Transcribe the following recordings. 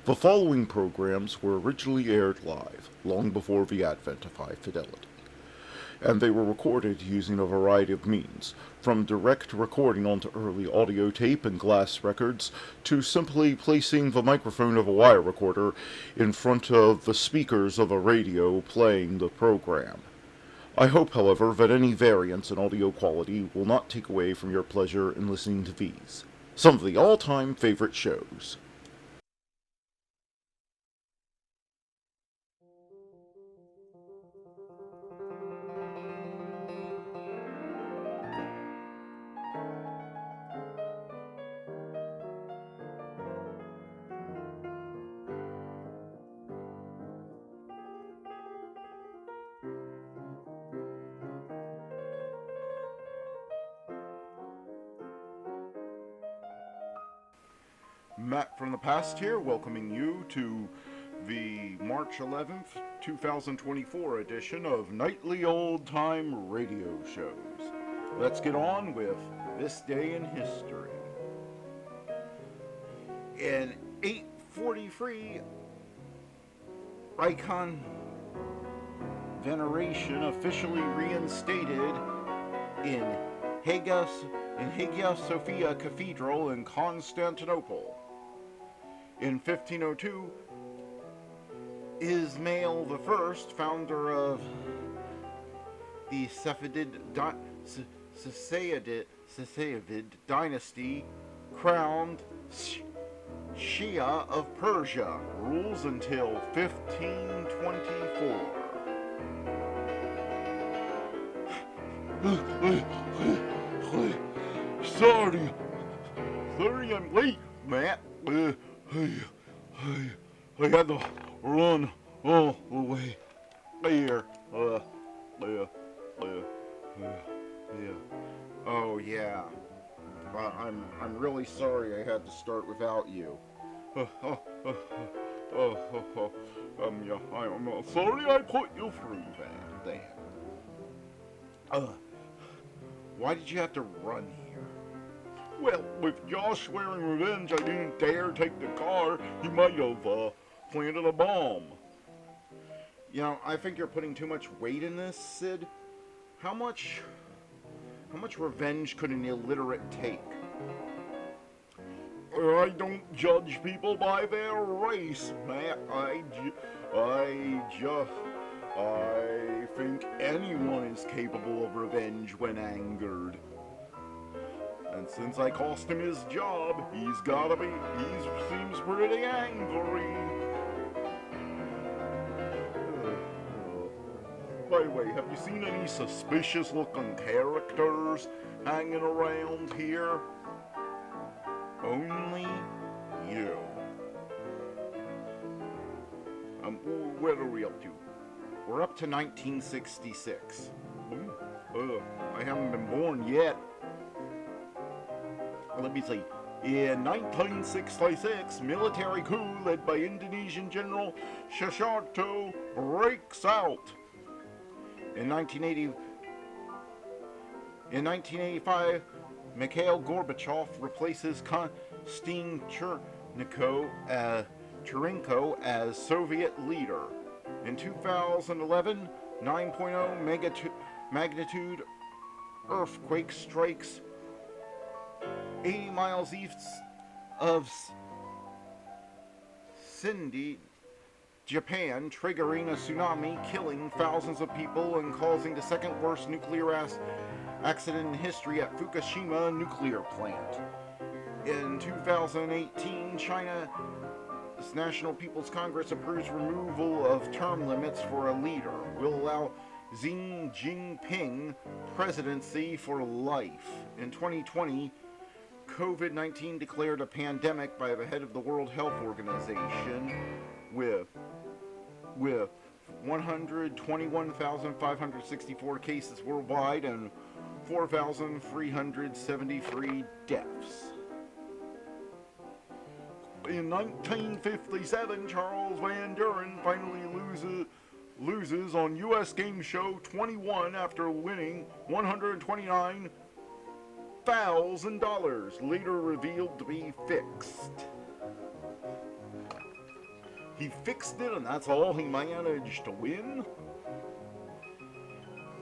The following programs were originally aired live, long before the advent of high fidelity, and they were recorded using a variety of means, from direct recording onto early audio tape and glass records, to simply placing the microphone of a wire recorder in front of the speakers of a radio playing the program. I hope, however, that any variance in audio quality will not take away from your pleasure in listening to these, some of the all-time favorite shows. Matt from the past here, welcoming you to the March 11th, 2024 edition of Nightly Old Time Radio Shows. Let's get on with this day in history. In 843, Icon veneration officially reinstated in Hagia Sophia Cathedral in Constantinople. In 1502, Ismail I, founder of the Safavid dynasty, crowned Shah of Persia, rules until 1524. Sorry I'm late, Matt. I had to run all the way there. Oh yeah. I'm really sorry I had to start without you. Yeah, I'm sorry I put you through that. Why did you have to run here? Well, with Josh swearing revenge, I didn't dare take the car. He might have planted a bomb. You know, I think you're putting too much weight in this, Sid. How much revenge could an illiterate take? I don't judge people by their race, Matt. I think anyone is capable of revenge when angered. And since I cost him his job, he seems pretty angry. By the way, have you seen any suspicious looking characters hanging around here? Only you. What are we up to? We're up to 1966. I haven't been born yet. Let me see. In 1966, military coup led by Indonesian General Suharto breaks out. In 1985, Mikhail Gorbachev replaces Konstantin Chernenko as Soviet leader. In 2011, 9.0 magnitude earthquake strikes 80 miles east of Sindhi, Japan, triggering a tsunami, killing thousands of people and causing the second worst nuclear accident in history at Fukushima nuclear plant. In 2018, China's National People's Congress approves removal of term limits for a leader. Will allow Xi Jinping presidency for life. In 2020, COVID-19 declared a pandemic by the head of the World Health Organization with 121,564 cases worldwide and 4,373 deaths. In 1957, Charles Van Buren finally loses on U.S. Game Show 21 after winning $129,000, later revealed to be fixed. He fixed it, and that's all he managed to win.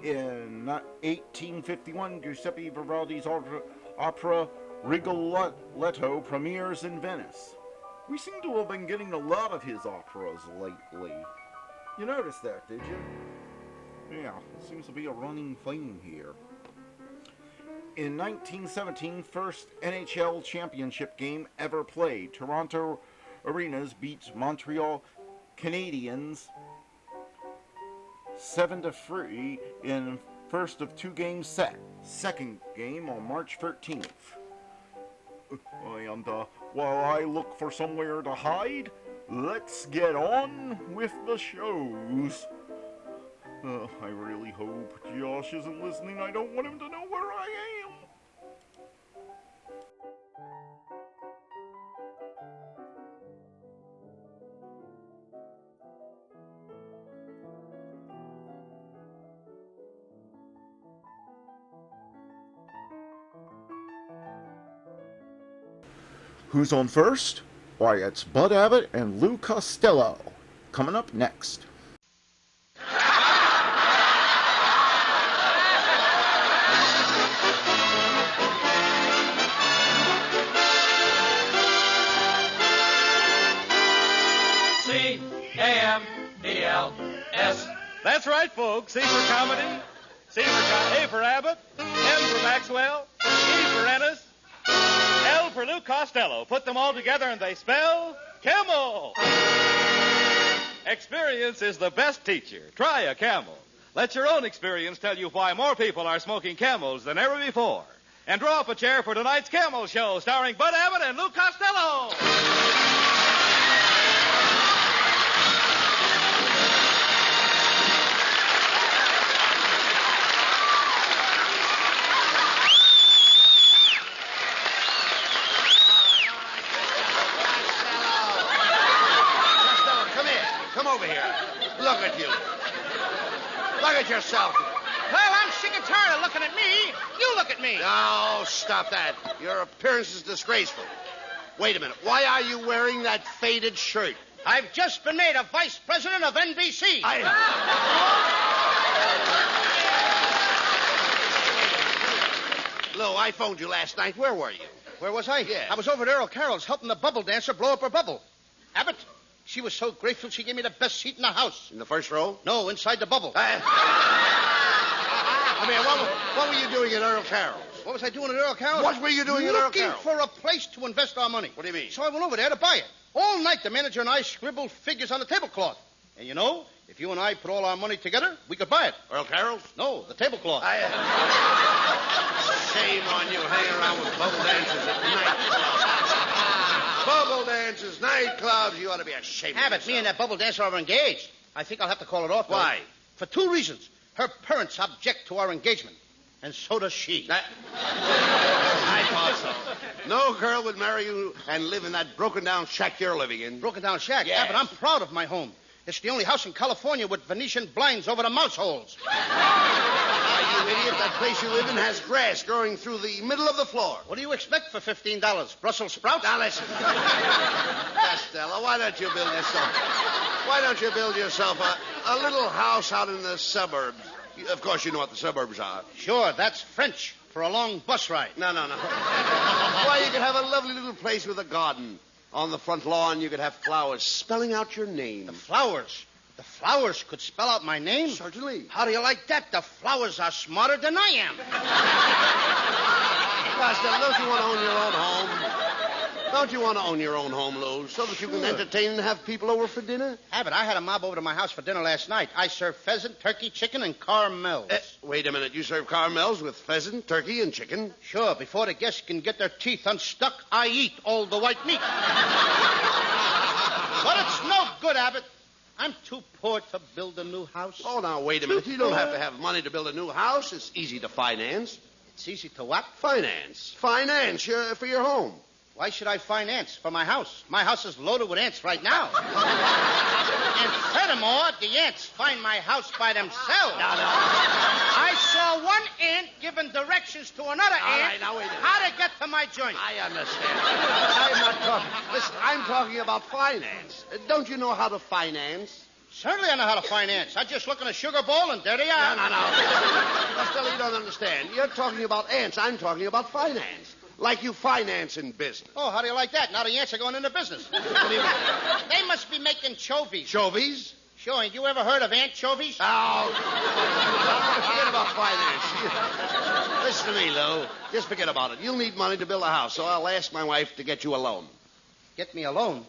In 1851, Giuseppe Vivaldi's opera Rigoletto premieres in Venice. We seem to have been getting a lot of his operas lately. You noticed that, did you? Yeah, it seems to be a running theme here. In 1917, first NHL championship game ever played. Toronto Arenas beats Montreal Canadiens 7-3 in first of two games set. Second game on March 13th. And while I look for somewhere to hide, let's get on with the shows. I really hope Josh isn't listening. I don't want him to know where I am. Who's on first? Why, it's Bud Abbott and Lou Costello. Coming up next. C-A-M-E-L-S. That's right, folks. C for comedy, A for Abbott, M for Maxwell, E for Ennis, L for Lou Costello. Put them all together and they spell Camel. Experience is the best teacher. Try a Camel. Let your own experience tell you why more people are smoking Camels than ever before. And draw up a chair for tonight's Camel Show starring Bud Abbott and Lou Costello. Look at you. Look at yourself. Well, I'm sick and tired of looking at me. You look at me. No, stop that. Your appearance is disgraceful. Wait a minute. Why are you wearing that faded shirt? I've just been made a vice president of NBC. Lou, I phoned you last night. Where were you? Where was I? Yeah. I was over at Earl Carroll's helping the bubble dancer blow up her bubble. Abbott, she was so grateful she gave me the best seat in the house. In the first row? No, inside the bubble. What were you doing at Earl Carroll's? What was I doing at Earl Carroll's? What were you doing at Earl Carroll's? Looking for a place to invest our money. What do you mean? So I went over there to buy it. All night, the manager and I scribbled figures on the tablecloth. And you know, if you and I put all our money together, we could buy it. Earl Carroll's? No, the tablecloth. Shame on you hanging around with bubble dancers at night. Bubble dancers, nightclubs, you ought to be ashamed of Abbott, yourself. me and that bubble dancer are engaged. I think I'll have to call it off. Why? For two reasons. Her parents object to our engagement, and so does she. I thought so. No girl would marry you and live in that broken-down shack you're living in. Broken-down shack? Yes. Abbott, I'm proud of my home. It's the only house in California with Venetian blinds over the mouse holes. Why, you idiot, that place you live in has grass growing through the middle of the floor. What do you expect for $15? Brussels sprouts? Now, listen. Costello, why don't you build yourself a little house out in the suburbs? Of course, you know what the suburbs are. Sure, that's French for a long bus ride. No. Why, you could have a lovely little place with a garden. On the front lawn, you could have flowers spelling out your name. The flowers? The flowers could spell out my name? Certainly. How do you like that? The flowers are smarter than I am. Costello, don't you want to own your own home? Don't you want to own your own home, Lou, so that you can entertain and have people over for dinner? Abbott, I had a mob over to my house for dinner last night. I served pheasant, turkey, chicken, and caramels. Wait a minute. You serve caramels with pheasant, turkey, and chicken? Sure. Before the guests can get their teeth unstuck, I eat all the white meat. But it's no good, Abbott. I'm too poor to build a new house. Oh, now, wait a minute. You don't have to have money to build a new house. It's easy to finance. It's easy to what? Finance for your home. Why should I finance for my house? My house is loaded with ants right now. And furthermore, the ants find my house by themselves. No. I saw one ant giving directions to another ant. All right, now wait a minute. How to get to my joint. I understand. I'm not talking. Listen, I'm talking about finance. Don't you know how to finance? Certainly I know how to finance. I just look in a sugar bowl and there they are. No. Costello, you don't understand. You're talking about ants. I'm talking about finance. Like you finance in business. Oh, how do you like that? Now the ants are going into business. What do you mean? They must be making chovies. Chovies? Sure, ain't you ever heard of anchovies? Oh, forget about finance. Listen to me, Lou. Just forget about it. You'll need money to build a house, so I'll ask my wife to get you a loan. Get me a loan?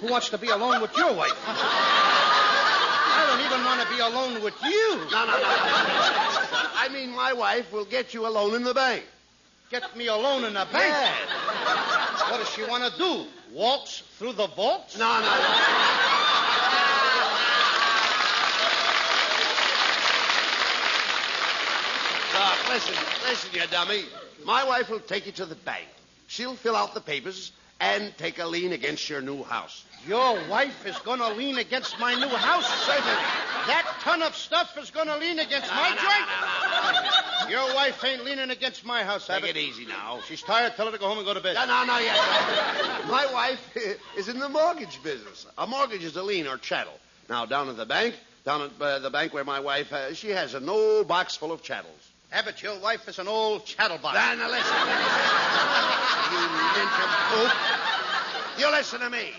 Who wants to be alone with your wife? I don't even want to be alone with you. No. I mean, my wife will get you a loan in the bank. Get me a loan in the bank? Yeah. What does she want to do? Waltz through the vaults? No. Doc, listen, you dummy. My wife will take you to the bank. She'll fill out the papers and take a lien against your new house. Your wife is going to lean against my new house? Certainly. That ton of stuff is going to lean against my joint? No. Your wife ain't leaning against my house, Take Abbott. it easy now. She's tired. Tell her to go home and go to bed. No, yes. My wife is in the mortgage business. A mortgage is a lien or chattel. Now, down at the bank where my wife, she has an old box full of chattels. Abbott, your wife is an old chattelbox. Now, listen. You nincompoop. You listen to me.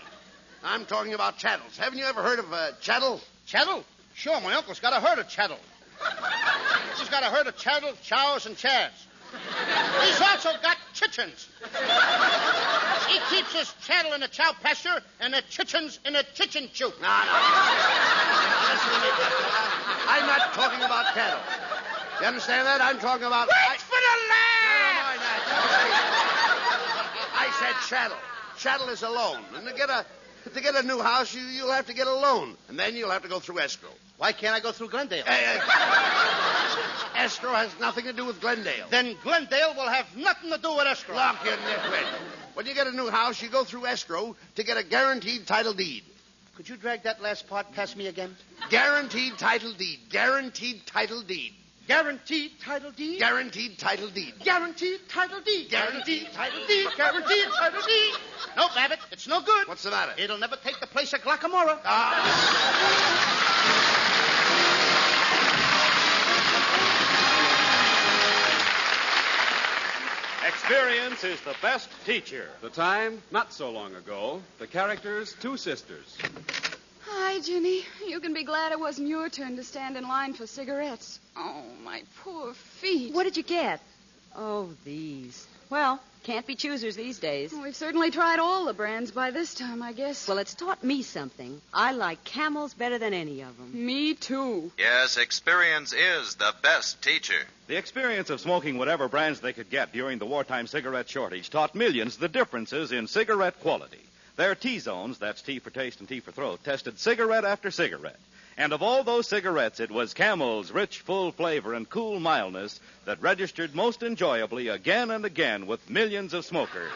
I'm talking about chattels. Haven't you ever heard of a chattel? Chattel? Sure, my uncle's got a herd of chattel. He's got a herd of chattel, chows, and chads. He's also got chickens. He keeps his chattel in a chow pasture and the chickens in a chicken coop. No. Listen to me. I'm not talking about cattle. You understand that? I'm talking about... Wait for the laugh! Never mind that. I said chattel. Chattel is a loan. And to get a new house, you'll have to get a loan. And then you'll have to go through escrow. Why can't I go through Glendale? Escrow has nothing to do with Glendale. Then Glendale will have nothing to do with escrow. Look, you nitwit. When you get a new house, you go through escrow to get a guaranteed title deed. Could you drag that last part past me again? Guaranteed title deed. Guaranteed title deed. Guaranteed title deed? Guaranteed title deed. Guaranteed title deed. Guaranteed title deed. Guaranteed title deed. Nope, Abbott, it's no good. What's the matter? It'll never take the place of Glockamora. Experience is the best teacher. The time, not so long ago. The characters, two sisters. Hi, Ginny. You can be glad it wasn't your turn to stand in line for cigarettes. Oh, my poor feet. What did you get? Oh, these. Well, can't be choosers these days. Well, we've certainly tried all the brands by this time, I guess. Well, it's taught me something. I like Camels better than any of them. Me too. Yes, experience is the best teacher. The experience of smoking whatever brands they could get during the wartime cigarette shortage taught millions the differences in cigarette quality. Their T-zones, that's T for taste and T for throat, tested cigarette after cigarette. And of all those cigarettes, it was Camel's rich, full flavor and cool mildness that registered most enjoyably again and again with millions of smokers.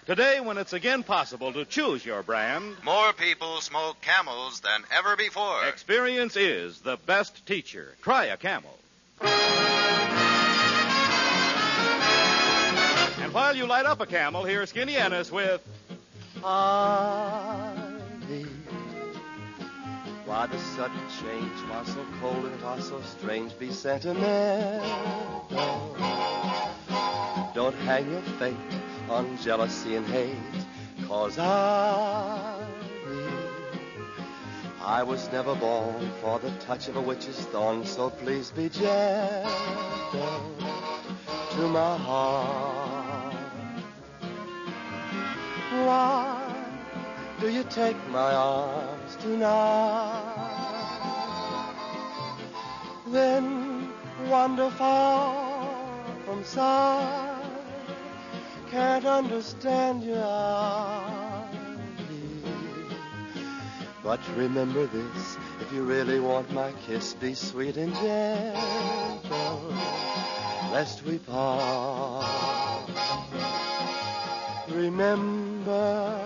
Today, when it's again possible to choose your brand, More people smoke Camels than ever before. experience is the best teacher. Try a Camel. And while you light up a Camel, here's Skinny Ennis with... Why the sudden change was so cold and was so strange? Be sentimental. Don't hang your fate on jealousy and hate, 'cause I was never born for the touch of a witch's thorn, so please be gentle to my heart. Why do you take my arms tonight? Then wander far from sight. Can't understand your eyes. But remember this, if you really want my kiss, be sweet and gentle, lest we part. Remember,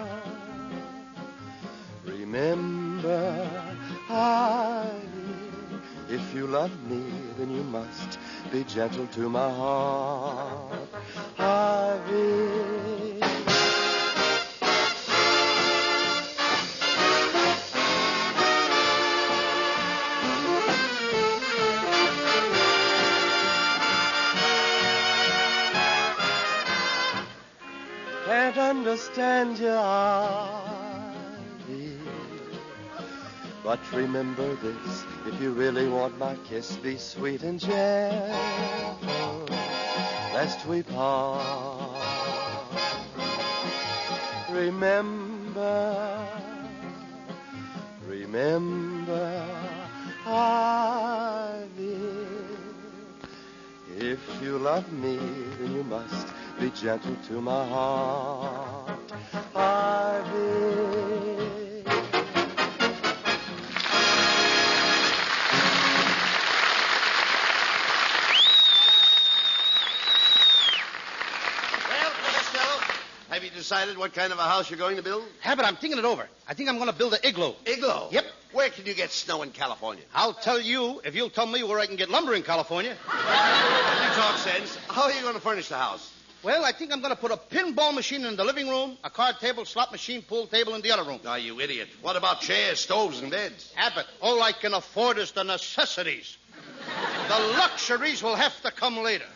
If you love me, then you must be gentle to my heart. Harvey. Can't understand you, Harvey. But remember this, if you really want my kiss, be sweet and gentle, lest we part. Remember, Harvey. If you love me, then you must be gentle to my heart, Harvey. Have you decided what kind of a house you're going to build? Abbott, I'm thinking it over. I think I'm going to build an igloo. Igloo? Yep. Where can you get snow in California? I'll tell you if you'll tell me where I can get lumber in California. You talk sense. How are you going to furnish the house? Well, I think I'm going to put a pinball machine in the living room, a card table, slot machine, pool table in the other room. Oh, you idiot. What about chairs, stoves, and beds? Abbott, all I can afford is the necessities. The luxuries will have to come later.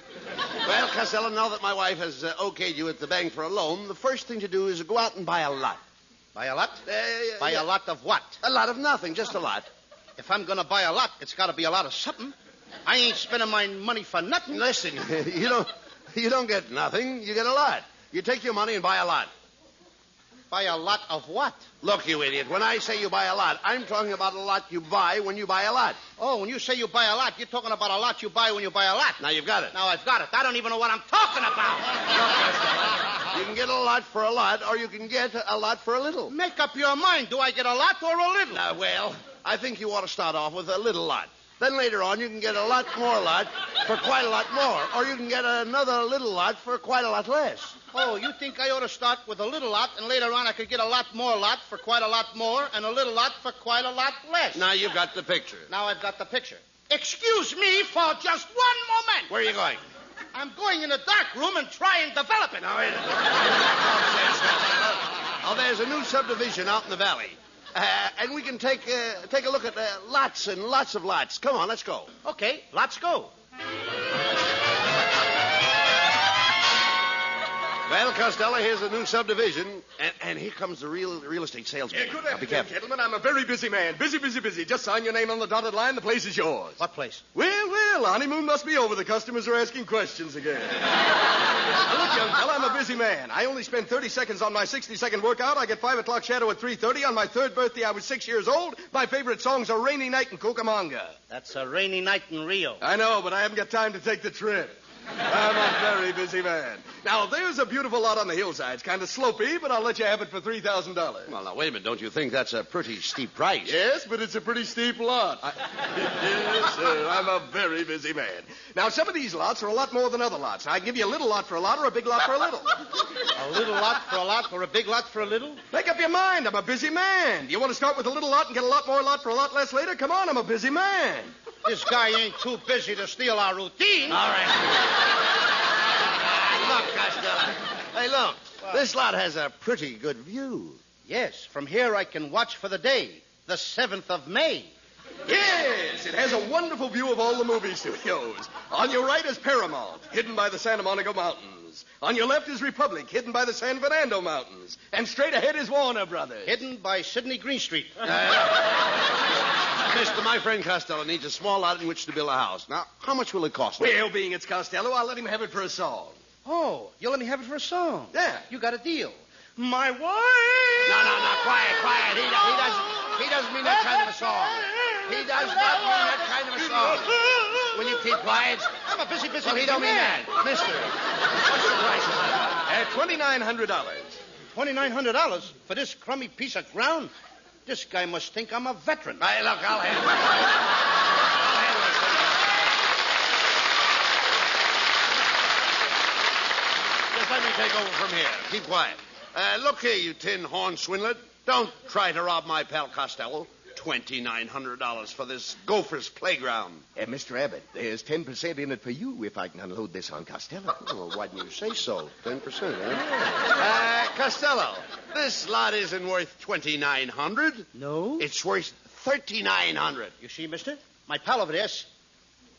Well, Costello, now that my wife has okayed you at the bank for a loan, the first thing to do is go out and buy a lot. Buy a lot? Buy a lot of what? A lot of nothing, just a lot. If I'm going to buy a lot, it's got to be a lot of something. I ain't spending my money for nothing. Listen, you don't get nothing. You get a lot. You take your money and buy a lot. Buy a lot of what? Look, you idiot, when I say you buy a lot, I'm talking about a lot you buy when you buy a lot. Oh, when you say you buy a lot, you're talking about a lot you buy when you buy a lot. Now you've got it. Now I've got it. I don't even know what I'm talking about. You can get a lot for a lot, or you can get a lot for a little. Make up your mind. Do I get a lot or a little? Well, I think you ought to start off with a little lot. Then later on, you can get a lot more lot for quite a lot more. Or you can get another little lot for quite a lot less. Oh, you think I ought to start with a little lot, and later on I could get a lot more lot for quite a lot more, and a little lot for quite a lot less? Now you've got the picture. Now I've got the picture. Excuse me for just one moment. Where are you going? I'm going in a dark room and try and develop it. Now, wait a minute. Oh, there's a new subdivision out in the valley. And we can take a look at lots and lots of lots. Come on, let's go. Okay, let's go. Well, Costello, here's the new subdivision, and here comes the real estate salesman. Good Now, be careful. gentlemen. I'm a very busy man. Busy. Just sign your name on the dotted line. The place is yours. What place? Well, honeymoon must be over. The customers are asking questions again. Now, look, young fella, I'm a busy man. I only spend 30 seconds on my 60-second workout. I get 5 o'clock shadow at 3:30. On my 3rd birthday, I was 6 years old. My favorite songs are Rainy Night and Cucamonga. That's a rainy night in Rio. I know, but I haven't got time to take the trip. I'm a very busy man. Now, there's a beautiful lot on the hillside. It's kind of slopey, but I'll let you have it for $3,000. Well, now, wait a minute. Don't you think that's a pretty steep price? Yes, but it's a pretty steep lot. Yes, sir. I'm a very busy man. Now, some of these lots are a lot more than other lots. I can give you a little lot for a lot or a big lot for a little. A little lot for a lot or a big lot for a little? Make up your mind. I'm a busy man. Do you want to start with a little lot and get a lot more lot for a lot less later? Come on, I'm a busy man. This guy ain't too busy to steal our routine. All right. Look, Costello. Hey, look. What? This lot has a pretty good view. Yes, from here I can watch for the day, the 7th of May. Yes, it has a wonderful view of all the movie studios. On your right is Paramount, hidden by the Santa Monica Mountains. On your left is Republic, hidden by the San Fernando Mountains. And straight ahead is Warner Brothers. Hidden by Sidney Greenstreet. Mister, my friend Costello needs a small lot in which to build a house. Now, how much will it cost him? Well, being it's Costello, I'll let him have it for a song. Oh, you'll let me have it for a song? Yeah. You got a deal. My wife. No, quiet. He doesn't mean that kind of a song. He does not mean that kind of a song. Will you keep quiet? I'm a busy Well, he don't mean that. Mister, what's the price of that? $2,900. $2,900 for this crummy piece of ground? This guy must think I'm a veteran. Hey, look, I'll handle it. Just let me take over from here. Keep quiet. Look here, you tin horn swindler. Don't try to rob my pal Costello. $2,900 for this gopher's playground. Mr. Abbott, there's 10% in it for you if I can unload this on Costello. Well, why didn't you say so? 10%, huh? Costello, this lot isn't worth $2,900. No? It's worth $3,900. You see, mister? My pal over there.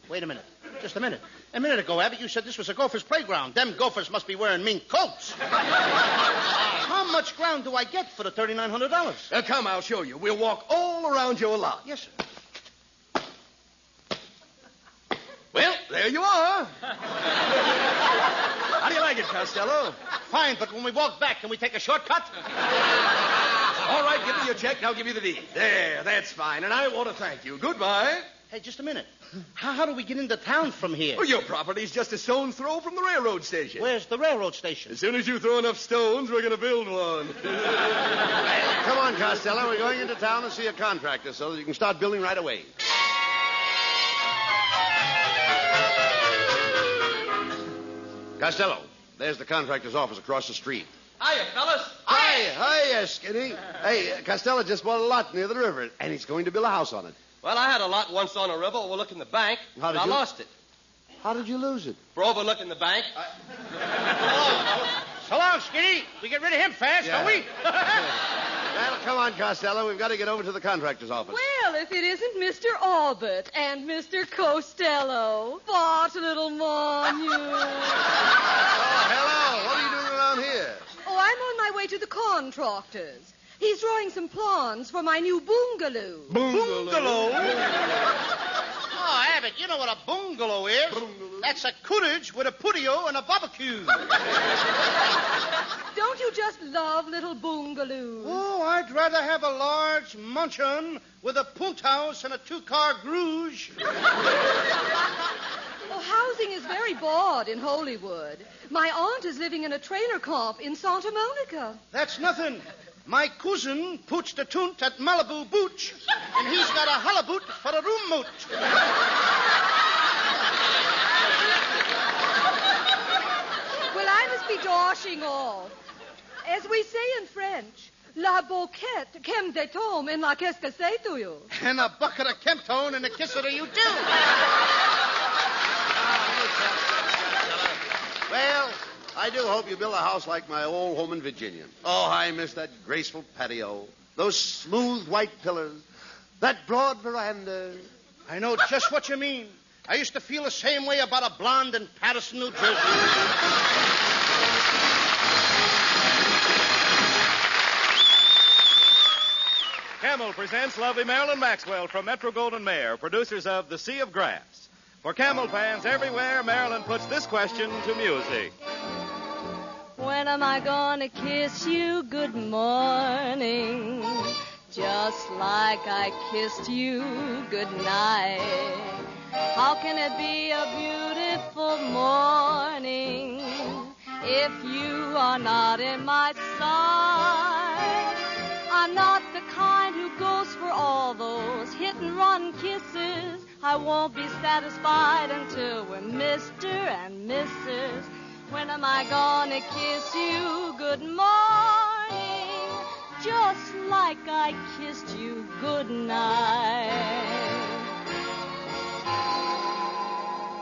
Wait a minute. Just a minute. A minute ago, Abbott, you said this was a gopher's playground. Them gophers must be wearing mink coats. How much ground do I get for the $3,900? Come, I'll show you. We'll walk all around your lot. Yes, sir. Well, there you are. How do you like it, Costello? Fine, but when we walk back, can we take a shortcut? All right, give me your check, and I'll give you the deed. There, that's fine, and I want to thank you. Goodbye. Hey, just a minute. How do we get into town from here? Well, your property's just a stone's throw from the railroad station. Where's the railroad station? As soon as you throw enough stones, we're going to build one. Come on, Costello. We're going into town to see a contractor so that you can start building right away. Costello, there's the contractor's office across the street. Hiya, fellas. Hi, Skinny. Hey, Costello just bought a lot near the river, and he's going to build a house on it. Well, I had a lot once on a river overlooking the bank, How did and I you- lost it. How did you lose it? For overlooking the bank. So long, Skinny. We get rid of him fast, don't we? Well, come on, Costello. We've got to get over to the contractor's office. Well, if it isn't Mr. Abbott and Mr. Costello. What a little monument. Hello. What are you doing around here? Oh, I'm on my way to the contractor's. He's drawing some plans for my new bungalow. Bungalow? Oh, Abbott, you know what a bungalow is. That's a cottage with a patio and a barbecue. Don't you just love little bungalows? Oh, I'd rather have a large mansion with a punt house and a two-car garage. Oh, housing is very bad in Hollywood. My aunt is living in a trailer camp in Santa Monica. That's nothing. My cousin puts the tunt at Malibu Booch, and he's got a halaboot for a room moot. Well, I must be dashing off. As we say in French, la boquette, kem de tom, and la qu'est-ce que c'est to you? And a bucket of Kemptone and a kiss of you too. Well, I do hope you build a house like my old home in Virginia. Oh, I miss that graceful patio, those smooth white pillars, that broad veranda. I know just what you mean. I used to feel the same way about a blonde in Patterson, New Jersey. Camel presents lovely Marilyn Maxwell from Metro-Goldwyn-Mayer, producers of The Sea of Grass. For Camel fans everywhere, Marilyn puts this question to music. When am I gonna kiss you good morning? Just like I kissed you good night. How can it be a beautiful morning if you are not in my sight? I'm not the kind who goes for all those hit-and-run kisses. I won't be satisfied until we're Mr. and Mrs. When am I gonna kiss you good morning, just like I kissed you good night?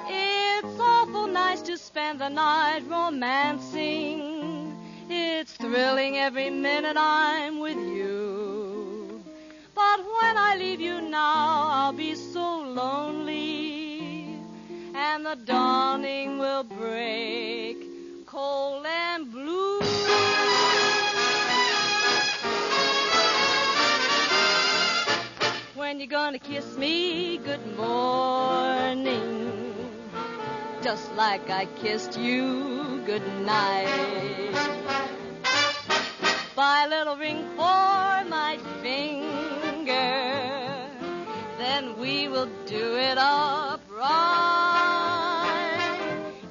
It's awful nice to spend the night romancing. It's thrilling every minute I'm with you. But when I leave you now, I'll be so lonely, and the dawning will break cold and blue. When you gonna kiss me good morning, just like I kissed you good night? Buy a little ring for my finger, then we will do it up right.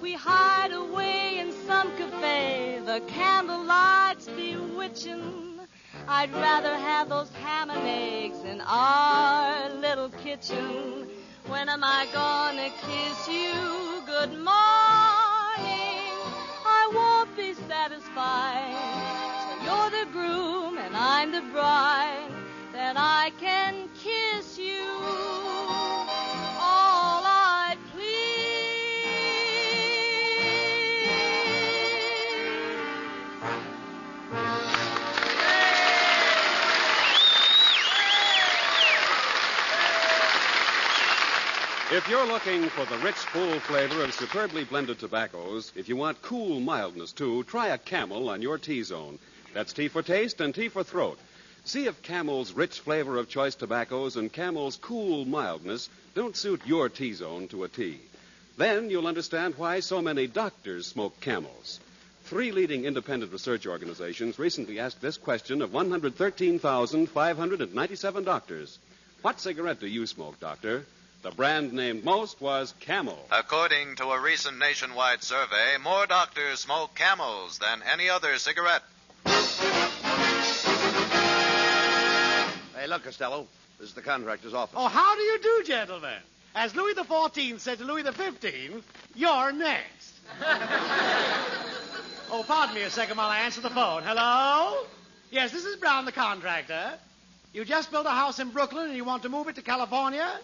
We hide away in some cafe, the candlelight's bewitching. I'd rather have those ham and eggs in our little kitchen. When am I gonna kiss you good morning? I won't be satisfied till you're the groom and I'm the bride. Then I I can kiss you, all I If you're looking for the rich, full flavor of superbly blended tobaccos, if you want cool mildness, too, try a Camel on your T-zone. That's T for taste and T for throat. See if Camel's rich flavor of choice tobaccos and Camel's cool mildness don't suit your T-zone to a T. Then you'll understand why so many doctors smoke Camels. 3 leading independent research organizations recently asked this question of 113,597 doctors. What cigarette do you smoke, doctor? The brand named most was Camel. According to a recent nationwide survey, more doctors smoke Camels than any other cigarette. Hey, look, Costello. This is the contractor's office. Oh, how do you do, gentlemen? As Louis XIV said to Louis XV, you're next. Oh, pardon me a second while I answer the phone. Hello? Yes, this is Brown, the contractor. You just built a house in Brooklyn and you want to move it to California?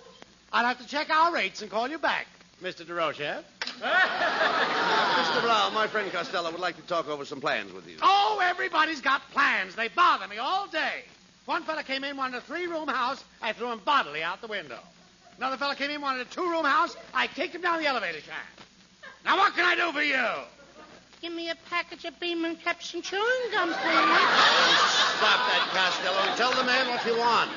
I'll have to check our rates and call you back, Mr. DeRoche. Mr. Brown, my friend Costello would like to talk over some plans with you. Oh, everybody's got plans. They bother me all day. One fella came in, wanted a 3-room house. I threw him bodily out the window. Another fella came in, wanted a 2-room house. I kicked him down the elevator shaft. Now, what can I do for you? Give me a package of Beeman Caps and chewing gum, please. Stop that, Costello, and tell the man what you want.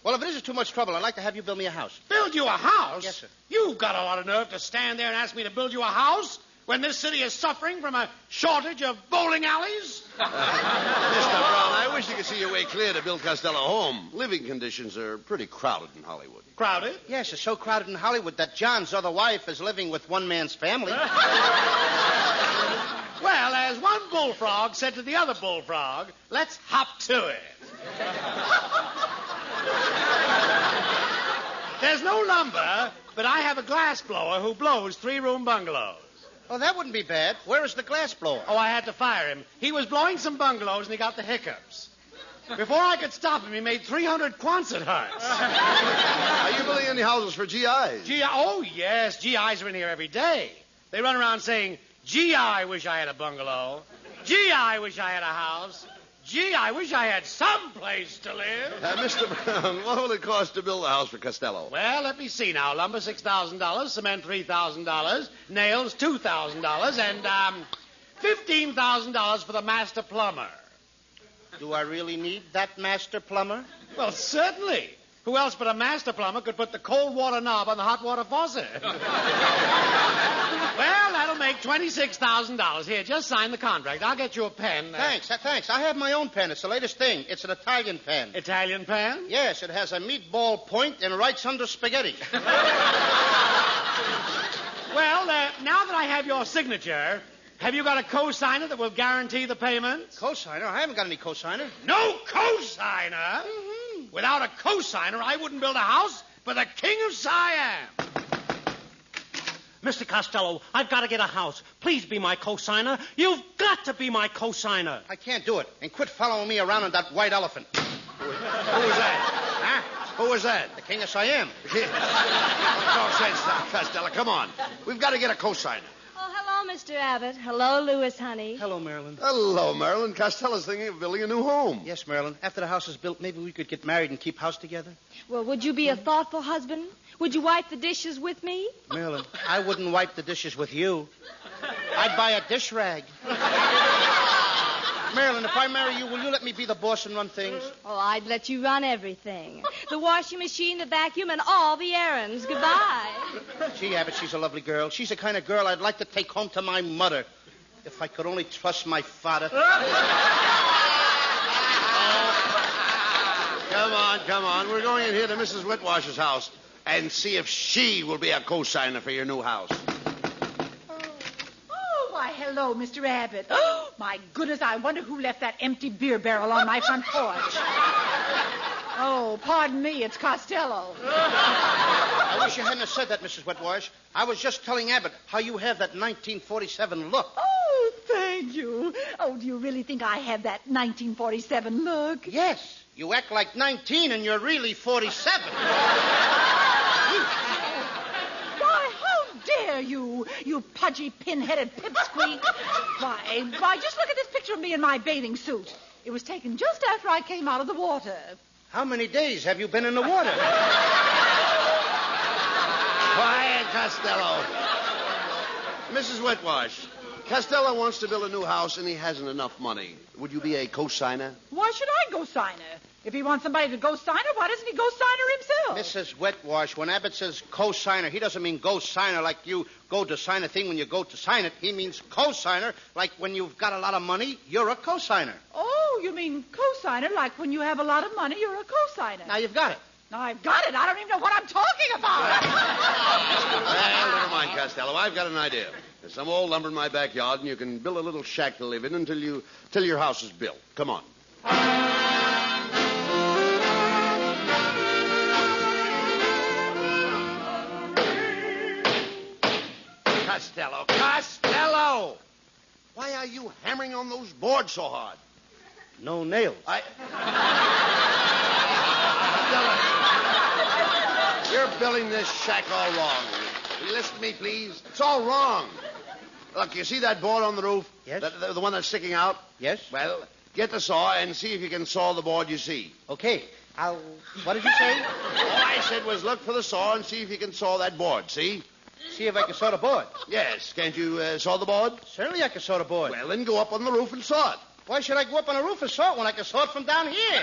Well, if it isn't too much trouble, I'd like to have you build me a house. Build you a house? Yes, sir. You've got a lot of nerve to stand there and ask me to build you a house when this city is suffering from a shortage of bowling alleys? Mr. Brown, I wish you could see your way clear to build Costello a home. Living conditions are pretty crowded in Hollywood. Crowded? Yes, it's so crowded in Hollywood that John's other wife is living with one man's family. Well, as one bullfrog said to the other bullfrog, let's hop to it. There's no lumber, but I have a glass blower who blows 3-room bungalows. Oh, that wouldn't be bad. Where is the glass blower? Oh, I had to fire him. He was blowing some bungalows and he got the hiccups. Before I could stop him, he made 300 Quonset huts. Are you building any houses for GIs? Oh, yes. GIs are in here every day. They run around saying, gee, I wish I had a bungalow. Gee, I wish I had a house. Gee, I wish I had some place to live. Mr. Brown, what will it cost to build a house for Costello? Well, let me see now. Lumber, $6,000. Cement, $3,000. Nails, $2,000. And, $15,000 for the master plumber. Do I really need that master plumber? Well, certainly. Who else but a master plumber could put the cold water knob on the hot water faucet? Well, that'll make $26,000. Here, just sign the contract. I'll get you a pen. Thanks. I have my own pen. It's the latest thing. It's an Italian pen. Italian pen? Yes, it has a meatball point and writes under spaghetti. Well, now that I have your signature, have you got a co-signer that will guarantee the payment? Co-signer? I haven't got any co-signer. No co-signer? Mm-hmm. Without a co-signer, I wouldn't build a house for the King of Siam. Mr. Costello, I've got to get a house. Please be my co-signer. You've got to be my co-signer. I can't do it. And quit following me around on that white elephant. Who was that? Huh? Who was that? The King of Siam. Talk sense now, Costello. Come on. We've got to get a co-signer. Oh, hello, Mr. Abbott. Hello, Louis, honey. Hello, Marilyn. Hello, Marilyn. Costello's thinking of building a new home. Yes, Marilyn. After the house is built, maybe we could get married and keep house together. Well, would you be a thoughtful husband? Would you wipe the dishes with me? Marilyn, I wouldn't wipe the dishes with you. I'd buy a dish rag. Marilyn, if I marry you, will you let me be the boss and run things? Oh, I'd let you run everything. The washing machine, the vacuum, and all the errands. Goodbye. Gee, Abbott, she's a lovely girl. She's the kind of girl I'd like to take home to my mother. If I could only trust my father. Come on. We're going in here to Mrs. Whitwash's house and see if she will be a co-signer for your new house. Why, hello, Mr. Abbott. Oh, my goodness, I wonder who left that empty beer barrel on my front porch. Oh, pardon me, it's Costello. I wish you hadn't have said that, Mrs. Whitwash. I was just telling Abbott how you have that 1947 look. Oh, thank you. Oh, do you really think I have that 1947 look? Yes. You act like 19 and you're really 47. Why, how dare you, you pudgy, pin-headed pipsqueak. Why, just look at this picture of me in my bathing suit. It was taken just after I came out of the water. How many days have you been in the water? Quiet, Costello. Mrs. Wetwash, Costello wants to build a new house and he hasn't enough money. Would you be a co-signer? Why should I go signer? If he wants somebody to go signer, why doesn't he go signer himself? Mrs. Wetwash, when Abbott says co-signer, he doesn't mean go signer like you go to sign a thing when you go to sign it. He means co-signer like when you've got a lot of money, you're a co-signer. Oh, you mean co-signer like when you have a lot of money, you're a co-signer. Now you've got it. Now I've got it. I don't even know what I'm talking about. Well, never mind, Costello. I've got an idea. There's some old lumber in my backyard, and you can build a little shack to live in until your house is built. Come on. Costello! Costello! Why are you hammering on those boards so hard? No nails. Costello, you're building this shack all wrong. Will you listen to me, please? It's all wrong. Look, you see that board on the roof? Yes. The one that's sticking out? Yes. Well, get the saw and see if you can saw the board you see. Okay. What did you say? All I said was look for the saw and see if you can saw that board, see? See if I can saw the board. Yes. Can't you saw the board? Certainly I can saw the board. Well, then go up on the roof and saw it. Why should I go up on the roof and saw it when I can saw it from down here?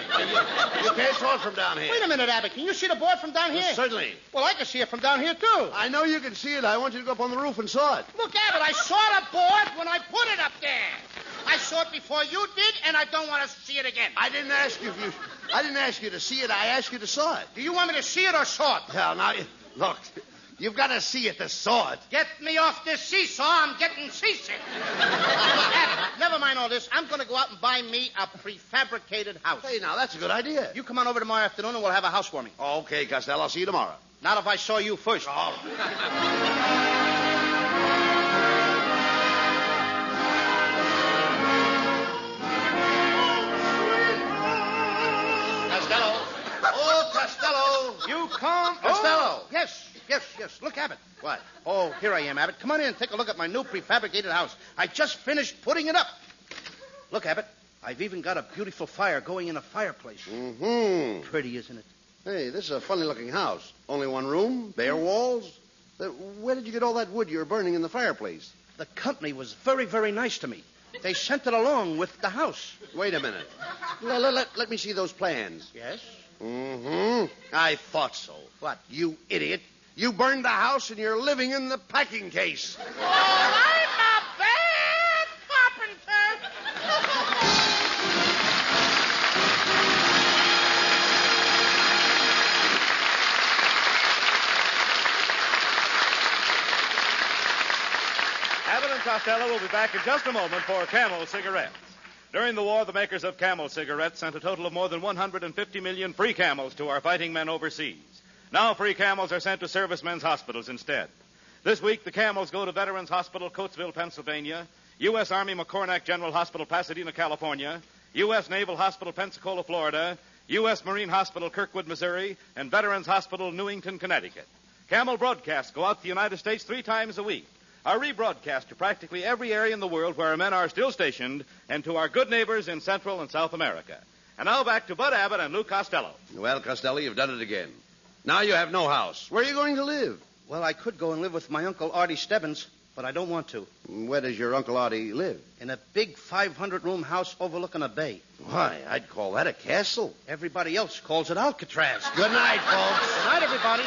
You can't saw it from down here. Wait a minute, Abbott. Can you see the board from down here? Certainly. Well, I can see it from down here, too. I know you can see it. I want you to go up on the roof and saw it. Look, Abbott, I saw the board when I put it up there. I saw it before you did, and I don't want to see it again. I didn't ask you to see it. I asked you to saw it. Do you want me to see it or saw it? Now, look. You've got to see it to saw it. Get me off this seesaw. I'm getting seasick. Abbott, never mind all this. I'm going to go out and buy me a prefabricated house. Hey, now, that's a good idea. You come on over tomorrow afternoon and we'll have a housewarming. Okay, Costello. I'll see you tomorrow. Not if I saw you first. Oh. Costello. Oh, Costello. You come. Costello. Oh, yes. Look, Abbott. What? Oh, here I am, Abbott. Come on in and take a look at my new prefabricated house. I just finished putting it up. Look, Abbott. I've even got a beautiful fire going in a fireplace. Mm-hmm. Pretty, isn't it? Hey, this is a funny-looking house. Only one room, bare walls. Where did you get all that wood you're burning in the fireplace? The company was very, very nice to me. They sent it along with the house. Wait a minute. Let me see those plans. Yes? Mm-hmm. I thought so. What? You idiot. You burned the house and you're living in the packing case. Oh, I'm a bad carpenter. Abbott and Costello will be back in just a moment for Camel cigarettes. During the war, the makers of Camel cigarettes sent a total of more than 150 million free Camels to our fighting men overseas. Now free Camels are sent to servicemen's hospitals instead. This week, the Camels go to Veterans Hospital, Coatesville, Pennsylvania, U.S. Army McCornack General Hospital, Pasadena, California, U.S. Naval Hospital, Pensacola, Florida, U.S. Marine Hospital, Kirkwood, Missouri, and Veterans Hospital, Newington, Connecticut. Camel broadcasts go out to the United States 3 times a week, are rebroadcast to practically every area in the world where our men are still stationed, and to our good neighbors in Central and South America. And now back to Bud Abbott and Lou Costello. Well, Costello, you've done it again. Now you have no house. Where are you going to live? Well, I could go and live with my Uncle Artie Stebbins, but I don't want to. Where does your Uncle Artie live? In a big 500-room house overlooking a bay. Why, I'd call that a castle. Everybody else calls it Alcatraz. Good night, folks. Good night, everybody.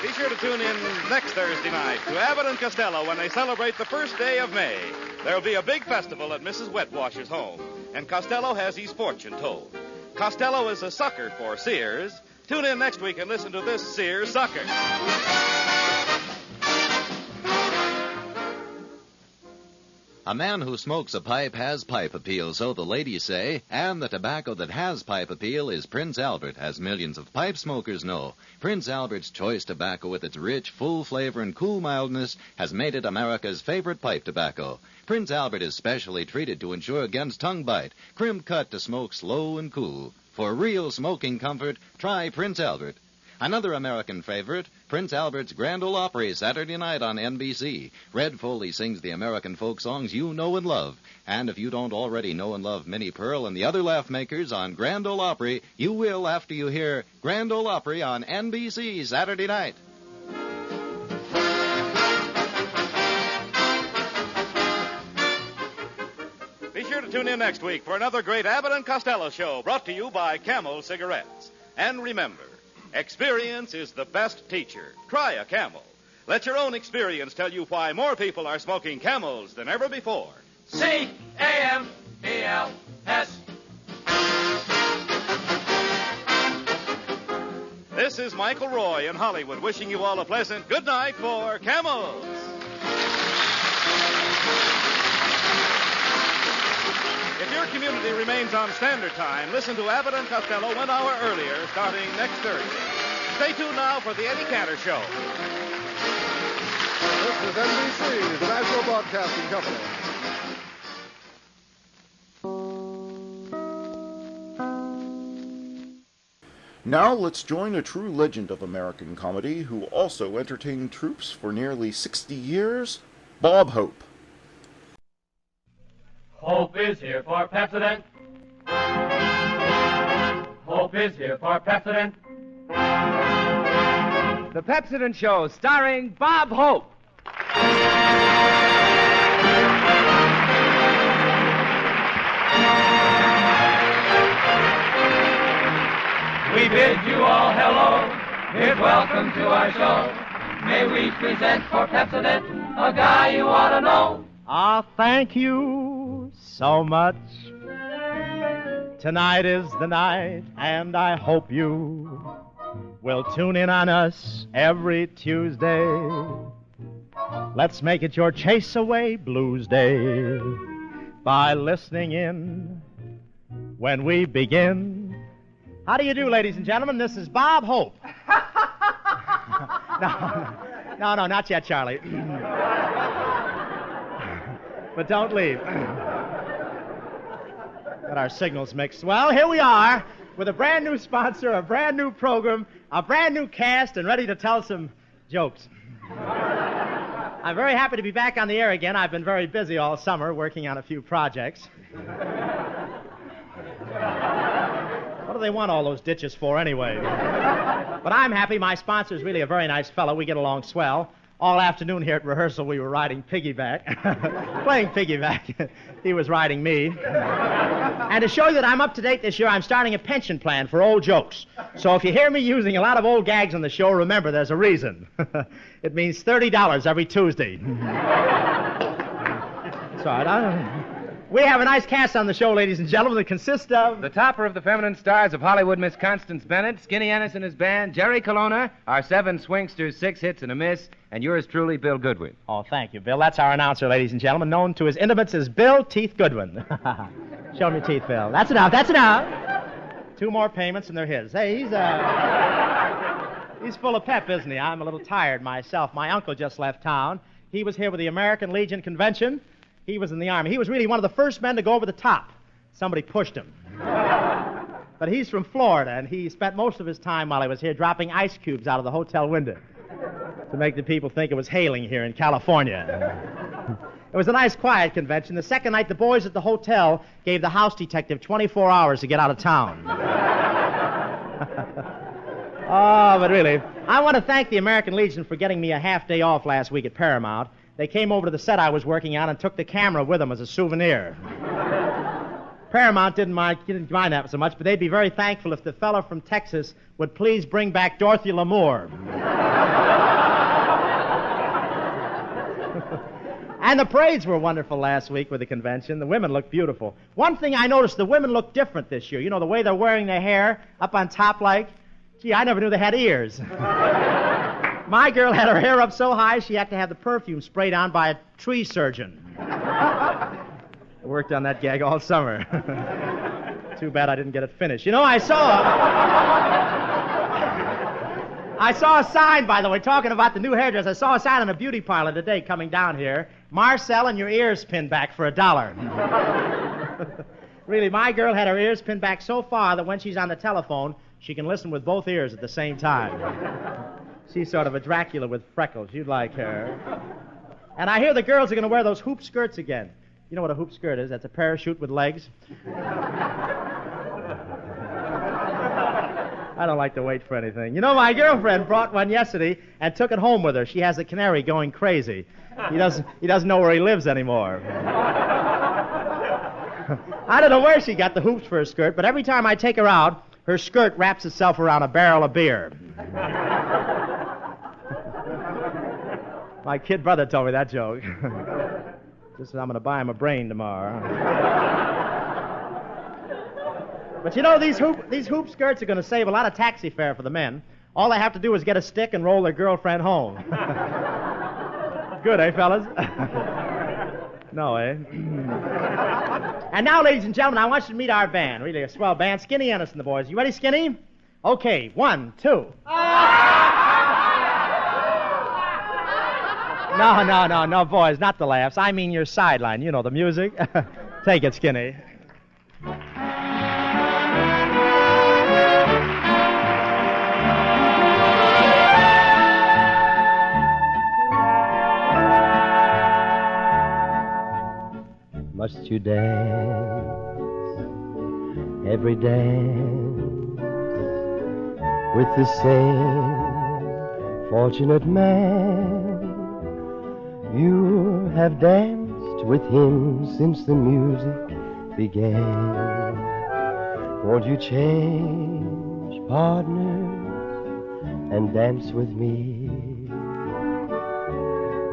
Be sure to tune in next Thursday night to Abbott and Costello when they celebrate the first day of May. There'll be a big festival at Mrs. Wetwash's home, and Costello has his fortune told. Costello is a sucker for Sears. Tune in next week and listen to this Sears sucker. A man who smokes a pipe has pipe appeal, so the ladies say, and the tobacco that has pipe appeal is Prince Albert, as millions of pipe smokers know. Prince Albert's choice tobacco with its rich, full flavor and cool mildness has made it America's favorite pipe tobacco. Prince Albert is specially treated to ensure against tongue bite, crimp cut to smoke slow and cool. For real smoking comfort, try Prince Albert. Another American favorite, Prince Albert's Grand Ole Opry, Saturday night on NBC. Red Foley sings the American folk songs you know and love. And if you don't already know and love Minnie Pearl and the other laugh makers on Grand Ole Opry, you will after you hear Grand Ole Opry on NBC Saturday night. Be sure to tune in next week for another great Abbot and Costello show brought to you by Camel Cigarettes. And remember, experience is the best teacher. Try a Camel. Let your own experience tell you why more people are smoking Camels than ever before. C-A-M-E-L-S. This is Michael Roy in Hollywood wishing you all a pleasant good night for Camels. If your community remains on Standard Time, listen to Abbott and Costello 1 hour earlier, starting next Thursday. Stay tuned now for the Eddie Cantor Show. This is NBC, the National Broadcasting Company. Now let's join a true legend of American comedy who also entertained troops for nearly 60 years, Bob Hope. Hope is here for Pepsodent. Hope is here for Pepsodent. The Pepsodent Show, starring Bob Hope. We bid you all hello, and welcome to our show. May we present for Pepsodent a guy you ought to know. Ah, thank you so much. Tonight is the night, and I hope you will tune in on us every Tuesday. Let's make it your Chase Away Blues Day by listening in when we begin. How do you do, ladies and gentlemen? This is Bob Hope. No, not yet, Charlie. But don't leave. Got our signals mixed. Well, here we are with a brand new sponsor, a brand new program, a brand new cast, and ready to tell some jokes. I'm very happy to be back on the air again. I've been very busy all summer working on a few projects. What do they want all those ditches for anyway? But I'm happy. My sponsor is really a very nice fellow. We get along swell. All afternoon here at rehearsal, we were riding piggyback. Playing piggyback. He was riding me. And to show you that I'm up to date this year, I'm starting a pension plan for old jokes. So if you hear me using a lot of old gags on the show, remember there's a reason. It means $30 every Tuesday. That's all right. We have a nice cast on the show, ladies and gentlemen, that consists of... The topper of the feminine stars of Hollywood, Miss Constance Bennett, Skinny Ennis and his band, Jerry Colonna, our 7 swingsters, 6 hits and a miss, and yours truly, Bill Goodwin. Oh, thank you, Bill. That's our announcer, ladies and gentlemen, known to his intimates as Bill Teeth Goodwin. Show him your teeth, Bill. That's enough. 2 more payments and they're his. Hey, he's full of pep, isn't he? I'm a little tired myself. My uncle just left town. He was here with the American Legion Convention. He was in the Army. He was really one of the first men to go over the top. Somebody pushed him. But he's from Florida, and he spent most of his time while he was here dropping ice cubes out of the hotel window to make the people think it was hailing here in California. It was a nice, quiet convention. The second night, the boys at the hotel gave the house detective 24 hours to get out of town. Oh, but really, I want to thank the American Legion for getting me a half day off last week at Paramount. They came over to the set I was working on and took the camera with them as a souvenir. Paramount didn't mind that so much, but they'd be very thankful if the fellow from Texas would please bring back Dorothy Lamour. And the parades were wonderful last week with the convention. The women looked beautiful. One thing I noticed, the women look different this year. You know, the way they're wearing their hair up on top like... Gee, I never knew they had ears. My girl had her hair up so high she had to have the perfume sprayed on by a tree surgeon. Worked on that gag all summer. Too bad I didn't get it finished. You know, I saw a sign, by the way, talking about the new hairdresser. I saw a sign in a beauty parlor today coming down here. Marcel and your ears pinned back for $1. Really, my girl had her ears pinned back so far that when she's on the telephone, she can listen with both ears at the same time. She's sort of a Dracula with freckles. You'd like her. And I hear the girls are going to wear those hoop skirts again. You know what a hoop skirt is? That's a parachute with legs. I don't like to wait for anything. You know, my girlfriend brought one yesterday and took it home with her. She has a canary going crazy. He doesn't know where he lives anymore. I don't know where she got the hoops for her skirt, but every time I take her out, her skirt wraps itself around a barrel of beer. My kid brother told me that joke. Just I'm going to buy him a brain tomorrow. But you know, these hoop skirts are going to save a lot of taxi fare for the men. All they have to do is get a stick and roll their girlfriend home. Good, eh, fellas? No, eh? And now, ladies and gentlemen, I want you to meet our band. Really a swell band. Skinny Ennis and the boys. You ready, Skinny? Okay, 1, 2. No, boys, not the laughs. I mean your sideline. You know the music. Take it, Skinny. Must you dance every dance with the same fortunate man? You have danced with him since the music began. Won't you change partners and dance with me?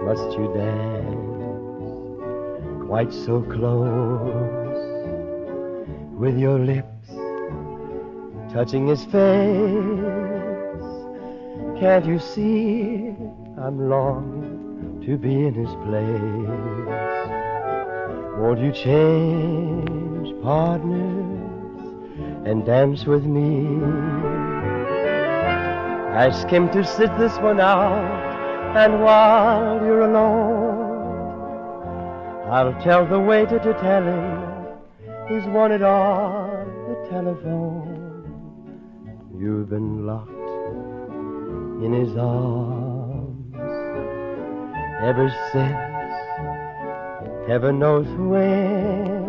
Must you dance quite so close, with your lips touching his face? Can't you see I'm longing to be in his place? Won't you change partners and dance with me? Ask him to sit this one out, and while you're alone, I'll tell the waiter to tell him he's wanted on the telephone. You've been locked in his arms ever since, heaven knows when.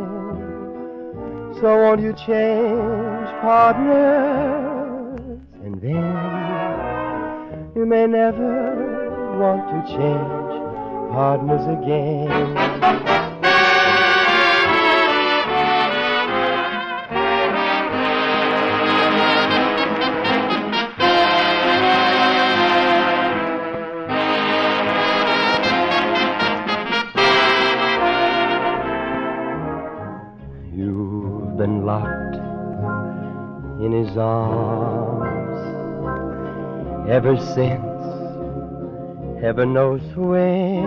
So won't you change partners, and then you may never want to change partners again. You've been locked in his arms ever since, heaven knows when.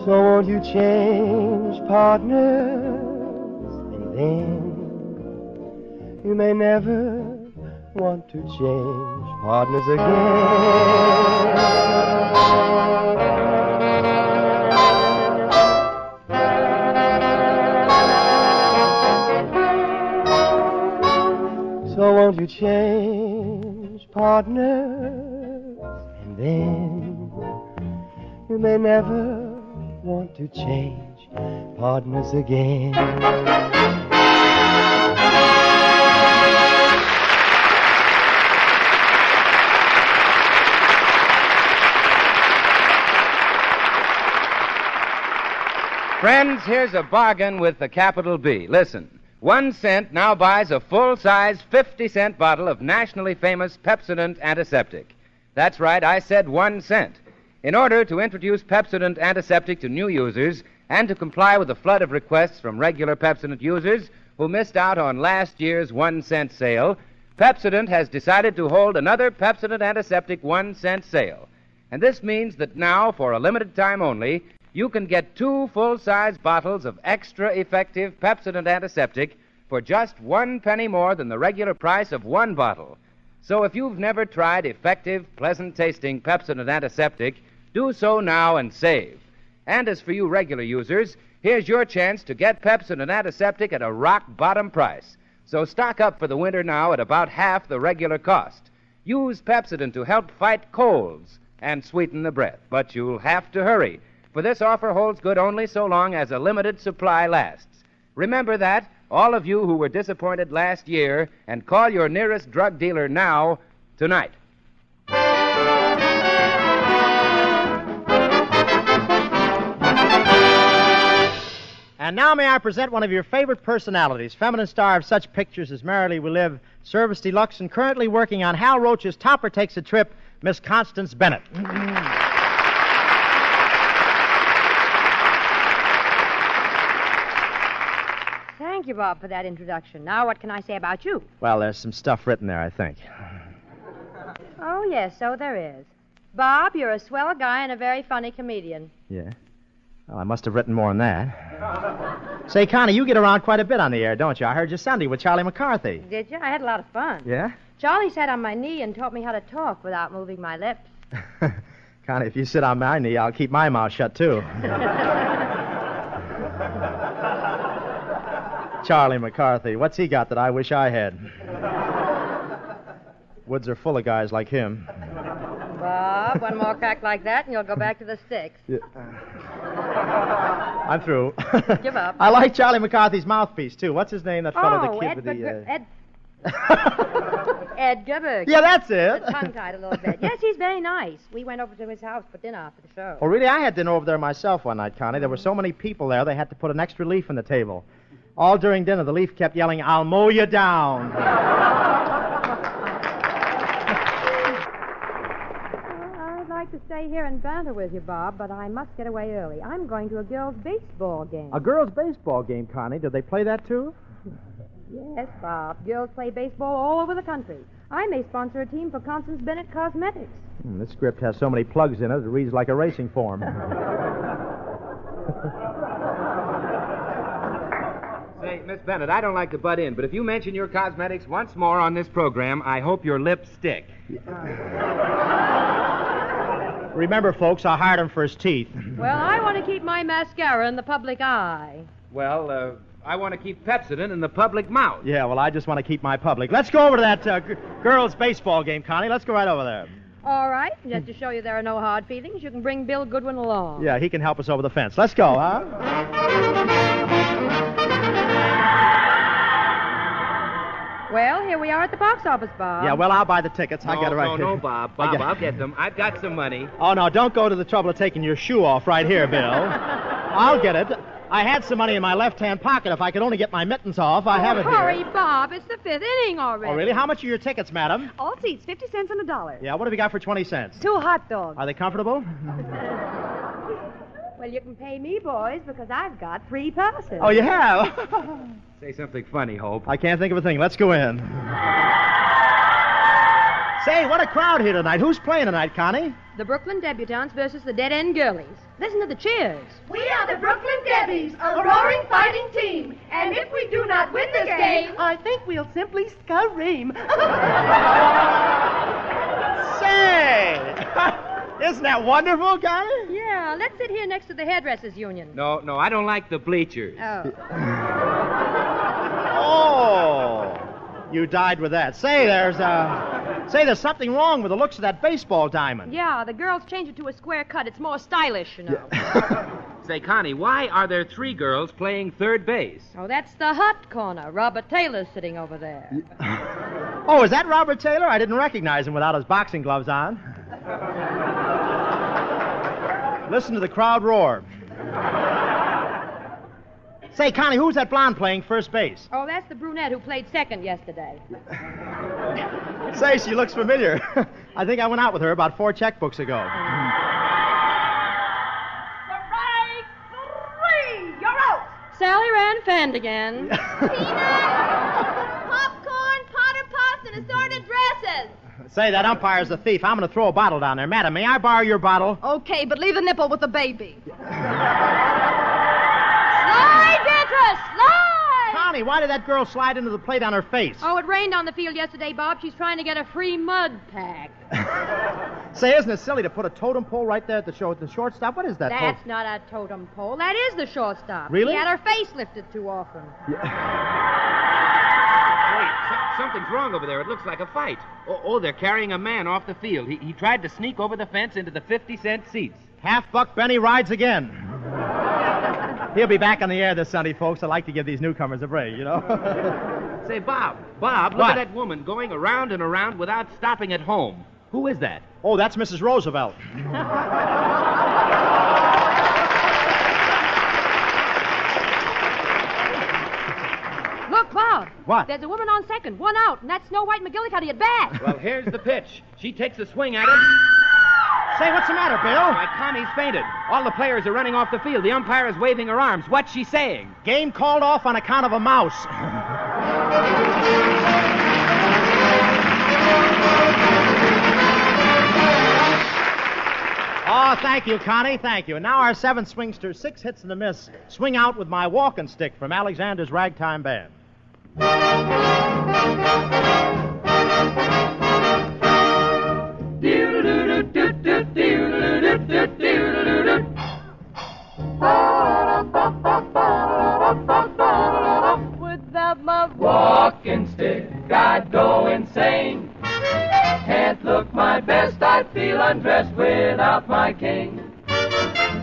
So won't you change partners, and then you may never want to change partners again. So won't you change partners, and then you may never want to change partners again. Friends, here's a bargain with the capital B. Listen. 1 cent now buys a full-size 50-cent bottle of nationally famous Pepsodent antiseptic. That's right, I said 1 cent. In order to introduce Pepsodent antiseptic to new users and to comply with the flood of requests from regular Pepsodent users who missed out on last year's 1 cent sale, Pepsodent has decided to hold another Pepsodent antiseptic 1 cent sale. And this means that now, for a limited time only, you can get 2 full-size bottles of extra effective Pepsodent Antiseptic for just 1 penny more than the regular price of 1 bottle. So if you've never tried effective, pleasant-tasting Pepsodent Antiseptic, do so now and save. And as for you regular users, here's your chance to get Pepsodent Antiseptic at a rock-bottom price. So stock up for the winter now at about half the regular cost. Use Pepsodent to help fight colds and sweeten the breath. But you'll have to hurry, for this offer holds good only so long as a limited supply lasts. Remember that, all of you who were disappointed last year, and call your nearest drug dealer now, tonight. And now may I present one of your favorite personalities, feminine star of such pictures as Merrily We Live, Service Deluxe, and currently working on Hal Roach's Topper Takes a Trip, Miss Constance Bennett. Thank you, Bob, for that introduction. Now what can I say about you? Well, there's some stuff written there, I think. Oh, yes, so there is. Bob, you're a swell guy and a very funny comedian. Yeah? Well, I must have written more than that. Say, Connie, you get around quite a bit on the air, don't you? I heard you Sunday with Charlie McCarthy. Did you? I had a lot of fun. Yeah? Charlie sat on my knee and taught me how to talk without moving my lips. Connie, if you sit on my knee, I'll keep my mouth shut, too. Charlie McCarthy, what's he got that I wish I had? Woods are full of guys like him. Bob, one more crack like that and you'll go back to the sticks. Yeah. I'm through. Give up. I like Charlie McCarthy's mouthpiece, too. What's his name, that fellow, the kid with the... Edgar Bergen. Yeah, that's it. Tongue-tied a little bit. Yes, he's very nice. We went over to his house for dinner after the show. Oh, really? I had dinner over there myself one night, Connie. There were so many people there, they had to put an extra leaf on the table. All during dinner, the leaf kept yelling, "I'll mow you down." I'd like to stay here and banter with you, Bob, but I must get away early. I'm going to a girls' baseball game. A girls' baseball game, Connie? Do they play that, too? Yes, Bob. Girls play baseball all over the country. I may sponsor a team for Constance Bennett Cosmetics. This script has so many plugs in it, it reads like a racing form. Say, Miss Bennett, I don't like to butt in, but if you mention your cosmetics once more on this program, I hope your lips stick. Remember, folks, I hired him for his teeth. Well, I want to keep my mascara in the public eye. Well, I want to keep Pepsodent in the public mouth. Yeah, well, I just want to keep my public. Let's go over to that girls' baseball game, Connie. Let's go right over there. All right. Just to show you there are no hard feelings, you can bring Bill Goodwin along. Yeah, he can help us over the fence. Let's go, huh? Well, here we are at the box office, Bob. Yeah, well, I'll buy the tickets. I'll get it right here. No, Bob. I'll get them. I've got some money. Oh, no, don't go to the trouble of taking your shoe off right here, Bill. I'll get it. I had some money in my left-hand pocket. If I could only get my mittens off, I have it here. Hurry, Bob. It's the fifth inning already. Oh, really? How much are your tickets, madam? All seats, 50 cents and $1. Yeah, what have you got for 20 cents? 2 hot dogs. Are they comfortable? Well, you can pay me, boys, because I've got free passes. Oh, you have? Say something funny, Hope. I can't think of a thing. Let's go in. Say, what a crowd here tonight. Who's playing tonight, Connie? The Brooklyn Debutantes versus the Dead End Girlies. Listen to the cheers. We are the Brooklyn Debbies, a roaring fighting team. And if we do not win this game, I think we'll simply scream. Say! Isn't that wonderful, Connie? Yeah, let's sit here next to the hairdressers union. No, I don't like the bleachers. Oh. Oh, you died with that. Say, there's something wrong with the looks of that baseball diamond. Yeah, the girls changed it to a square cut. It's more stylish, you know. Say, Connie, why are there 3 girls playing third base? Oh, that's the hot corner. Robert Taylor's sitting over there. Oh, is that Robert Taylor? I didn't recognize him without his boxing gloves on. Listen to the crowd roar. Say, Connie, who's that blonde playing first base? Oh, that's the brunette who played second yesterday. Say, she looks familiar. I think I went out with her about 4 checkbooks ago. strike 3, you're out. Sally Rand Fandigan. Popcorn, Potter Puffs, and assorted dresses. Say, that umpire's a thief. I'm going to throw a bottle down there. Madam, may I borrow your bottle? Okay, but leave the nipple with the baby. Slide, Beatrice! Slide! Connie, why did that girl slide into the plate on her face? Oh, it rained on the field yesterday, Bob. She's trying to get a free mud pack. Say, isn't it silly to put a totem pole right there at the shortstop? What is that? That's not a totem pole. That is the shortstop. Really? He had her face lifted too often. Wait, something's wrong over there. It looks like a fight. Oh, they're carrying a man off the field. He tried to sneak over the fence into the 50-cent seats. Half-buck Benny rides again. He'll be back on the air this Sunday, folks. I like to give these newcomers a break, you know. Say, Bob, look at that woman going around and around without stopping at home. Who is that? Oh, that's Mrs. Roosevelt. Look, Bob. What? There's a woman on second, one out, and that's Snow White McGillicuddy at bat. Well, here's the pitch. She takes a swing at him. Say, what's the matter, Bill? Why, Connie's fainted. All the players are running off the field. The umpire is waving her arms. What's she saying? Game called off on account of a mouse. Oh, thank you, Connie, thank you. And now our seventh swingster, 6 hits and a miss. Swing out with my walking stick from Alexander's Ragtime Band. Without my walking stick, I'd go insane. Can't look my best, I'd feel undressed without my cane.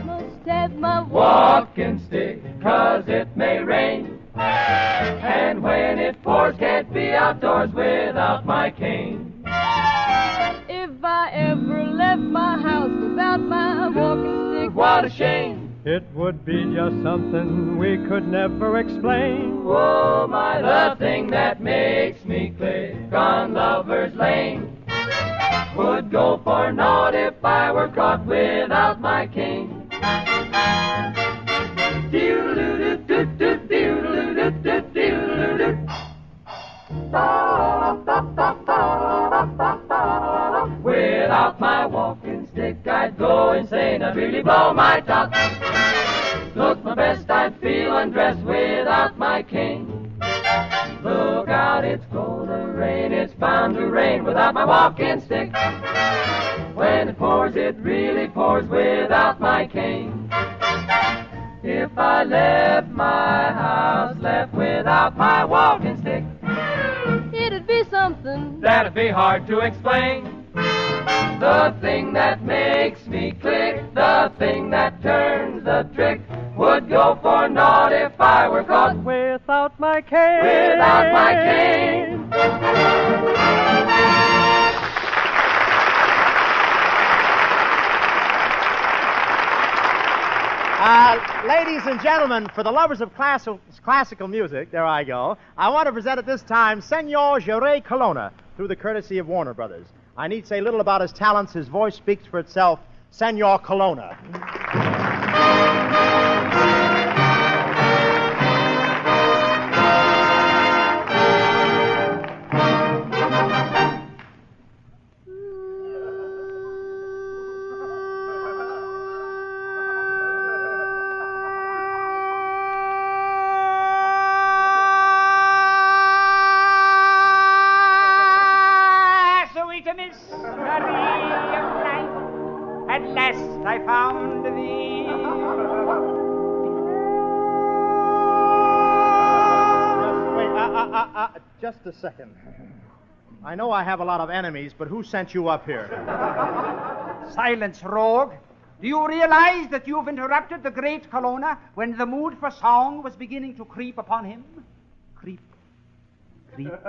must have my Walking stick, 'cause it may rain. And when it pours, can't be outdoors without my cane. If I ever left my house without my walking stick, What a shame. It would be just something we could never explain. Oh, my, the thing that makes me click on Lover's Lane would go for naught if I were caught without my cane. Without my walking stick, I'd go insane. I'd really blow my top. Look my best, I'd feel undressed without my cane. Look out, it's gonna rain, it's bound to rain without my walking stick. When it pours, it really pours without my cane. If I left my house, left without my walking stick, it'd be something that'd be hard to explain. The thing that makes me click, the thing that turns the trick, would go for naught if I were caught without my cane. Without my cane. Ladies and gentlemen, for the lovers of classical music, there I go, I want to present at this time Senor Jerry Colonna, through the courtesy of Warner Brothers. I need say little about his talents. His voice speaks for itself. Senor Colonna. At last I found thee. Just a second. I know I have a lot of enemies, but who sent you up here? Silence, rogue. Do you realize that you've interrupted the great Colonna when the mood for song was beginning to creep upon him? Creep. Creep. Creep.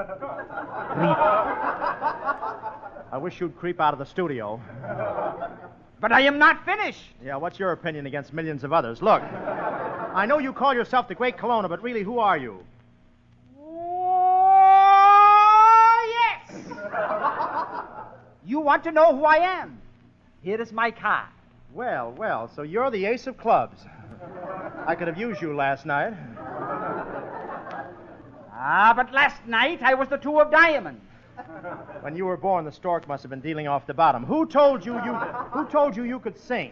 I wish you'd creep out of the studio. But I am not finished. Yeah, what's your opinion against millions of others? Look, I know you call yourself the Great Colonna, but really, who are you? Oh, yes. You want to know who I am? Here is my card. Well, so you're the ace of clubs. I could have used you last night. But last night I was the 2 of diamonds. When you were born, the stork must have been dealing off the bottom. Who told you you could sing?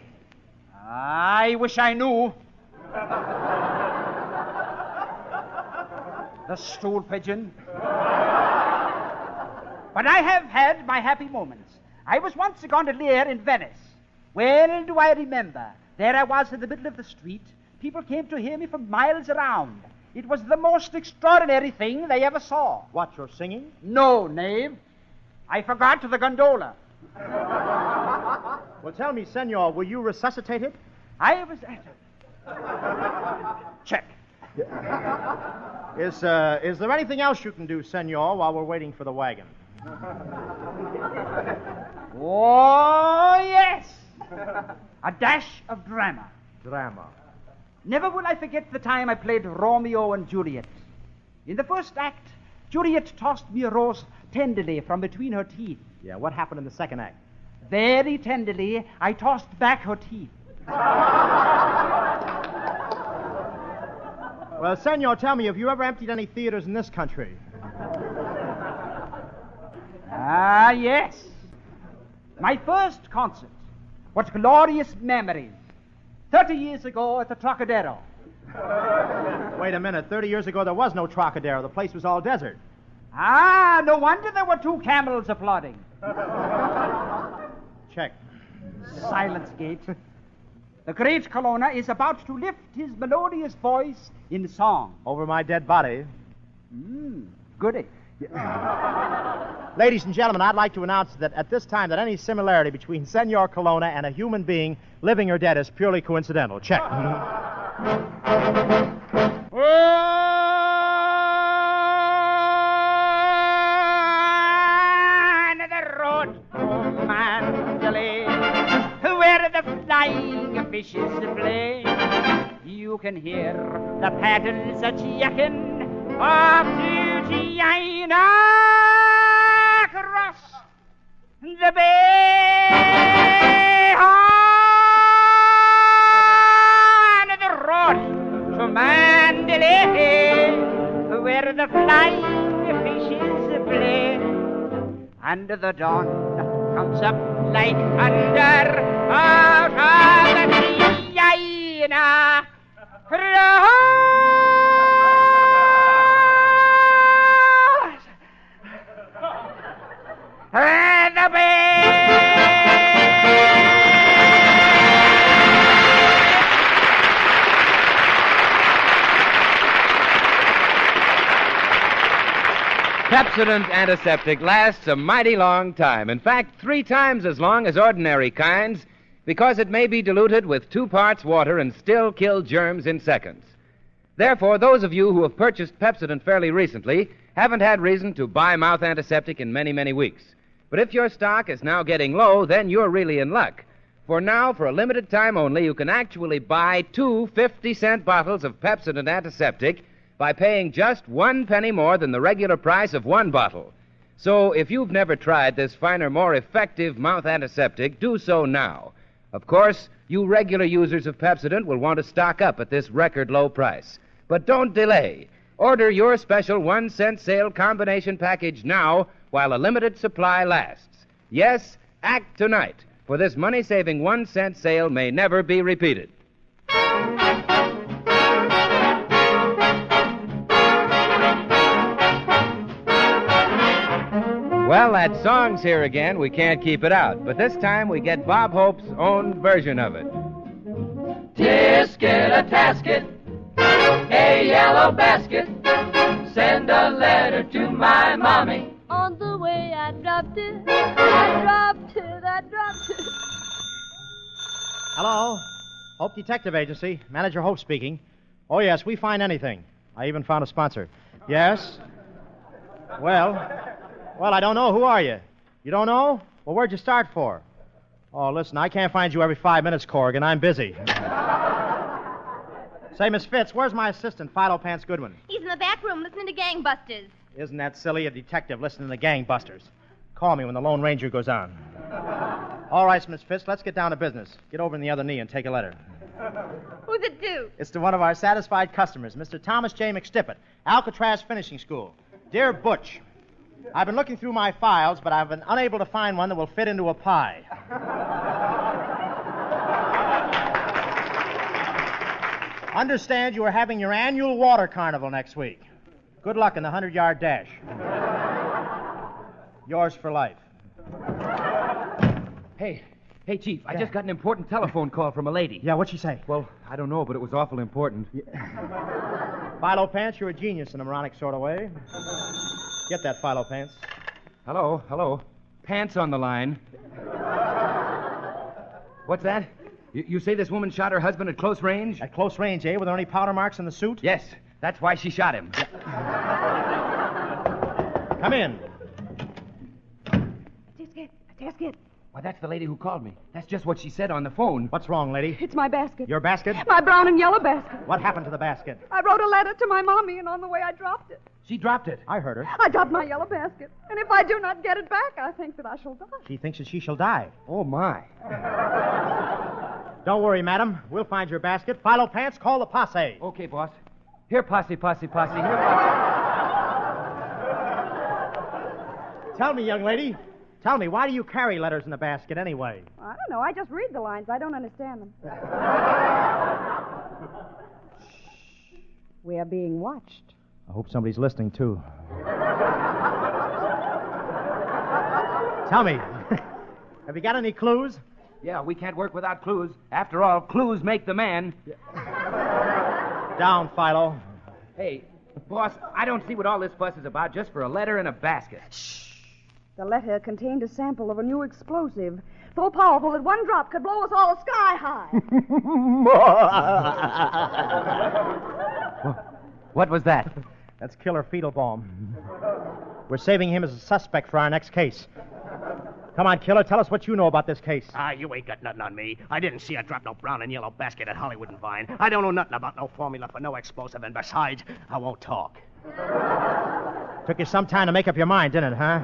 I wish I knew. The stool pigeon. But I have had my happy moments. I was once a gondolier in Venice. Well do I remember. There I was in the middle of the street. People came to hear me from miles around. It was the most extraordinary thing they ever saw. What, you're singing? No, knave. I forgot the gondola. Well, tell me, senor, were you resuscitated? I was... Check. Is there anything else you can do, senor, while we're waiting for the wagon? Oh, yes. A dash of drama. Drama. Never will I forget the time I played Romeo and Juliet. In the first act, Juliet tossed me a rose tenderly from between her teeth. Yeah, what happened in the second act? Very tenderly, I tossed back her teeth. Well, senor, tell me, have you ever emptied any theaters in this country? Ah, yes. My first concert. What glorious memories. 30 years ago at the Trocadero. Wait a minute. 30 years ago, there was no Trocadero. The place was all desert. Ah, no wonder there were 2 camels applauding. Check. Silence, Gate. The great Colonna is about to lift his melodious voice in song. Over my dead body. Goody. Ladies and gentlemen, I'd like to announce that at this time that any similarity between Senor Colonna and a human being, living or dead, is purely coincidental. Check. On the road to Mandalay, where the flying fishes play, you can hear the paddles a-jacking off to China across the bay. On the road to Mandalay, where the flying fishes play, and the dawn comes up like thunder out of the China cross the bay. Pepsodent Antiseptic lasts a mighty long time. In fact, 3 times as long as ordinary kinds, because it may be diluted with 2 parts water and still kill germs in seconds. Therefore, those of you who have purchased Pepsodent fairly recently haven't had reason to buy mouth antiseptic in many, many weeks. But if your stock is now getting low, then you're really in luck. For now, for a limited time only, you can actually buy 2 50-cent bottles of Pepsodent Antiseptic by paying just 1 penny more than the regular price of 1 bottle. So if you've never tried this finer, more effective mouth antiseptic, do so now. Of course, you regular users of Pepsodent will want to stock up at this record low price. But don't delay. Order your special 1-cent sale combination package now while a limited supply lasts. Yes, act tonight, for this money-saving 1-cent sale may never be repeated. Well, that song's here again. We can't keep it out. But this time we get Bob Hope's own version of it. Tisket a tasket, a yellow basket. Send a letter to my mommy. On the way I dropped it, I dropped it. Hello? Hope Detective Agency. Manager Hope speaking. Oh, yes, we find anything. I even found a sponsor. Yes? Well, I don't know. Who are you? You don't know? Well, where'd you start for? Oh, listen, I can't find you every 5 minutes, Corrigan. I'm busy. Say, Miss Fitz, where's my assistant, Philo Pants Goodwin? He's in the back room listening to gangbusters. Isn't that silly? A detective listening to gangbusters. Call me when the Lone Ranger goes on. All right, Miss Fitz, let's get down to business. Get over in the other knee and take a letter. Who's it to? It's to one of our satisfied customers, Mr. Thomas J. McStippet, Alcatraz Finishing School. Dear Butch, I've been looking through my files, but I've been unable to find one that will fit into a pie. Understand you are having your annual water carnival next week. Good luck in the 100-yard dash. Yours for life. Hey, Chief, I just got an important telephone call from a lady. Yeah, what'd she say? Well, I don't know, but it was awful important. Philo Pants, you're a genius in a moronic sort of way. Get that, Philo Pants. Hello. Pants on the line. What's that? You say this woman shot her husband at close range? At close range, eh? Were there any powder marks in the suit? Yes, that's why she shot him. Come in. Basket. Why, that's the lady who called me. That's just what she said on the phone. What's wrong, lady? It's my basket. Your basket? My brown and yellow basket. What happened to the basket? I wrote a letter to my mommy, and on the way I dropped it. She dropped it. I heard her. I dropped my yellow basket. And if I do not get it back, I think that I shall die. She thinks that she shall die. Oh, my. Don't worry, madam. We'll find your basket. Philo Pants, call the posse. Okay, boss. Here, posse. Here, posse. Tell me, young lady. Tell me, why do you carry letters in the basket anyway? I don't know. I just read the lines. I don't understand them. We are being watched. I hope somebody's listening, too. Tell me, have you got any clues? Yeah, we can't work without clues. After all, clues make the man. Down, Philo. Hey, boss, I don't see what all this fuss is about just for a letter and a basket. Shh. The letter contained a sample of a new explosive, so powerful that one drop could blow us all sky high. What was that? That's Killer Feedlebaum. We're saving him as a suspect for our next case. Come on, Killer, tell us what you know about this case. You ain't got nothing on me. I didn't see her drop no brown and yellow basket at Hollywood and Vine. I don't know nothing about no formula for no explosive, and besides, I won't talk. Took you some time to make up your mind, didn't it, huh?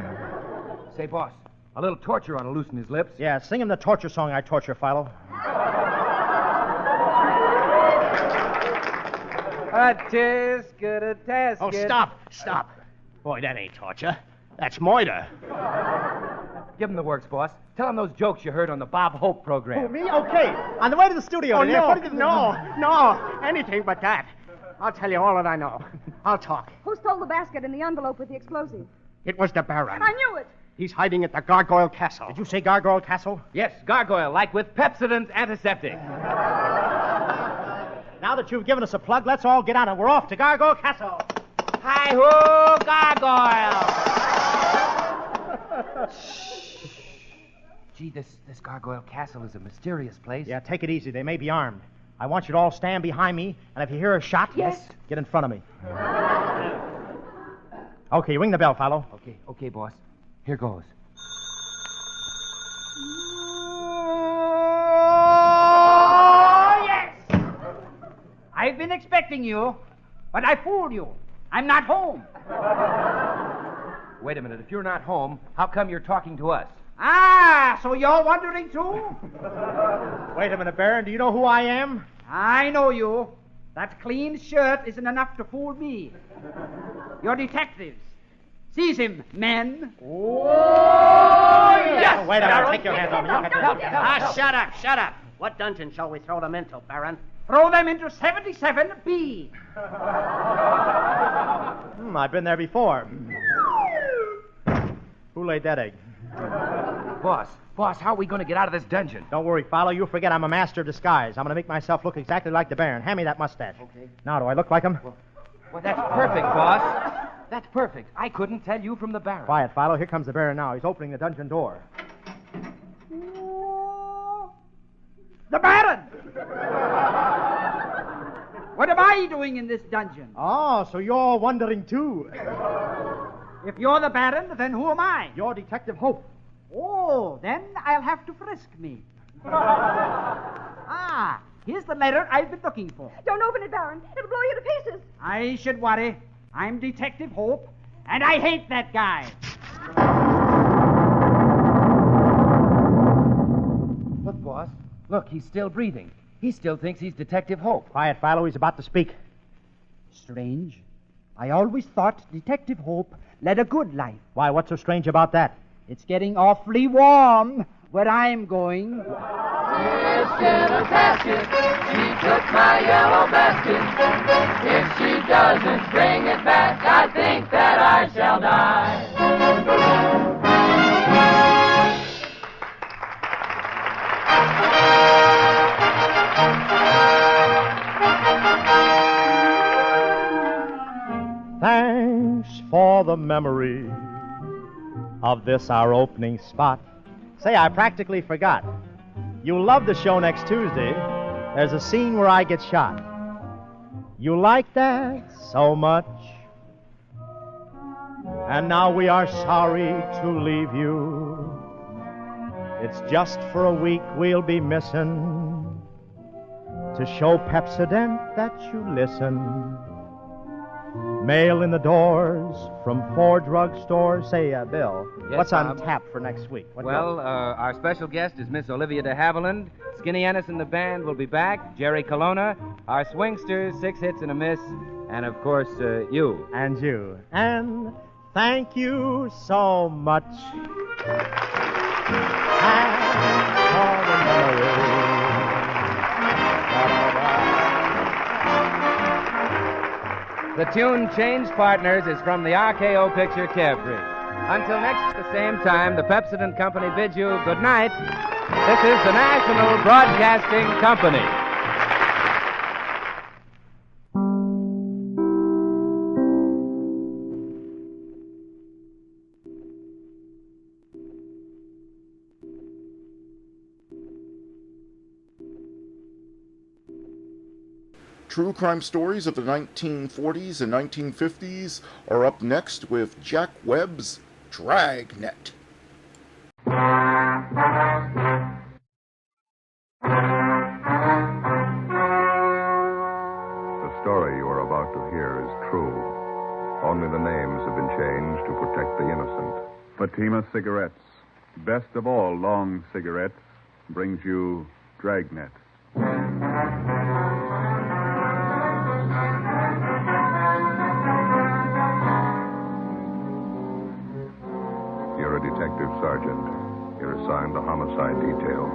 Say, boss, a little torture ought to loosen his lips. Yeah, sing him the torture song I torture, Philo. A tisket, a tasket. Oh, stop. Boy, that ain't torture. That's murder. Give him the works, boss. Tell him those jokes you heard on the Bob Hope program. Oh, me? Okay. On the way to the studio. Oh, today, no. Anything but that. I'll tell you all that I know. I'll talk. Who stole the basket and the envelope with the explosive? It was the Baron. I knew it. He's hiding at the Gargoyle Castle. Did you say Gargoyle Castle? Yes, gargoyle, like with Pepsodent antiseptic. Now that you've given us a plug, let's all get on it. We're off to Gargoyle Castle. Hi-ho, gargoyle! Gee, this Gargoyle Castle is a mysterious place. Yeah, take it easy. They may be armed. I want you to all stand behind me, and if you hear a shot, yes, get in front of me. Okay, ring the bell, Philo. Okay, boss. Here goes. Oh, yes! I've been expecting you, but I fooled you. I'm not home. Wait a minute. If you're not home, how come you're talking to us? Ah, so you're wondering too? Wait a minute, Baron. Do you know who I am? I know you. That clean shirt isn't enough to fool me. You're detectives. Seize him, men. Oh, yes! Wait a minute. Take your hands off me. Shut up. What dungeon shall we throw them into, Baron? Throw them into 77B. I've been there before. Who laid that egg? Boss, how are we going to get out of this dungeon? Don't worry, Philo. You forget I'm a master of disguise. I'm going to make myself look exactly like the Baron. Hand me that mustache. Okay. Now, do I look like him? Well, that's perfect, boss. That's perfect. I couldn't tell you from the Baron. Quiet, Philo. Here comes the Baron now. He's opening the dungeon door. The Baron! What am I doing in this dungeon? Oh, so you're wondering, too. If you're the Baron, then who am I? You're Detective Hope. Oh, then I'll have to frisk me. Here's the letter I've been looking for. Don't open it, Baron. It'll blow you to pieces. I should worry. I'm Detective Hope, and I hate that guy. Look, boss. Look, he's still breathing. He still thinks he's Detective Hope. Quiet, Philo. He's about to speak. Strange. I always thought Detective Hope led a good life. Why, what's so strange about that? It's getting awfully warm. where I'm going. Miss Dinner Basket, she took my yellow basket. If she doesn't bring it back, I think that I shall die. Thanks for the memory of this our opening spot. Say, I practically forgot. You'll love the show next Tuesday. There's a scene where I get shot. You like that so much? And now we are sorry to leave you. It's just for a week we'll be missing to show Pepsodent that you listen. Mail in the doors from 4 drugstores. Say, Bill, Yes, what's on Bob? tap for next week? What Our special guest is Miss Olivia de Havilland. Skinny Ennis and the band will be back. Jerry Colonna. Our swingsters, 6 hits and a miss. And, of course, you. And you. And thank you so much. The tune Change Partners is from the RKO picture Carefree. Until next the same time, the Pepsodent Company bids you good night. This is the National Broadcasting Company. True crime stories of the 1940s and 1950s are up next with Jack Webb's Dragnet. The story you are about to hear is true. Only the names have been changed to protect the innocent. Fatima Cigarettes, best of all long cigarettes, brings you Dragnet. You're a detective sergeant. You're assigned to homicide detail.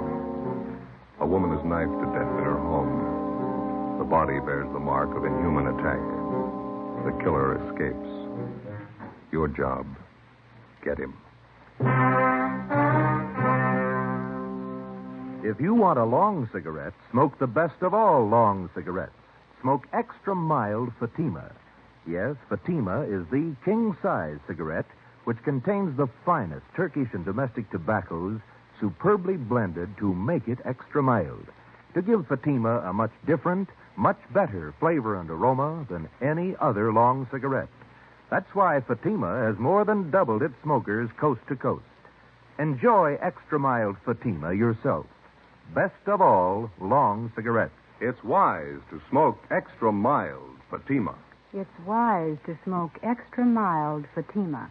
A woman is knifed to death in her home. The body bears the mark of inhuman attack. The killer escapes. Your job, get him. If you want a long cigarette, smoke the best of all long cigarettes. Smoke extra mild Fatima. Yes, Fatima is the king-size cigarette which contains the finest Turkish and domestic tobaccos superbly blended to make it extra mild, to give Fatima a much different, much better flavor and aroma than any other long cigarette. That's why Fatima has more than doubled its smokers coast to coast. Enjoy extra mild Fatima yourself. Best of all long cigarettes. It's wise to smoke extra mild Fatima. It's wise to smoke extra mild Fatima.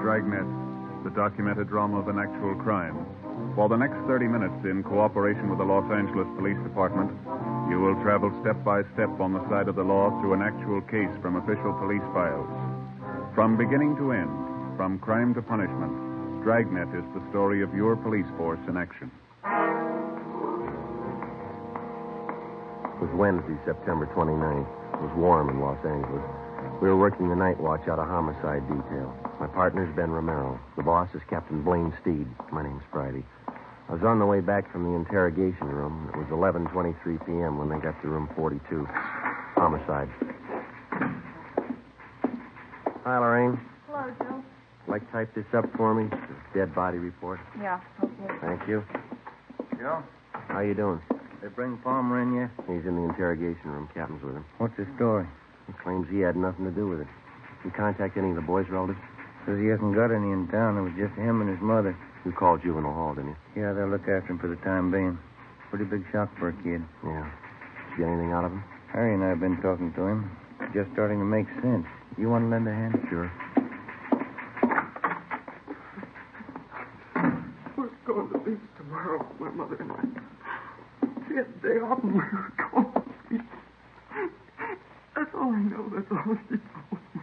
Dragnet, the documented drama of an actual crime. For the next 30 minutes, in cooperation with the Los Angeles Police Department, you will travel step by step on the side of the law through an actual case from official police files. From beginning to end, from crime to punishment, Dragnet is the story of your police force in action. It was Wednesday, September 29th. It was warm in Los Angeles. We were working the night watch out of homicide detail. My partner's Ben Romero. The boss is Captain Blaine Steed. My name's Friday. I was on the way back from the interrogation room. It was 11:23 p.m. when they got to room 42. Homicide. Hi, Lorraine. Hello, Joe. Like type this up for me? Dead body report. Yeah, okay. Thank you. Joe, How you doing? they bring Palmer in yet? He's in the interrogation room. Captain's with him. What's his story? He claims he had nothing to do with it. You contact any of the boys' relatives? Says he hasn't got any in town. It was just him and his mother. You called Juvenile Hall, didn't you? Yeah, they'll look after him for the time being. Pretty big shock for a kid. Yeah. Did you get anything out of him? Harry and I have been talking to him. Just starting to make sense. You want to lend a hand? Sure. We're going to the beach tomorrow, my mother and I. She had a day off and we were going to the beach. That's all I know. That's all she told me.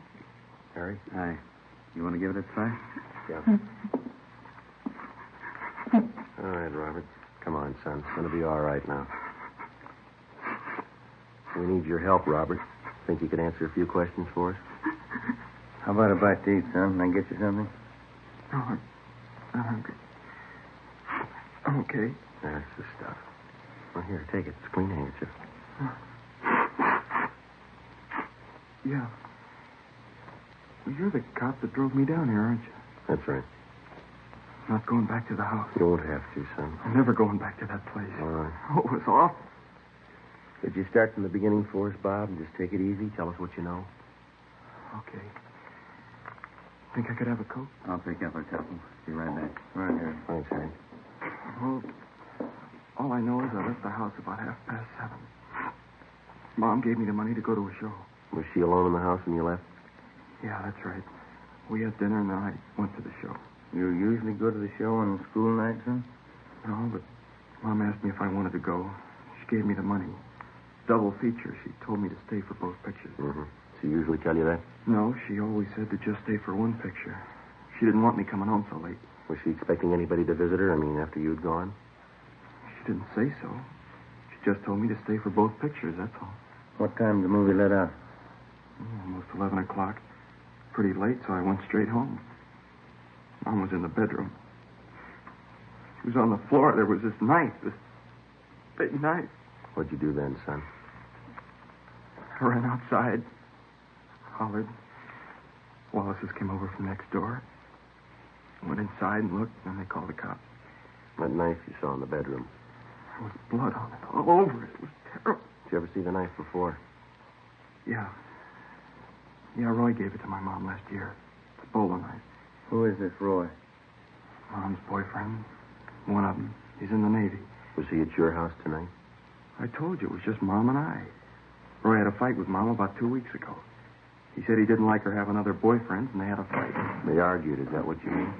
give it a try? Yeah. All right, Robert. Come on, son. It's going to be all right now. We need your help, Robert. Think you could answer a few questions for us? How about a bite to eat, son? Can I get you something? No, I'm hungry. I'm okay. That's the stuff. Well, here, take it. It's a clean handkerchief. Yeah. Well, you're the cop that drove me down here, aren't you? That's right. Not going back to the house. You won't have to, son. I'm never going back to that place. All right. Oh, it was awful. Could you start from the beginning for us, Bob, and just take it easy? Tell us what you know. Okay. Think I could have a Coke? I'll pick up a couple. Be right back. Right here. Thanks, Harry. Well, all I know is I left the house about 7:30. Mom gave me the money to go to a show. Was she alone in the house when you left? Yeah, that's right. We had dinner and then I went to the show. You usually go to the show on school nights, huh? No, but Mom asked me if I wanted to go. She gave me the money. Double feature. She told me to stay for both pictures. Mm-hmm. She usually tell you that? No, she always said to just stay for one picture. She didn't want me coming home so late. Was she expecting anybody to visit her? I mean, after you'd gone? She didn't say so. She just told me to stay for both pictures, that's all. What time did the movie let out? Almost 11 o'clock. Pretty late, so I went straight home. Mom was in the bedroom. She was on the floor. There was this knife, this big knife. What'd you do then, son? I ran outside, hollered. Wallace's came over from next door. I went inside and looked, and then they called the cops. That knife you saw in the bedroom. There was blood on it, all over it. It was terrible. Did you ever see the knife before? Yeah. Yeah, Roy gave it to my mom last year. It's a bowler knife. Who is this Roy? Mom's boyfriend. One of them. He's in the Navy. Was he at your house tonight? I told you, it was just Mom and I. Roy had a fight with Mom about 2 weeks ago. He said he didn't like her having other boyfriends, and they had a fight. They argued, is that what you mean?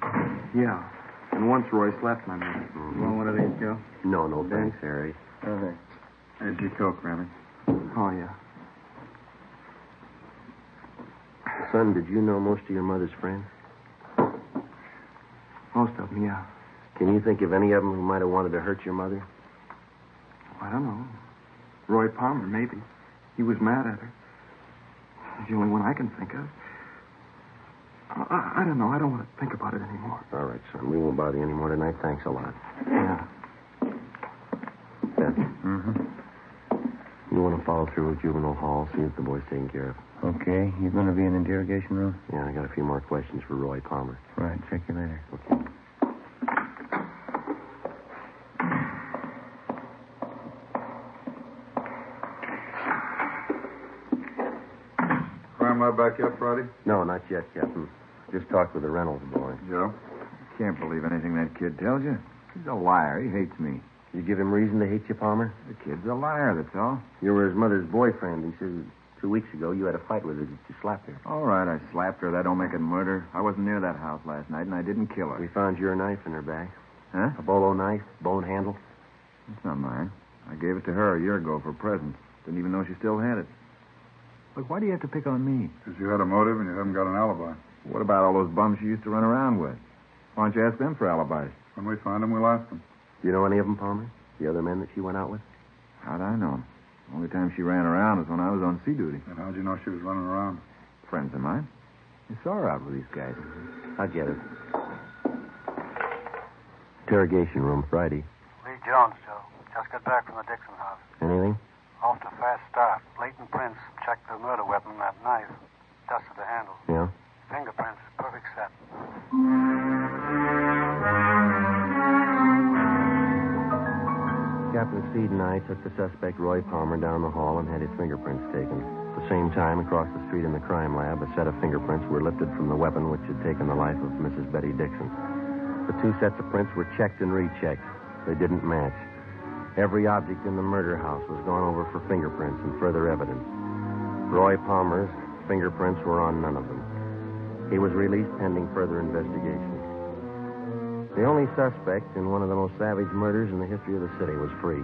Yeah. And once Roy slapped my mother. You want one of these, Joe? No, thanks, Harry. Okay. There's your Coke, Rabbit. Oh, yeah. Son, did you know most of your mother's friends? Most of them, yeah. Can you think of any of them who might have wanted to hurt your mother? I don't know. Roy Palmer, maybe. He was mad at her. He's the only one I can think of. I don't know. I don't want to think about it anymore. All right, son. We won't bother you anymore tonight. Thanks a lot. Yeah. Beth. Mm-hmm. You want to follow through with juvenile hall, see if the boy's taken care of. Okay. You going to be in the interrogation room? Yeah, I got a few more questions for Roy Palmer. Right. Check you later. Okay. Crime lab back yet, Friday? No, not yet, Captain. Just talked with the Reynolds boy. Joe? Can't believe anything that kid tells you. He's a liar. He hates me. You give him reason to hate you, Palmer? The kid's a liar, that's all. You were his mother's boyfriend. He said 2 weeks ago you had a fight with her. Did you slap her? All right, I slapped her. That don't make it murder. I wasn't near that house last night, and I didn't kill her. We found your knife in her bag. Huh? A bolo knife, bone handle. It's not mine. I gave it to her a year ago for a present. Didn't even know she still had it. Look, why do you have to pick on me? Because you had a motive and you haven't got an alibi. What about all those bums you used to run around with? Why don't you ask them for alibis? When we find them, we'll ask them. Do you know any of them, Palmer? The other men that she went out with? How'd I know them? The only time she ran around was when I was on sea duty. And how'd you know she was running around? Friends of mine. I saw her out with these guys. I get it. Interrogation room, Friday. Lee Jones, Joe. Just got back from the Dixon house. Anything? Off to a fast start. Leighton Prince checked the murder weapon, that knife. Dusted the handle. Yeah? Fingerprints, perfect set. Captain Steed and I took the suspect, Roy Palmer, down the hall and had his fingerprints taken. At the same time, across the street in the crime lab, a set of fingerprints were lifted from the weapon which had taken the life of Mrs. Betty Dixon. The two sets of prints were checked and rechecked. They didn't match. Every object in the murder house was gone over for fingerprints and further evidence. Roy Palmer's fingerprints were on none of them. He was released pending further investigation. The only suspect in one of the most savage murders in the history of the city was free.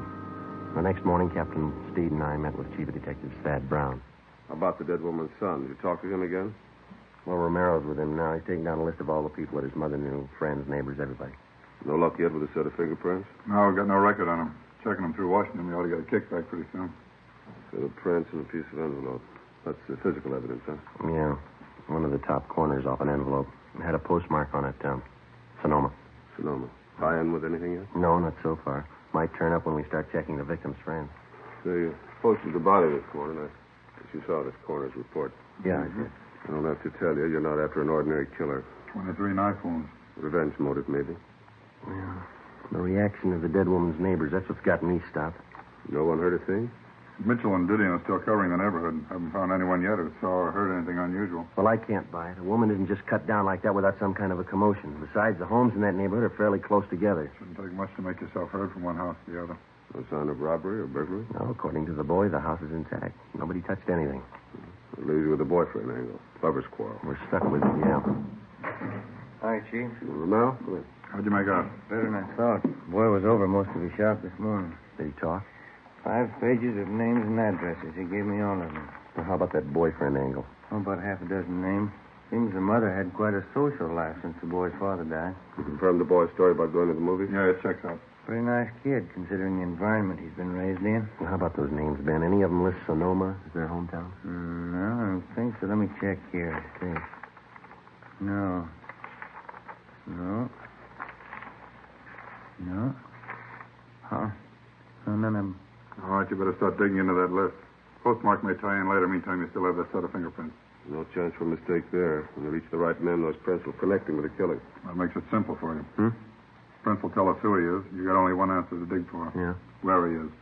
The next morning, Captain Steed and I met with Chief Detective Thad Brown. How about the dead woman's son? Did you talk to him again? Well, Romero's with him now. He's taking down a list of all the people that his mother knew, friends, neighbors, everybody. No luck yet with a set of fingerprints? No, we've got no record on him. Checking him through Washington, we ought to get a kickback pretty soon. Set of prints and a piece of envelope. That's the physical evidence, huh? Yeah. One of the top corners off an envelope. It had a postmark on it, Sonoma. Sonoma. Tie in with anything yet? No, not so far. Might turn up when we start checking the victim's friends. They posted the body this morning. I guess you saw this coroner's report. Yeah, I did. I don't have to tell you, you're not after an ordinary killer. 23 knife wounds. Revenge motive, maybe. Yeah. The reaction of the dead woman's neighbors, that's what's got me stopped. No one heard a thing? Mitchell and Didion are still covering the neighborhood. Haven't found anyone yet who saw or heard anything unusual. Well, I can't buy it. A woman isn't just cut down like that without some kind of a commotion. Besides, the homes in that neighborhood are fairly close together. Shouldn't take much to make yourself heard from one house to the other. No sign of robbery or burglary? No, according to the boy, the house is intact. Nobody touched anything. It leaves you with a boyfriend angle. Lover's quarrel. We're stuck with it, yeah. Hi, Chief. Romero? Go ahead. How'd you make out? Better than I thought. Boy was over most of his shop this morning. Did he talk? 5 pages of names and addresses. He gave me all of them. Well, how about that boyfriend angle? Oh, about half a dozen names. Seems the mother had quite a social life since the boy's father died. You confirmed the boy's story about going to the movies? Yeah, it checks out. Pretty nice kid, considering the environment he's been raised in. Well, how about those names, Ben? Any of them list Sonoma as their hometown? No, I don't think so. Let me check here. Okay. No. Huh? No, none of them. All right, you better start digging into that list. Postmark may tie in later. Meantime, you still have that set of fingerprints. No chance for mistake there. When you reach the right men, those prints will connect him with the killing. That makes it simple for you. Prints will tell us who he is. You got only one answer to dig for. Yeah. Where he is.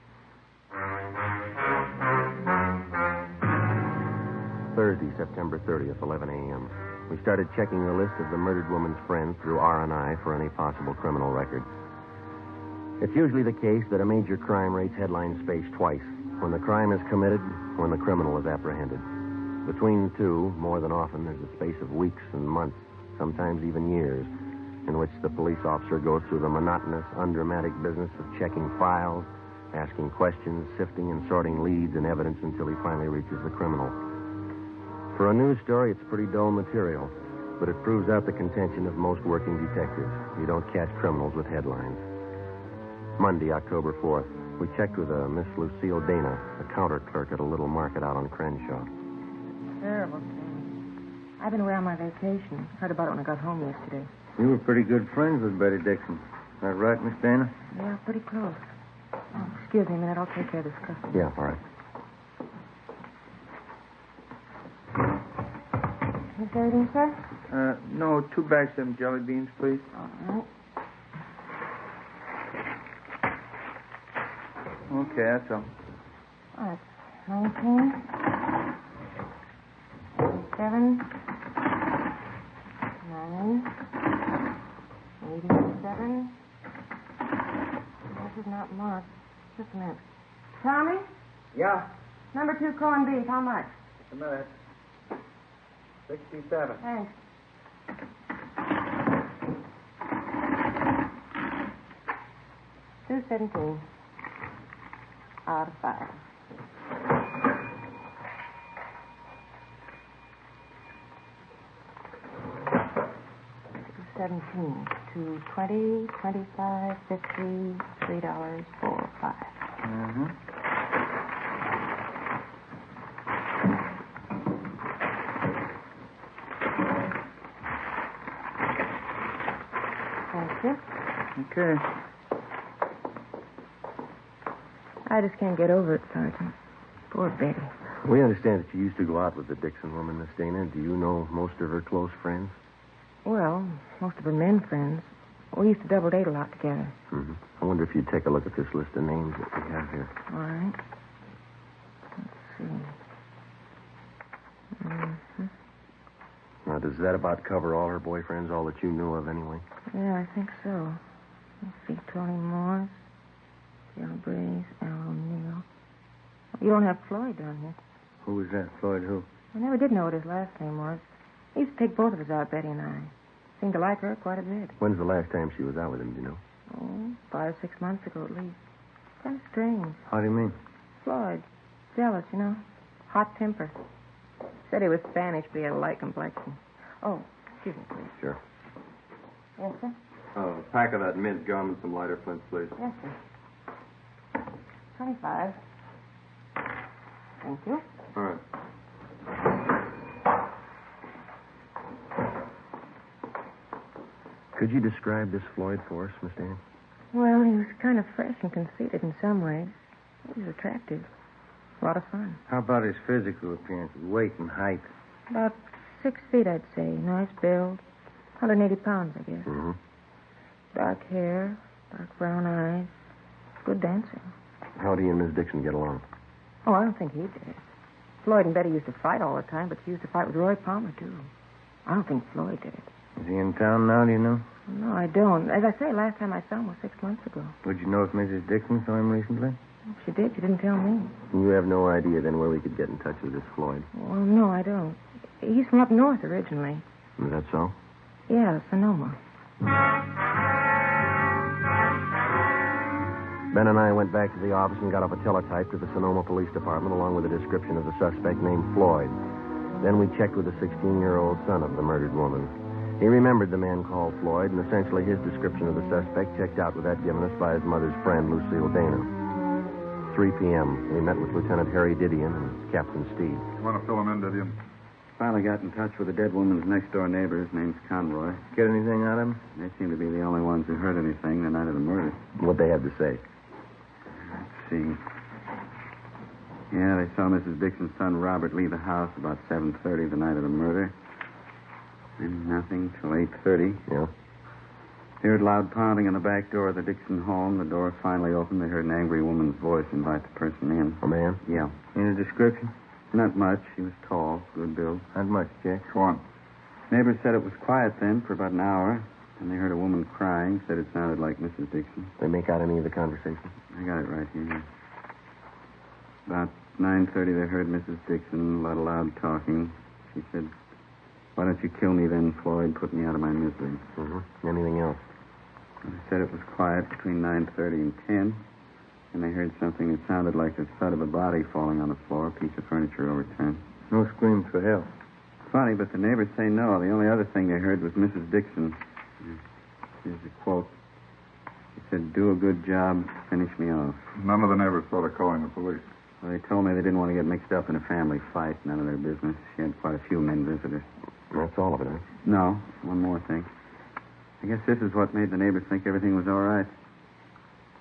Thursday, September 30th, 11 a.m. We started checking the list of the murdered woman's friends through R&I for any possible criminal records. It's usually the case that a major crime rates headline space twice, when the crime is committed, when the criminal is apprehended. Between the two, more than often, there's a space of weeks and months, sometimes even years, in which the police officer goes through the monotonous, undramatic business of checking files, asking questions, sifting and sorting leads and evidence until he finally reaches the criminal. For a news story, it's pretty dull material, but it proves out the contention of most working detectives. You don't catch criminals with headlines. Monday, October 4th, we checked with a Miss Lucille Dana, a counter clerk at a little market out on Crenshaw. Terrible thing. I've been away on my vacation. Heard about it when I got home yesterday. You were pretty good friends with Betty Dixon. That right, Miss Dana? Yeah, pretty close. Oh, excuse me a minute. I'll take care of this customer. Yeah, all right. Is there anything, sir? No, 2 bags of them jelly beans, please. All right. Okay, that's all. All right. 19. 7. 9. 87. This is not marked. Just a minute. Tommy? Yeah? Number 2 corned beef. How much? Just a minute. 67. Thanks. $2.17. Out of 5. $17 to 20, 25, 50, $3, 4, 5. Mm-hmm. Thank you. Okay. I just can't get over it, Sergeant. Poor Betty. We understand that you used to go out with the Dixon woman, Miss Dana. Do you know most of her close friends? Well, most of her men friends. We used to double date a lot together. Mm-hmm. I wonder if you'd take a look at this list of names that we have here. All right. Let's see. Mm-hmm. Now, does that about cover all her boyfriends, all that you knew of anyway? Yeah, I think so. Let's see. Tony Morris, Jill Brace, Al O'Neill. You don't have Floyd down here. Who was that? Floyd who? I never did know what his last name was. He used to take both of us out, Betty and I. Seemed to like her quite a bit. When's the last time she was out with him, do you know? Oh, 5 or 6 months ago at least. Kind of strange. How do you mean? Floyd. Jealous, you know. Hot temper. Said he was Spanish, but he had a light complexion. Oh, excuse me, please. Sure. Yes, sir? A pack of that mint gum and some lighter flints, please. Yes, sir. 25. Thank you. All right. Could you describe this Floyd for us, Miss Dan? Well, he was kind of fresh and conceited in some ways. He was attractive. A lot of fun. How about his physical appearance, weight and height? About 6 feet, I'd say. Nice build. 180 pounds, I guess. Mm-hmm. Dark hair, dark brown eyes. Good dancing. How do you and Miss Dixon get along? Oh, I don't think he did. Floyd and Betty used to fight all the time, but she used to fight with Roy Palmer, too. I don't think Floyd did. Is he in town now, do you know? No, I don't. As I say, last time I saw him was 6 months ago. Would you know if Mrs. Dixon saw him recently? She did. She didn't tell me. You have no idea then where we could get in touch with this Floyd? Well, no, I don't. He's from up north originally. Is that so? Yeah, Sonoma. Ben and I went back to the office and got up a teletype to the Sonoma Police Department along with a description of the suspect named Floyd. Then we checked with the 16-year-old son of the murdered woman. He remembered the man called Floyd, and essentially his description of the suspect checked out with that given us by his mother's friend, Lucille Dana. 3 p.m., we met with Lieutenant Harry Didion and Captain Steed. You want to fill him in, Didion? Finally got in touch with the dead woman's next-door neighbor. His name's Conroy. Get anything out of him? They seem to be the only ones who heard anything the night of the murder. What'd they have to say? Let's see. Yeah, they saw Mrs. Dixon's son, Robert, leave the house about 7:30 the night of the murder. And nothing till 8:30. Yeah? They heard loud pounding on the back door of the Dixon home. The door finally opened. They heard an angry woman's voice invite the person in. A man? Yeah. Any description? Not much. He was tall, good build. Not much, Jack. Go on. Neighbors said it was quiet then for about an hour. And they heard a woman crying. Said it sounded like Mrs. Dixon. They make out any of the conversation? I got it right here. About 9:30, they heard Mrs. Dixon, a lot of loud talking. She said, "Why don't you kill me then, Floyd? Put me out of my misery." Mm-hmm. Anything else? They said it was quiet between 9:30 and 10. And they heard something that sounded like the thud of a body falling on the floor, a piece of furniture overturned. No screams for help. Funny, but the neighbors say no. The only other thing they heard was Mrs. Dixon. Here's a quote. She said, "Do a good job, finish me off." None of the neighbors thought of calling the police. Well, they told me they didn't want to get mixed up in a family fight. None of their business. She had quite a few men visitors. That's all of it, huh? No, one more thing. I guess this is what made the neighbors think everything was all right.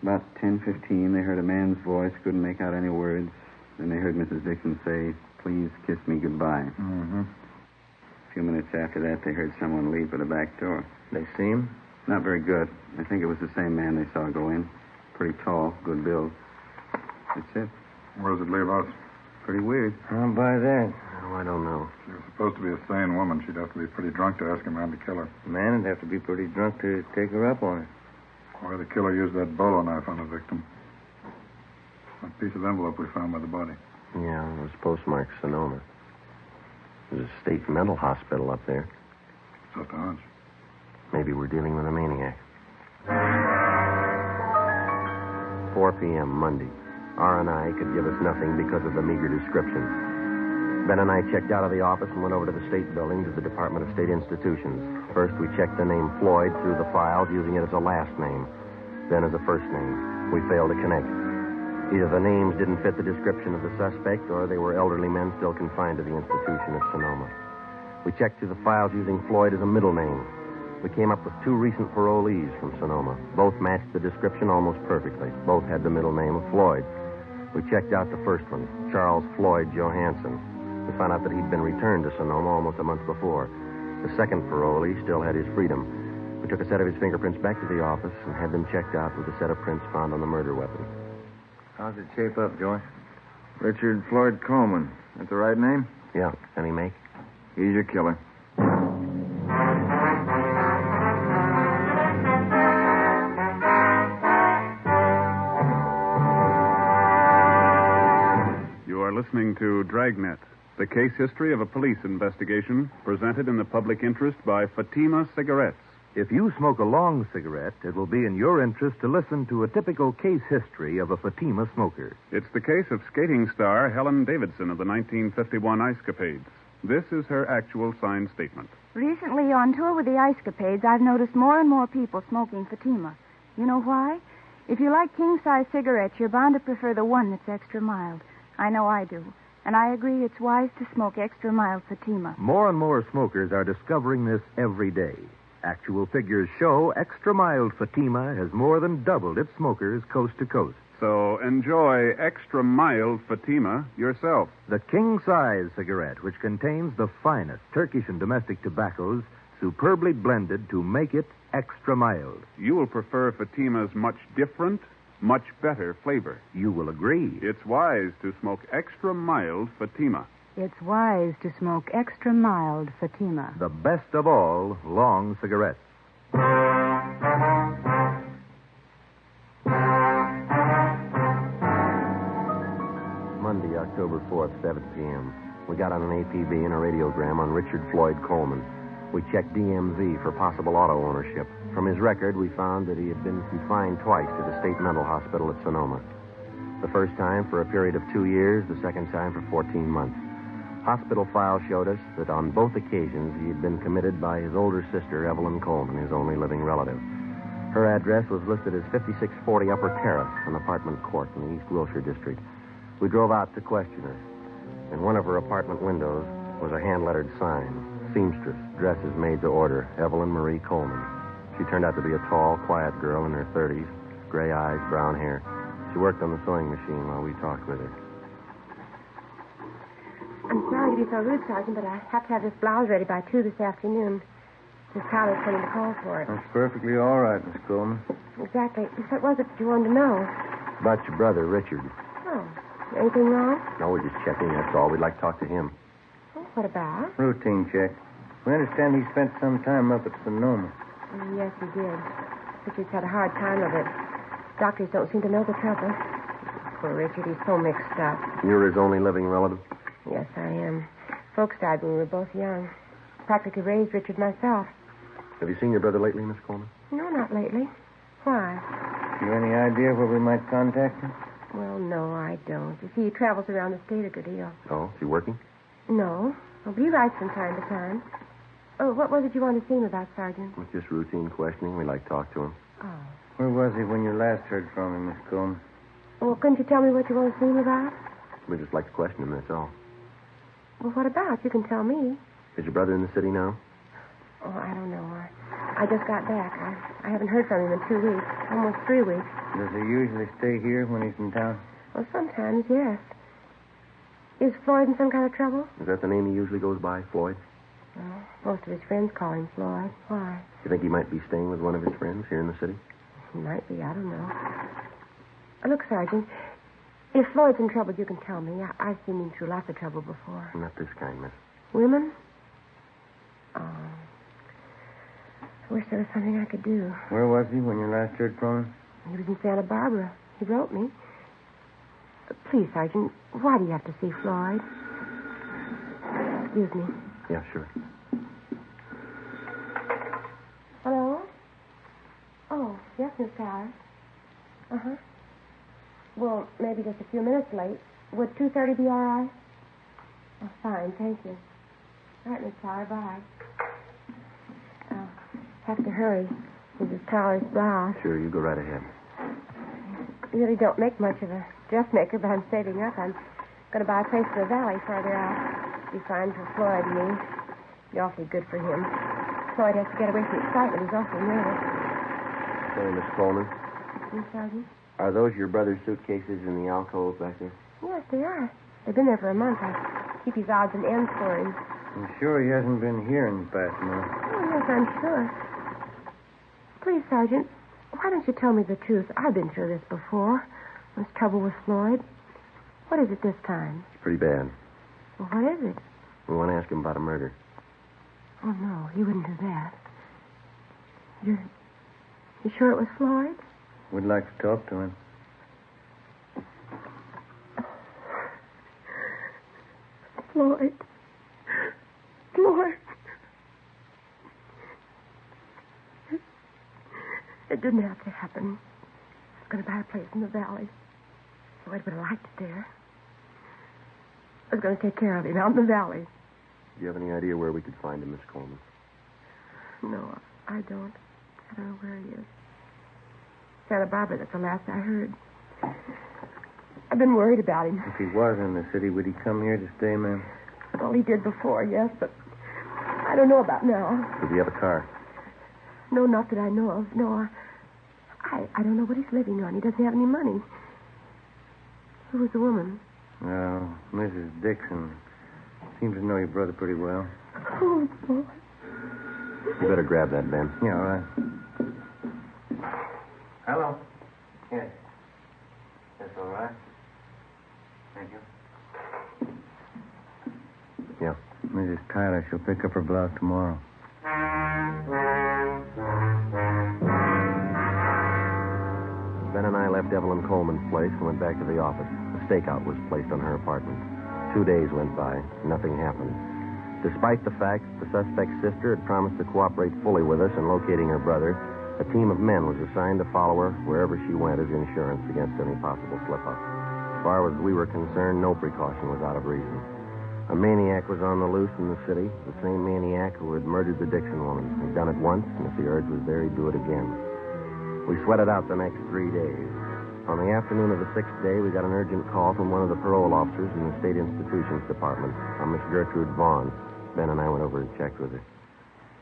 About 10:15, they heard a man's voice, couldn't make out any words. Then they heard Mrs. Dixon say, "Please kiss me goodbye." Mm-hmm. A few minutes after that, they heard someone leave for the back door. They see him? Not very good. I think it was the same man they saw go in. Pretty tall, good build. That's it. Where does it leave us? Pretty weird. How by that? Oh, I don't know. She was supposed to be a sane woman. She'd have to be pretty drunk to ask a man to kill her. The man would have to be pretty drunk to take her up on it. Why the killer used that bolo knife on the victim. That piece of envelope we found by the body. Yeah, it was postmarked Sonoma. There's a state mental hospital up there. Just a hunch. Maybe we're dealing with a maniac. 4 p.m., Monday. R&I could give us nothing because of the meager description. Ben and I checked out of the office and went over to the state building to the Department of State Institutions. First, we checked the name Floyd through the files, using it as a last name, then as a first name. We failed to connect. Either the names didn't fit the description of the suspect, or they were elderly men still confined to the institution at Sonoma. We checked through the files using Floyd as a middle name. We came up with 2 recent parolees from Sonoma. Both matched the description almost perfectly. Both had the middle name of Floyd. We checked out the first one, Charles Floyd Johansson. We found out that he'd been returned to Sonoma almost a month before. The second parolee still had his freedom. We took a set of his fingerprints back to the office and had them checked out with a set of prints found on the murder weapon. How's it shape up, Joy? Richard Floyd Coleman. That's the right name? Yeah. Any make? He's your killer. You are listening to Dragnet, the case history of a police investigation presented in the public interest by Fatima Cigarettes. If you smoke a long cigarette, it will be in your interest to listen to a typical case history of a Fatima smoker. It's the case of skating star Helen Davidson of the 1951 Ice Capades. This is her actual signed statement. Recently, on tour with the Ice Capades, I've noticed more and more people smoking Fatima. You know why? If you like king-size cigarettes, you're bound to prefer the one that's extra mild. I know I do. And I agree it's wise to smoke extra mild Fatima. More and more smokers are discovering this every day. Actual figures show extra mild Fatima has more than doubled its smokers coast to coast. So enjoy extra mild Fatima yourself. The king-size cigarette, which contains the finest Turkish and domestic tobaccos, superbly blended to make it extra mild. You will prefer Fatima's much different, much better flavor. You will agree. It's wise to smoke extra mild Fatima. It's wise to smoke extra mild Fatima. The best of all long cigarettes. Monday, October 4th, 7 p.m. We got on an APB and a radiogram on Richard Floyd Coleman. We checked DMV for possible auto ownership. From his record, we found that he had been confined twice to the state mental hospital at Sonoma. The first time for a period of 2 years, the second time for 14 months. Hospital files showed us that on both occasions he had been committed by his older sister, Evelyn Coleman, his only living relative. Her address was listed as 5640 Upper Terrace, an apartment court in the East Wilshire district. We drove out to question her. In one of her apartment windows was a hand-lettered sign, seamstress, dresses made to order, Evelyn Marie Coleman. She turned out to be a tall, quiet girl in her 30s, gray eyes, brown hair. She worked on the sewing machine while we talked with her. I'm sorry to be so rude, Sergeant, but I have to have this blouse ready by 2 this afternoon. Miss Tyler's coming to call for it. That's perfectly all right, Miss Coleman. Exactly. What was it that you wanted to know? About your brother, Richard. Oh, anything wrong? No, we're just checking, that's all. We'd like to talk to him. Oh, what about? Routine check. We understand he spent some time up at Sonoma. Yes, he did. Richard's had a hard time of it. Doctors don't seem to know the trouble. Poor Richard, he's so mixed up. You're his only living relative? Yes, I am. Folks died when we were both young. Practically raised Richard myself. Have you seen your brother lately, Miss Coleman? No, not lately. Why? You any idea where we might contact him? Well, no, I don't. You see, he travels around the state a good deal. Oh, is he working? No. Well, but he writes from time to time. Oh, what was it you wanted to see him about, Sergeant? It's just routine questioning. We'd like to talk to him. Oh. Where was he when you last heard from him, Miss Coleman? Well, couldn't you tell me what you want to see him about? We'd just like to question him, that's all. Well, what about? You can tell me. Is your brother in the city now? Oh, I don't know. I just got back. I haven't heard from him in 2 weeks. Almost 3 weeks. Does he usually stay here when he's in town? Well, sometimes, yes. Is Floyd in some kind of trouble? Is that the name he usually goes by, Floyd? Well, most of his friends call him Floyd. Why? You think he might be staying with one of his friends here in the city? He might be. I don't know. Look, Sergeant, if Floyd's in trouble, you can tell me. I've seen him through lots of trouble before. Not this kind, miss. Women? Oh. I wish there was something I could do. Where was he when you last heard from him? He was in Santa Barbara. He wrote me. Please, Sergeant, why do you have to see Floyd? Excuse me. Yeah, sure. Hello? Oh, yes, Miss Tyler. Uh-huh. Well, maybe just a few minutes late. Would 2:30 be all right? Oh, fine, thank you. All right, Miss Tyler, bye. Have to hurry. Mrs. Tyler's blouse. Sure, you go right ahead. I really don't make much of a dressmaker, but I'm saving up. I'm going to buy a place in the valley farther out. Be fine for Floyd and me. Be awfully good for him. Floyd has to get away from excitement. He's awfully nervous. Say, Miss Coleman, Yes, Sergeant? are those your brother's suitcases in the alcove back there? Yes, they are. They've been there for a month. I keep his odds and ends for him. I'm sure he hasn't been here in the past month. Oh, yes, I'm sure. Please, Sergeant, why don't you tell me the truth? I've been through this before. This trouble with Floyd. What is it this time? It's pretty bad. Well, what is it? We want to ask him about a murder. Oh, no, he wouldn't do that. You sure it was Floyd? We'd like to talk to him. Floyd. Floyd. It didn't have to happen. I was going to buy a place in the valley. Floyd would have liked it there. I was going to take care of him out in the valley. Do you have any idea where we could find him, Miss Coleman? No, I don't. I don't know where he is. Santa Barbara, that's the last I heard. I've been worried about him. If he was in the city, would he come here to stay, ma'am? Well, he did before, yes, but I don't know about now. Does he have a car? No, not that I know of. No, I don't know what he's living on. He doesn't have any money. Who was the woman? Oh, Mrs. Dixon. Seems to know your brother pretty well. Oh, boy. You better grab that, Ben. Yeah, all right. Hello. Yes. That's all right. Thank you. Yeah. Mrs. Tyler, she'll pick up her blouse tomorrow. Ben and I left Evelyn Coleman's place and went back to the office. A stakeout was placed on her apartment. 2 days went by. Nothing happened. Despite the fact that the suspect's sister had promised to cooperate fully with us in locating her brother, a team of men was assigned to follow her wherever she went as insurance against any possible slip-up. As far as we were concerned, no precaution was out of reason. A maniac was on the loose in the city, the same maniac who had murdered the Dixon woman. He'd done it once, and if the urge was there, he'd do it again. We sweated out the next 3 days. On the afternoon of the 6th day, we got an urgent call from one of the parole officers in the State Institutions Department, a Miss Gertrude Vaughn. Ben and I went over and checked with her.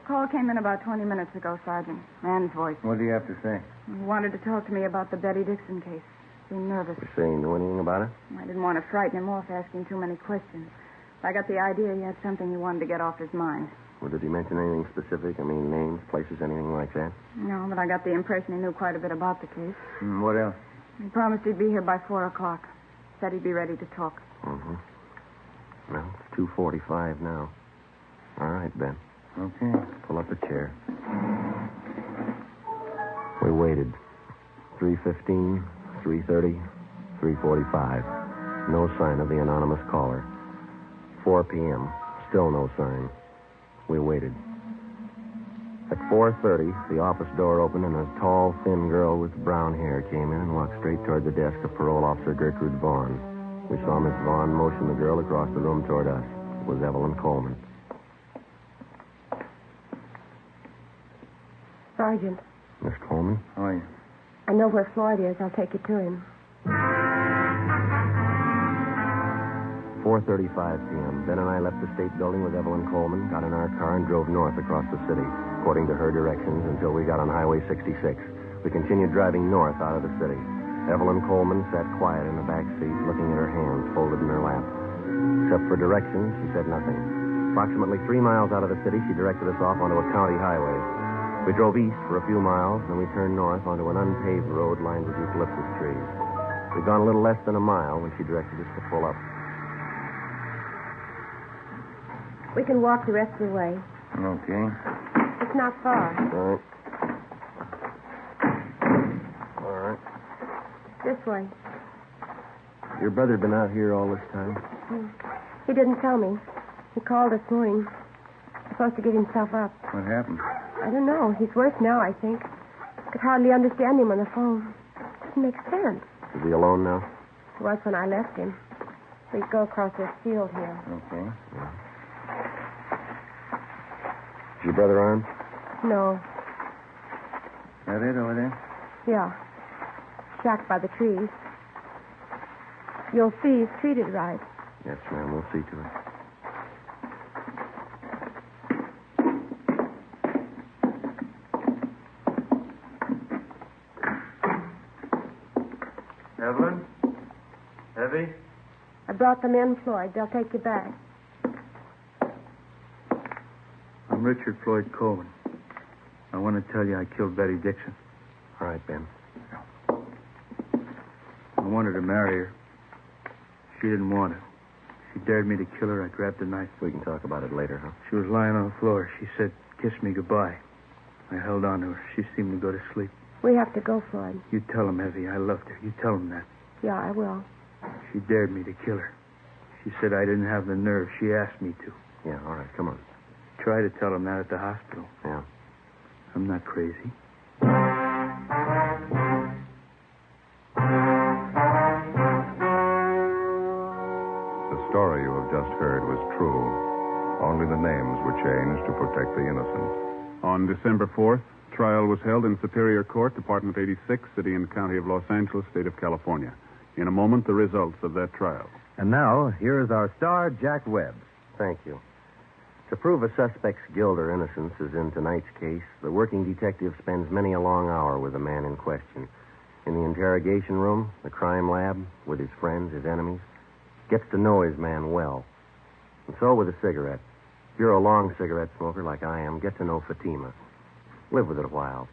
Call came in about 20 minutes ago, Sergeant. Man's voice. What do you have to say? He wanted to talk to me about the Betty Dixon case. Seemed nervous. You say you knew anything about it? I didn't want to frighten him off asking too many questions. I got the idea he had something he wanted to get off his mind. Well, did he mention anything specific? I mean, names, places, anything like that? No, but I got the impression he knew quite a bit about the case. What else? He promised he'd be here by 4 o'clock. Said he'd be ready to talk. Mm-hmm. Well, it's 2:45 now. All right, Ben. Okay. Pull up a chair. We waited. 3:15, 3:30, 3:45. No sign of the anonymous caller. 4 p.m. Still no sign. We waited. At 4:30, the office door opened and a tall, thin girl with brown hair came in and walked straight toward the desk of Parole Officer Gertrude Vaughn. We saw Miss Vaughn motion the girl across the room toward us. It was Evelyn Coleman. Sergeant. Miss Coleman? How are you? I know where Floyd is. I'll take you to him. 4:35 p.m. Ben and I left the state building with Evelyn Coleman, got in our car, and drove north across the city, according to her directions, until we got on Highway 66. We continued driving north out of the city. Evelyn Coleman sat quiet in the back seat, looking at her hands folded in her lap. Except for directions, she said nothing. Approximately 3 miles out of the city, she directed us off onto a county highway. We drove east for a few miles, then we turned north onto an unpaved road lined with eucalyptus trees. We'd gone a little less than a mile when she directed us to pull up. We can walk the rest of the way. Okay. It's not far. All right. All right. This way. Your brother been out here all this time? He didn't tell me. He called this morning. Supposed to give himself up. What happened? I don't know. He's worse now, I think. Could hardly understand him on the phone. Doesn't make sense. Is he alone now? He was when I left him. We go across this field here. Okay. Yeah. Is your brother armed? No. That it over there? Yeah. Shacked by the trees. You'll see he's treated right. Yes, ma'am. We'll see to it. Evelyn? Evie? I brought them in, Floyd. They'll take you back. I'm Richard Floyd Coleman. I want to tell you I killed Betty Dixon. All right, Ben. I wanted to marry her. She didn't want it. She dared me to kill her. I grabbed a knife. We can talk about it later, huh? She was lying on the floor. She said, "Kiss me goodbye." I held on to her. She seemed to go to sleep. We have to go, Floyd. You tell him, Evie, I loved her. You tell him that. Yeah, I will. She dared me to kill her. She said I didn't have the nerve. She asked me to. Yeah, all right. Come on. Try to tell him that at the hospital. Yeah. I'm not crazy. The story you have just heard was true. Only the names were changed to protect the innocent. On On December 4th, trial was held in Superior Court, Department 86, City and County of Los Angeles, State of California. In a moment, the results of that trial. And now, here is our star, Jack Webb. Thank you. To prove a suspect's guilt or innocence, as in tonight's case, the working detective spends many a long hour with the man in question. In the interrogation room, the crime lab, with his friends, his enemies, gets to know his man well. And so with a cigarette. If you're a long cigarette smoker like I am, get to know Fatima. Live with it a while.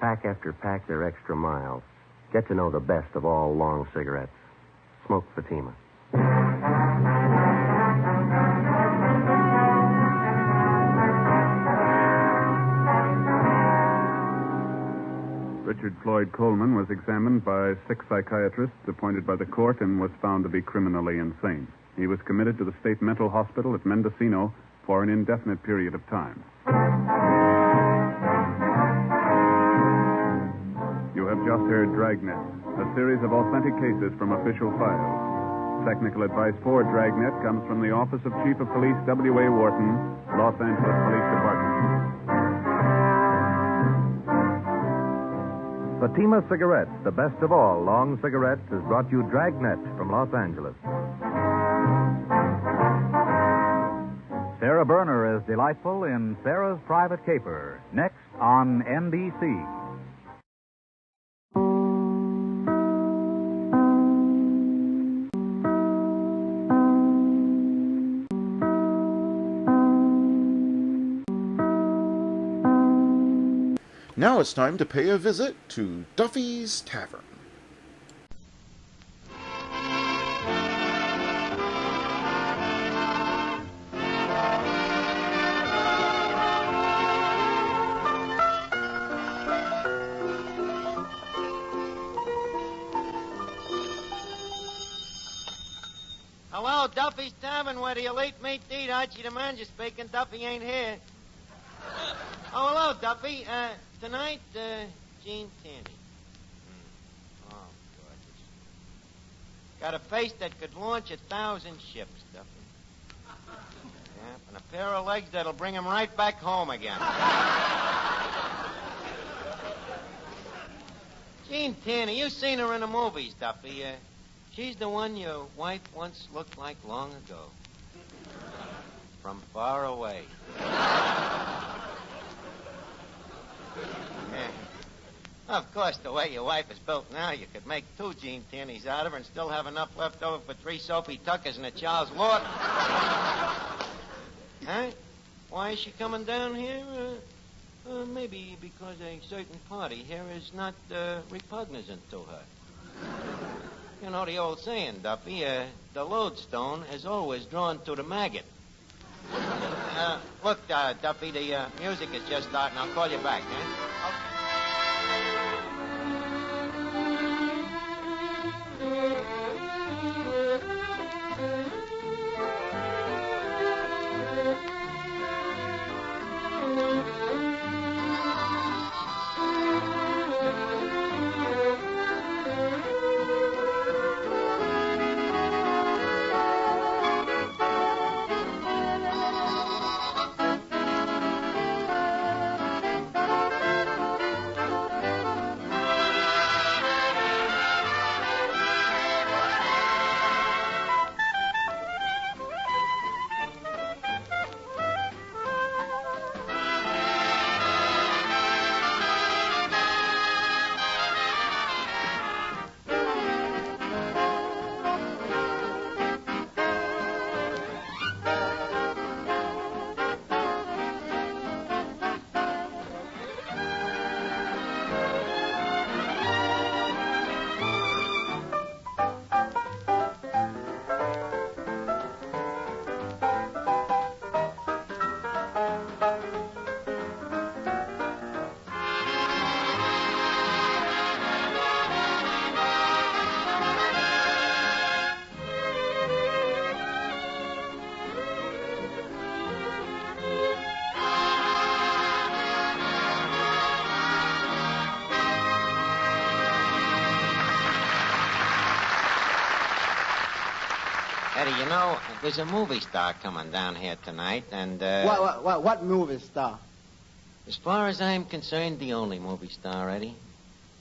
Pack after pack their extra miles. Get to know the best of all long cigarettes. Smoke Fatima. Richard Floyd Coleman was examined by 6 psychiatrists appointed by the court and was found to be criminally insane. He was committed to the state mental hospital at Mendocino for an indefinite period of time. You have just heard Dragnet, a series of authentic cases from official files. Technical advice for Dragnet comes from the Office of Chief of Police W.A. Wharton, Los Angeles Police Department. Fatima Cigarettes, the best of all long cigarettes, has brought you Dragnet from Los Angeles. Sarah Berner is delightful in Sarah's Private Caper, next on NBC. Now it's time to pay a visit to Duffy's Tavern. Hello, Duffy's Tavern, where the elite meat to eat. Archie the manager speaking. Duffy ain't here. Oh, hello, Duffy. Tonight, Gene Tierney. Oh, gorgeous. Got a face that could launch 1,000 ships, Duffy. Yeah, and a pair of legs that'll bring him right back home again. Gene Tierney, you seen her in the movies, Duffy. She's the one your wife once looked like long ago. From far away. Yeah. Of course, the way your wife is built now, you could make 2 Gene Tierneys out of her and still have enough left over for 3 Soapy Tuckers and a Charles Lawton. Huh? Why is she coming down here? Maybe because a certain party here is not repugnant to her. You know the old saying, Duffy, the lodestone is always drawn to the maggot. Look, Duffy, the music is just starting. I'll call you back, huh? Eddie, you know, there's a movie star coming down here tonight, and, What movie star? As far as I'm concerned, the only movie star, Eddie.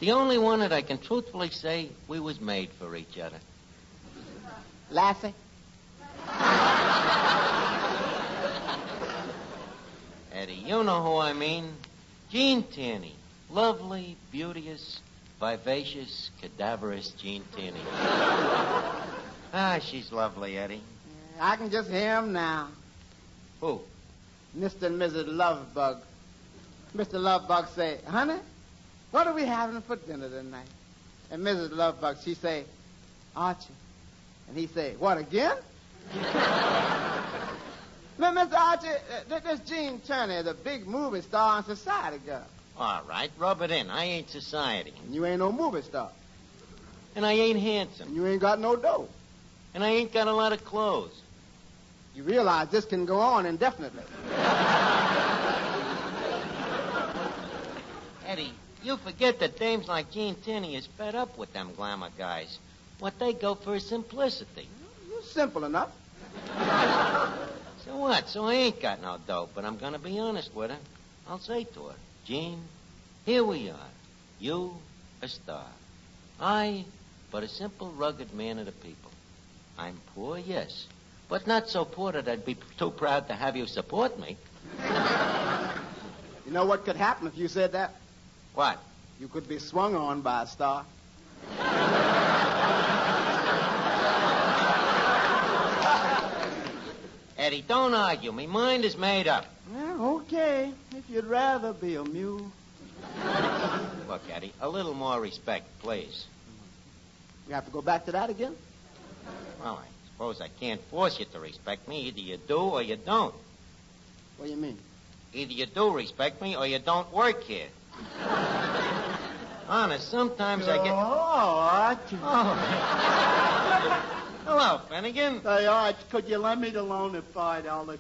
The only one that I can truthfully say we was made for each other. Lassie? Eddie, you know who I mean. Jean Tierney. Lovely, beauteous, vivacious, cadaverous Jean Tierney. She's lovely, Eddie. I can just hear him now. Who? Mr. and Mrs. Lovebug. Mr. Lovebug say, honey, what are we having for dinner tonight? And Mrs. Lovebug, she say, Archie. And he say, what, again? Now, Mr. Archie, this Jean Tierney, the big movie star and society girl. All right, rub it in. I ain't society. And you ain't no movie star. And I ain't handsome. And you ain't got no dough. And I ain't got a lot of clothes. You realize this can go on indefinitely. Eddie, you forget that dames like Jean Tierney is fed up with them glamour guys. What they go for is simplicity. You're simple enough. So what? So I ain't got no dope, but I'm gonna be honest with her. I'll say to her, Jean, here we are. You, a star. I, but a simple, rugged man of the people. I'm poor, yes, but not so poor that I'd be too proud to have you support me. You know what could happen if you said that? What? You could be swung on by a star. Eddie, don't argue. Me mind is made up. Well, okay, if you'd rather be a mule. Look, Eddie, a little more respect, please. You have to go back to that again? Well, I suppose I can't force you to respect me. Either you do or you don't. What do you mean? Either you do respect me or you don't work here. Honest, sometimes I get... Archie. Oh. Hello, Finnegan. Hey, Arch, could you lend me the loan of $5?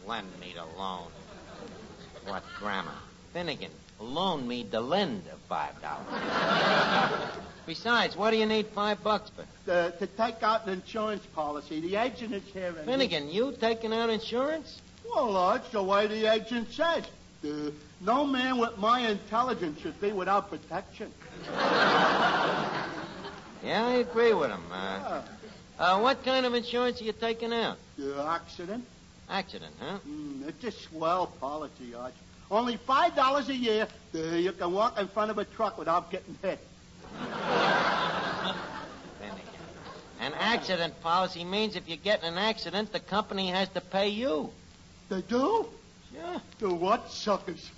Lend me the loan. What grammar? Finnegan, loan me the lend of $5. Besides, what do you need $5 for? To take out an insurance policy. The agent is here. Finnegan, you taking out insurance? Well, Arch, the way the agent says. No man with my intelligence should be without protection. Yeah, I agree with him. What kind of insurance are you taking out? Accident. Accident, huh? It's a swell policy, Arch. Only $5 a year. You can walk in front of a truck without getting hit. Finnegan, an accident policy means if you get in an accident, the company has to pay you. They do? Yeah. Do what, suckers?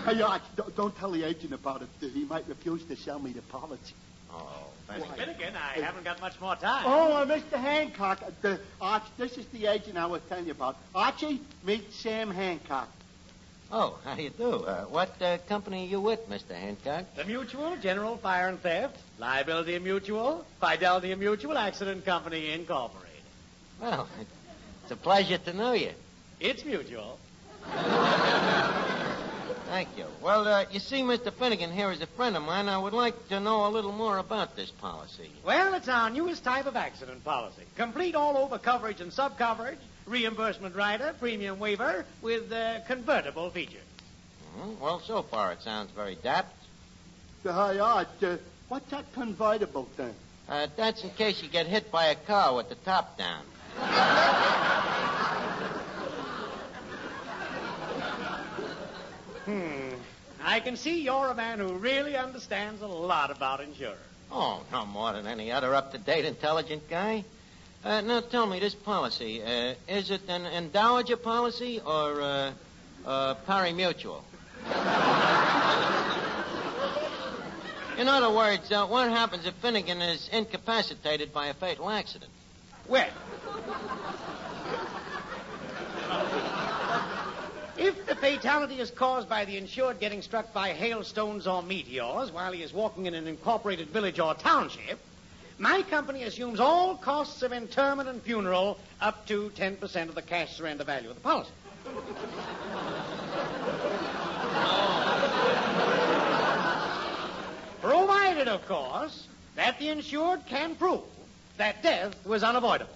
Hey, Arch, don't tell the agent about it. He might refuse to sell me the policy. Oh, Finnegan. Finnegan, I haven't got much more time. Oh, Mr. Hancock. Arch, this is the agent I was telling you about. Archie, meet Sam Hancock. Oh, how do you do? What company are you with, Mr. Hancock? The Mutual, General Fire and Theft, Liability Mutual, Fidelity Mutual, Accident Company, Incorporated. Well, it's a pleasure to know you. It's mutual. Thank you. Well, you see, Mr. Finnegan here is a friend of mine. I would like to know a little more about this policy. Well, it's our newest type of accident policy. Complete all-over coverage and sub-coverage, reimbursement rider, premium waiver, with convertible features. Mm-hmm. Well, so far it sounds very dapt. Hi, Arch, what's that convertible thing? That's in case you get hit by a car with the top down. I can see you're a man who really understands a lot about insurance. Oh, no more than any other up-to-date, intelligent guy. Now, tell me, this policy, is it an endowager policy or pari-mutual? In other words, what happens if Finnegan is incapacitated by a fatal accident? Well, if the fatality is caused by the insured getting struck by hailstones or meteors while he is walking in an incorporated village or township, my company assumes all costs of interment and funeral up to 10% of the cash surrender value of the policy. Provided, of course, that the insured can prove that death was unavoidable.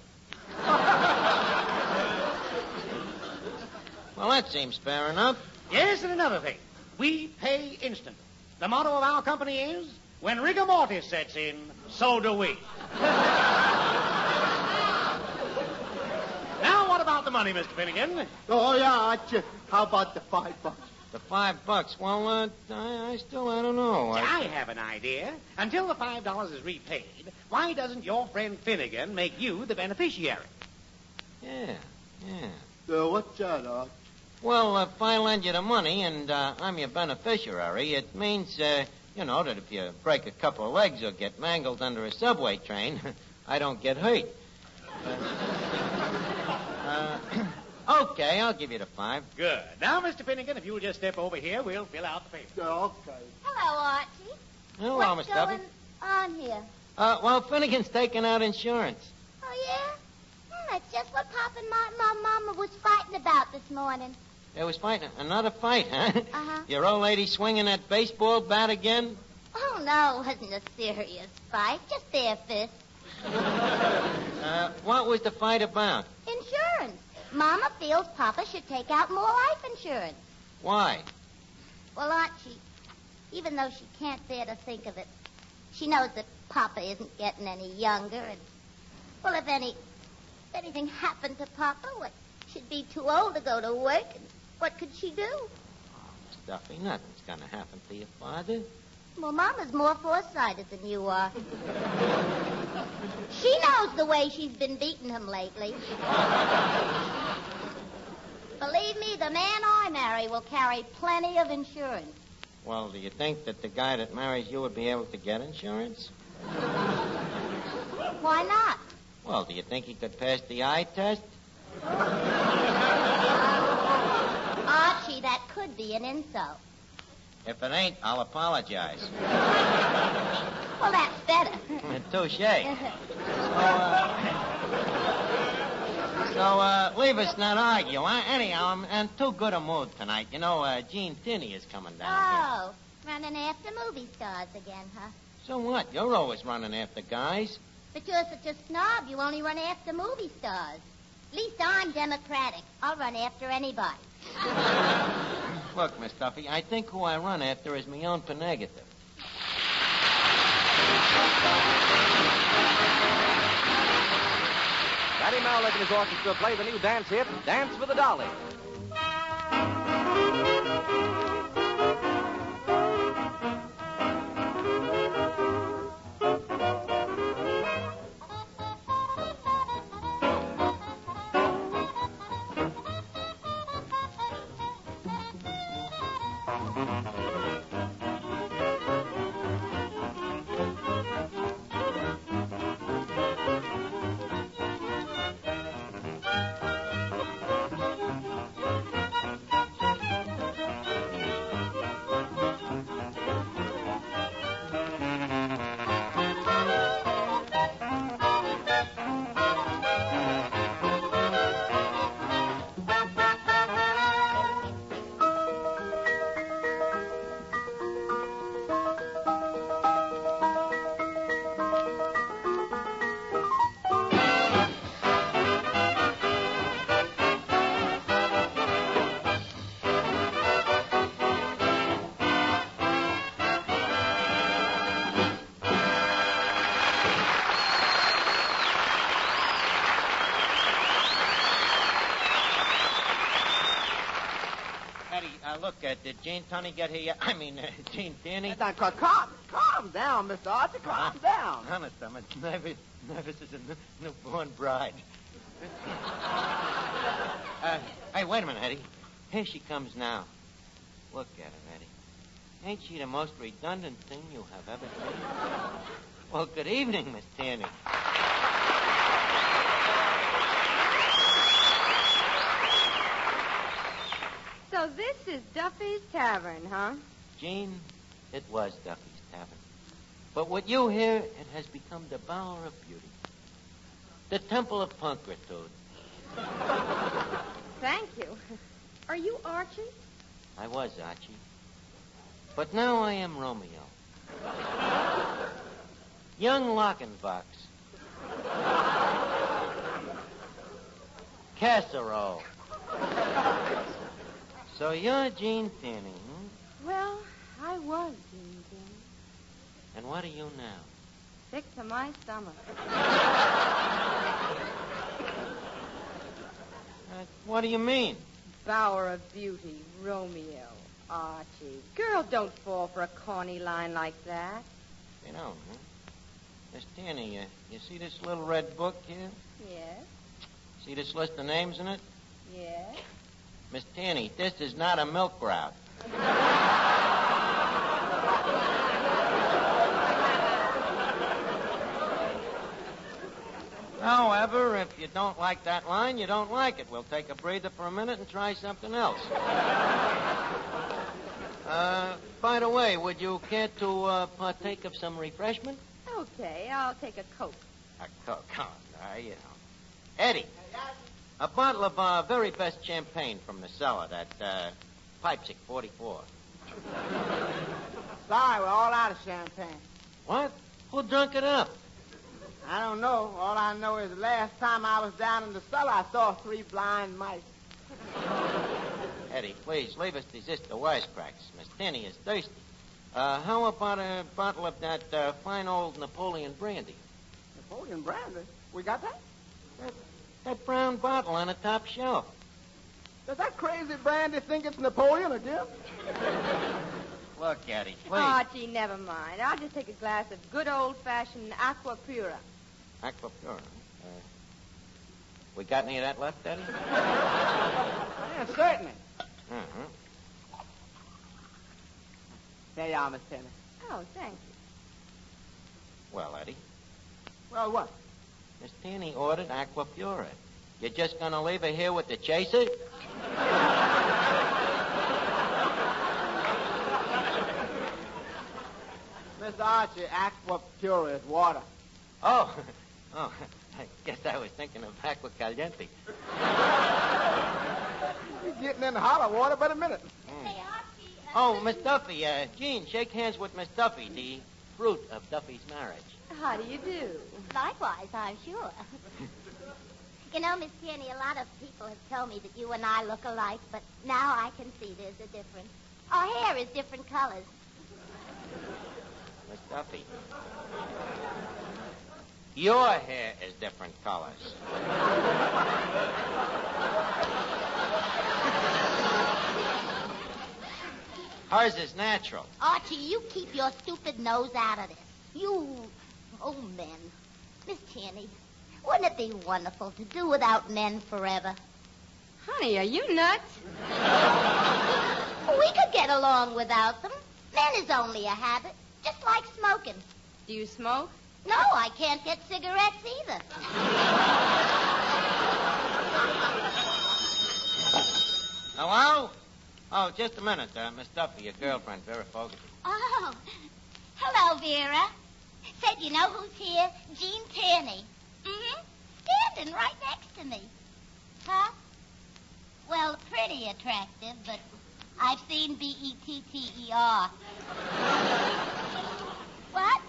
Well, that seems fair enough. Yes, and another thing. We pay instant. The motto of our company is, when rigor mortis sets in, so do we. Now, what about the money, Mr. Finnegan? Oh, yeah, Archie. How about the $5? The $5? Well, I don't know. I have an idea. Until the $5 is repaid, why doesn't your friend Finnegan make you the beneficiary? Yeah. What's that, Arch? Well, if I lend you the money and I'm your beneficiary, it means, that if you break a couple of legs or get mangled under a subway train, I don't get hurt. Okay, I'll give you the $5. Good. Now, Mr. Finnegan, if you'll just step over here, we'll fill out the paper. Okay. Hello, Archie. Hello, What's Miss Duffy. going on here? Well, Finnegan's taking out insurance. Oh, yeah? That's just what Pop and Mama was fighting about this morning. They was fighting another fight, huh? Uh-huh. Your old lady swinging that baseball bat again? Oh, no, it wasn't a serious fight. Just bare fists. What was the fight about? Insurance. Mama feels Papa should take out more life insurance. Why? Well, Archie, even though she can't bear to think of it, she knows that Papa isn't getting any younger. And, well, if anything happened to Papa, she'd be too old to go to work. And what could she do? Oh, Miss Duffy, nothing's going to happen to your father. Well, Mama's more foresighted than you are. She knows the way she's been beating him lately. Believe me, the man I marry will carry plenty of insurance. Well, do you think that the guy that marries you would be able to get insurance? Why not? Well, do you think he could pass the eye test? Archie, that could be an insult. If it ain't, I'll apologize. Well, that's better. Touche. So, leave us not argue, huh? Anyhow, I'm in too good a mood tonight. Gene Tinney is coming down here. Oh, running after movie stars again, huh? So what? You're always running after guys. But you're such a snob, you only run after movie stars. At least I'm democratic. I'll run after anybody. Look, Miss Duffy, I think who I run after is my own negative. Daddy Malik and his orchestra play the new dance hit, Dance with a Dolly. Look, did Gene Tunney get here yet? Gene Tinney? Now, calm down, Mr. Archer. Calm down. Honest, I'm as nervous as a newborn bride. Hey, wait a minute, Eddie. Here she comes now. Look at her, Eddie. Ain't she the most redundant thing you have ever seen? Well, good evening, Miss Tierney. So this is Duffy's Tavern, huh? Gene, it was Duffy's Tavern. But what you hear, it has become the Bower of Beauty. The Temple of Punkritude. Thank you. Are you Archie? I was Archie. But now I am Romeo. Young Lockenbox. Casserole. So you're Gene Tierney, huh? Well, I was Gene Tierney. And what are you now? Sick to my stomach. What do you mean? Bower of Beauty, Romeo, Archie. Girls don't fall for a corny line like that. You know, huh? Miss Tierney, you see this little red book here? Yes, See this list of names in it? yes. Miss Tierney, this is not a milk route. However, if you don't like that line, you don't like it. We'll take a breather for a minute and try something else. By the way, would you care to partake of some refreshment? Okay, I'll take a Coke. A Coke, you know. Eddie, a bottle of our very best champagne from the cellar, that Pipesick 44. Sorry, we're all out of champagne. What? Who drunk it up? I don't know. All I know is the last time I was down in the cellar, I saw 3 blind mice. Eddie, please, leave us desist the wisecracks. Miss Tierney is thirsty. How about a bottle of that fine old Napoleon brandy? Napoleon brandy? We got that? That brown bottle on the top shelf. Does that crazy brandy think it's Napoleon again? Look, Eddie, please. Archie, never mind. I'll just take a glass of good old-fashioned aqua pura. Aqua Pura. We got any of that left, Eddie? Yeah, certainly. Uh-huh. There you are, Miss Tierney. Oh, thank you. Well, Eddie, Well, what? Miss Tierney ordered Aqua Pura. You're just going to leave her here with the chaser? Mr. Archie, aqua pura is water. Oh, I guess I was thinking of Aqua Caliente. You're getting in the hollow water but a minute. Oh, Miss Duffy, Gene, shake hands with Miss Duffy, the fruit of Duffy's marriage. How do you do? Likewise, I'm sure. You know, Miss Tierney, a lot of people have told me that you and I look alike, but now I can see there's a difference. Our hair is different colors. Miss Duffy, your hair is different colors. Hers is natural. Archie, you keep your stupid nose out of this. Oh, men. Miss Tierney, wouldn't it be wonderful to do without men forever? Honey, are you nuts? We could get along without them. Men is only a habit, just like smoking. Do you smoke? No, I can't get cigarettes either. Hello? Oh, just a minute, Miss Duffy, your girlfriend, Vera Fogarty. Oh, hello, Vera. Said you know who's here? Gene Tierney. Mm-hmm. Standing right next to me. Huh? Well, pretty attractive, but I've seen Better. What?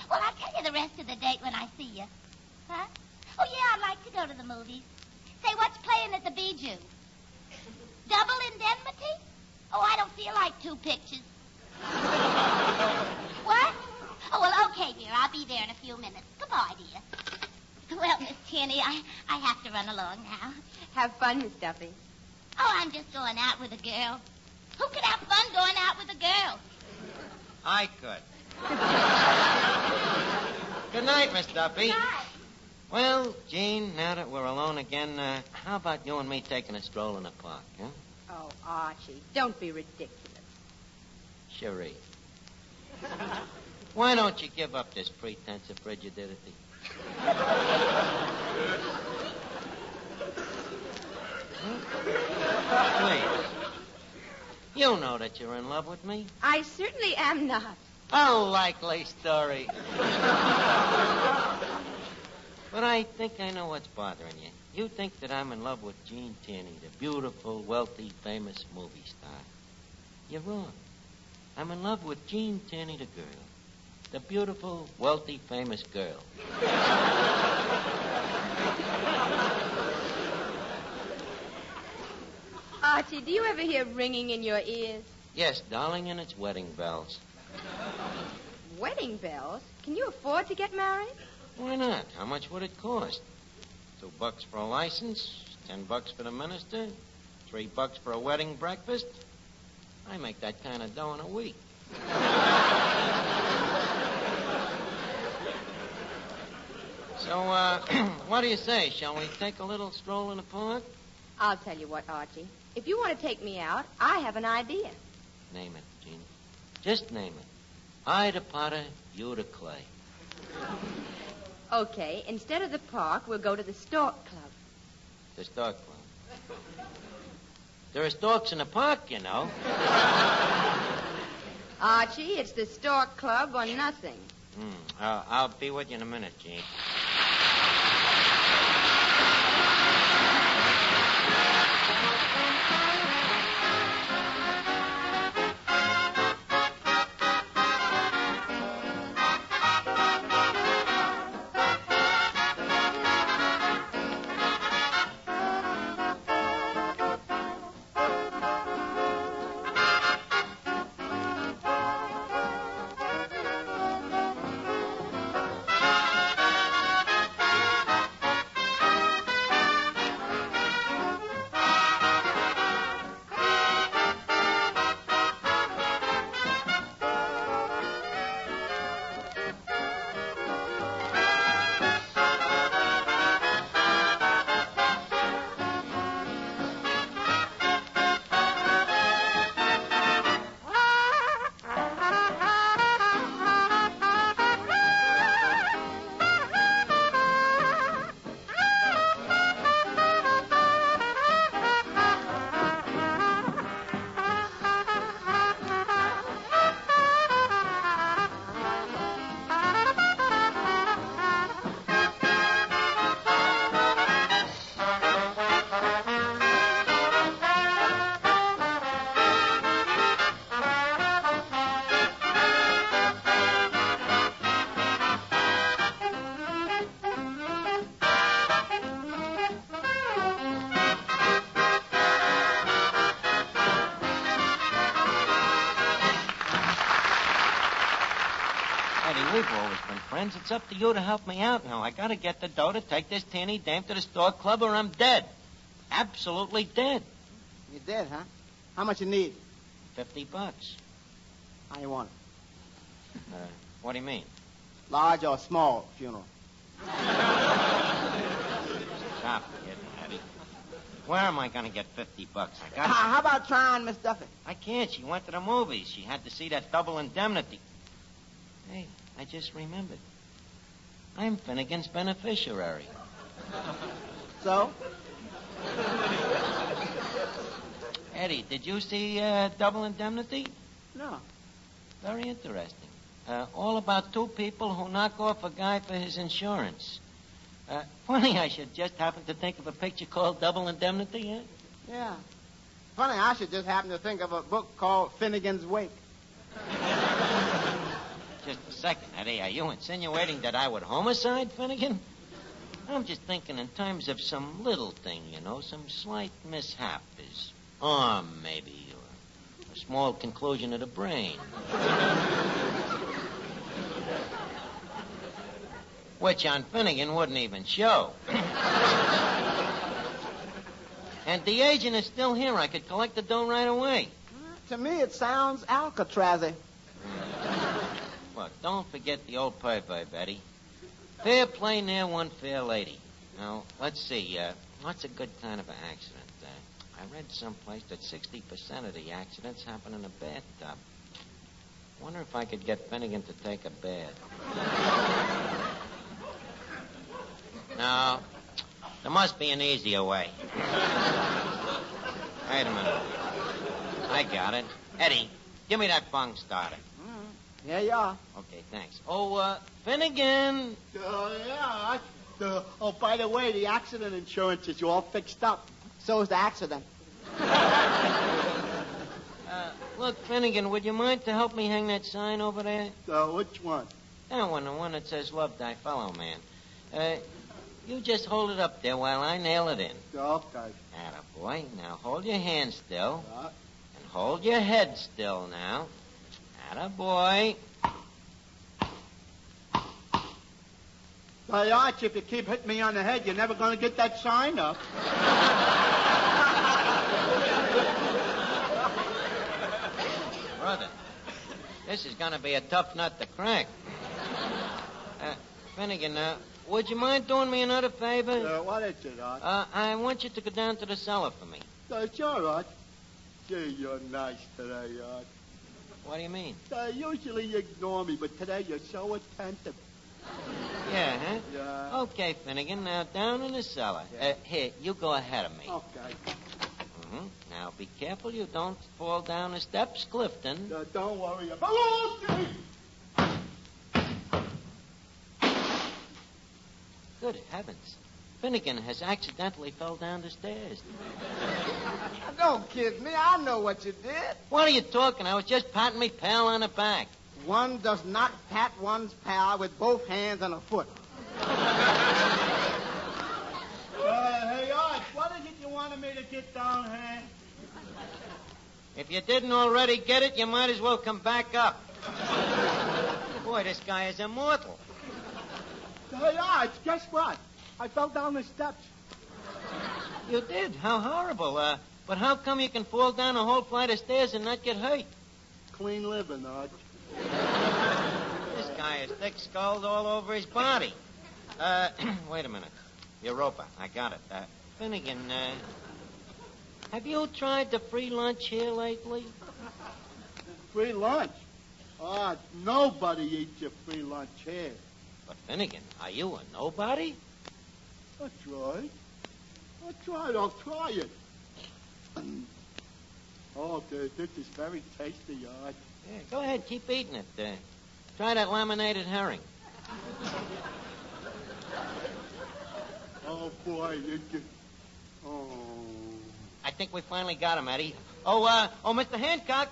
Well, I'll tell you the rest of the date when I see you. Huh? Oh, yeah, I'd like to go to the movies. Say, what's playing at the Bijou? Double Indemnity? Oh, I don't feel like 2 pictures. What? Oh, well, okay, dear. I'll be there in a few minutes. Goodbye, dear. Well, Miss Tierney, I have to run along now. Have fun, Miss Duffy. Oh, I'm just going out with a girl. Who could have fun going out with a girl? I could. Good night, Miss Duffy. Good night. Well, Gene, now that we're alone again, how about you and me taking a stroll in the park, huh? Oh, Archie, don't be ridiculous. Cherie. Why don't you give up this pretense of frigidity? Please. You know that you're in love with me. I certainly am not. A likely story. But I think I know what's bothering you. You think that I'm in love with Gene Tierney, the beautiful, wealthy, famous movie star. You're wrong. I'm in love with Gene Tierney, the girl. The beautiful, wealthy, famous girl. Archie, do you ever hear ringing in your ears? Yes, darling, and it's wedding bells. Wedding bells? Can you afford to get married? Why not? How much would it cost? $2 for a license, $10 for the minister, $3 for a wedding breakfast. I make that kind of dough in a week. So, what do you say? Shall we take a little stroll in the park? I'll tell you what, Archie. If you want to take me out, I have an idea. Name it, Jean. Just name it. I the potter, you the clay. Okay, instead of the park, we'll go to the Stork Club. The Stork Club. There are storks in the park, you know. Archie, it's the Stork Club or nothing. I'll be with you in a minute, Jean. We've always been friends. It's up to you to help me out now. I gotta get the dough to take this teeny dame to the Stork Club or I'm dead. Absolutely dead. You're dead, huh? How much you need? $50. How you want it? What do you mean? Large or small funeral? Stop it, Eddie. Where am I going to get $50? How about trying Miss Duffy? I can't. She went to the movies. She had to see that Double Indemnity. Hey, I just remembered. I'm Finnegan's beneficiary. So? Eddie, did you see Double Indemnity? No. Very interesting. All about two people who knock off a guy for his insurance. Funny, I should just happen to think of a picture called Double Indemnity, eh? Yeah. Funny, I should just happen to think of a book called Finnegan's Wake. Just a second, Eddie. Are you insinuating that I would homicide Finnegan? I'm just thinking in terms of some little thing, you know, some slight mishap. His arm, maybe, or a small conclusion of the brain. Which on Finnegan wouldn't even show. And the agent is still here. I could collect the dough right away. To me, it sounds Alcatraz-y. Look, don't forget the old proverb, Eddie. Fair play near one fair lady. Now, let's see. What's a good kind of an accident? I read someplace that 60% of the accidents happen in a bathtub. Wonder if I could get Finnegan to take a bath. No, there must be an easier way. Wait a minute. I got it. Eddie, give me that bung starter. Here you are. Okay, thanks. Oh, Finnegan. Yeah. By the way, the accident insurance is all fixed up. So is the accident. Look, Finnegan, would you mind to help me hang that sign over there? Which one? That one, the one that says, "Love thy fellow man." You just hold it up there while I nail it in. Okay. Attaboy. Now hold your hand still. And hold your head still now. Attaboy. Hey, Arch, if you keep hitting me on the head, you're never going to get that sign up. Brother, this is going to be a tough nut to crack. Finnegan, would you mind doing me another favor? What is it, Arch? I want you to go down to the cellar for me. Sure, Arch. Gee, you're nice today, Arch. What do you mean? Usually you ignore me, but today you're so attentive. Yeah, huh? Yeah. Okay, Finnegan, now down in the cellar. Here, you go ahead of me. Okay. Mm-hmm. Now, be careful you don't fall down the steps, Clifton. Don't worry about it. Good heavens. Finnegan has accidentally fell down the stairs. Don't kid me. I know what you did. What are you talking? I was just patting me pal on the back. One does not pat one's pal with both hands and a foot. Hey, Arch, what is it you wanted me to get down here? If you didn't already get it, you might as well come back up. Boy, this guy is immortal. Hey, Arch, guess what? I fell down the steps. You did? How horrible. But how come you can fall down a whole flight of stairs and not get hurt? Clean living, Arch. This guy is thick-skulled all over his body. Wait a minute. Europa, I got it. Finnegan, have you tried the free lunch here lately? Free lunch? Nobody eats your free lunch here. But Finnegan, are you a nobody? That's right. I'll try it. Oh, this is very tasty, Arch. Yeah, go ahead, keep eating it. Try that laminated herring. Oh, boy. I think we finally got him, Eddie. Oh, Mr. Hancock.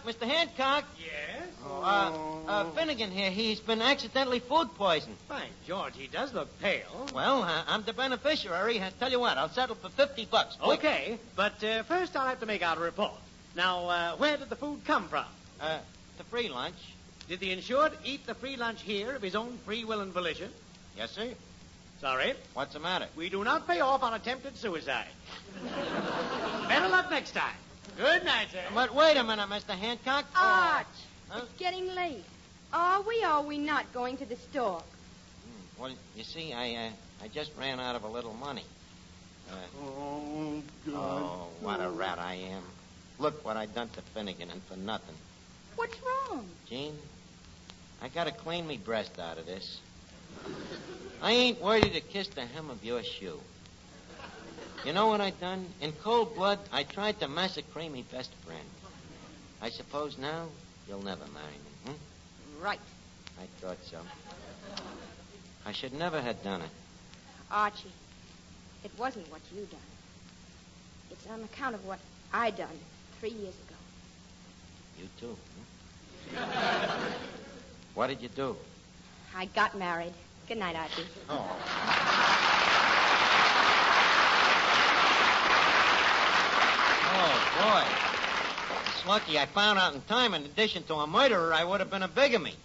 Yes? Finnegan here, he's been accidentally food poisoned. By George, he does look pale. Well, I'm the beneficiary. Tell you what, I'll settle for $50. Quick. Okay, but first I'll have to make out a report. Now, where did the food come from? The free lunch. Did the insured eat the free lunch here of his own free will and volition? Yes, sir. Sorry. What's the matter? We do not pay off on attempted suicide. Better luck next time. Good night, sir. But wait a minute, Mr. Hancock. Arch, Huh? it's getting late. Are we not going to the store? Well, you see, I just ran out of a little money. Oh, God. Oh, what a rat I am. Look what I done to Finnegan, and for nothing. What's wrong? Gene, I gotta clean me breast out of this. I ain't worthy to kiss the hem of your shoe. You know what I done? In cold blood, I tried to massacre me best friend. I suppose now you'll never marry me, Right. I thought so. I should never have done it. Archie, it wasn't what you done. It's on account of what I done 3 years ago. You too, What did you do? I got married. Good night, Archie. Oh, boy. It's lucky I found out in time. In addition to a murderer, I would have been a bigamy.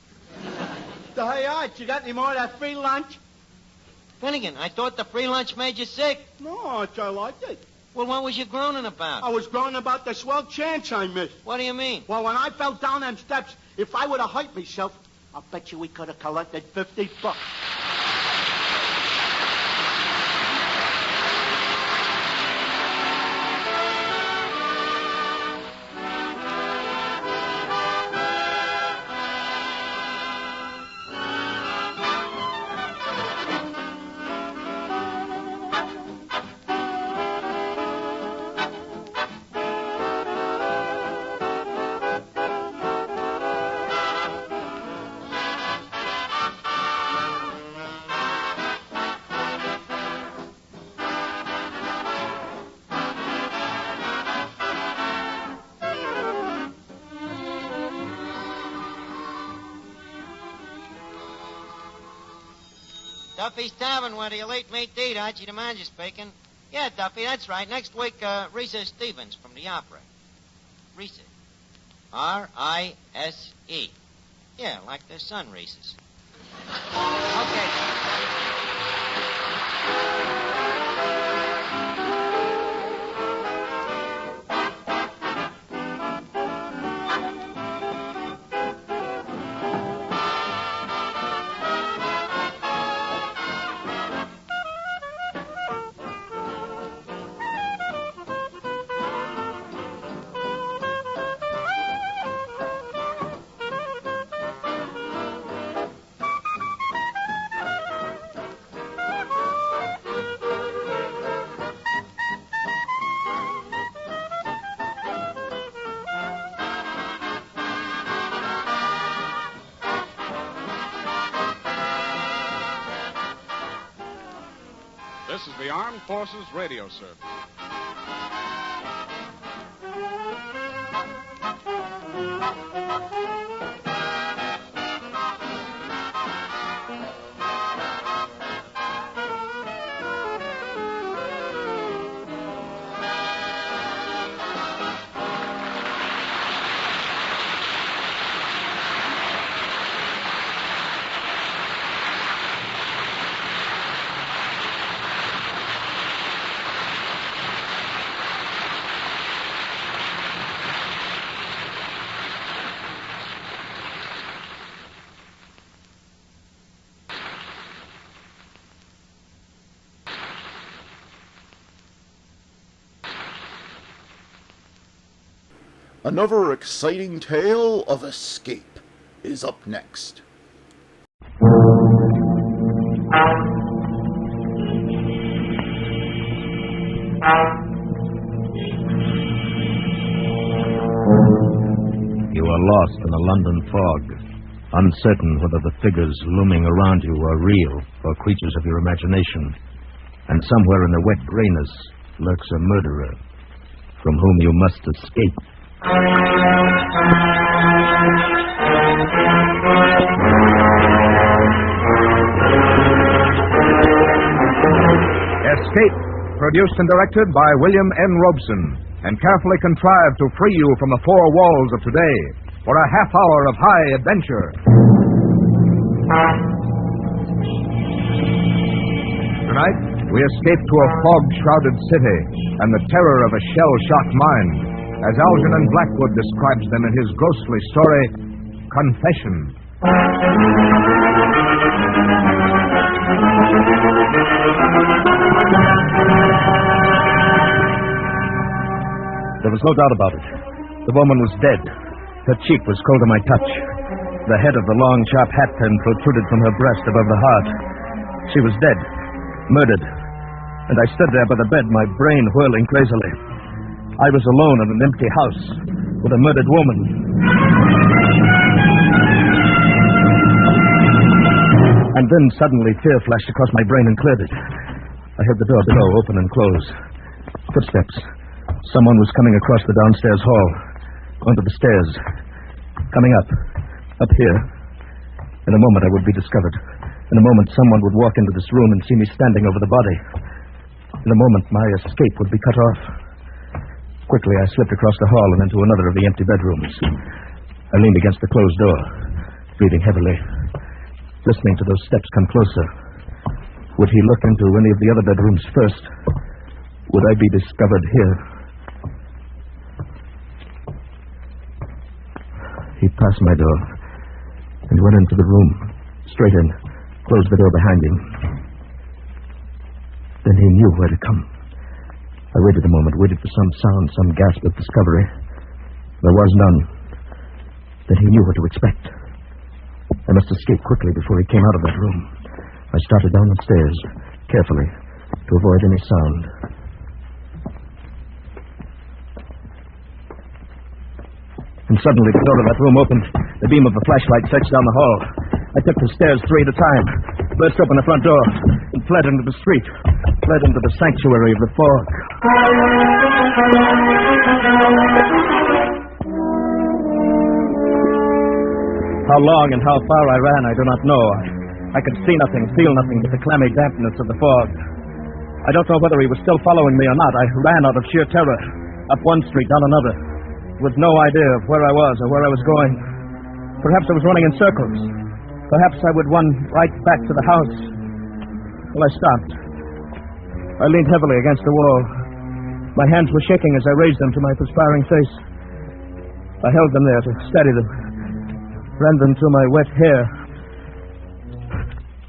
Hey, Arch, you got any more of that free lunch? Finnegan, I thought the free lunch made you sick. No, Arch, I liked it. Well, what was you groaning about? I was groaning about the swell chance I missed. What do you mean? Well, when I fell down them steps, if I would have hurt myself, I'll bet you we could have collected $50. Duffy's Tavern, where the elite meet eat. Archie the manager speaking. Yeah, Duffy, that's right. Next week, Risa Stevens from the opera. Risa. R-I-S-E. Yeah, like their son, Reese's. Okay. This is the Armed Forces Radio Service. Another exciting tale of escape is up next. You are lost in a London fog, uncertain whether the figures looming around you are real or creatures of your imagination. And somewhere in the wet grayness lurks a murderer from whom you must escape. Escape, produced and directed by William N. Robeson, and carefully contrived to free you from the four walls of today for a half hour of high adventure. Tonight, we escape to a fog-shrouded city and the terror of a shell-shocked mind, as Algernon Blackwood describes them in his ghostly story, Confession. There was no doubt about it. The woman was dead. Her cheek was cold to my touch. The head of the long, sharp hat pin protruded from her breast above the heart. She was dead, murdered. And I stood there by the bed, my brain whirling crazily. I was alone in an empty house with a murdered woman. And then suddenly fear flashed across my brain and cleared it. I heard the door below open and close. Footsteps. Someone was coming across the downstairs hall, onto the stairs. Coming up here. In a moment I would be discovered. In a moment someone would walk into this room and see me standing over the body. In a moment my escape would be cut off. Quickly, I slipped across the hall and into another of the empty bedrooms. I leaned against the closed door, breathing heavily, listening to those steps come closer. Would he look into any of the other bedrooms first? Would I be discovered here? He passed my door and went into the room, straight in, closed the door behind him. Then he knew where to come. I waited a moment, waited for some sound, some gasp of discovery. There was none. Then he knew what to expect. I must escape quickly before he came out of that room. I started down the stairs, carefully, to avoid any sound. And suddenly the door of that room opened. The beam of the flashlight searched down the hall. I took the stairs 3 at a time, burst open the front door, and fled into the street, fled into the sanctuary of the fog. How long and how far I ran, I do not know. I could see nothing, feel nothing but the clammy dampness of the fog. I don't know whether he was still following me or not. I ran out of sheer terror, up one street, down another, with no idea of where I was or where I was going. Perhaps I was running in circles. Perhaps I would run right back to the house. Well, I stopped. I leaned heavily against the wall. My hands were shaking as I raised them to my perspiring face. I held them there to steady them, ran them through my wet hair.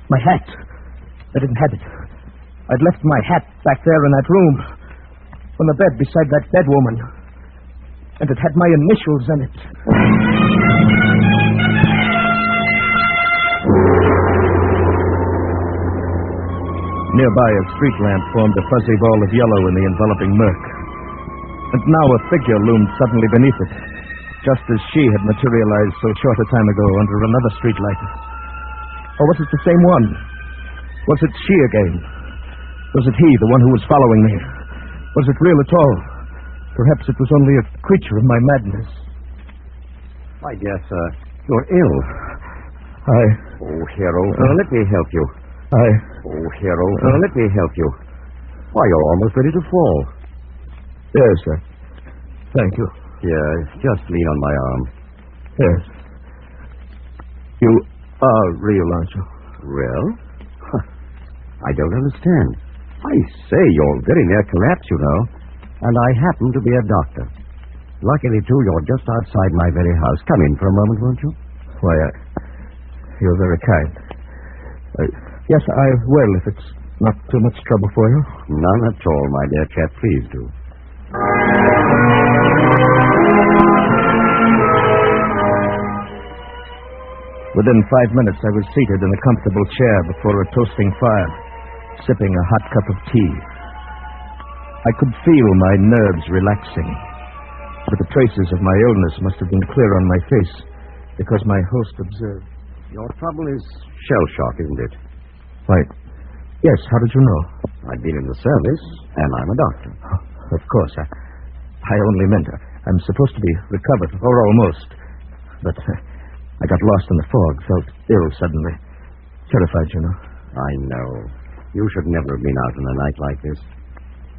My hat. I didn't have it. I'd left my hat back there in that room, on the bed beside that dead woman. And it had my initials in it. Nearby, a street lamp formed a fuzzy ball of yellow in the enveloping murk. And now a figure loomed suddenly beneath it, just as she had materialized so short a time ago under another streetlight. Or was it the same one? Was it she again? Was it he, the one who was following me? Was it real at all? Perhaps it was only a creature of my madness. My dear sir, you're ill. Oh, hero, let me help you. Oh, hero, let me help you. Why, you're almost ready to fall. Yes, sir. Thank you. Yes, just lean on my arm. Yes. You are real, aren't you? Real? I don't understand. I say, you're very near collapse, you know. And I happen to be a doctor. Luckily, too, you're just outside my very house. Come in for a moment, won't you? Why, you're very kind. Yes, I will, if it's not too much trouble for you. None at all, my dear chap. Please do. Within 5 minutes, I was seated in a comfortable chair before a toasting fire, sipping a hot cup of tea. I could feel my nerves relaxing, but the traces of my illness must have been clear on my face, because my host observed. Your trouble is shell shock, isn't it? Why, yes, how did you know? I've been in the service, and I'm a doctor. Oh, of course, I only meant I'm supposed to be recovered, or almost, but I got lost in the fog, felt ill suddenly. Terrified, you know. I know. You should never have been out on a night like this.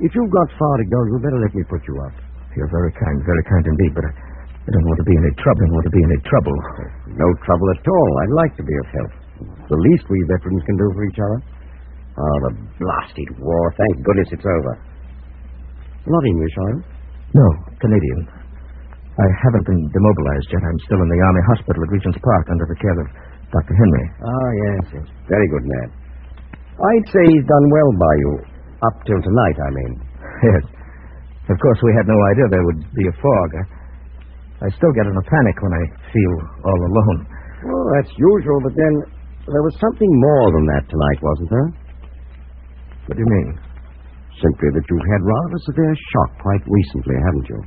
If you've got far to go, you'd better let me put you up. You're very kind indeed, but I don't want to be in any trouble. I don't want to be in any trouble. No trouble at all. I'd like to be of help. The least we veterans can do for each other. Oh, the blasted war. Thank goodness it's over. Not English, are you? No, Canadian. I haven't been demobilized yet. I'm still in the Army Hospital at Regent's Park under the care of Dr. Henry. Ah, yes. Very good man. I'd say he's done well by you. Up till tonight, I mean. Yes. Of course, we had no idea there would be a fog. I still get in a panic when I feel all alone. Well, that's usual, but then there was something more than that tonight, wasn't there? What do you mean? Simply that you've had rather severe shock quite recently, haven't you?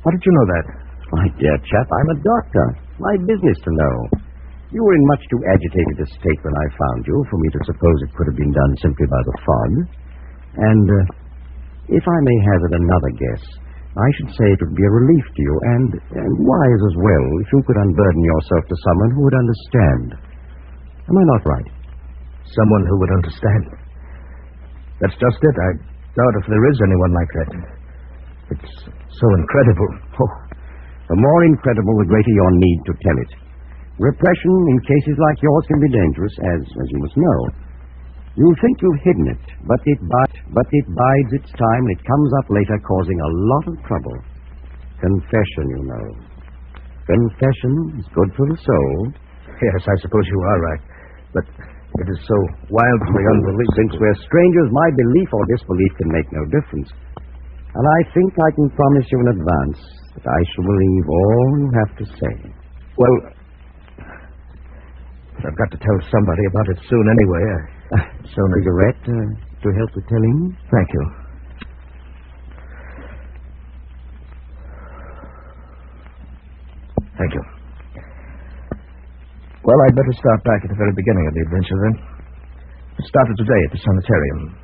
How did you know that? My dear chap, I'm a doctor. My business to know. You were in much too agitated a state when I found you for me to suppose it could have been done simply by the fog. And if I may hazard another guess, I should say it would be a relief to you and wise as well if you could unburden yourself to someone who would understand. Am I not right? Someone who would understand. That's just it. I doubt if there is anyone like that. It's so incredible. Oh, the more incredible, the greater your need to tell it. Repression in cases like yours can be dangerous, as you must know. You think you've hidden it, but it bides its time, and it comes up later, causing a lot of trouble. Confession, you know. Confession is good for the soul. Yes, I suppose you are right. But it is so wildly unbelievable. Since we're strangers, my belief or disbelief can make no difference. And I think I can promise you in advance that I shall believe all you have to say. Well, I've got to tell somebody about it soon anyway. Cigarette to help with telling? Thank you. Thank you. Well, I'd better start back at the very beginning of the adventure, then. It started today at the sanitarium.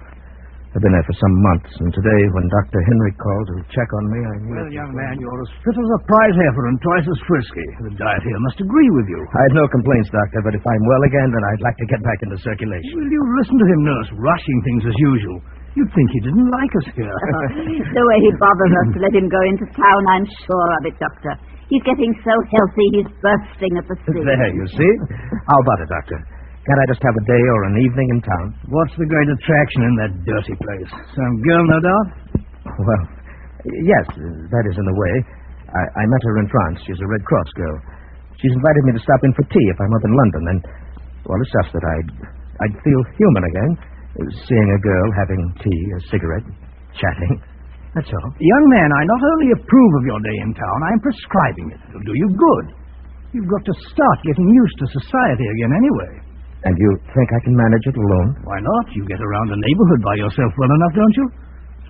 I've been there for some months, and today, when Dr. Henry called to check on me, I knew... Well, young man, you're as fit as a prize heifer and twice as frisky. The diet here must agree with you. I have no complaints, Doctor, but if I'm well again, then I'd like to get back into circulation. Will you listen to him, nurse, rushing things as usual? You'd think he didn't like us here. The way he bothers us to let him go into town, I'm sure of it, Doctor. He's getting so healthy, he's bursting at the seams. There, you see? How about it, Doctor? Can't I just have a day or an evening in town? What's the great attraction in that dirty place? Some girl, no doubt? Well, yes, that is in a way. I met her in France. She's a Red Cross girl. She's invited me to stop in for tea if I'm up in London, and, well, it's just that I'd feel human again, seeing a girl having tea, a cigarette, chatting. That's all. Young man, I not only approve of your day in town, I'm prescribing it. It'll do you good. You've got to start getting used to society again anyway. And you think I can manage it alone? Why not? You get around the neighborhood by yourself well enough, don't you?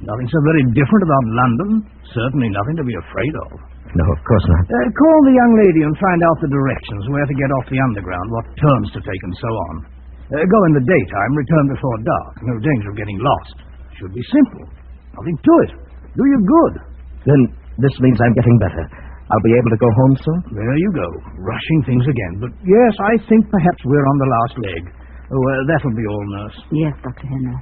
Nothing so very different about London. Certainly nothing to be afraid of. No, of course not. Call the young lady and find out the directions, where to get off the underground, what turns to take, and so on. Go in the daytime, return before dark. No danger of getting lost. Should be simple. Nothing to it. Do you good. Then this means I'm getting better. I'll be able to go home soon? There you go. Rushing things again. But yes, I think perhaps we're on the last leg. That'll be all, nurse. Yes, Dr. Henry.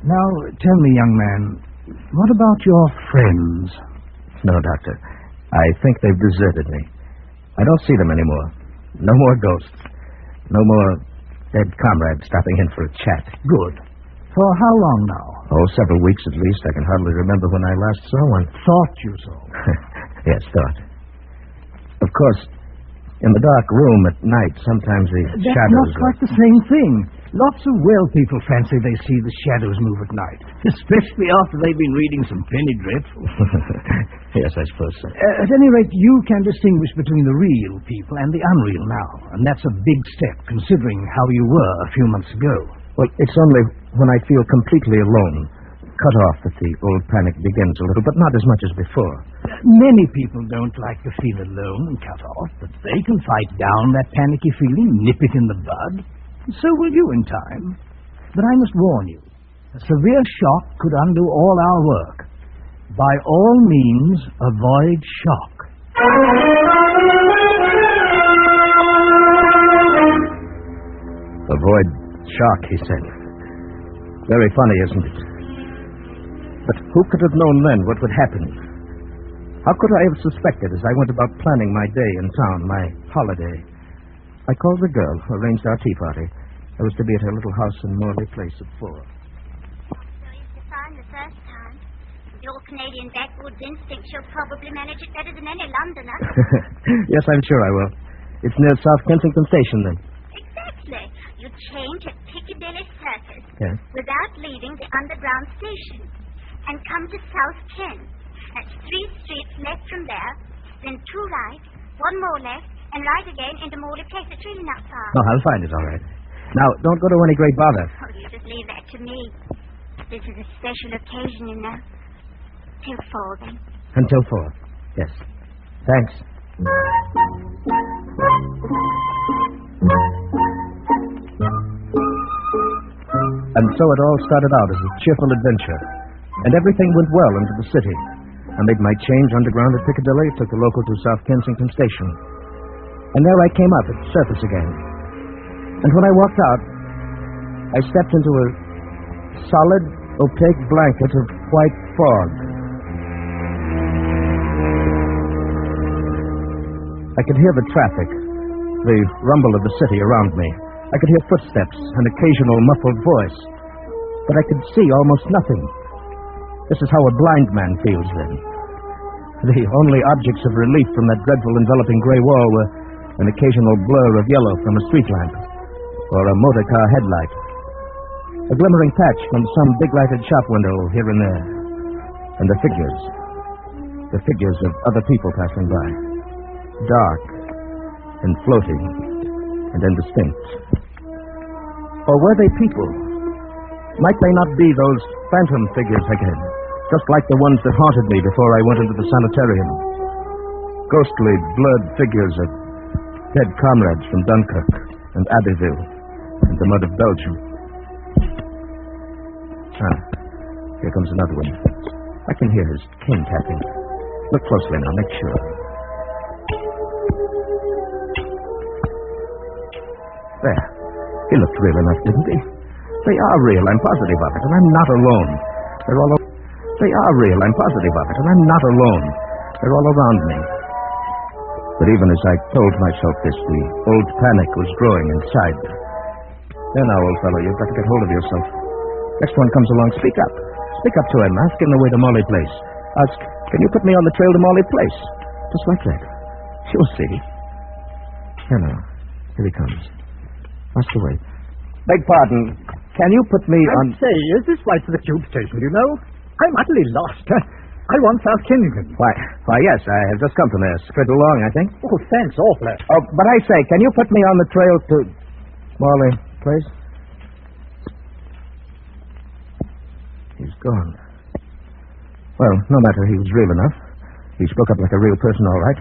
Now, tell me, young man, what about your friends? No, Doctor. I think they've deserted me. I don't see them anymore. No more ghosts. No more dead comrades stopping in for a chat. Good. For how long now? Oh, several weeks at least. I can hardly remember when I last saw one. Thought you saw. Yes, thought. Of course, in the dark room at night, sometimes the That's shadows... not quite the same thing. Lots of well people fancy they see the shadows move at night, especially after they've been reading some penny dreadfuls. Yes, I suppose so. At any rate, you can distinguish between the real people and the unreal now, and that's a big step, considering how you were a few months ago. Well, it's only when I feel completely alone, cut off, that the old panic begins a little, but not as much as before. Many people don't like to feel alone and cut off, but they can fight down that panicky feeling, nip it in the bud. So will you in time. But I must warn you, a severe shock could undo all our work. By all means, avoid shock. Avoid shock, he said. Very funny, isn't it? But who could have known then what would happen? How could I have suspected as I went about planning my day in town, my holiday? I called the girl, arranged our tea party. I was to be at her little house in Morley Place at 4. So you defined the first time. With your Canadian backwoods instinct, she'll probably manage it better than any Londoner. Yes, I'm sure I will. It's near South Kensington Station, then. Exactly. You change at Piccadilly Circus Yes. without leaving the underground station and come to South Ken. That's 3 streets left from there, then 2 right, 1 more left, and right again into Morley Place. It's really not far. Oh, I'll find it, all right. Now, don't go to any great bother. Oh, you just leave that to me. This is a special occasion, you know. Till 4, then. Until 4. Yes. Thanks. And so it all started out as a cheerful adventure. And everything went well into the city. I made my change underground at Piccadilly, took the local to South Kensington Station. And there I came up at the surface again. And when I walked out, I stepped into a solid, opaque blanket of white fog. I could hear the traffic, the rumble of the city around me. I could hear footsteps, an occasional muffled voice. But I could see almost nothing. This is how a blind man feels then. The only objects of relief from that dreadful enveloping gray wall were an occasional blur of yellow from a street lamp, or a motor car headlight. A glimmering patch from some big lighted shop window here and there. And the figures of other people passing by. Dark and floating and indistinct. Or were they people? Might they not be those phantom figures again, just like the ones that haunted me before I went into the sanitarium? Ghostly, blurred figures of dead comrades from Dunkirk and Abbeville and the mud of Belgium. Here comes another one. I can hear his cane tapping. Look closely now, make sure. There. He looked real enough, didn't he? They are real, I'm positive of it, and I'm not alone. They're all over. They are real, I'm positive of it, and I'm not alone. They're all around me. But even as I told myself this, the old panic was growing inside. There now, old fellow, you've got to get hold of yourself. Next one comes along, speak up. Speak up to him. Ask him the way to Morley Place. Ask, can you put me on the trail to Morley Place? Just like that. You'll see. Here now. Here he comes. Ask the way. Beg pardon. Can you put me on... Say, is this right for the tube station, do you know? I'm utterly lost. I want South Kensington. Why, yes, I have just come from there. Straight along, I think. Oh, thanks awfully. Oh, but I say, can you put me on the trail to Morley Place? He's gone. Well, no matter, he was real enough. He spoke up like a real person, all right.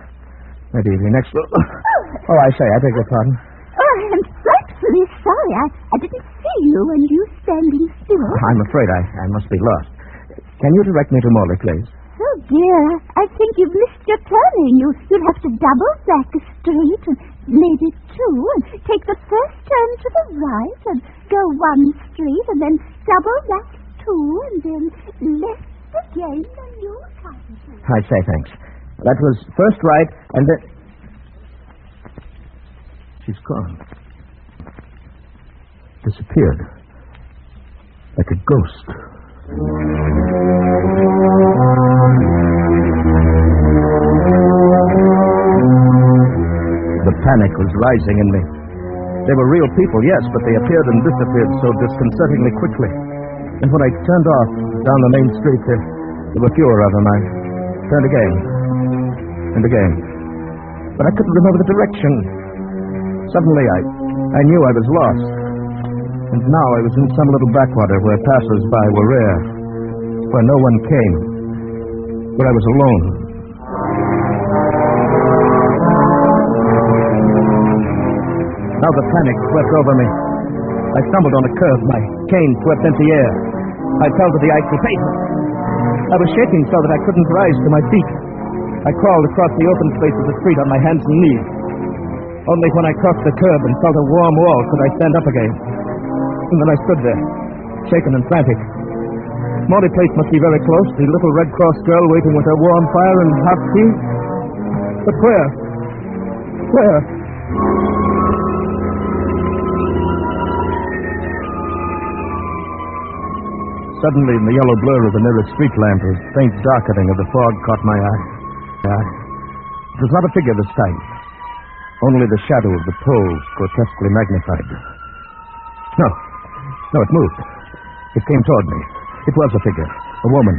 Maybe the next... Oh, I say, I beg your pardon. Oh, I'm frightfully sorry. I didn't see you and you standing still. I'm afraid I must be lost. Can you direct me to Morley Place? Oh, dear. I think you've missed your turning. You'll have to double back a street and maybe two and take the first turn to the right and go one street and then double back two and then left again and you'll come. I say thanks. That was first right and then... She's gone. Disappeared. Like a ghost. The panic was rising in me. They were real people, yes, but they appeared and disappeared so disconcertingly quickly. And when I turned off down the main street, there were fewer of them. I turned again and again. But I couldn't remember the direction. Suddenly, I knew I was lost. And now I was in some little backwater where passers-by were rare, where no one came, where I was alone. Now the panic swept over me. I stumbled on a curve. My cane swept into air. I fell to the icy pavement. I was shaking so that I couldn't rise to my feet. I crawled across the open space of the street on my hands and knees. Only when I crossed the curb and felt a warm wall could I stand up again. And then I stood there, shaken and frantic. Morley Place must be very close, the little Red Cross girl waiting with her warm fire and hot tea. But where? Where? Suddenly, in the yellow blur of the nearest street lamp, a faint darkening of the fog caught my eye. It was not a figure this time. Only the shadow of the pole, grotesquely magnified. No, it moved. It came toward me. It was a figure, a woman.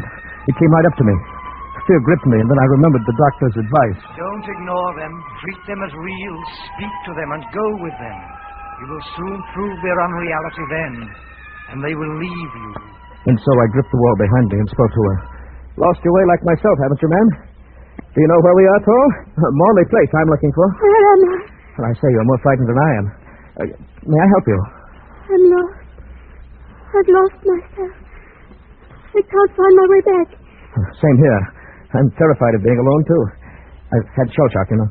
It came right up to me. Fear gripped me, and then I remembered the doctor's advice. Don't ignore them. Treat them as real. Speak to them and go with them. You will soon prove their unreality then, and they will leave you. And so I gripped the wall behind me and spoke to her. Lost your way like myself, haven't you, ma'am? Do you know where we are, Tall? Morley Place I'm looking for. Where am I? Well, I say you're more frightened than I am. May I help you? I'm lost. I've lost myself. I can't find my way back. Same here. I'm terrified of being alone, too. I've had shell shock, you know.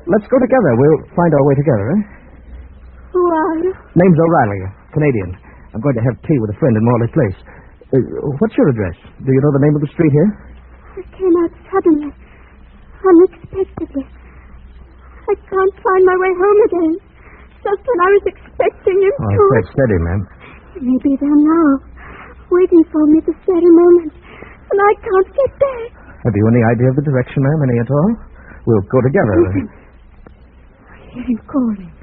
Let's go together. We'll find our way together, eh? Who are you? Name's O'Reilly, Canadian. I'm going to have tea with a friend in Morley Place. What's your address? Do you know the name of the street here? I came out suddenly, unexpectedly. I can't find my way home again. Just when I was expecting him to... Oh, stay steady, ma'am. He may be there now, waiting for me this very moment, and I can't get back. Have you any idea of the direction, ma'am? Any at all? We'll go together. Listen. I hear him calling.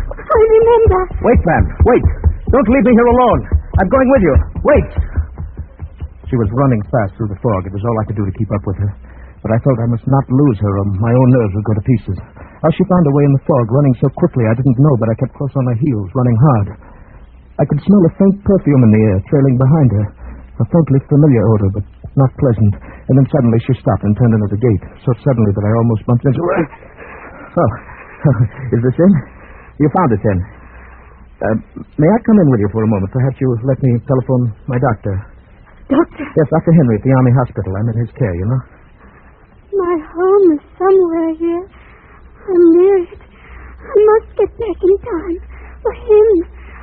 I remember. Wait, ma'am. Wait. Don't leave me here alone. I'm going with you. Wait. She was running fast through the fog. It was all I could do to keep up with her. But I felt I must not lose her or my own nerves would go to pieces. How she found her way in the fog, running so quickly, I didn't know, but I kept close on her heels, running hard. I could smell a faint perfume in the air, trailing behind her. A faintly familiar odor, but not pleasant. And then suddenly she stopped and turned into the gate, so suddenly that I almost bumped into her. Oh, is this in? You found it, then? May I come in with you for a moment? Perhaps you'll let me telephone my doctor. Doctor? Yes, Dr. Henry at the Army Hospital. I'm in his care, you know. My home is somewhere here. I'm near it. I must get back in time. For him.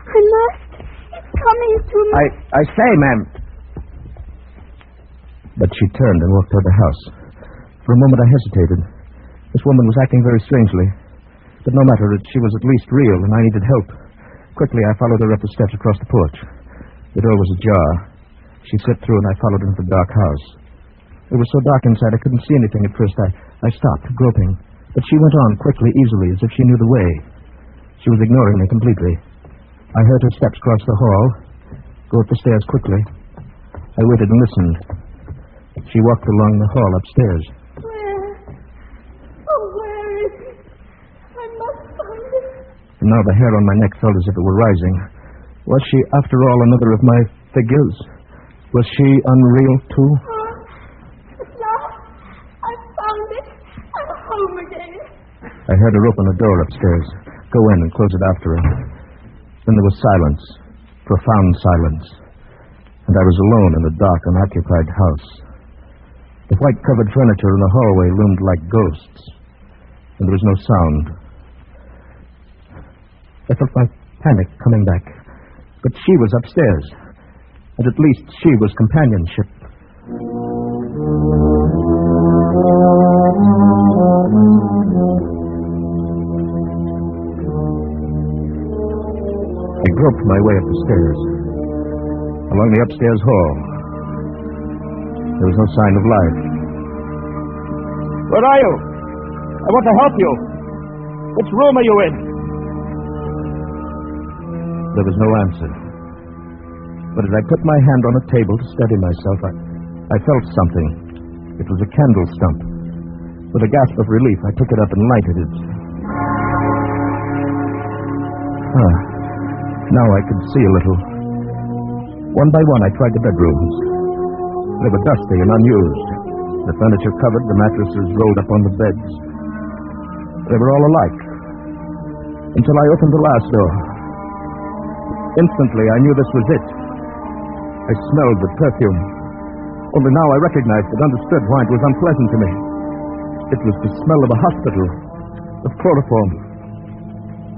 I must. It's coming to me. I say, ma'am. But she turned and walked toward the house. For a moment I hesitated. This woman was acting very strangely. But no matter, she was at least real, and I needed help. Quickly, I followed her up the steps across the porch. The door was ajar. She slipped through, and I followed into the dark house. It was so dark inside, I couldn't see anything at first. I stopped, groping. But she went on quickly, easily, as if she knew the way. She was ignoring me completely. I heard her steps cross the hall, go up the stairs quickly. I waited and listened. She walked along the hall upstairs. Where? Oh, where is it? I must find it. And now the hair on my neck felt as if it were rising. Was she, after all, another of my figures? Was she unreal, too? At last, I found it. I'm home again. I heard her open a door upstairs, go in and close it after her. Then there was silence, profound silence, and I was alone in the dark, unoccupied house. The white-covered furniture in the hallway loomed like ghosts, and there was no sound. I felt my panic coming back, but she was upstairs, and at least she was companionship. I groped my way up the stairs, along the upstairs hall. There was no sign of life. Where are you? I want to help you. Which room are you in? There was no answer. But as I put my hand on a table to steady myself, I felt something. It was a candle stump. With a gasp of relief, I took it up and lighted it. Now I could see a little. One by one, I tried the bedrooms. They were dusty and unused. The furniture covered, the mattresses rolled up on the beds. They were all alike. Until I opened the last door. Instantly, I knew this was it. I smelled the perfume. Only now I recognized it, understood why it was unpleasant to me. It was the smell of a hospital, of chloroform.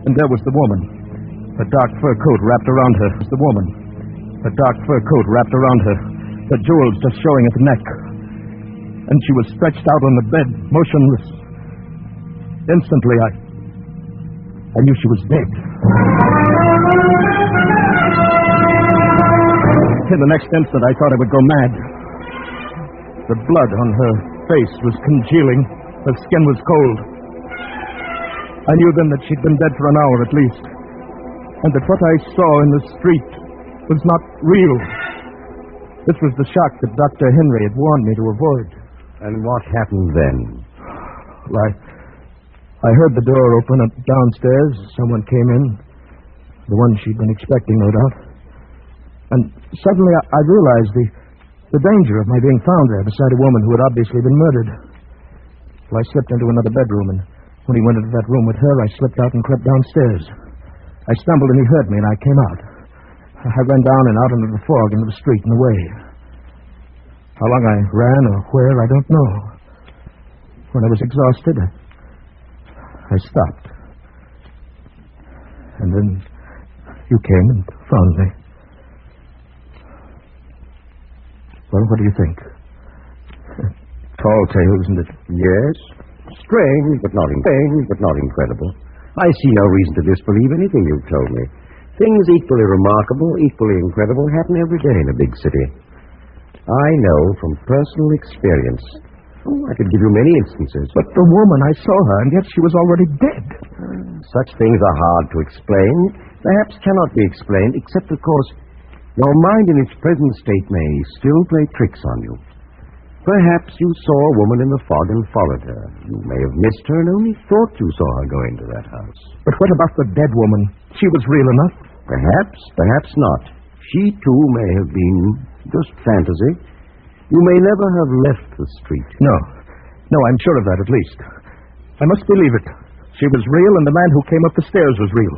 And there was the woman. Her dark fur coat wrapped around her. It was the woman. Her dark fur coat wrapped around her. Her jewels just showing at the neck. And she was stretched out on the bed, motionless. Instantly, I knew she was dead. In the next instant, I thought I would go mad. The blood on her face was congealing. Her skin was cold. I knew then that she'd been dead for an hour at least. And that what I saw in the street was not real. This was the shock that Dr. Henry had warned me to avoid. And what happened then? Well, I heard the door open up downstairs. Someone came in. The one she'd been expecting, no doubt. And suddenly I realized the danger of my being found there beside a woman who had obviously been murdered. Well, I slipped into another bedroom, and when he went into that room with her, I slipped out and crept downstairs. I stumbled and he heard me, and I came out. I ran down and out into the fog, into the street and away. How long I ran or where, I don't know. When I was exhausted, I stopped. And then you came and found me. Well, what do you think? Tall tale, isn't it? Yes. Strange, but not incredible. I see no reason to disbelieve anything you've told me. Things equally remarkable, equally incredible happen every day in a big city. I know from personal experience. I could give you many instances. But the woman, I saw her, and yet she was already dead. Such things are hard to explain, perhaps cannot be explained, except, of course, your mind in its present state may still play tricks on you. Perhaps you saw a woman in the fog and followed her. You may have missed her and only thought you saw her go into that house. But what about the dead woman? She was real enough? Perhaps, perhaps not. She, too, may have been just fantasy. You may never have left the street. No, I'm sure of that, at least. I must believe it. She was real, and the man who came up the stairs was real.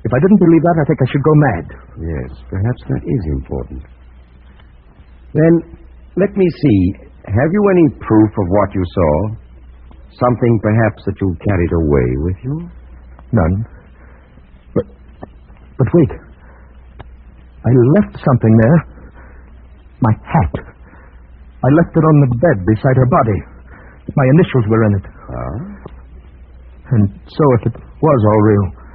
If I didn't believe that, I think I should go mad. Yes, perhaps that is important. Then, let me see. Have you any proof of what you saw? Something, perhaps, that you carried away with you? None. But wait. I left something there. My hat. I left it on the bed beside her body. My initials were in it. Ah? And so if it was all real,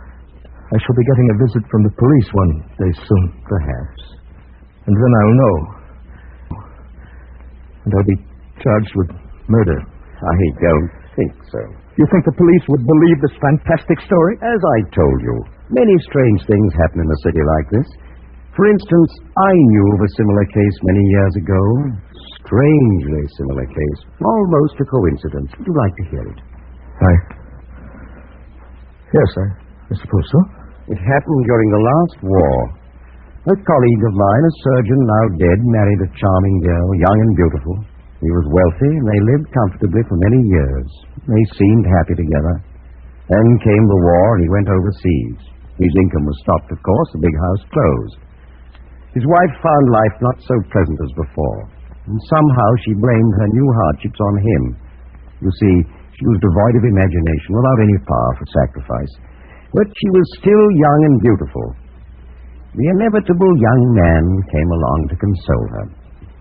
I shall be getting a visit from the police one day soon. Perhaps. And then I'll know. And I'll be charged with murder. I don't think so. You think the police would believe this fantastic story? As I told you, many strange things happen in a city like this. For instance, I knew of a similar case many years ago. Strangely similar case. Almost a coincidence. Would you like to hear it? Yes, I suppose so. It happened during the last war. A colleague of mine, a surgeon now dead, married a charming girl, young and beautiful. He was wealthy, and they lived comfortably for many years. They seemed happy together. Then came the war, and he went overseas. His income was stopped, of course. The big house closed. His wife found life not so pleasant as before, and somehow she blamed her new hardships on him. You see, she was devoid of imagination, without any power for sacrifice. But she was still young and beautiful. The inevitable young man came along to console her.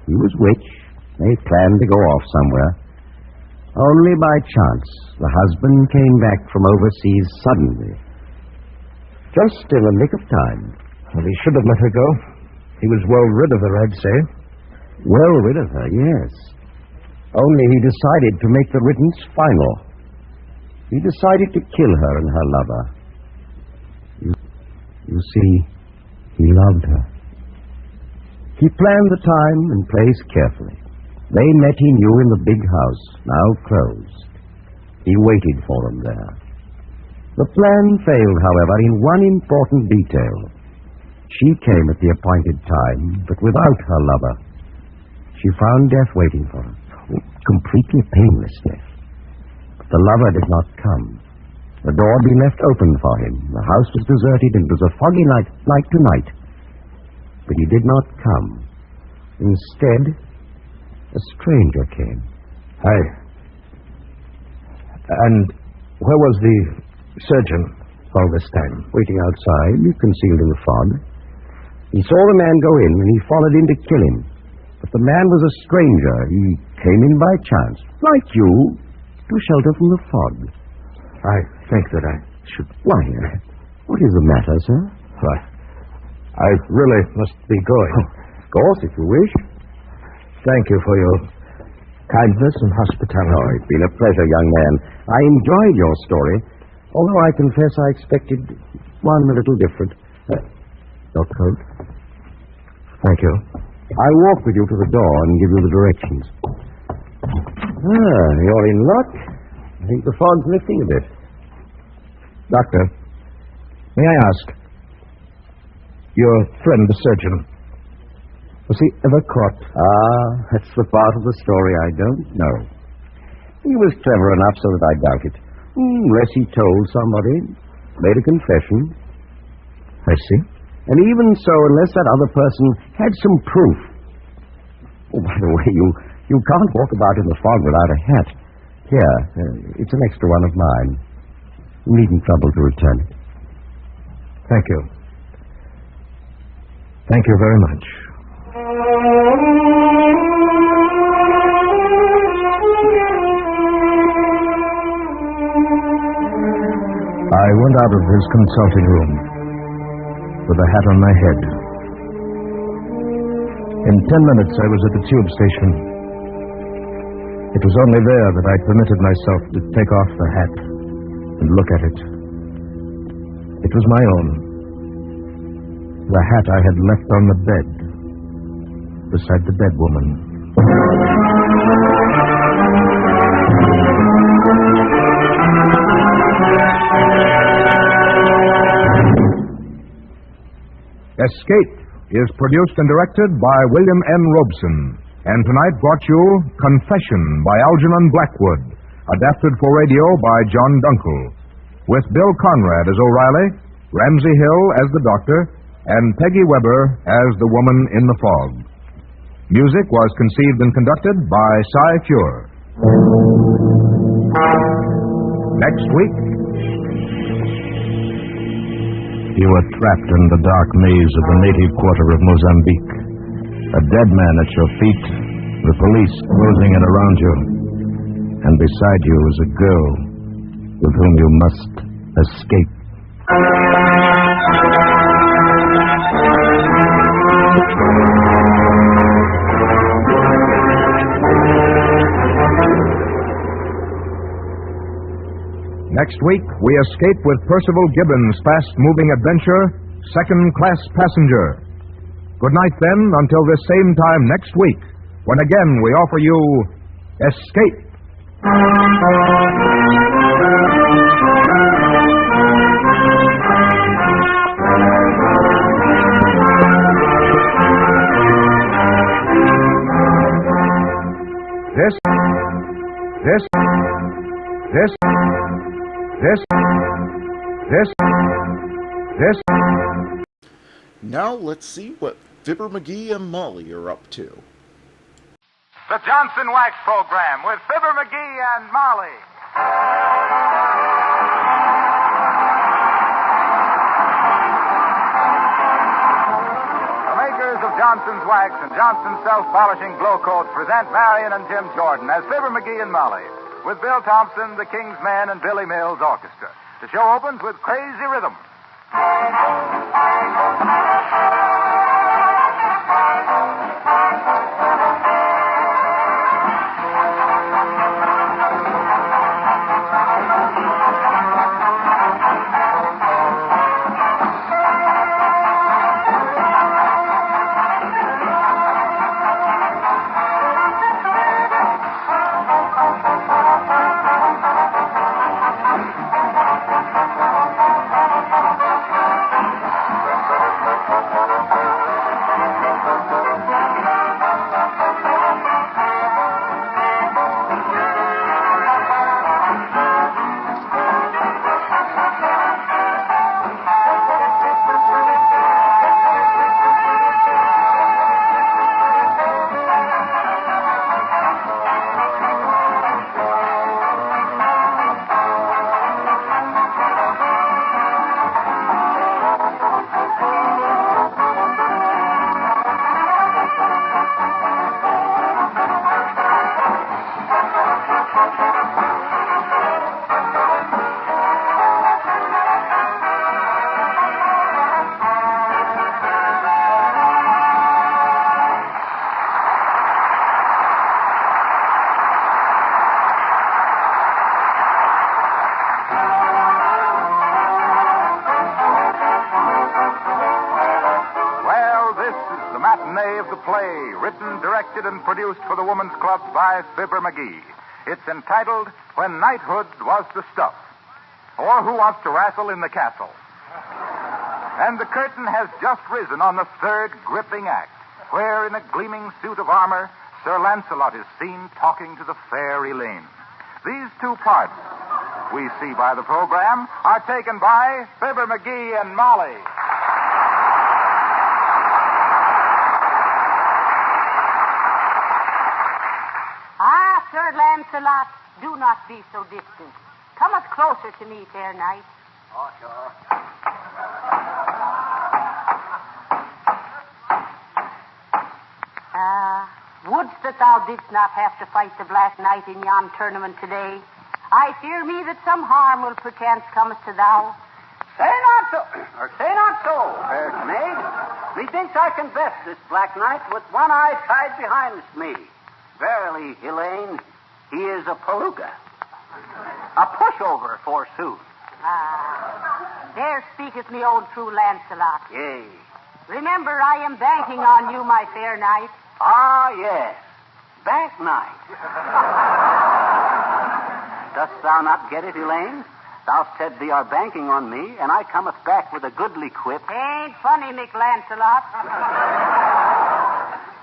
He was rich. They planned to go off somewhere. Only by chance, the husband came back from overseas suddenly. Just in the nick of time. Well, he should have let her go. He was well rid of her, I'd say. Well rid of her, yes. Only he decided to make the riddance final. He decided to kill her and her lover. You see, he loved her. He planned the time and place carefully. They met, he knew, in the big house, now closed. He waited for them there. The plan failed, however, in one important detail. She came at the appointed time, but without her lover. She found death waiting for her. Completely painless death. But the lover did not come. The door had been left open for him. The house was deserted, and it was a foggy night like tonight. But he did not come. Instead, a stranger came. And where was the surgeon all this time? Waiting outside, concealed in the fog. He saw the man go in, and he followed in to kill him. But the man was a stranger. He came in by chance, like you, to shelter from the fog. I think that I should... Why, what is the matter, sir? Why, I really must be going. Of course, if you wish. Thank you for your kindness and hospitality. Oh, it's been a pleasure, young man. I enjoyed your story, although I confess I expected one a little different. Your coat? Thank you. I'll walk with you to the door and give you the directions. You're in luck. I think the fog's lifting a bit. Doctor, may I ask, your friend, the surgeon, was he ever caught? That's the part of the story I don't know. He was clever enough so that I doubt it. Unless he told somebody, made a confession. I see. And even so, unless that other person had some proof. Oh, by the way, you can't walk about in the fog without a hat. Here, it's an extra one of mine. You needn't trouble to return it. Thank you. Thank you very much. I went out of his consulting room with a hat on my head. In 10 minutes, I was at the tube station. It was only there that I permitted myself to take off the hat and look at it. It was my own. The hat I had left on the bed beside the dead woman. Escape is produced and directed by William N. Robeson, and tonight brought you Confession by Algernon Blackwood, adapted for radio by John Dunkel, with Bill Conrad as O'Reilly Ramsey Hill as the doctor, and Peggy Weber as the woman in the fog. Music was conceived and conducted by Cy Fure. Next week, you were trapped in the dark maze of the native quarter of Mozambique. A dead man at your feet, the police closing in around you. And beside you is a girl with whom you must escape. Next week, we escape with Percival Gibbons' fast-moving adventure, Second Class Passenger. Good night, then, until this same time next week, when again we offer you Escape. This. Now let's see what Fibber, Magee, and Molly are up to. The Johnson Wax Program with Fibber, Magee, and Molly. The makers of Johnson's Wax and Johnson's Self-Polishing Glow Coat present Marion and Tim Jordan as Fibber, Magee, and Molly, with Bill Thompson, the King's Men, and Billy Mills Orchestra. The show opens with Crazy Rhythm. And produced for the Woman's Club by Fibber, Magee. It's entitled When Knighthood Was the Stuff, or Who Wants to Wrestle in the Castle. And the curtain has just risen on the third gripping act, where in a gleaming suit of armor, Sir Lancelot is seen talking to the fair Elaine. These two parts, we see by the program, are taken by Fibber, Magee, and Molly. Sir Lancelot, do not be so distant. Come us closer to me, fair knight. Oh, sure. Wouldst that thou didst not have to fight the Black Knight in yon tournament today? I fear me that some harm will perchance cometh to thou. Say not so, fair maid. Methinks I can vest this Black Knight with one eye tied behind me. Verily, Elaine, he is a palooka. A pushover, forsooth. There speaketh me old true Lancelot. Yea. Remember, I am banking on you, my fair knight. Ah, yes. Bank night. Dost thou not get it, Elaine? Thou said thee are banking on me, and I cometh back with a goodly quip. Ain't funny, Mick Lancelot.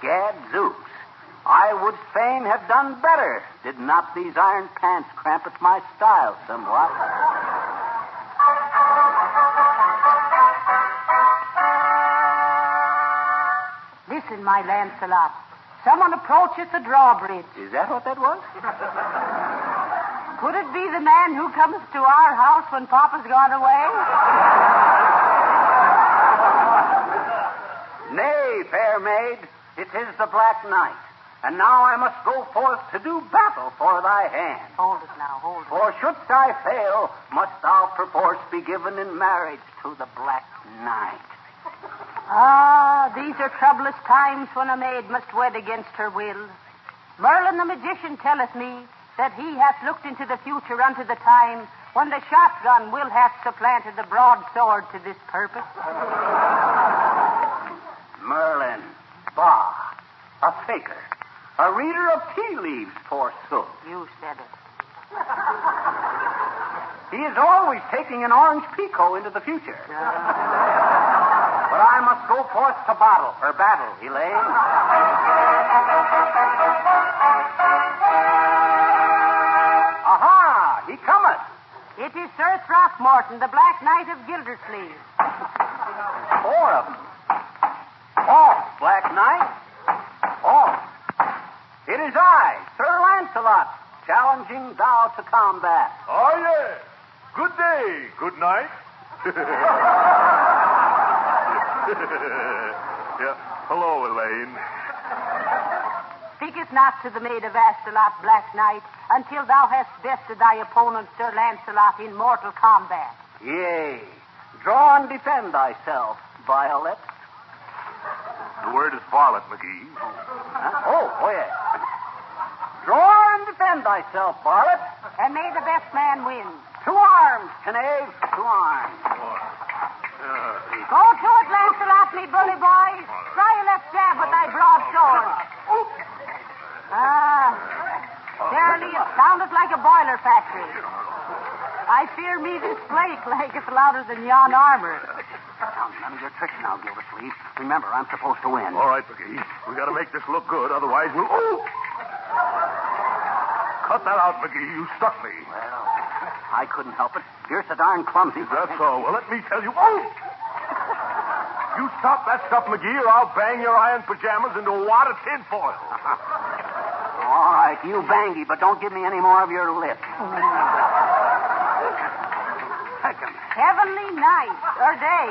Gadzooks. I would fain have done better, did not these iron pants cramp at my style somewhat. listen, my Lancelot. Someone approacheth the drawbridge. Is that what that was? Could it be the man who comes to our house when Papa's gone away? Nay, fair maid, it is the Black Knight. And now I must go forth to do battle for thy hand. Hold it now, hold it. For shouldst I fail, must thou perforce be given in marriage to the Black Knight. Ah, these are troublous times when a maid must wed against her will. Merlin the magician telleth me that he hath looked into the future unto the time when the shotgun will have supplanted the broadsword to this purpose. Merlin, bah, a faker, a reader of tea leaves, forsooth. You said it. He is always taking an orange pico into the future. But I must go forth to battle, Elaine. Aha! He cometh. It is Sir Throckmorton, the Black Knight of Gildersleeve. 4 of them. Off, Black Knight. Off. It is I, Sir Lancelot, challenging thou to combat. Oh, yes. Good day, good night. Yeah. Hello, Elaine. Speakest not to the maid of Astolat, Black Knight, until thou hast bested thy opponent, Sir Lancelot, in mortal combat. Yea. Draw and defend thyself, Violet. The word is varlet, Magee. Huh? Oh, yes. Draw and defend thyself, varlet. And may the best man win. To arms, Knave, to arms. Go to it, Lancelot, me bully boy. Try a left jab with thy broadsword. Verily, it sounded like a boiler factory. I fear me this flake is louder than yon armor. None of your tricks now, Gildersleeve. Remember, I'm supposed to win. All right, Magee. We got to make this look good, otherwise we'll... Oh! Cut that out, Magee. You stuck me. Well, I couldn't help it. You're so darn clumsy. Is that so? Well, let me tell you... Oh! You stop that stuff, Magee, or I'll bang your iron pajamas into a wad of tinfoil. All right, you bangy, but don't give me any more of your lip. Heavenly night or day.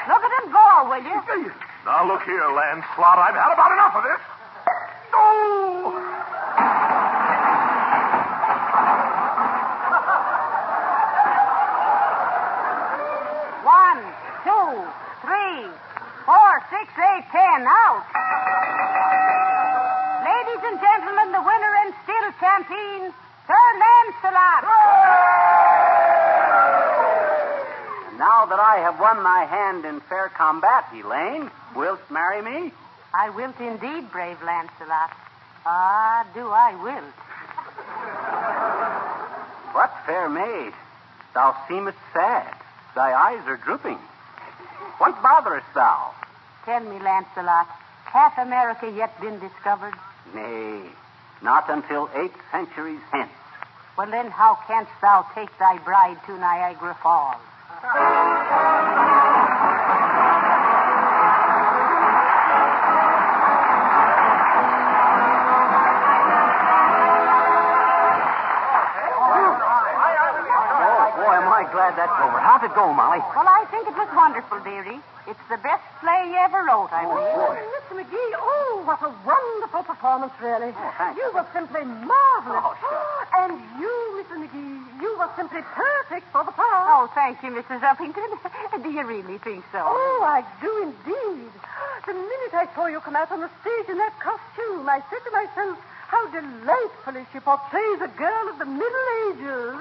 Look at him go, will you? Now, look here, Lancelot. I've had about enough of this. Oh! One, 2, 3, 4, 6, 8, 10. Out. Ladies and gentlemen, the winner and still champion, Sir Lancelot. Now that I have won thy hand in fair combat, Elaine, wilt marry me? I wilt indeed, brave Lancelot. Ah, do I wilt. What, fair maid? Thou seemest sad. Thy eyes are drooping. What botherest thou? Tell me, Lancelot, hath America yet been discovered? Nay, not until 8 centuries hence. Well, then how canst thou take thy bride to Niagara Falls? Glad that's over. How'd it go, Molly? Well, I think it was wonderful, dearie. It's the best play you ever wrote, I believe. Mr. Magee, what a wonderful performance, really. Oh, thanks. You were simply marvelous. Oh, sure. And you, Mr. Magee, you were simply perfect for the part. Oh, thank you, Mrs. Uppington. Do you really think so? Oh, I do indeed. The minute I saw you come out on the stage in that costume, I said to myself, how delightfully she portrays a girl of the Middle Ages.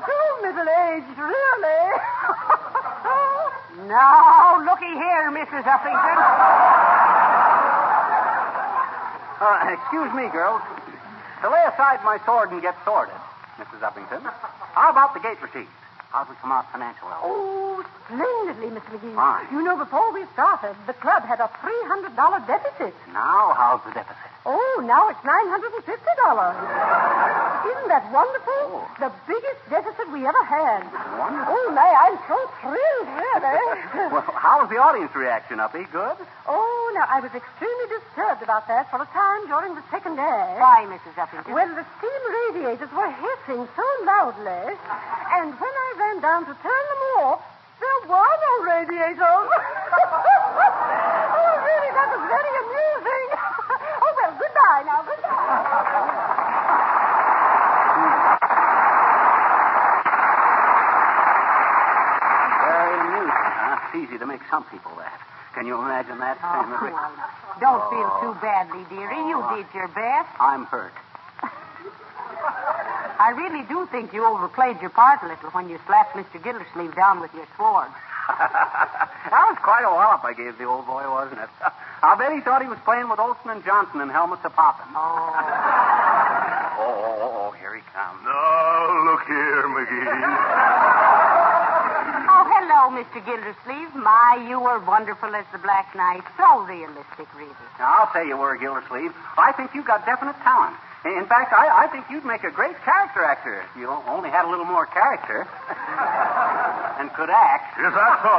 So middle-aged, really. Now, looky here, Mrs. Uppington. Excuse me, girls. To lay aside my sword and get sworded, Mrs. Uppington, how about the gate receipts? How'd we come out financially? Oh, splendidly, Mr. Magee. Fine. You know, before we started, the club had a $300 deficit. Now, how's the deficit? Oh, now it's $950. Isn't that wonderful? Oh. The biggest deficit we ever had. Wonderful. Oh, my, I'm so thrilled, really. Well, how was the audience reaction, Uppy? Good? Oh, now, I was extremely disturbed about that for a time during the second act. Why, Mrs. Uppington? Well, the steam radiators were hissing so loudly, and when I ran down to turn them off, there were no radiators. Oh, really, that was very amusing. Oh, well, goodbye now. Goodbye. Very amusing, huh? It's easy to make some people laugh. Can you imagine that? Don't feel too badly, dearie. You did your best. I'm hurt. I really do think you overplayed your part a little when you slapped Mr. Gildersleeve down with your sword. That was quite a wallop I gave the old boy, wasn't it? I'll bet he thought he was playing with Olson and Johnson in helmets a-popping. Oh, here he comes. Now, look here, Magee. Oh, hello, Mr. Gildersleeve. My, you were wonderful as the Black Knight. So realistic, really. Now, I'll say you were, Gildersleeve. I think you got definite talent. In fact, I think you'd make a great character actor if you only had a little more character and could act. Is that so?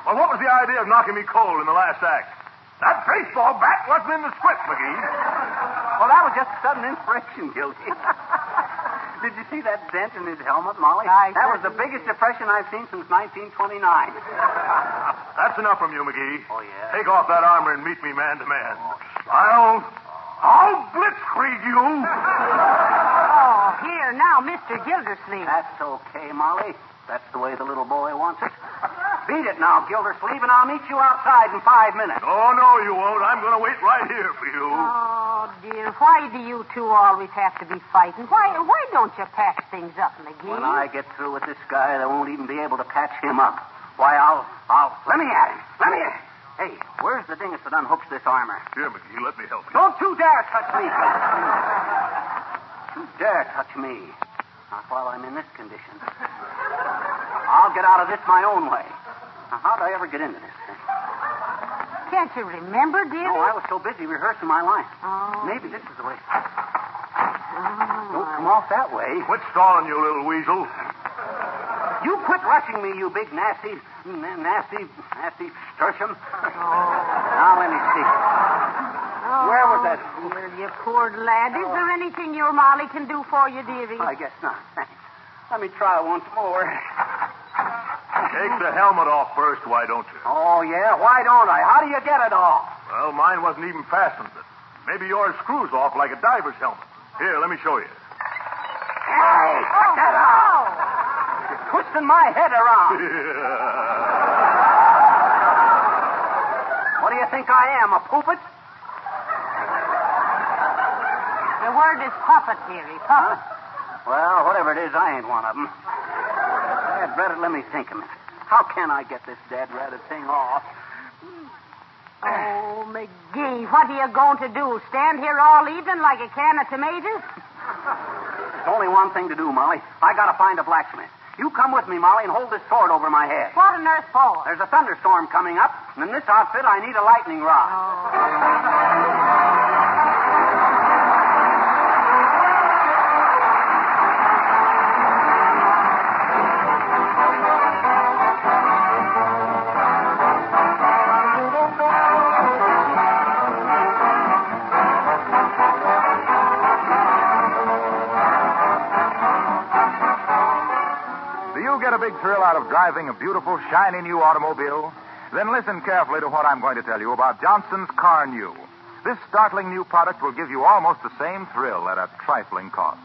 Well, what was the idea of knocking me cold in the last act? That baseball bat wasn't in the script, Magee. Well, that was just sudden inspiration, Gildy. Did you see that dent in his helmet, Molly? That was the biggest depression I've seen since 1929. That's enough from you, Magee. Oh, yeah? Take off that armor and meet me man to man. I'll blitzkrieg you. Oh, here now, Mr. Gildersleeve. That's okay, Molly. That's the way the little boy wants it. Beat it now, Gildersleeve, and I'll meet you outside in 5 minutes. Oh, no, you won't. I'm going to wait right here for you. Oh, dear. Why do you two always have to be fighting? Why don't you patch things up, Magee? When I get through with this guy, they won't even be able to patch him up. Why, I'll... Let me at him. Let me at him. Hey, where's the dingus that unhooks this armor? Here, Magee, let me help you. Don't you dare touch me. Don't you dare touch me. Not while I'm in this condition. I'll get out of this my own way. Now, how'd I ever get into this thing? Can't you remember, dearie? No, I was so busy rehearsing my line. Oh. Maybe this is the way. Don't come off that way. Quit stalling, you little weasel. You quit rushing me, you big nasty sturchum. Now, let me see. Where was that? Dear, you poor lad. Is there anything your Molly can do for you, dearie? I guess not. Thanks. Let me try once more. Take the helmet off first, why don't you? Oh, yeah? Why don't I? How do you get it off? Well, mine wasn't even fastened. Maybe yours screws off like a diver's helmet. Here, let me show you. Hey, cut that out! You're twisting my head around. What do you think I am, a puppet? The word is puppet, dearie. Puppet. Huh? Well, whatever it is, I ain't one of them. Dad, Reddit, let me think a minute. How can I get this dad-ratted thing off? Oh, Magee, what are you going to do? Stand here all evening like a can of tomatoes? There's only one thing to do, Molly. I gotta find a blacksmith. You come with me, Molly, and hold this sword over my head. What on earth for? There's a thunderstorm coming up, and in this outfit, I need a lightning rod. Get a big thrill out of driving a beautiful, shiny new automobile? Then listen carefully to what I'm going to tell you about Johnson's Car New. This startling new product will give you almost the same thrill at a trifling cost.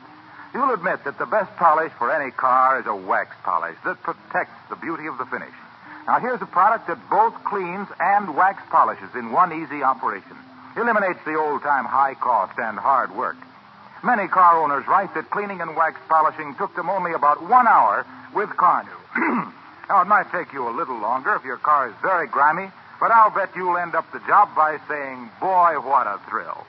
You'll admit that the best polish for any car is a wax polish that protects the beauty of the finish. Now, here's a product that both cleans and wax polishes in one easy operation. Eliminates the old-time high cost and hard work. Many car owners write that cleaning and wax polishing took them only about 1 hour with Car New. Now, it might take you a little longer if your car is very grimy, but I'll bet you'll end up the job by saying, boy, what a thrill.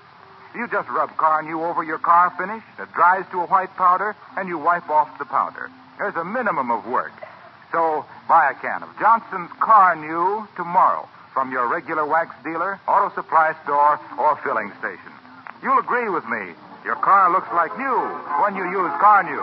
You just rub Car New over your car finish, it dries to a white powder, and you wipe off the powder. There's a minimum of work. So, buy a can of Johnson's Car New tomorrow from your regular wax dealer, auto supply store, or filling station. You'll agree with me. Your car looks like new when you use Carnew.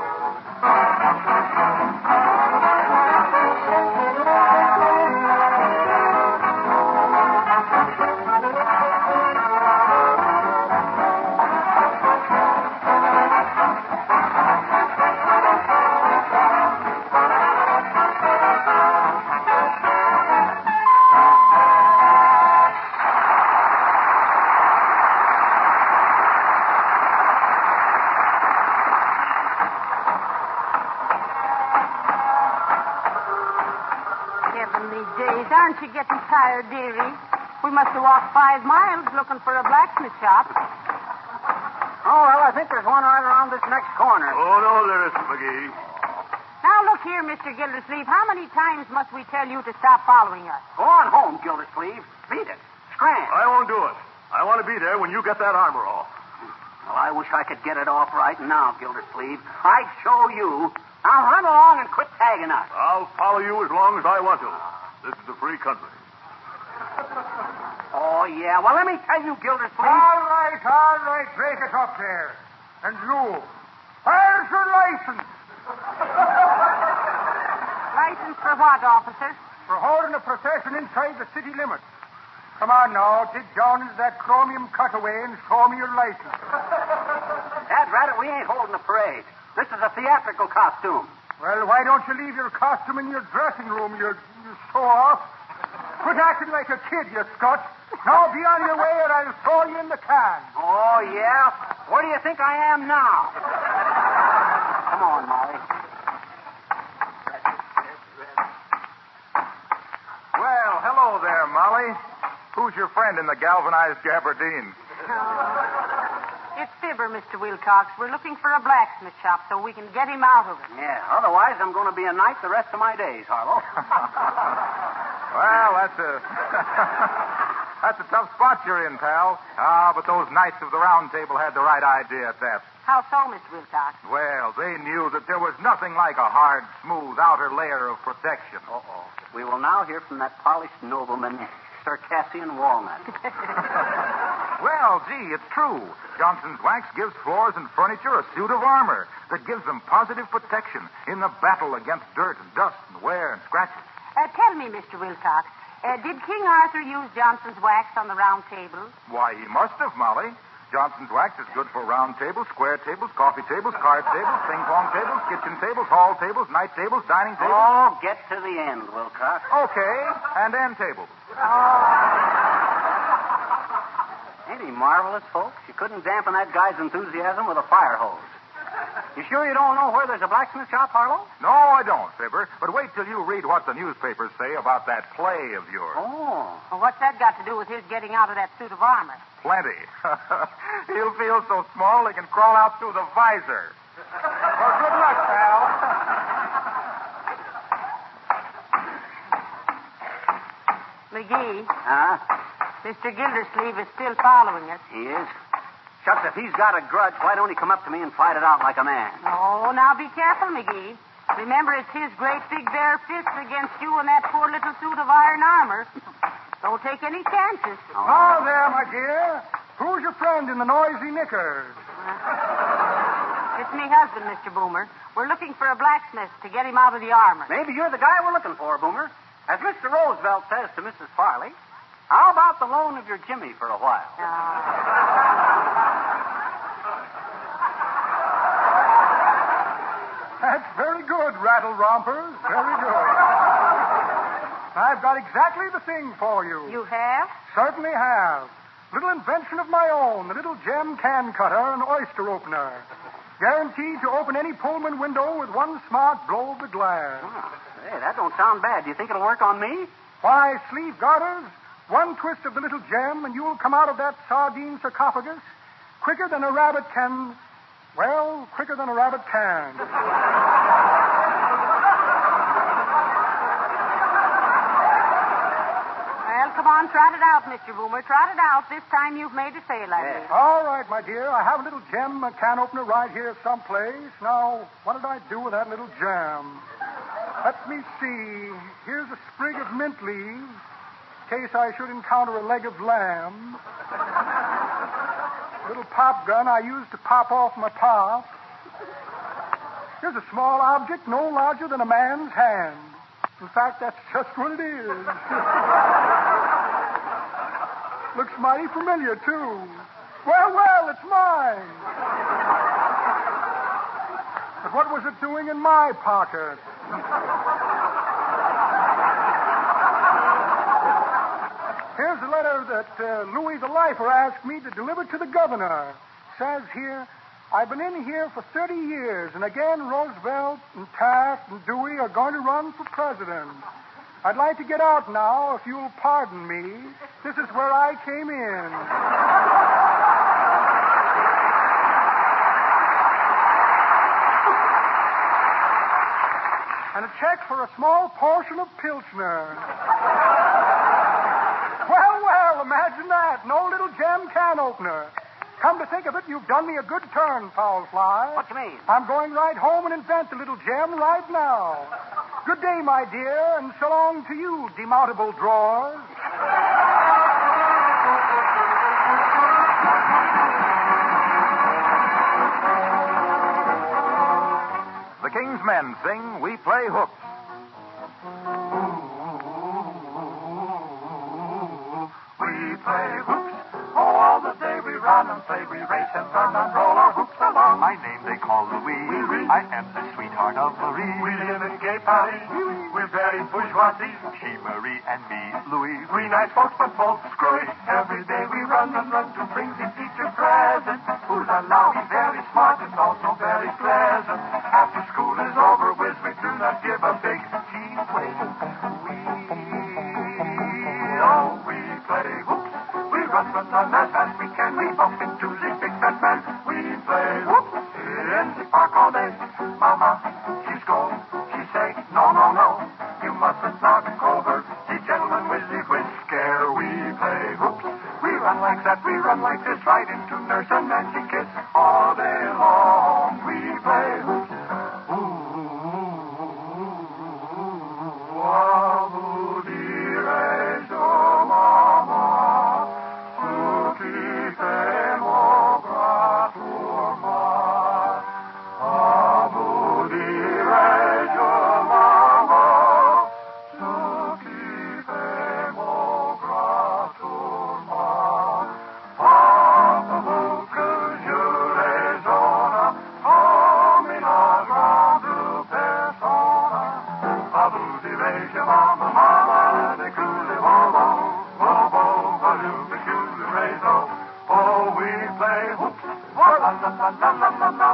Aren't you getting tired, dearie? We must have walked 5 miles looking for a blacksmith shop. Oh, well, I think there's one right around this next corner. Oh, no, there isn't, Magee. Now, look here, Mr. Gildersleeve. How many times must we tell you to stop following us? Go on home, Gildersleeve. Beat it. Scram. I won't do it. I want to be there when you get that armor off. Well, I wish I could get it off right now, Gildersleeve. I'd show you. Now, run along and quit tagging us. I'll follow you as long as I want to. This is a free country. Oh, yeah. Well, let me tell you, Gildersleeve. All right. Break it up there. And you, where's your license? License for what, officer? For holding a procession inside the city limits. Come on now, dig down into that chromium cutaway and show me your license. Dad, Rabbit, we ain't holding a parade. This is a theatrical costume. Well, why don't you leave your costume in your dressing room, you show off? Quit acting like a kid, you scut. Now be on your way or I'll throw you in the can. Oh, yeah? Where do you think I am now? Come on, Molly. Well, hello there, Molly. Who's your friend in the galvanized gabardine? It's Fibber, Mr. Wilcox. We're looking for a blacksmith shop so we can get him out of it. Yeah, otherwise I'm going to be a knight the rest of my days, Harlow. Well, that's a tough spot you're in, pal. But those knights of the Round Table had the right idea at that. How so, Mr. Wilcox? Well, they knew that there was nothing like a hard, smooth outer layer of protection. Uh-oh. We will now hear from that polished nobleman, Circassian Walnut. Well, gee, it's true. Johnson's Wax gives floors and furniture a suit of armor that gives them positive protection in the battle against dirt and dust and wear and scratches. Tell me, Mr. Wilcox, did King Arthur use Johnson's Wax on the Round Table? Why, he must have, Molly. Johnson's Wax is good for round tables, square tables, coffee tables, card tables, ping-pong tables, kitchen tables, hall tables, night tables, dining tables. Oh, get to the end, Wilcox. Okay, and end tables. Ain't he marvelous, folks? You couldn't dampen that guy's enthusiasm with a fire hose. You sure you don't know where there's a blacksmith shop, Harlow? No, I don't, Fibber. But wait till you read what the newspapers say about that play of yours. Oh. Well, what's that got to do with his getting out of that suit of armor? Plenty. He'll feel so small he can crawl out through the visor. Well, good luck, pal. Magee. Huh? Mr. Gildersleeve is still following us. He is? Shucks, if he's got a grudge, why don't he come up to me and fight it out like a man? Oh, now be careful, Magee. Remember, it's his great big bare fist against you and that poor little suit of iron armor. Don't take any chances. Oh, there, my dear. Who's your friend in the noisy knickers? It's me husband, Mr. Boomer. We're looking for a blacksmith to get him out of the armor. Maybe you're the guy we're looking for, Boomer. As Mr. Roosevelt says to Mrs. Farley, how about the loan of your Jimmy for a while? That's very good, Rattle Rompers. Very good. I've got exactly the thing for you. You have? Certainly have. Little invention of my own, the little gem can cutter and oyster opener. Guaranteed to open any Pullman window with one smart blow of the glass. Oh, hey, that don't sound bad. Do you think it'll work on me? Why, sleeve garters, one twist of the little gem and you'll come out of that sardine sarcophagus quicker than a rabbit can... Well, quicker than a rabbit can. Well, come on, trot it out, Mr. Boomer. Trot it out. This time you've made a sale, I believe. All right, my dear. I have a little gem can opener right here someplace. Now, what did I do with that little gem? Let me see. Here's a sprig of mint leaves, in case I should encounter a leg of lamb. Little pop gun I used to pop off my top. Here's a small object no larger than a man's hand. In fact, that's just what it is. Looks mighty familiar, too. Well, it's mine. But what was it doing in my pocket? Here's a letter that Louis the Lifer asked me to deliver to the governor. Says here, I've been in here for 30 years, and again Roosevelt and Taft and Dewey are going to run for president. I'd like to get out now, if you'll pardon me. This is where I came in. And a check for a small portion of Pilsner. Well, imagine that. No little gem can opener. Come to think of it, you've done me a good turn, foul fly. What you mean? I'm going right home and invent the little gem right now. Good day, my dear, and so long to you, demountable drawers. The King's Men sing We Play Hoops. We play hoops. Oh, all the day we run and play. We race and run and roll our hoops along. My name they call Louis. I am the sweetheart of Marie. We live in gay Paris. We're very bourgeoisie. She, Marie, and me, Louis. We nice folks, but folks screwy. Every day we run and run to bring the teacher present. Ooh la la, we're very smart and also very pleasant. After school is over, whiz, we do not give a big cheap way. We play hoops. We run as fast we can. We bump into the big fat man. We play hoops in the park all day. Mama, she scold. She say, no, no, no. You mustn't knock over the gentleman with the whisker. We play hoops. We run like that. We run like this. Right into Nurse and Nancy Kiss. All day long. We play hoops.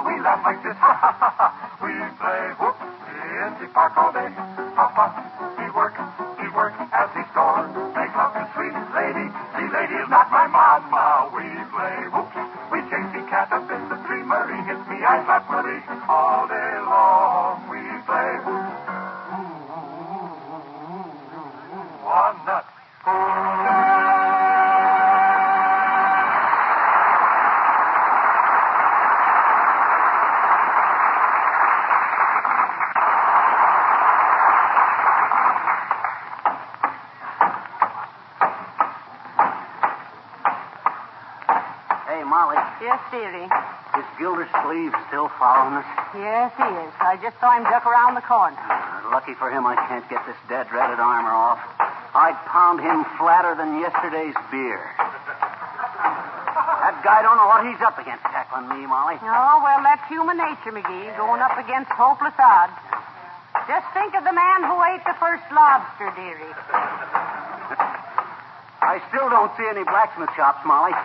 We laugh like this, ha ha ha ha. We play whoops in the park all day. Papa, we work at the store. Make love to sweet lady. The lady is not my mama. We play whoops. We chase the cat up in the tree. Marie hits me, I slap Marie. All day long we play whoops. One nut. Yes, dearie. Is Gildersleeve still following us? Yes, he is. I just saw him duck around the corner. Lucky for him, I can't get this dead dreaded armor off. I'd pound him flatter than yesterday's beer. That guy don't know what he's up against tackling me, Molly. Oh, well, that's human nature, Magee, going up against hopeless odds. Just think of the man who ate the first lobster, dearie. I still don't see any blacksmith shops, Molly.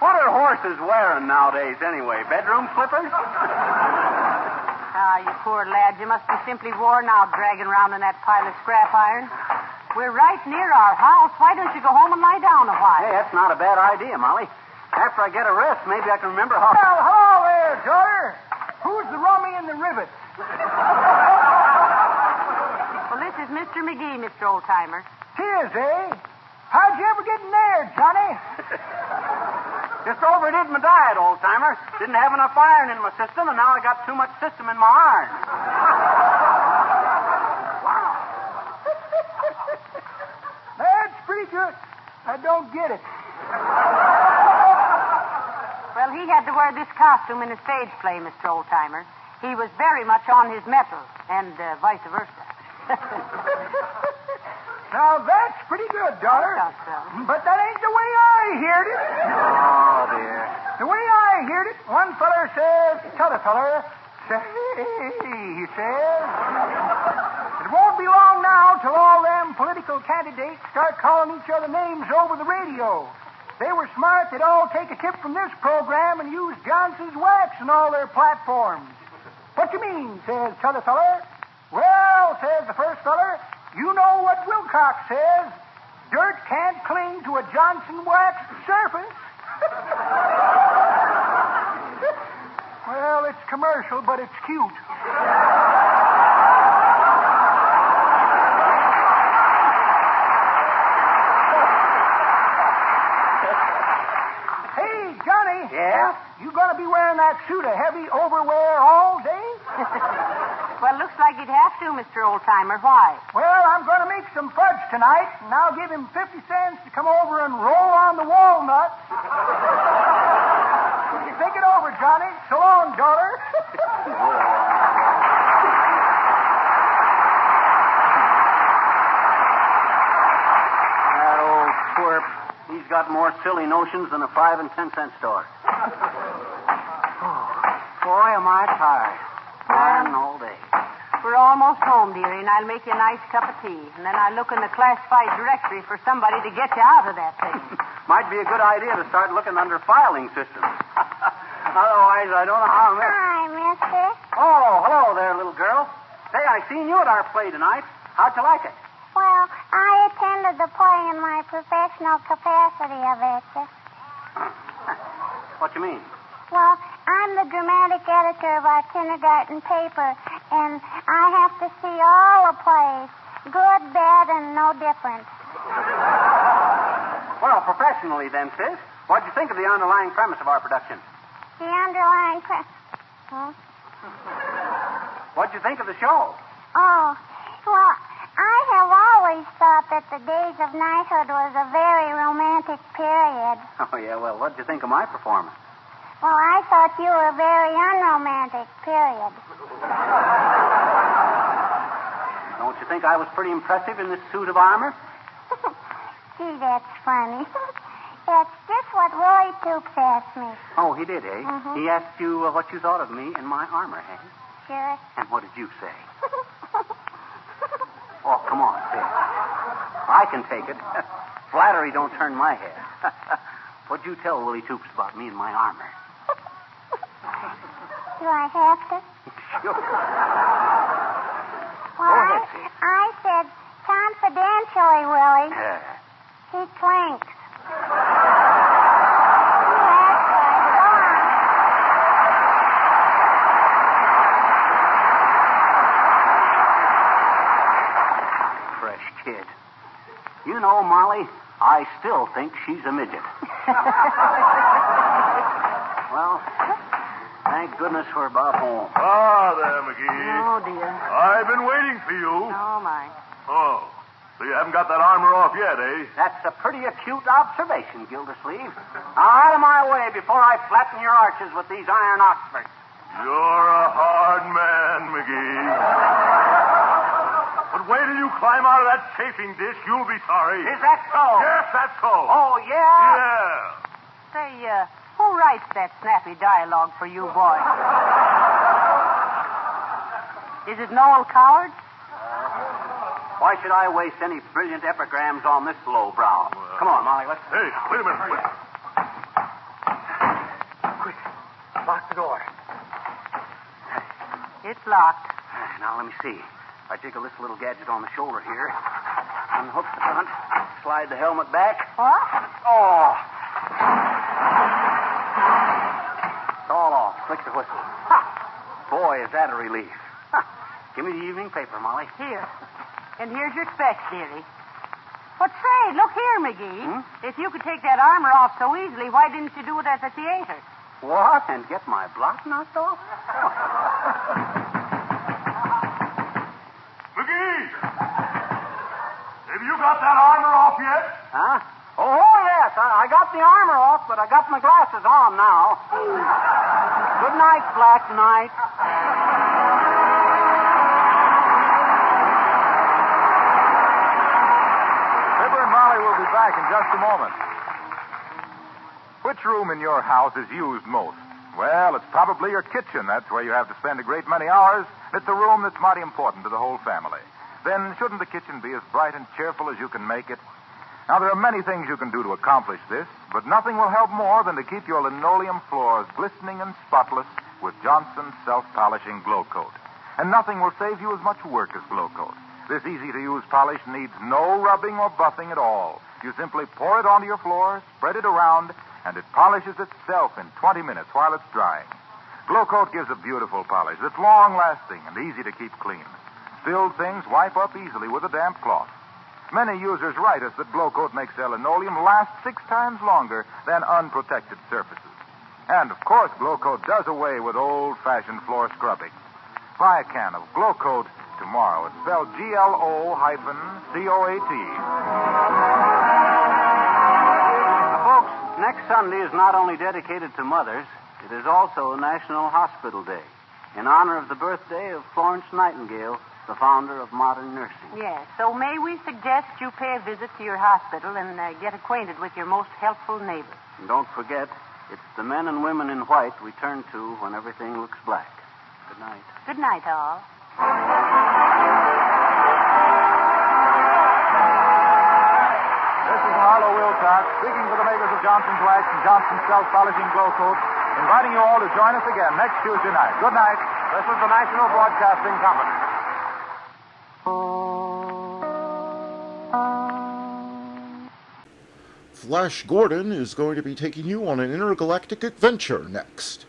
What are horses wearing nowadays, anyway? Bedroom slippers? Ah, you poor lad. You must be simply worn out dragging around in that pile of scrap iron. We're right near our house. Why don't you go home and lie down a while? Hey, that's not a bad idea, Molly. After I get a rest, maybe I can remember how... Well, hello there, daughter. Who's the rummy and the rivets? Well, this is Mr. Magee, Mr. Oldtimer. Tis, eh? How'd you ever get in there, Johnny? Just overdid my diet, old-timer. Didn't have enough iron in my system, and now I got too much system in my iron. That's pretty good. I don't get it. Well, he had to wear this costume in a stage play, Mr. Oldtimer. He was very much on his mettle, and vice versa. Now, that's pretty good, daughter. But that ain't the way I heard it. Oh, dear. The way I heard it, one feller says to t'other feller, say, he says, it won't be long now till all them political candidates start calling each other names over the radio. They were smart, they'd all take a tip from this program and use Johnson's wax in all their platforms. What you mean, says t'other feller. Well, says the first feller, you know what Wilcox says. Dirt can't cling to a Johnson wax surface. Well, it's commercial, but it's cute. Hey, Johnny. Yeah? You gonna be wearing that suit of heavy overwear all day? Well, looks like you'd have to, Mr. Oldtimer. Why? Well, I'm going to make some fudge tonight, and I'll give him 50 cents to come over and roll on the walnuts. You think it over, Johnny. So long, daughter. That old twerp. He's got more silly notions than a 5 and 10 cent store. Boy, am I tired. Tired all day. We're almost home, dearie, and I'll make you a nice cup of tea. And then I'll look in the classified directory for somebody to get you out of that thing. Might be a good idea to start looking under filing systems. Otherwise, I don't know how I'm... Hi, mister. Oh, hello there, little girl. Say, I seen you at our play tonight. How'd you like it? Well, I attended the play in my professional capacity of it. What you mean? Well, I'm the dramatic editor of our kindergarten paper, and I have to see all the plays, good, bad, and no different. Well, professionally then, sis, what'd you think of the underlying premise of our production? The underlying Huh? What'd you think of the show? Oh, well, I have always thought that the days of knighthood was a very romantic period. Oh, yeah, well, what'd you think of my performance? Well, I thought you were very unromantic, period. Don't you think I was pretty impressive in this suit of armor? Gee, that's funny. That's just what Roy Toops asked me. Oh, he did, eh? Mhm. He asked you what you thought of me in my armor, eh? Sure. And what did you say? Oh, come on, say it. I can take it. Flattery don't turn my head. What'd you tell Willie Toops about me and my armor? Do I have to? Sure. Well, Go ahead, sis. I said confidentially, Willie. He clinks. Fresh kid. You know, Molly, I still think she's a midget. Well, thank goodness we're about home. Ah, there, Magee. Oh, dear. I've been waiting for you. Oh, my. Oh, so you haven't got that armor off yet, eh? That's a pretty acute observation, Gildersleeve. Now, out of my way before I flatten your arches with these iron Oxfords. You're a hard man, Magee. But wait till you climb out of that chafing dish. You'll be sorry. Is that so? Yes, that's so. Oh, yeah? Yeah. Say, who writes that snappy dialogue for you boys? Is it Noel Coward? Why should I waste any brilliant epigrams on this lowbrow? Come on, Molly, let's... Hey, wait a minute. Wait. Quick, lock the door. It's locked. Now, let me see. I jiggle this little gadget on the shoulder here, unhook the front, slide the helmet back. What? Oh! It's all off. Click the whistle. Ha! Boy, is that a relief. Ha! Give me the evening paper, Molly. Here. And here's your specs, dearie. But say, look here, Magee. If you could take that armor off so easily, why didn't you do it at the theater? What? And get my block knocked off? Magee! Have you got that armor off yet? Huh? Oh, yes. I got the armor off, but I got my glasses on now. Good night, Black Knight. Fibber and Molly will be back in just a moment. Which room in your house is used most? Well, it's probably your kitchen. That's where you have to spend a great many hours. It's a room that's mighty important to the whole family. Then shouldn't the kitchen be as bright and cheerful as you can make it? Now, there are many things you can do to accomplish this, but nothing will help more than to keep your linoleum floors glistening and spotless with Johnson's self-polishing Glow Coat. And nothing will save you as much work as Glow Coat. This easy-to-use polish needs no rubbing or buffing at all. You simply pour it onto your floor, spread it around, and it polishes itself in 20 minutes while it's drying. Glow Coat gives a beautiful polish that's long-lasting and easy to keep clean. Spilled things wipe up easily with a damp cloth. Many users write us that Glow Coat makes their linoleum last 6 times longer than unprotected surfaces. And, of course, Glow Coat does away with old-fashioned floor scrubbing. Buy a can of Glow Coat tomorrow. It's spelled GLO-COAT. Folks, next Sunday is not only dedicated to mothers, it is also National Hospital Day, in honor of the birthday of Florence Nightingale, the founder of modern nursing. Yes, so may we suggest you pay a visit to your hospital and get acquainted with your most helpful neighbor. And don't forget, it's the men and women in white we turn to when everything looks black. Good night. Good night, all. This is Harlow Wilcox, speaking for the makers of Johnson's Wax and Johnson's Self-Polishing Glow Coat, inviting you all to join us again next Tuesday night. Good night. This is the National Broadcasting Company. Flash Gordon is going to be taking you on an intergalactic adventure next.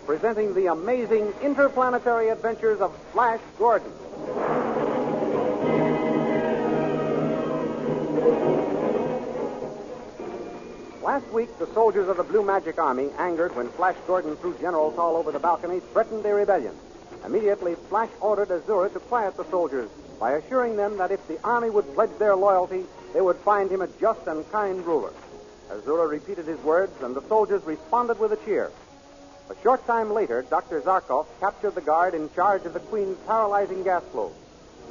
Presenting the amazing interplanetary adventures of Flash Gordon. Last week, the soldiers of the Blue Magic Army, angered when Flash Gordon threw General Tall over the balcony, threatened a rebellion. Immediately, Flash ordered Azura to quiet the soldiers by assuring them that if the Army would pledge their loyalty, they would find him a just and kind ruler. Azura repeated his words, and the soldiers responded with a cheer. A short time later, Dr. Zarkov captured the guard in charge of the Queen's paralyzing gas flow,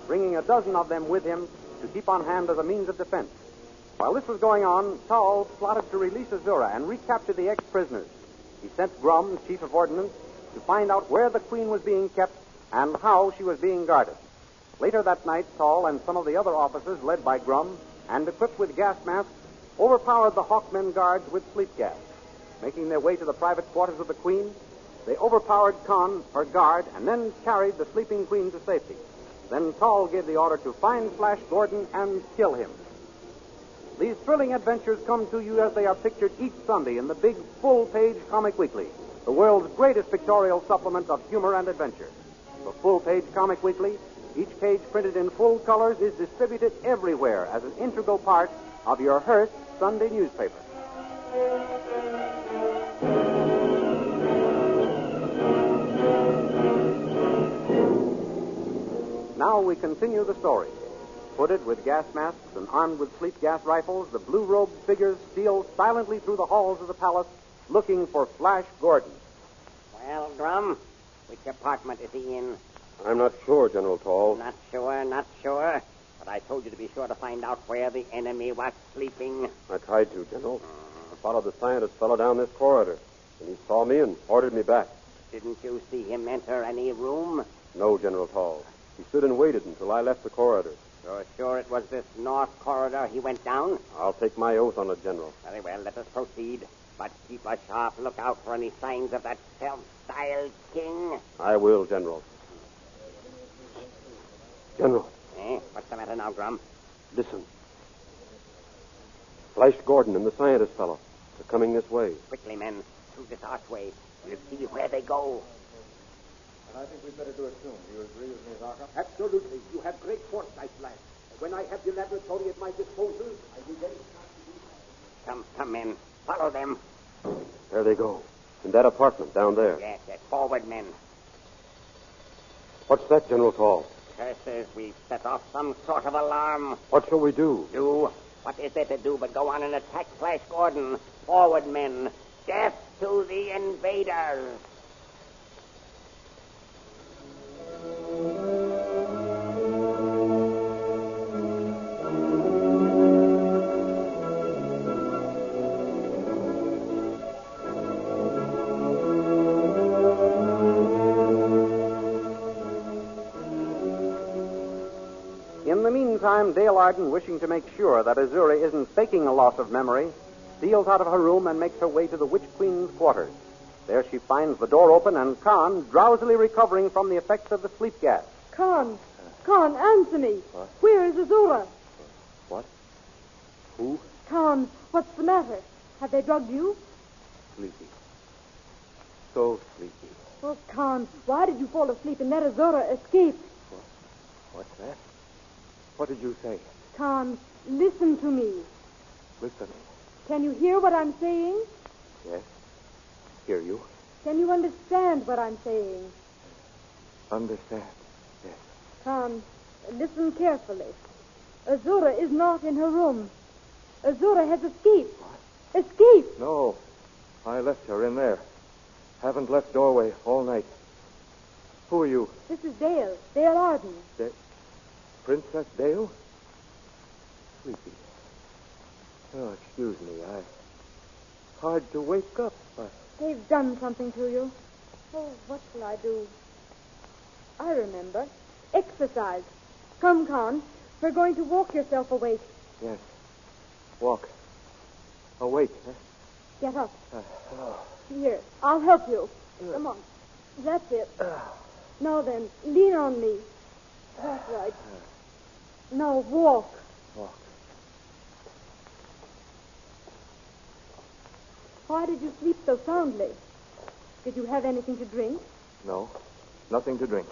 bringing a dozen of them with him to keep on hand as a means of defense. While this was going on, Tall plotted to release Azura and recapture the ex-prisoners. He sent Grum, chief of ordnance, to find out where the Queen was being kept and how she was being guarded. Later that night, Tall and some of the other officers, led by Grum and equipped with gas masks, overpowered the Hawkmen guards with sleep gas. Making their way to the private quarters of the Queen, they overpowered Khan, her guard, and then carried the sleeping Queen to safety. Then Tall gave the order to find Flash Gordon and kill him. These thrilling adventures come to you as they are pictured each Sunday in the big full-page Comic Weekly, the world's greatest pictorial supplement of humor and adventure. The full-page Comic Weekly, each page printed in full colors, is distributed everywhere as an integral part of your Hearst Sunday newspaper. Now we continue the story. Hooded with gas masks and armed with sleep gas rifles, the blue-robed figures steal silently through the halls of the palace, looking for Flash Gordon. Well, Grum, which apartment is he in? I'm not sure, General Tall. Not sure. But I told you to be sure to find out where the enemy was sleeping. I tried to, General. I followed the scientist fellow down this corridor, and he saw me and ordered me back. Didn't you see him enter any room? No, General Tall. He stood and waited until I left the corridor. You're sure it was this north corridor he went down? I'll take my oath on it, General. Very well, let us proceed. But keep a sharp lookout for any signs of that self-styled king. I will, General. General. What's the matter now, Grum? Listen. Flash Gordon and the scientist fellow are coming this way. Quickly, men. Through this archway. We'll see where they go. I think we'd better do it soon. Do you agree with me, Zarkov? Absolutely. You have great foresight, lad. When I have the laboratory at my disposal, I will very Come, men. Follow them. There they go. In that apartment down there. Yes, forward, men. What's that, General Tall? Curses, we've set off some sort of alarm. What shall we do? Do? What is there to do but go on and attack Flash Gordon? Forward, men. Death to the invaders. In the meantime, Dale Arden, wishing to make sure that Azura isn't faking a loss of memory, steals out of her room and makes her way to the Witch Queen's quarters. There she finds the door open and Khan drowsily recovering from the effects of the sleep gas. Khan, answer me. What? Where is Azura? What? Who? Khan, what's the matter? Have they drugged you? Sleepy. So sleepy. Oh, Khan, why did you fall asleep and let Azura escape? What's that? What did you say? Khan, listen to me. Listening. Can you hear what I'm saying? Yes. Hear you. Can you understand what I'm saying? Understand. Yes. Khan, listen carefully. Azura is not in her room. Azura has escaped. What? Escaped. No. I left her in there. Haven't left doorway all night. Who are you? This is Dale. Dale Arden. Princess Dale? Sleepy. Oh, excuse me. Hard to wake up. They've done something to you. Oh, what shall I do? I remember. Exercise. Come, Khan. We're going to walk yourself awake. Yes. Walk. Awake, huh? Get up. Here, I'll help you. Come on. That's it. Now then, lean on me. That's right. Now walk. Walk. Why did you sleep so soundly? Did you have anything to drink? No. Nothing to drink.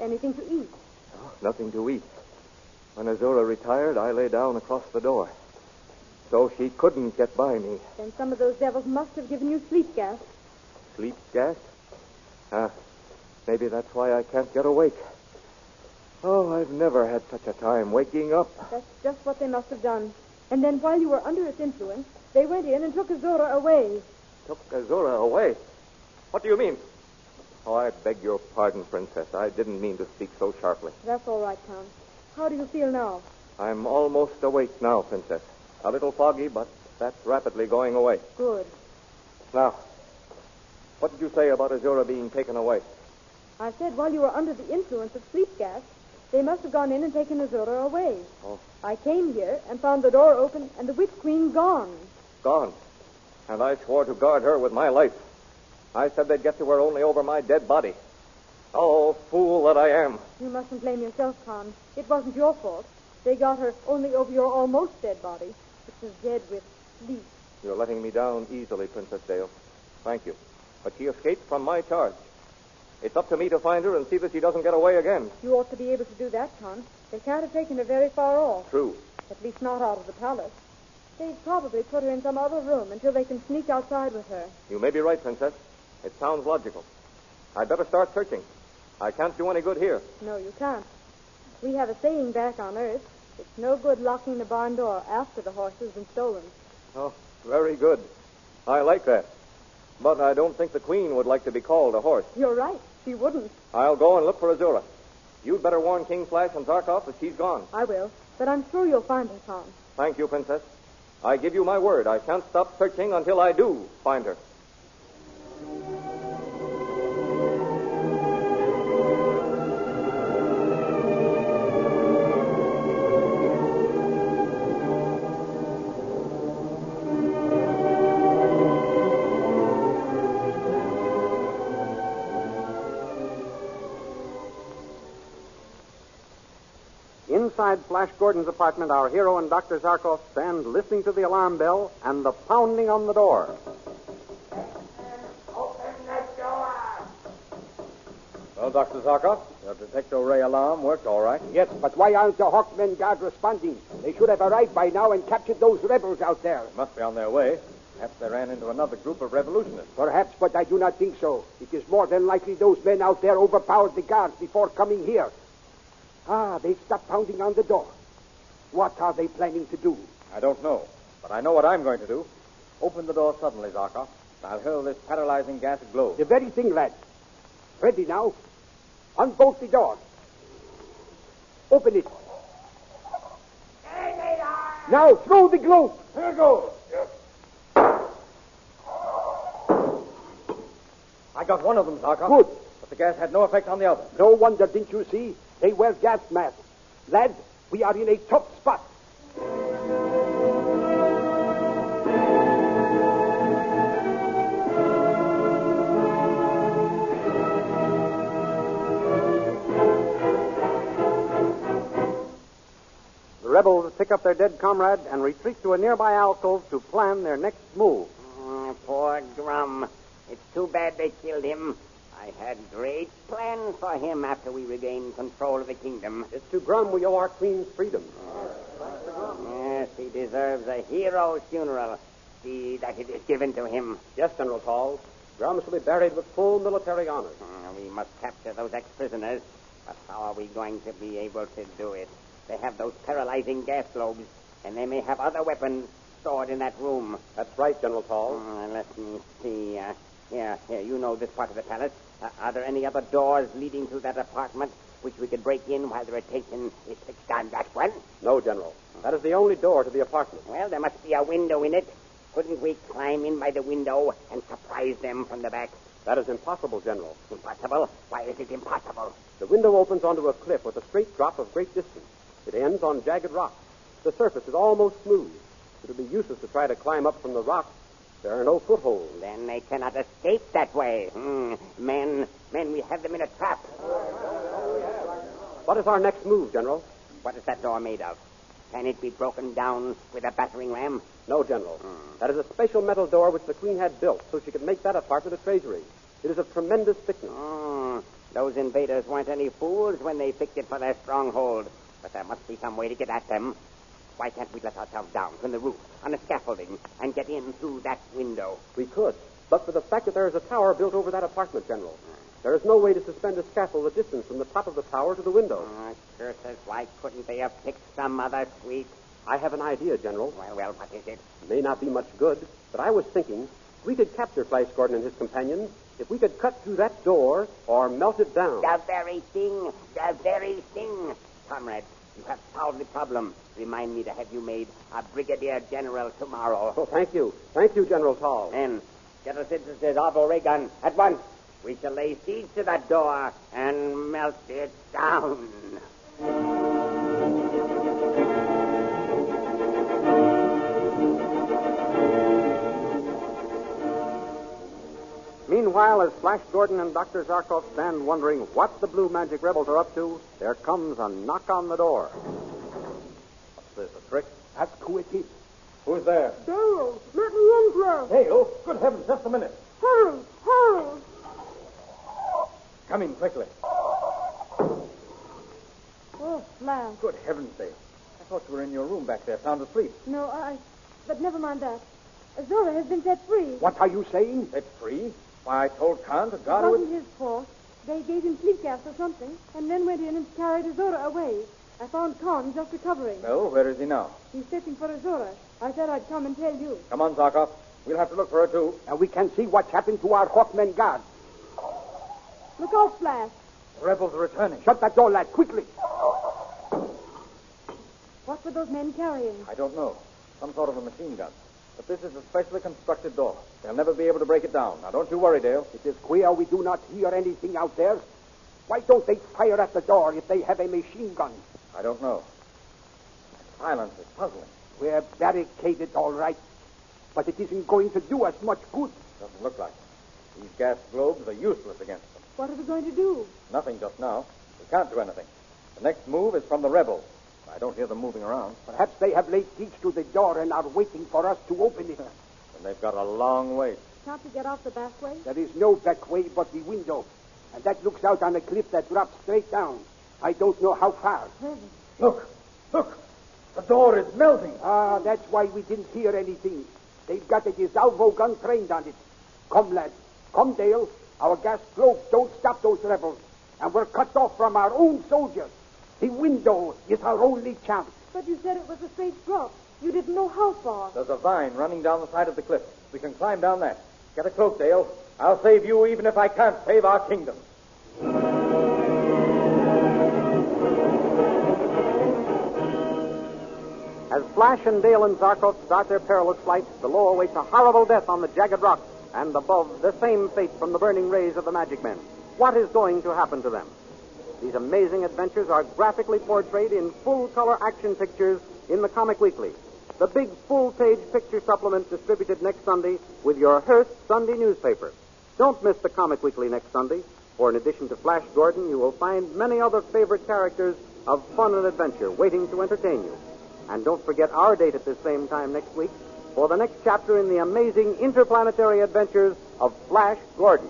Anything to eat? No, nothing to eat. When Azura retired, I lay down across the door. So she couldn't get by me. Then some of those devils must have given you sleep gas. Sleep gas? Maybe that's why I can't get awake. Oh, I've never had such a time waking up. That's just what they must have done. And then while you were under its influence, they went in and took Azura away. Took Azura away? What do you mean? Oh, I beg your pardon, Princess. I didn't mean to speak so sharply. That's all right, Count. How do you feel now? I'm almost awake now, Princess. A little foggy, but that's rapidly going away. Good. Now, what did you say about Azura being taken away? I said while you were under the influence of sleep gas, they must have gone in and taken Azura away. Oh. I came here and found the door open and the Witch Queen gone. Gone? And I swore to guard her with my life. I said they'd get to her only over my dead body. Oh, fool that I am. You mustn't blame yourself, Con. It wasn't your fault. They got her only over your almost dead body, which was dead with sleep. You're letting me down easily, Princess Dale. Thank you. But she escaped from my charge. It's up to me to find her and see that she doesn't get away again. You ought to be able to do that, Con. They can't have taken her very far off. True. At least not out of the palace. They've probably put her in some other room until they can sneak outside with her. You may be right, Princess. It sounds logical. I'd better start searching. I can't do any good here. No, you can't. We have a saying back on Earth. It's no good locking the barn door after the horse has been stolen. Oh, very good. I like that. But I don't think the Queen would like to be called a horse. You're right. She wouldn't. I'll go and look for Azura. You'd better warn King Flash and Zarkov that she's gone. I will. But I'm sure you'll find her, Tom. Thank you, Princess. I give you my word. I can't stop searching until I do find her. Inside Flash Gordon's apartment, our hero and Dr. Zarkov stand listening to the alarm bell and the pounding on the door. Open the door! Well, Dr. Zarkov, your detector ray alarm worked all right. Yes, but why aren't the Hawkmen Guard responding? They should have arrived by now and captured those rebels out there. Must be on their way. Perhaps they ran into another group of revolutionists. Perhaps, but I do not think so. It is more than likely those men out there overpowered the guards before coming here. They stopped pounding on the door. What are they planning to do? I don't know, but I know what I'm going to do. Open the door suddenly, Zarkov. I'll hurl this paralyzing gas globe. The very thing, lad. Ready now. Unbolt the door. Open it. Now, throw the globe. Here goes. I got one of them, Zarkov. Good. But the gas had no effect on the other. No wonder, didn't you see? They wear gas masks. Lad, we are in a tough spot. The rebels pick up their dead comrade and retreat to a nearby alcove to plan their next move. Poor Drum. It's too bad they killed him. I had great plans for him after we regained control of the kingdom. It's to Grum we owe our queen's freedom. Yes, he deserves a hero's funeral. See that it is given to him. Yes, General Tall. Grum shall be buried with full military honors. We must capture those ex-prisoners. But how are we going to be able to do it? They have those paralyzing gas globes, and they may have other weapons stored in that room. That's right, General Tall. Let me see. Here, you know this part of the palace. Are there any other doors leading to that apartment which we could break in while the rotation is fixed on that one? No, General. That is the only door to the apartment. Well, there must be a window in it. Couldn't we climb in by the window and surprise them from the back? That is impossible, General. Impossible? Why is it impossible? The window opens onto a cliff with a straight drop of great distance. It ends on jagged rocks. The surface is almost smooth. It would be useless to try to climb up from the rocks. There are no footholds. Then they cannot escape that way. Men, we have them in a trap. What is our next move, General? What is that door made of? Can it be broken down with a battering ram? No, General. That is a special metal door which the Queen had built so she could make that apartment a treasury. It is of tremendous thickness. Those invaders weren't any fools when they picked it for their stronghold. But there must be some way to get at them. Why can't we let ourselves down from the roof on a scaffolding and get in through that window? We could, but for the fact that there is a tower built over that apartment, General. There is no way to suspend a scaffold a distance from the top of the tower to the window. Curses, why couldn't they have picked some other sweet? I have an idea, General. Well, what is it? It may not be much good, but I was thinking we could capture Flash Gordon and his companions if we could cut through that door or melt it down. The very thing. Comrade, you have solved the problem. Remind me to have you made a brigadier general tomorrow. Oh, thank you. Thank you, General Tall. Then, get us into the Arbo ray gun at once. We shall lay siege to that door and melt it down. Meanwhile, as Flash Gordon and Dr. Zarkov stand wondering what the Blue Magic rebels are up to, there comes a knock on the door. What's this, a trick? That's who it is. Who's there? Dale, let me in, Flash. Dale? Good heavens, just a minute. Hurry, hurry. Come in quickly. Oh, Flash. Good heavens, Dale. I thought you were in your room back there, sound asleep. No, But never mind that. Zora has been set free. What are you saying? Set free? Why, I told Khan to guard It her wasn't his fault. They gave him sleep gas or something, and then went in and carried Azora away. I found Khan just recovering. Well, where is he now? He's searching for Azora. I said I'd come and tell you. Come on, Zarkov. We'll have to look for her, too. And we can see what's happened to our Hawkmen guards. Look out, Flash. The rebels are returning. Shut that door, lad, quickly. What were those men carrying? I don't know. Some sort of a machine gun. But this is a specially constructed door. They'll never be able to break it down. Now, don't you worry, Dale. It is queer we do not hear anything out there. Why don't they fire at the door if they have a machine gun? I don't know. That silence is puzzling. We're barricaded, all right. But it isn't going to do us much good. Doesn't look like it. These gas globes are useless against them. What are we going to do? Nothing just now. We can't do anything. The next move is from the rebels. I don't hear them moving around. Perhaps they have laid siege to the door and are waiting for us to open it. And they've got a long way. Can't we get out the back way? There is no back way but the window. And that looks out on a cliff that drops straight down. I don't know how far. Look! The door is melting. That's why we didn't hear anything. They've got a Salvo gun trained on it. Come, lads. Come, Dale. Our gas globes don't stop those rebels. And we're cut off from our own soldiers. The window is our only chance. But you said it was a safe drop. You didn't know how far. There's a vine running down the side of the cliff. We can climb down that. Get a cloak, Dale. I'll save you even if I can't save our kingdom. As Flash and Dale and Zarkos start their perilous flight, below awaits a horrible death on the jagged rocks, and above, the same fate from the burning rays of the magic men. What is going to happen to them? These amazing adventures are graphically portrayed in full-color action pictures in the Comic Weekly, the big full-page picture supplement distributed next Sunday with your Hearst Sunday newspaper. Don't miss the Comic Weekly next Sunday, for in addition to Flash Gordon, you will find many other favorite characters of fun and adventure waiting to entertain you. And don't forget our date at this same time next week for the next chapter in the amazing interplanetary adventures of Flash Gordon.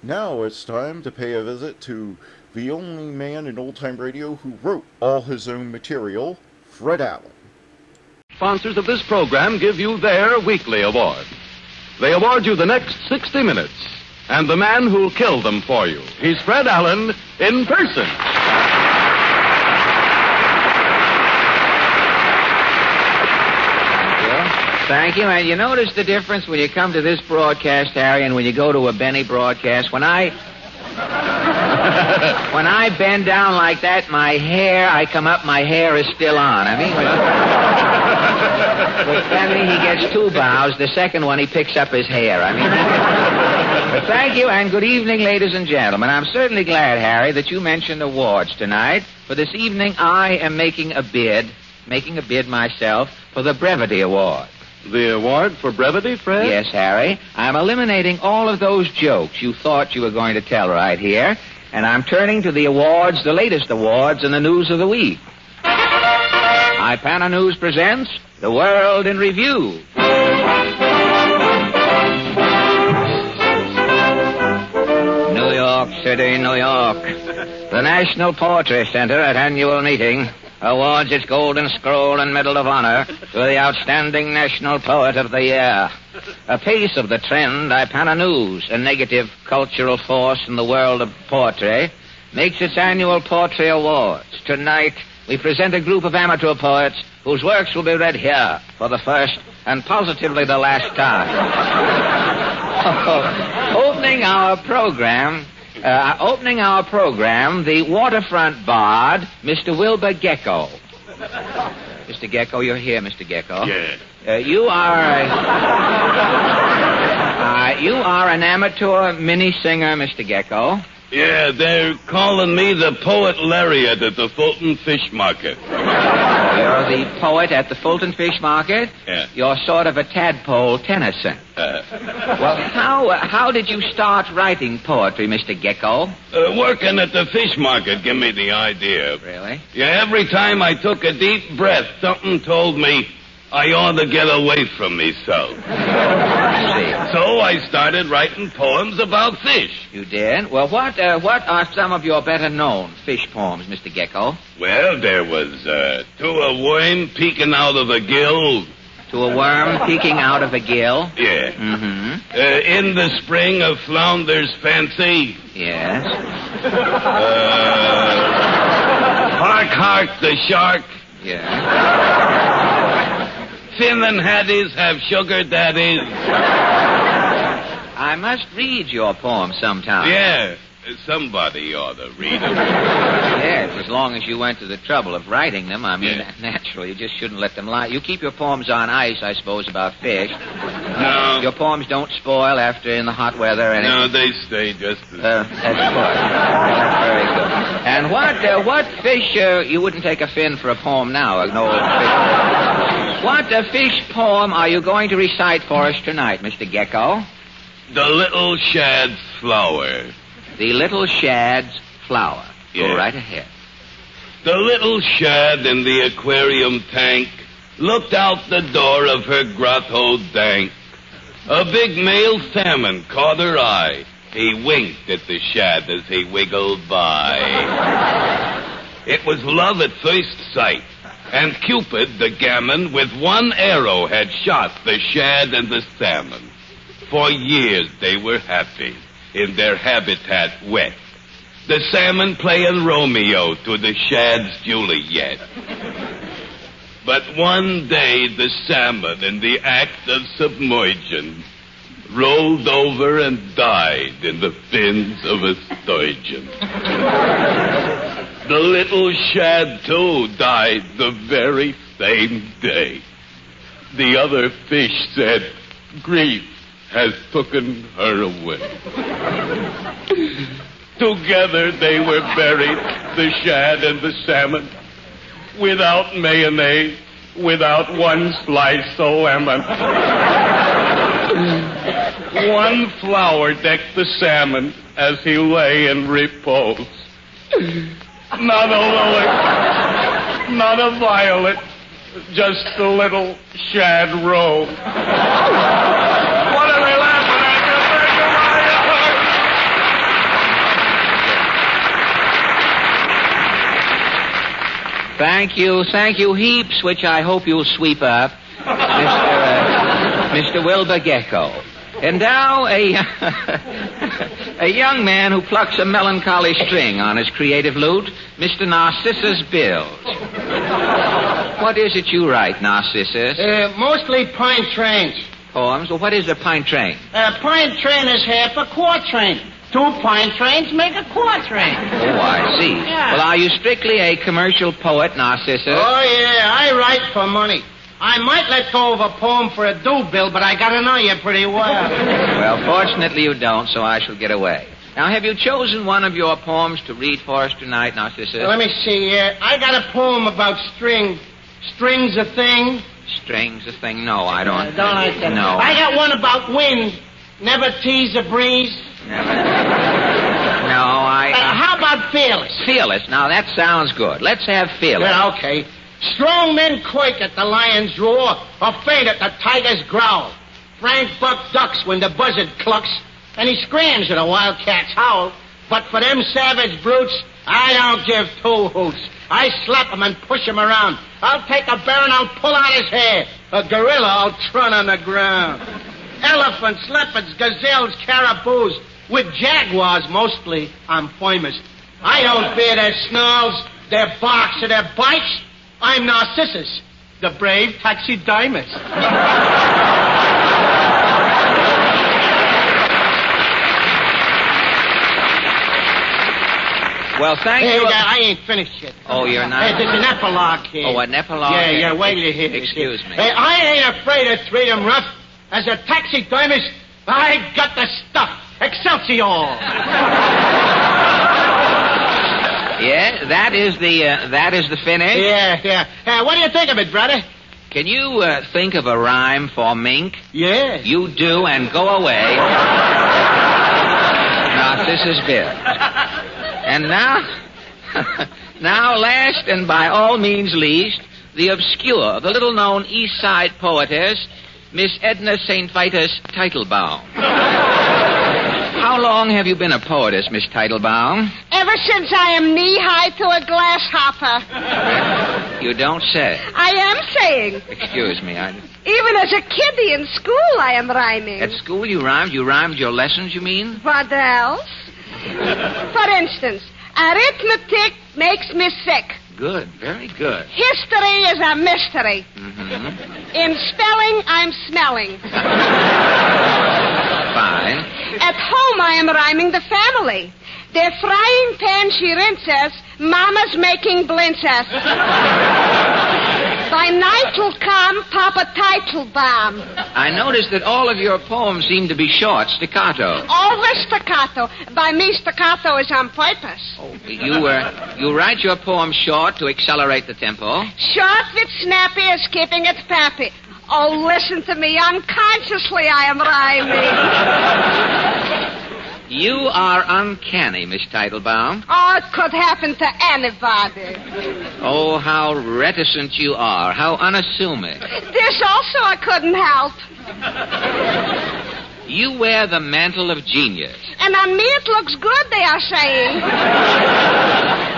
Now it's time to pay a visit to the only man in old-time radio who wrote all his own material, Fred Allen. Sponsors of this program give you their weekly award. They award you the next 60 minutes, and the man who'll kill them for you. He's Fred Allen in person. Thank you. And you notice the difference when you come to this broadcast, Harry, and when you go to a Benny broadcast? When I bend down like that, I come up, my hair is still on. I mean, with Benny, he gets two bows. The second one, he picks up his hair. I mean, but thank you, and good evening, ladies and gentlemen. I'm certainly glad, Harry, that you mentioned awards tonight. For this evening, I am making a bid myself for the Brevity Award. The award for brevity, Fred? Yes, Harry. I'm eliminating all of those jokes you thought you were going to tell right here, and I'm turning to the awards, the latest awards in the news of the week. Ipana News presents The World in Review. New York City, New York. The National Poetry Center at annual meeting awards its Golden Scroll and Medal of Honor to the outstanding national poet of the year. A piece of the trend, Ipana News, a negative cultural force in the world of poetry, makes its annual poetry awards. Tonight, we present a group of amateur poets whose works will be read here for the first and positively the last time. Opening our program, the waterfront bard, Mr. Wilbur Gecko. Mr. Gecko, you're here, Mr. Gecko. Yes. You are an amateur mini singer, Mr. Gecko. Yeah, they're calling me the Poet Lariat at the Fulton Fish Market. You're the poet at the Fulton Fish Market? Yeah. You're sort of a tadpole Tennyson. Well, how did you start writing poetry, Mr. Gecko? Working at the fish market gave me the idea. Really? Yeah, every time I took a deep breath, something told me I ought to get away from myself. So I started writing poems about fish. You did? Well, what are some of your better-known fish poems, Mr. Gecko? Well, there was, To a Worm Peeking Out of a Gill. To a worm peeking out of a gill? Yeah. Mm-hmm. In the Spring of Flounder's Fancy. Yes. Hark, Hark, the Shark. Yeah. Finn and Hattie's have sugar daddies. I must read your poem sometime. Yeah, somebody ought to read them. Yes, as long as you went to the trouble of writing them. I mean, naturally, you just shouldn't let them lie. You keep your poems on ice, I suppose, about fish. No. Your poems don't spoil after in the hot weather or anything. No, they stay just as... That's good. Very good. And what fish... you wouldn't take a fin for a poem now, an old fish. What fish poem are you going to recite for us tonight, Mr. Gecko? The Little Shad's Flower. The Little Shad's Flower. Yeah. Go right ahead. The little shad in the aquarium tank looked out the door of her grotto dank. A big male salmon caught her eye. He winked at the shad as he wiggled by. It was love at first sight, and Cupid, the gammon, with one arrow had shot the shad and the salmon. For years they were happy in their habitat wet. The salmon playing Romeo to the shad's Juliet. But one day the salmon, in the act of submersion, rolled over and died in the fins of a sturgeon. The little shad, too, died the very same day. The other fish said, grief has taken her away. Together they were buried, the shad and the salmon, without mayonnaise, without one slice of lemon. One flower decked the salmon as he lay in repose. Not a lily, not a violet, just a little shad rose. What are they laughing at? Thank you heaps, which I hope you'll sweep up, Mr. Wilbur Gecko. And now a young man who plucks a melancholy string on his creative lute, Mr. Narcissus Bilge. What is it you write, Narcissus? Mostly pine trains. Poems? Well, what is a pine train? Pine train is half a quatrain. 2 pine trains make a quatrain. Oh, I see. Yeah. Well, are you strictly a commercial poet, Narcissus? Oh, yeah, I write for money. I might let go of a poem for a due bill, but I gotta know you pretty well. Well, fortunately you don't, so I shall get away. Now, have you chosen one of your poems to read for us tonight, Narcissus? Let me see. I got a poem about string. String's a thing. String's a thing? No, I don't. Don't like that. No. I got one about wind. Never tease a breeze. Never. No, how about fearless? Fearless. Now, that sounds good. Let's have fearless. Yeah, okay. Strong men quake at the lion's roar or faint at the tiger's growl. Frank Buck ducks when the buzzard clucks, and he screams at a wildcat's howl. But for them savage brutes, I don't give 2 hoots. I slap him and push him around. I'll take a bear and I'll pull out his hair. A gorilla I'll trun on the ground. Elephants, leopards, gazelles, caribous. With jaguars, mostly, I'm famous. I don't fear their snarls, their barks, or their bites. I'm Narcissus, the brave taxidermist. Well, thank you. I ain't finished yet. Oh, you're not? Hey, there's an epilogue here. Oh, an epilogue? Yeah, wait till you hear this. Excuse me. Hey, I ain't afraid to treat him rough. As a taxidermist, I got the stuff. Excelsior! Yeah, that is the finish? Yeah. What do you think of it, brother? Can you think of a rhyme for mink? Yeah. You do, and go away. Narcissus Bilge. And now, last and by all means least, the obscure, the little-known East Side poetess, Miss Edna St. Vitus Teitelbaum. How long have you been a poetess, Miss Teitelbaum? Ever since I am knee-high to a grasshopper. You don't say. I am saying. Excuse me, Even as a kiddie in school, I am rhyming. At school you rhymed? You rhymed your lessons, you mean? What else? For instance, arithmetic makes me sick. Good, very good. History is a mystery. Mm-hmm. In spelling, I'm smelling. Fine. At home, I am rhyming the family. The frying pan she rinses, Mama's making blintzes. By night'll come, Papa title bomb. I noticed that all of your poems seem to be short, staccato. Over staccato. By me, staccato is on purpose. You write your poems short to accelerate the tempo. Short with snappy is keeping it pappy. Oh, listen to me. Unconsciously, I am rhyming. You are uncanny, Miss Teitelbaum. Oh, it could happen to anybody. Oh, how reticent you are. How unassuming. This also I couldn't help. You wear the mantle of genius. And on me it looks good, they are saying.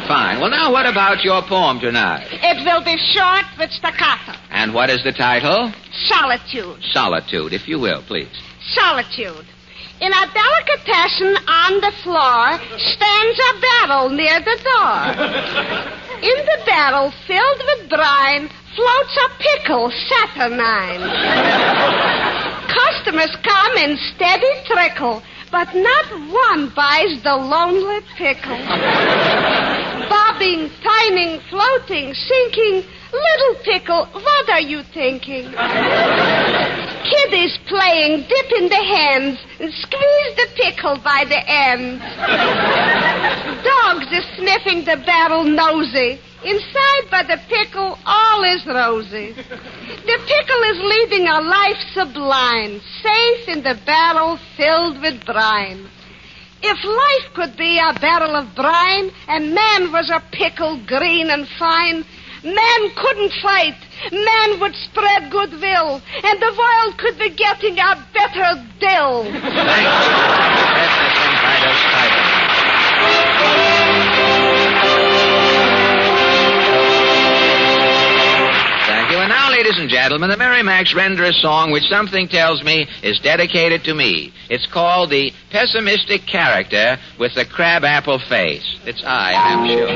Fine. Well, now what about your poem tonight? It will be short with staccato. And what is the title? Solitude. Solitude, if you will, please. Solitude. In a delicatessen on the floor stands a barrel near the door. In the barrel, filled with brine, floats a pickle saturnine. Customers come in steady trickle, but not one buys the lonely pickle. Bobbing, pining, floating, sinking, little pickle, what are you thinking? Kiddies playing, dip in the hands, and squeeze the pickle by the end. Dogs is sniffing the barrel nosy. Inside by the pickle, all is rosy. The pickle is leading a life sublime, safe in the barrel filled with brine. If life could be a barrel of brine, and man was a pickle green and fine, man couldn't fight. Man would spread goodwill, and the world could be getting a better dill. Thank you. And now, ladies and gentlemen, the Merrimacs render a song which something tells me is dedicated to me. It's called The Pessimistic Character with the Crabapple Face. It's I am sure.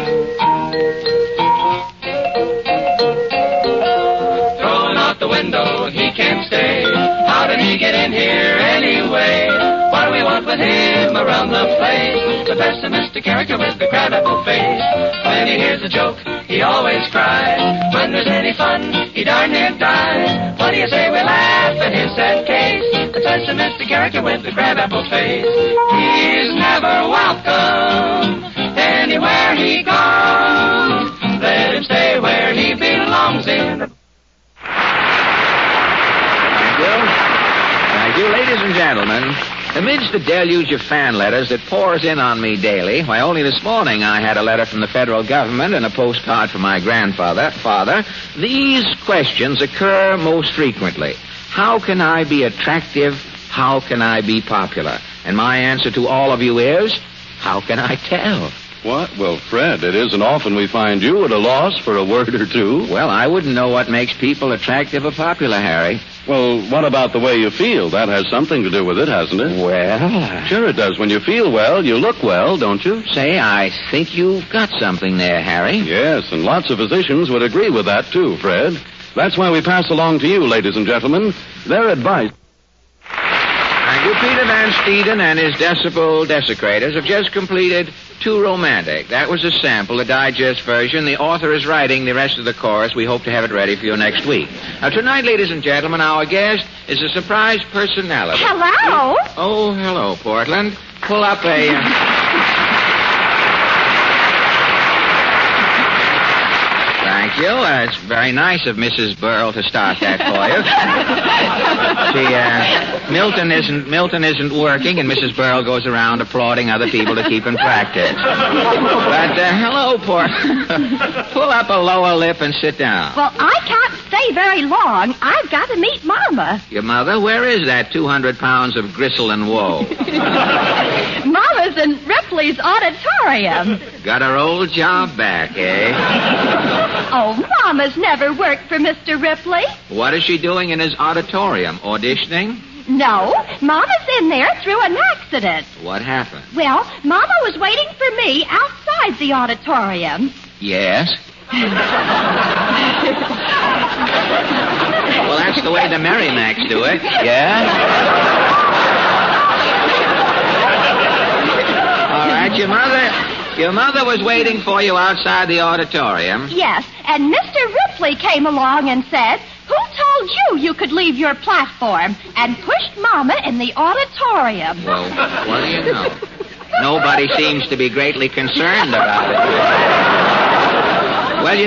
The window, he can't stay. How did he get in here anyway? What do we want with him around the place? The pessimistic character with the crabapple face. When he hears a joke, he always cries. When there's any fun, he darn near dies. What do you say we laugh at his sad case? The pessimistic character with the crabapple face. He's never welcome anywhere he goes. Let him stay where he belongs in the... Thank you, ladies and gentlemen. Amidst the deluge of fan letters that pours in on me daily, why, only this morning I had a letter from the federal government and a postcard from my grandfather, these questions occur most frequently. How can I be attractive? How can I be popular? And my answer to all of you is, how can I tell? What? Well, Fred, it isn't often we find you at a loss for a word or two. Well, I wouldn't know what makes people attractive or popular, Harry. Well, what about the way you feel? That has something to do with it, hasn't it? Well... Sure it does. When you feel well, you look well, don't you? Say, I think you've got something there, Harry. Yes, and lots of physicians would agree with that, too, Fred. That's why we pass along to you, ladies and gentlemen, their advice. Thank you. Peter Van Steeden and his decibel desecrators have just completed Too Romantic. That was a sample, the digest version. The author is writing the rest of the chorus. We hope to have it ready for you next week. Now, tonight, ladies and gentlemen, our guest is a surprise personality. Hello? Oh, hello, Portland. Pull up a... Thank you. It's very nice of Mrs. Burl to start that for you. Milton isn't working, and Mrs. Burl goes around applauding other people to keep in practice. But, hello, pull up a lower lip and sit down. Well, I can't stay very long. I've got to meet Mama. Your mother? Where is that 200 pounds of gristle and woe? Mama's in Ripley's auditorium. Got her old job back, eh? Oh, Mama's never worked for Mr. Ripley. What is she doing in his auditorium? Auditioning? No, Mama's in there through an accident. What happened? Well, Mama was waiting for me outside the auditorium. Yes? Well, that's That's the way the Merrimacs do it. Yeah? All right, your mother was waiting for you outside the auditorium. Yes, and Mr. Ripley came along and said, "Who told you could leave your platform?" and pushed Mama in the auditorium. Well, what do you know? Nobody seems to be greatly concerned about it. Well, you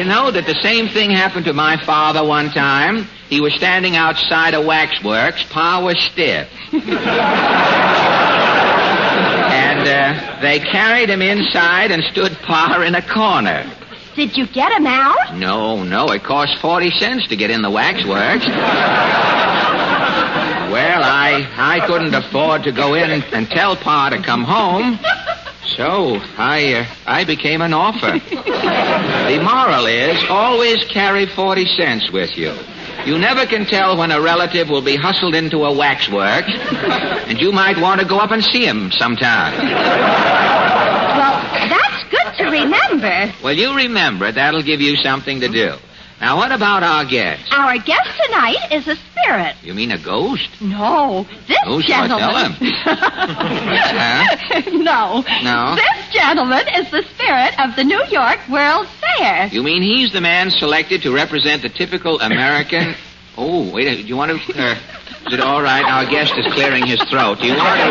know that the same thing happened to my father one time. He was standing outside a waxworks. Pa was stiff. And they carried him inside and stood Pa in a corner. Did you get him out? No. It cost 40 cents to get in the waxworks. Well, I couldn't afford to go in and tell Pa to come home. So I became an offer. The moral is, always carry 40 cents with you. You never can tell when a relative will be hustled into a waxwork, and you might want to go up and see him sometime. Well, that's good to remember. Well, you remember it. That'll give you something to do. Now, what about our guest? Our guest tonight is a spirit. You mean a ghost? No, this gentleman. Tell him. No. This gentleman is the spirit of the New York World Fair. You mean he's the man selected to represent the typical American... Oh, wait, do you want to... is it all right? Our guest is clearing his throat. Do you want to...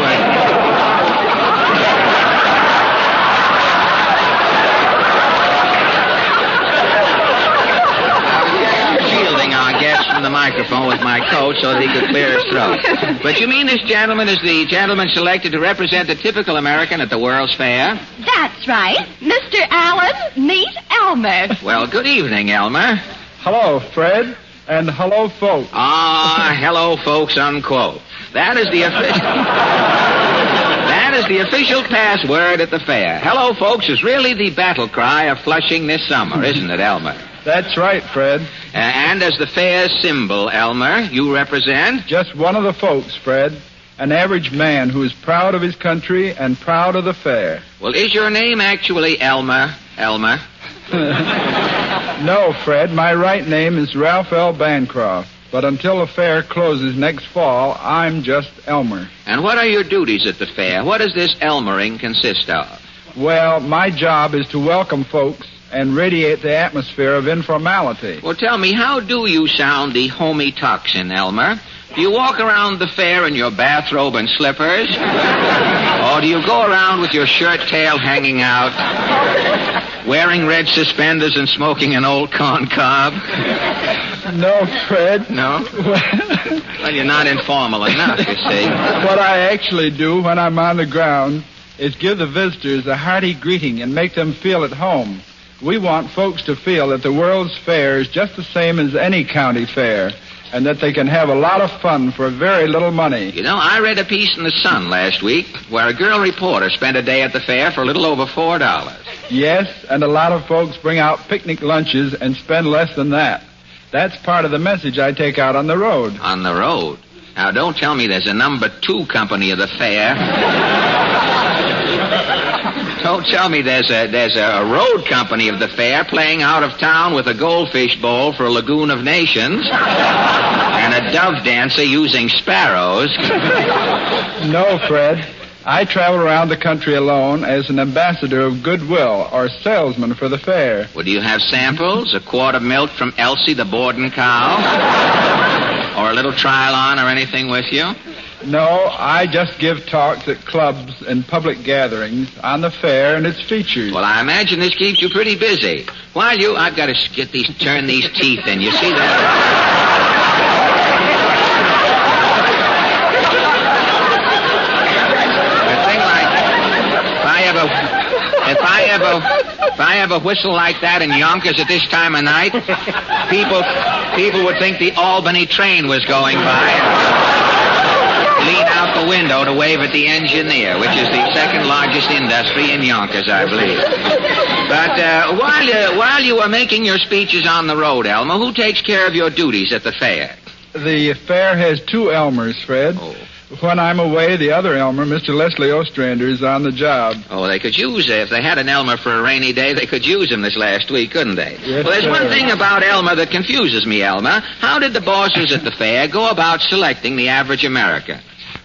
from the microphone with my coat so that he could clear his throat. But you mean this gentleman is the gentleman selected to represent the typical American at the World's Fair? That's right. Mr. Allen, meet Elmer. Well, good evening, Elmer. Hello, Fred, and hello, folks. Ah, hello, folks, unquote. That is the official password at the fair. Hello, folks is really the battle cry of Flushing this summer, isn't it, Elmer? That's right, Fred. And as the fair's symbol, Elmer, you represent? Just one of the folks, Fred. An average man who is proud of his country and proud of the fair. Well, is your name actually Elmer? No, Fred. My right name is Ralph L. Bancroft. But until the fair closes next fall, I'm just Elmer. And what are your duties at the fair? What does this Elmering consist of? Well, my job is to welcome folks and radiate the atmosphere of informality. Well, tell me, how do you sound the homey tuxin, Elmer? Do you walk around the fair in your bathrobe and slippers? Or do you go around with your shirt tail hanging out, wearing red suspenders and smoking an old corn cob? No, Fred. No? Well, you're not informal enough, you see. What I actually do when I'm on the ground is give the visitors a hearty greeting and make them feel at home. We want folks to feel that the World's Fair is just the same as any county fair, and that they can have a lot of fun for very little money. You know, I read a piece in the Sun last week where a girl reporter spent a day at the fair for a little over $4. Yes, and a lot of folks bring out picnic lunches and spend less than that. That's part of the message I take out on the road. On the road? Now, don't tell me there's a number 2 company of the fair. Don't tell me there's a road company of the fair playing out of town with a goldfish bowl for a Lagoon of Nations and a dove dancer using sparrows. No, Fred. I travel around the country alone as an ambassador of goodwill or salesman for the fair. Well, do you have samples? A quart of milk from Elsie the Borden cow? Or a little trial-on or anything with you? No, I just give talks at clubs and public gatherings on the fair and its features. Well, I imagine this keeps you pretty busy. I've got to turn these teeth in. You see that? If I have a whistle like that in Yonkers at this time of night, people would think the Albany train was going by. Lean out the window to wave at the engineer, which is the second largest industry in Yonkers, I believe. But while you were making your speeches on the road, Elmer, who takes care of your duties at the fair? The fair has 2 Elmers, Fred. Oh. When I'm away, the other Elmer, Mr. Leslie Ostrander, is on the job. Oh, they could use it. If they had an Elmer for a rainy day, they could use him this last week, couldn't they? Yes, well, there's sir. one thing about Elmer that confuses me, Elmer. How did the bosses at the fair go about selecting the average American?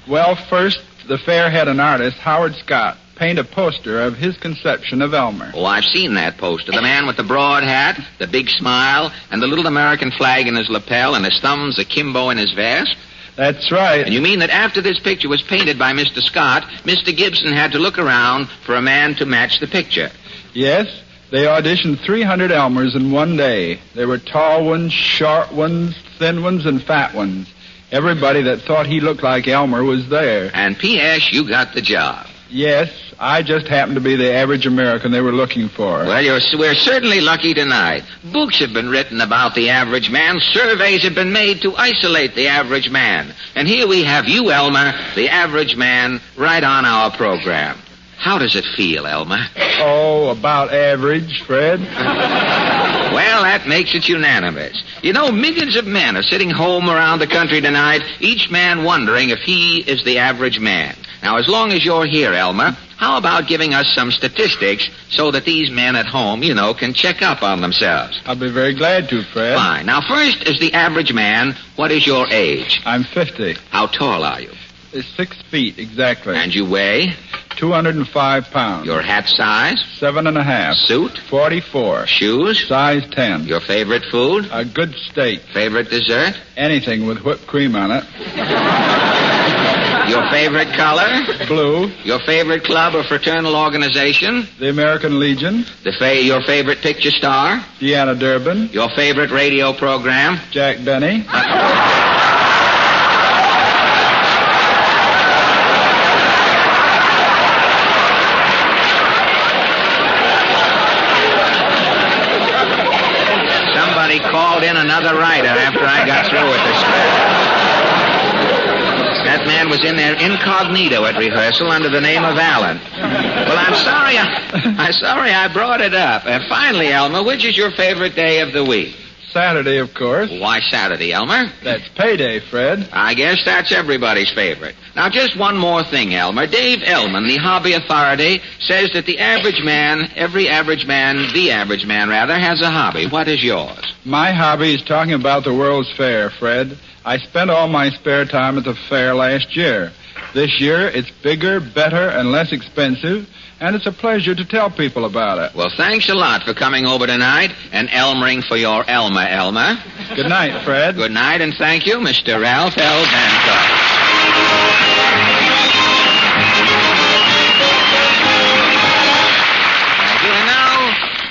Well, first, the fair had an artist, Howard Scott, paint a poster of his conception of Elmer. Oh, I've seen that poster. The man with the broad hat, the big smile, and the little American flag in his lapel, and his thumbs akimbo in his vest. That's right. And you mean that after this picture was painted by Mr. Scott, Mr. Gibson had to look around for a man to match the picture? Yes, they auditioned 300 Elmers in one day. There were tall ones, short ones, thin ones, and fat ones. Everybody that thought he looked like Elmer was there. And P.S., you got the job. Yes, I just happened to be the average American they were looking for. Well, we're certainly lucky tonight. Books have been written about the average man. Surveys have been made to isolate the average man. And here we have you, Elmer, the average man, right on our program. How does it feel, Elmer? Oh, about average, Fred. Well, that makes it unanimous. You know, millions of men are sitting home around the country tonight, each man wondering if he is the average man. Now, as long as you're here, Elmer, how about giving us some statistics so that these men at home, can check up on themselves? I'll be very glad to, Fred. Fine. Now, first, as the average man, what is your age? I'm 50. How tall are you? 6 feet, exactly. And you weigh? 205 pounds. Your hat size? 7.5. Suit? 44. Shoes? Size 10. Your favorite food? A good steak. Favorite dessert? Anything with whipped cream on it. Your favorite color? Blue. Your favorite club or fraternal organization? The American Legion. Your favorite picture star? Deanna Durbin. Your favorite radio program? Jack Benny. Somebody called in another writer after I got through with this script. That man was in there incognito at rehearsal under the name of Allen. Well, I'm sorry I brought it up. And finally, Elmer, which is your favorite day of the week? Saturday, of course. Why Saturday, Elmer? That's payday, Fred. I guess that's everybody's favorite. Now, just one more thing, Elmer. Dave Ellman, the hobby authority, says that the average man, the average man, has a hobby. What is yours? My hobby is talking about the World's Fair, Fred. I spent all my spare time at the fair last year. This year, it's bigger, better, and less expensive, and it's a pleasure to tell people about it. Well, thanks a lot for coming over tonight and Elmering for your Elmer. Good night, Fred. Good night, and thank you, Mr. Ralph L. Bancock.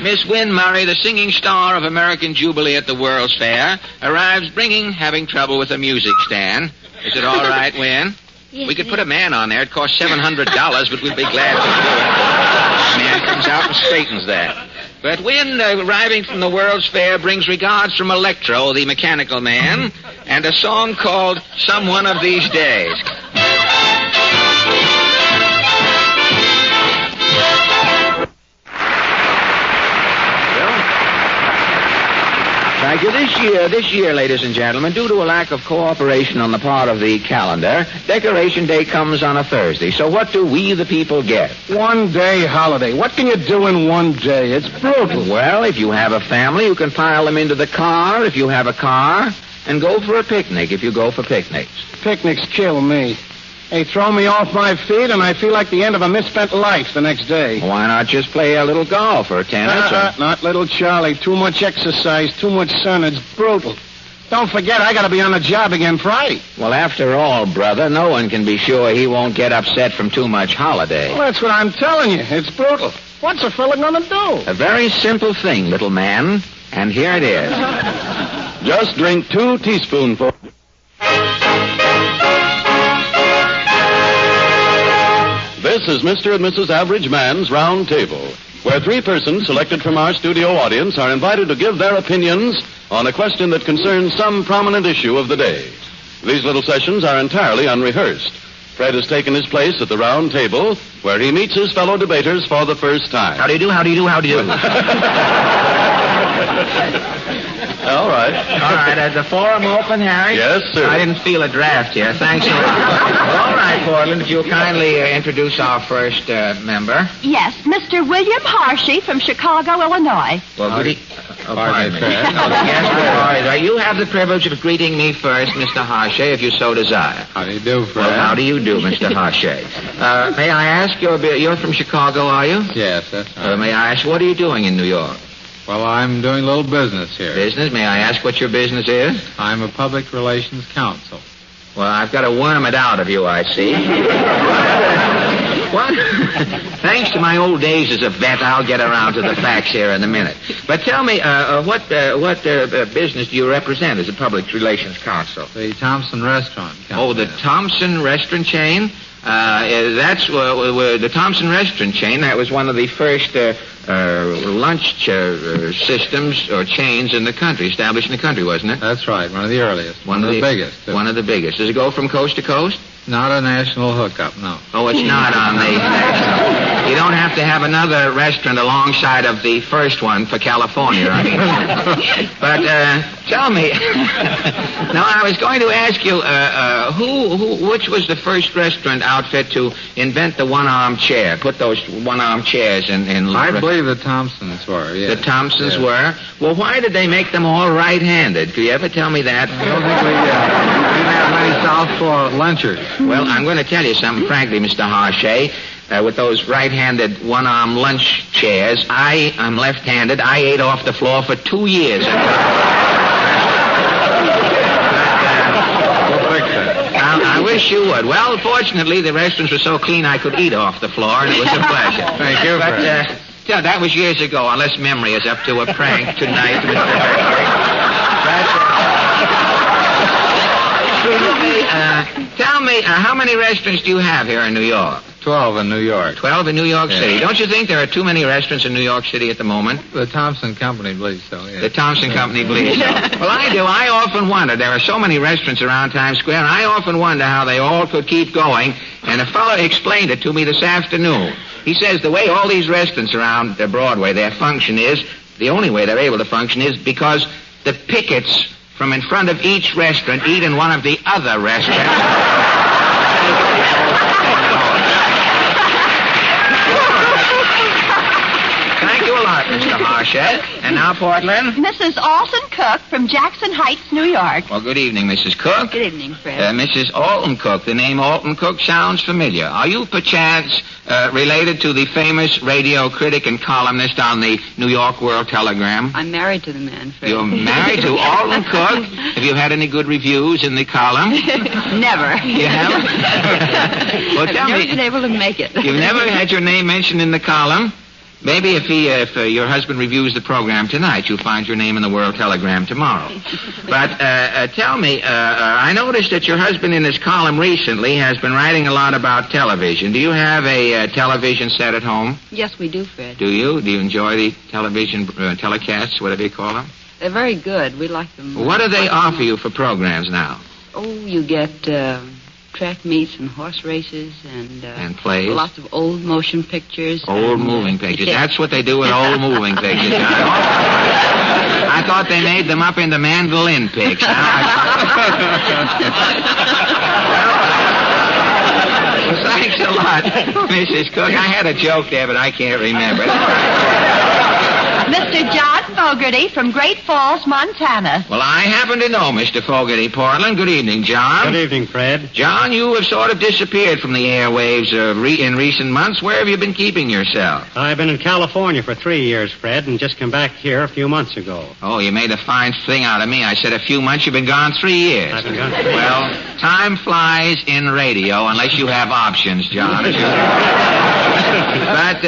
Miss Win Murray, the singing star of American Jubilee at the World's Fair, arrives having trouble with a music stand. Is it all right, Win? Yes, we could put a man on there. It costs $700, but we'd be glad to do it. Man comes out and straightens that. But Win, arriving from the World's Fair, brings regards from Electro, the mechanical man, and a song called Some One of These Days. Thank you. This year, ladies and gentlemen, due to a lack of cooperation on the part of the calendar, Decoration Day comes on a Thursday. So what do we, the people, get? 1 day holiday. What can you do in 1 day? It's brutal. Well, if you have a family, you can pile them into the car if you have a car, and go for a picnic if you go for picnics. Picnics kill me. They throw me off my feet, and I feel like the end of a misspent life the next day. Why not just play a little golf or tennis? Not little Charlie. Too much exercise, too much sun. It's brutal. Don't forget, I got to be on the job again Friday. Well, after all, brother, no one can be sure he won't get upset from too much holiday. Well, that's what I'm telling you. It's brutal. What's a fella going to do? A very simple thing, little man. And here it is. Just drink 2 teaspoonfuls. This is Mr. and Mrs. Average Man's Round Table, where 3 persons selected from our studio audience are invited to give their opinions on a question that concerns some prominent issue of the day. These little sessions are entirely unrehearsed. Fred has taken his place at the round table, where he meets his fellow debaters for the first time. How do you do? All right. All right, the forum open, Harry? Yes, sir. I didn't feel a draft here. Thanks a lot. All right, Portland, if you'll kindly introduce our first member. Yes, Mr. William Harshy from Chicago, Illinois. Well, pardon me. Yes, you have the privilege of greeting me first, Mr. Harshy, if you so desire. How do you do, Fred? Well, how do you do, Mr. Harshy? May I ask, you're from Chicago, are you? Yes, that's right. May I ask, what are you doing in New York? Well, I'm doing a little business here. Business? May I ask what your business is? I'm a public relations counsel. Well, I've got to worm it out of you, I see. What? Thanks to my old days as a vet, I'll get around to the facts here in a minute. But tell me, what business do you represent as a public relations counsel? The Thompson Restaurant Company. Oh, the Thompson Restaurant chain? That's the Thompson Restaurant chain. That was one of the first lunch systems or chains in the country, established in the country, wasn't it? That's right. One of the earliest. One of the biggest. One of the biggest. Does it go from coast to coast? Not a national hookup, no. Oh, it's not on the national. You don't have to have another restaurant alongside of the first one for California, right? But tell me. Now, I was going to ask you, which was the first restaurant outfit to invent the one-arm chair? Put those one-arm chairs in. I believe the Thompsons were. Yes. The Thompsons were. Well, why did they make them all right-handed? Could you ever tell me that? I don't think we have many southpaw lunchers. Well, I'm going to tell you something, frankly, Mr. Harshay. With those right-handed one-arm lunch chairs, I'm left-handed. I ate off the floor for 2 years. I wish you would. Well, fortunately, the restaurants were so clean I could eat off the floor, and it was a pleasure. Thank you, But that was years ago, unless memory is up to a prank tonight, Mr. Tell me, how many restaurants do you have here in New York? 12 in New York. 12 in New York City. Don't you think there are too many restaurants in New York City at the moment? The Thompson Company believes so, yes. The Thompson Company believes so. Well, I do. I often wonder. There are so many restaurants around Times Square, and I often wonder how they all could keep going. And a fellow explained it to me this afternoon. He says the way all these restaurants around Broadway, their function is, the only way they're able to function is because the pickets from in front of each restaurant eat in one of the other restaurants. Thank you a lot, Mr. Marshall. And now, Portland? Mrs. Alton Cook from Jackson Heights, New York. Well, good evening, Mrs. Cook. Good evening, Fred. Mrs. Alton Cook. The name Alton Cook sounds familiar. Are you, perchance, related to the famous radio critic and columnist on the New York World Telegram? I'm married to the man, Fred. You're married to Alton Cook? Have you had any good reviews in the column? Never. You haven't? Well, tell I've never me. been able to make it. You've never had your name mentioned in the column? Maybe if your husband reviews the program tonight, you'll find your name in the World Telegram tomorrow. But tell me, I noticed that your husband in his column recently has been writing a lot about television. Do you have a television set at home? Yes, we do, Fred. Do you? Do you enjoy the television telecasts, whatever you call them? They're very good. We like them. What do they offer you for programs now? Oh, you get track meets and horse races and plays. Lots of old motion pictures. Old moving pictures. That's what they do with old moving pictures. I thought they made them up into mandolin picks. Thanks a lot, Mrs. Cook. I had a joke there, but I can't remember it. Mr. John Fogarty from Great Falls, Montana. Well, I happen to know Mr. Fogarty, Portland. Good evening, John. Good evening, Fred. John, you have sort of disappeared from the airwaves in recent months. Where have you been keeping yourself? I've been in California for 3 years, Fred, and just come back here a few months ago. Oh, you made a fine thing out of me. I said a few months. You've been gone 3 years. I've been gone 3 years. Well, time flies in radio unless you have options, John. But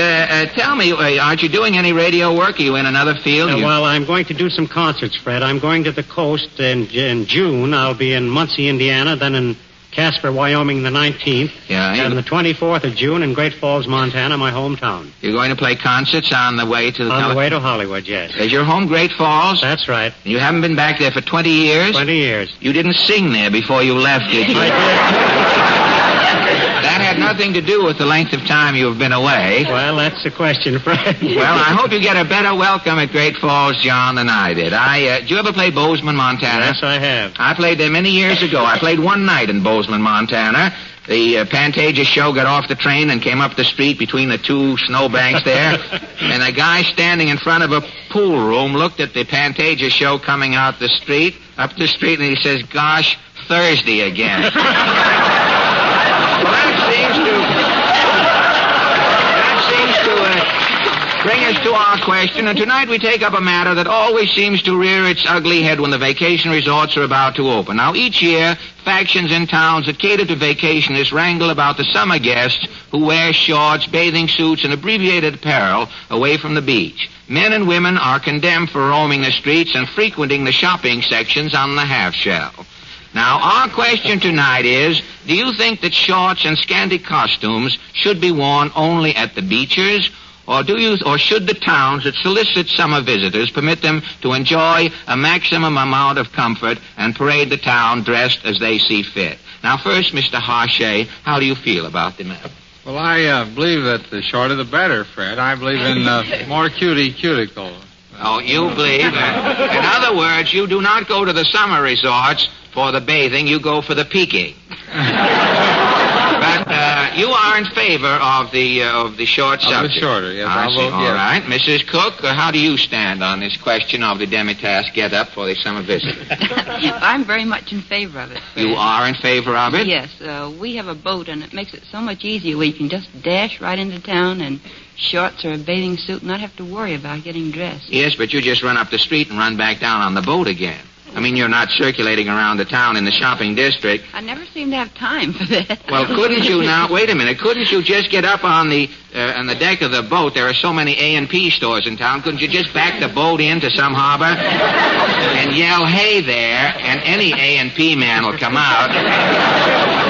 tell me, aren't you doing any radio work? Are you in another field? Well, I'm going to do some concerts, Fred. I'm going to the coast in June. I'll be in Muncie, Indiana, then in Casper, Wyoming, the 19th. Yeah. And the 24th of June in Great Falls, Montana, my hometown. You're going to play concerts on the way to... On the way to Hollywood, yes. Is your home Great Falls? That's right. You haven't been back there for 20 years? 20 years. You didn't sing there before you left, did you? I did. That had had nothing to do with the length of time you've been away. Well, that's the question, Fred. Well, I hope you get a better welcome at Great Falls, John, than I did. Did you ever play Bozeman, Montana? Yes, I have. I played there many years ago. I played one night in Bozeman, Montana. The Pantages show got off the train and came up the street between the two snowbanks there. And a guy standing in front of a pool room looked at the Pantages show coming out the street, up the street, and he says, "Gosh, Thursday again." Well, that seems to bring us to our question, and tonight we take up a matter that always seems to rear its ugly head when the vacation resorts are about to open. Now, each year, factions in towns that cater to vacationists wrangle about the summer guests who wear shorts, bathing suits, and abbreviated apparel away from the beach. Men and women are condemned for roaming the streets and frequenting the shopping sections on the half-shell. Now, our question tonight is, do you think that shorts and scanty costumes should be worn only at the beaches? Or should the towns that solicit summer visitors permit them to enjoy a maximum amount of comfort and parade the town dressed as they see fit? Now, first, Mr. Harshay, how do you feel about the matter? Well, I believe that the shorter the better, Fred. I believe in more cuticle. Oh, you believe? In other words, you do not go to the summer resorts for the bathing. You go for the peaking. But you are in favor of the short subject. The shorter, yes. I see. All right. Mrs. Cook, how do you stand on this question of the demitasse get-up for the summer visit? I'm very much in favor of it, Fred. You are in favor of it? Yes. We have a boat, and it makes it so much easier where you can just dash right into town and shorts or a bathing suit and not have to worry about getting dressed. Yes, but you just run up the street and run back down on the boat again. I mean, you're not circulating around the town in the shopping district. I never seem to have time for that. Well, couldn't you now? Wait a minute. Couldn't you just get up on the deck of the boat? There are so many A&P stores in town. Couldn't you just back the boat into some harbor and yell, "Hey there," and any A&P man will come out.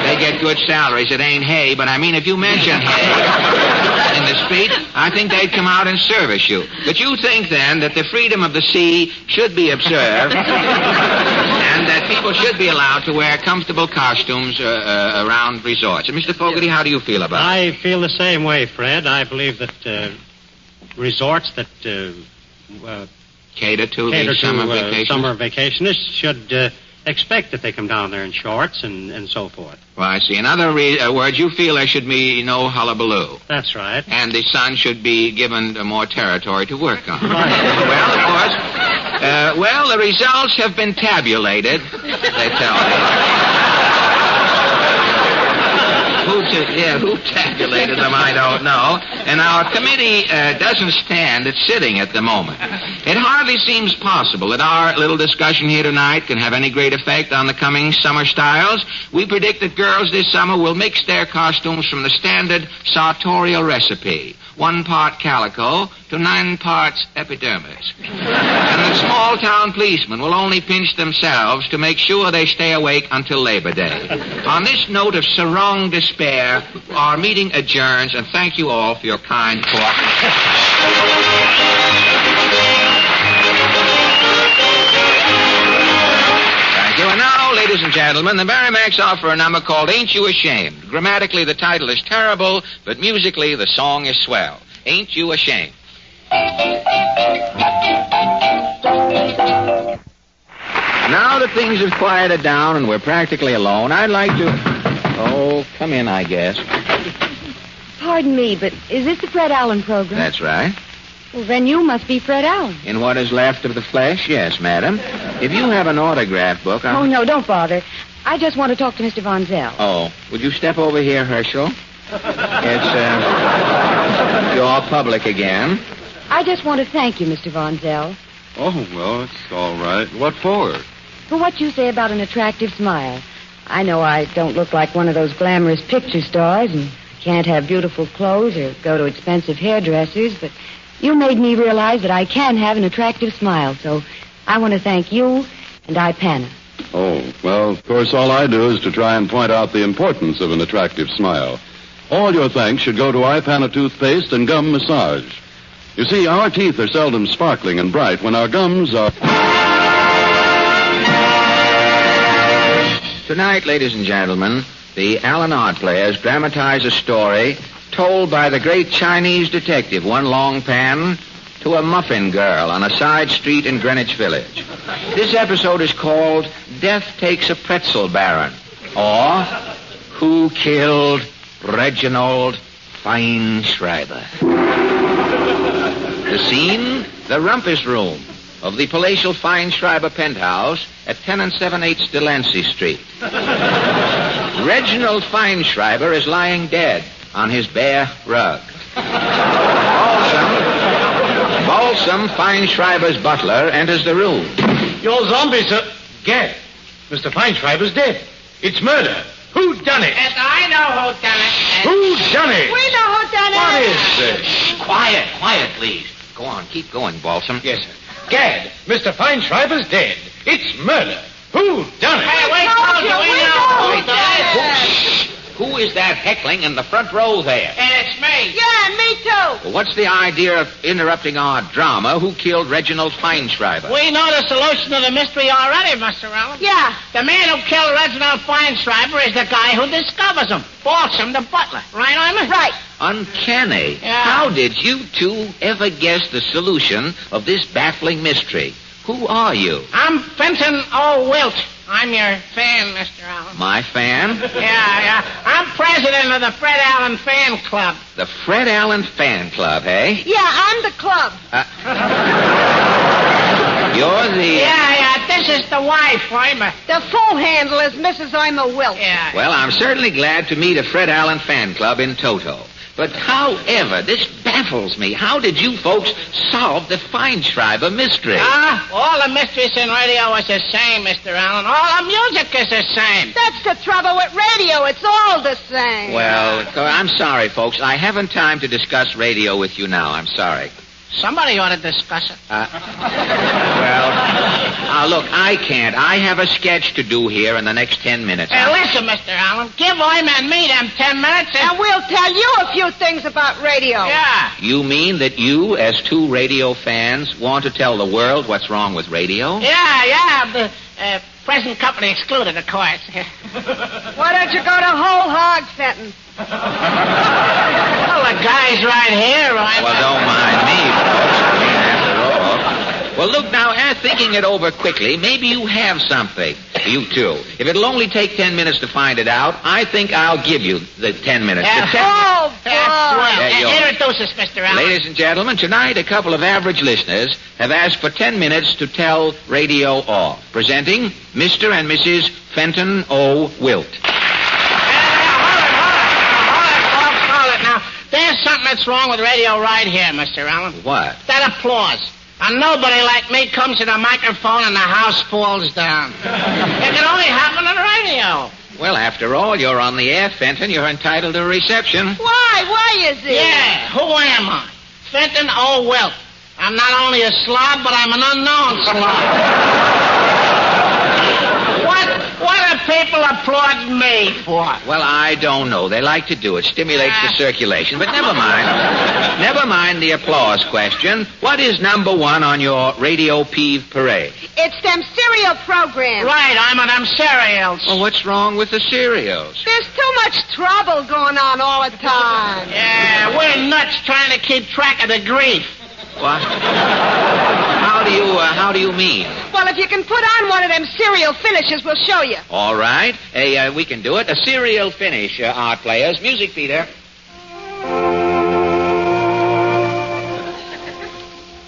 They get good salaries. It ain't hay, but I mean, if you mention hay in the street, I think they'd come out and service you. But you think, then, that the freedom of the sea should be observed and that people should be allowed to wear comfortable costumes around resorts. And Mr. Fogarty, how do you feel about it? I feel the same way, Fred. I believe that resorts that cater to the summer vacationists should expect that they come down there in shorts and so forth. Well, I see. In other words, you feel there should be no hullabaloo. That's right. And the sun should be given more territory to work on. Right. Well, of course. The results have been tabulated, they tell me. Who tabulated them, I don't know. And our committee doesn't stand at sitting at the moment. It hardly seems possible that our little discussion here tonight can have any great effect on the coming summer styles. We predict that girls this summer will mix their costumes from the standard sartorial recipe. 1 part calico to 9 parts epidermis. And the small-town policemen will only pinch themselves to make sure they stay awake until Labor Day. On this note of sarong despair, our meeting adjourns, and thank you all for your kind cooperation. Thank you. And now, ladies and gentlemen, the Merrimacs offer a number called Ain't You Ashamed. Grammatically, the title is terrible, but musically, the song is swell. Ain't You Ashamed? Now that things have quieted down and we're practically alone, I'd like to... Oh, come in, I guess. Pardon me, but is this the Fred Allen program? That's right. Well, then you must be Fred Allen. In what is left of the flesh, yes, madam. If you have an autograph book, Oh, no, don't bother. I just want to talk to Mr. Von Zell. Oh, would you step over here, Herschel? It's, you're public again. I just want to thank you, Mr. Von Zell. Oh, well, it's all right. What for? For what you say about an attractive smile. I know I don't look like one of those glamorous picture stars and can't have beautiful clothes or go to expensive hairdressers, but you made me realize that I can have an attractive smile, so I want to thank you and Ipana. Oh, well, of course, all I do is to try and point out the importance of an attractive smile. All your thanks should go to Ipana toothpaste and gum massage. You see, our teeth are seldom sparkling and bright when our gums are... Tonight, ladies and gentlemen, the Allen Odd Players dramatize a story told by the great Chinese detective, One Long Pan, to a muffin girl on a side street in Greenwich Village. This episode is called Death Takes a Pretzel Baron, or Who Killed Reginald Feinschreiber. The scene, the rumpus room of the palatial Feinschreiber penthouse at 10 7/8 Delancey Street. Reginald Feinschreiber is lying dead on his bare rug. Balsam, Feinschreiber's butler, enters the room. Your zombies are dead. Mr. Feinschreiber's dead. It's murder. Who done it? Yes, I know who done it. Who done it? We know who done it. What is this? Quiet, please. Go on, keep going, Balsam. Yes, sir. Gad, Mr. Feinschreiber's dead. It's murder. Who done it? Hey, we told you. We know who done it. Who is that heckling in the front row there? And it's me. Yeah, me too. Well, what's the idea of interrupting our drama? Who killed Reginald Feinschreiber? We know the solution to the mystery already, Mr. Allen. Yeah. The man who killed Reginald Feinschreiber is the guy who discovers him. Balsam, the butler. Right, Irma? Right. Uncanny. Yeah. How did you two ever guess the solution of this baffling mystery? Who are you? I'm Fenton O. Wilt. I'm your fan, Mr. Allen. My fan? Yeah. I'm president of the Fred Allen Fan Club. The Fred Allen Fan Club, eh? Yeah, I'm the club. You're the... Yeah, this is the wife, Irma. The full handle is Mrs. Irma Wilt. Yeah. Well, I'm certainly glad to meet a Fred Allen Fan Club in toto. But however, this baffles me. How did you folks solve the Feinschreiber mystery? All the mysteries in radio is the same, Mr. Allen. All the music is the same. That's the trouble with radio. It's all the same. Well, I'm sorry, folks. I haven't time to discuss radio with you now. I'm sorry. Somebody ought to discuss it. Look, I can't. I have a sketch to do here in the next 10 minutes. Listen, Mr. Allen, give Irma and me them 10 minutes, and we'll tell you a few things about radio. Yeah. You mean that you, as two radio fans, want to tell the world what's wrong with radio? Yeah. The present company excluded, of course. Why don't you go to Whole Hog, Fenton? Well, the guy's right here, right? Well, don't mind me, folks. I mean, after all. Well, look, now, thinking it over quickly, maybe you have something. You two. If it'll only take 10 minutes to find it out, I think I'll give you the 10 minutes. That's swell. Introduce us, Mr. Allen. Ladies and gentlemen, tonight a couple of average listeners have asked for 10 minutes to tell radio off. Presenting Mr. and Mrs. Fenton O. Wilt. Hold it now. There's something that's wrong with radio right here, Mr. Allen. What? That applause. And nobody like me comes to the microphone and the house falls down. It can only happen on radio. Well, after all, you're on the air, Fenton. You're entitled to a reception. Why? Why is it? Yeah, who am I? Fenton O. Wilt. I'm not only a slob, but I'm an unknown slob. What are people applauding me for? Well, I don't know. They like to do it. Stimulates the circulation. But never mind. Never mind the applause question. What is number one on your radio peeve parade? It's them cereal programs. Right, I'm on them cereals. Well, what's wrong with the cereals? There's too much trouble going on all the time. Yeah, we're nuts trying to keep track of the grief. What? How do you mean? Well, if you can put on one of them serial finishes, we'll show you. All right. We can do it. A serial finish, art players. Music, Peter.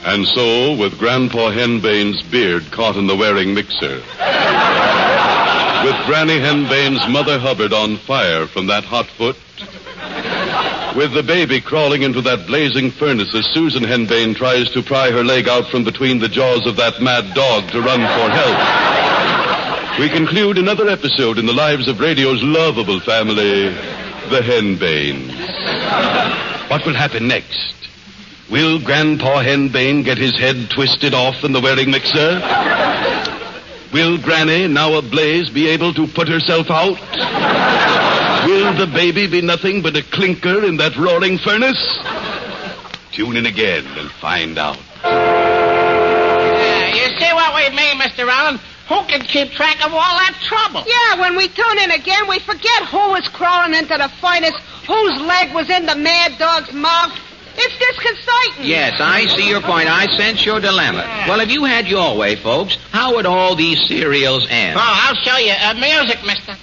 And so, with Grandpa Henbane's beard caught in the wearing mixer, with Granny Henbane's Mother Hubbard on fire from that hot foot, with the baby crawling into that blazing furnace as Susan Henbane tries to pry her leg out from between the jaws of that mad dog to run for help, we conclude another episode in the lives of radio's lovable family, the Henbanes. What will happen next? Will Grandpa Henbane get his head twisted off in the wearing mixer? Will Granny, now ablaze, be able to put herself out? Will the baby be nothing but a clinker in that roaring furnace? Tune in again and find out. Yeah, you see what we mean, Mr. Allen? Who can keep track of all that trouble? Yeah, when we tune in again, we forget who was crawling into the furnace, whose leg was in the mad dog's mouth. It's disconcerting. Yes, I see your point. I sense your dilemma. Well, if you had your way, folks, how would all these serials end? Oh, I'll show you. Music, mister.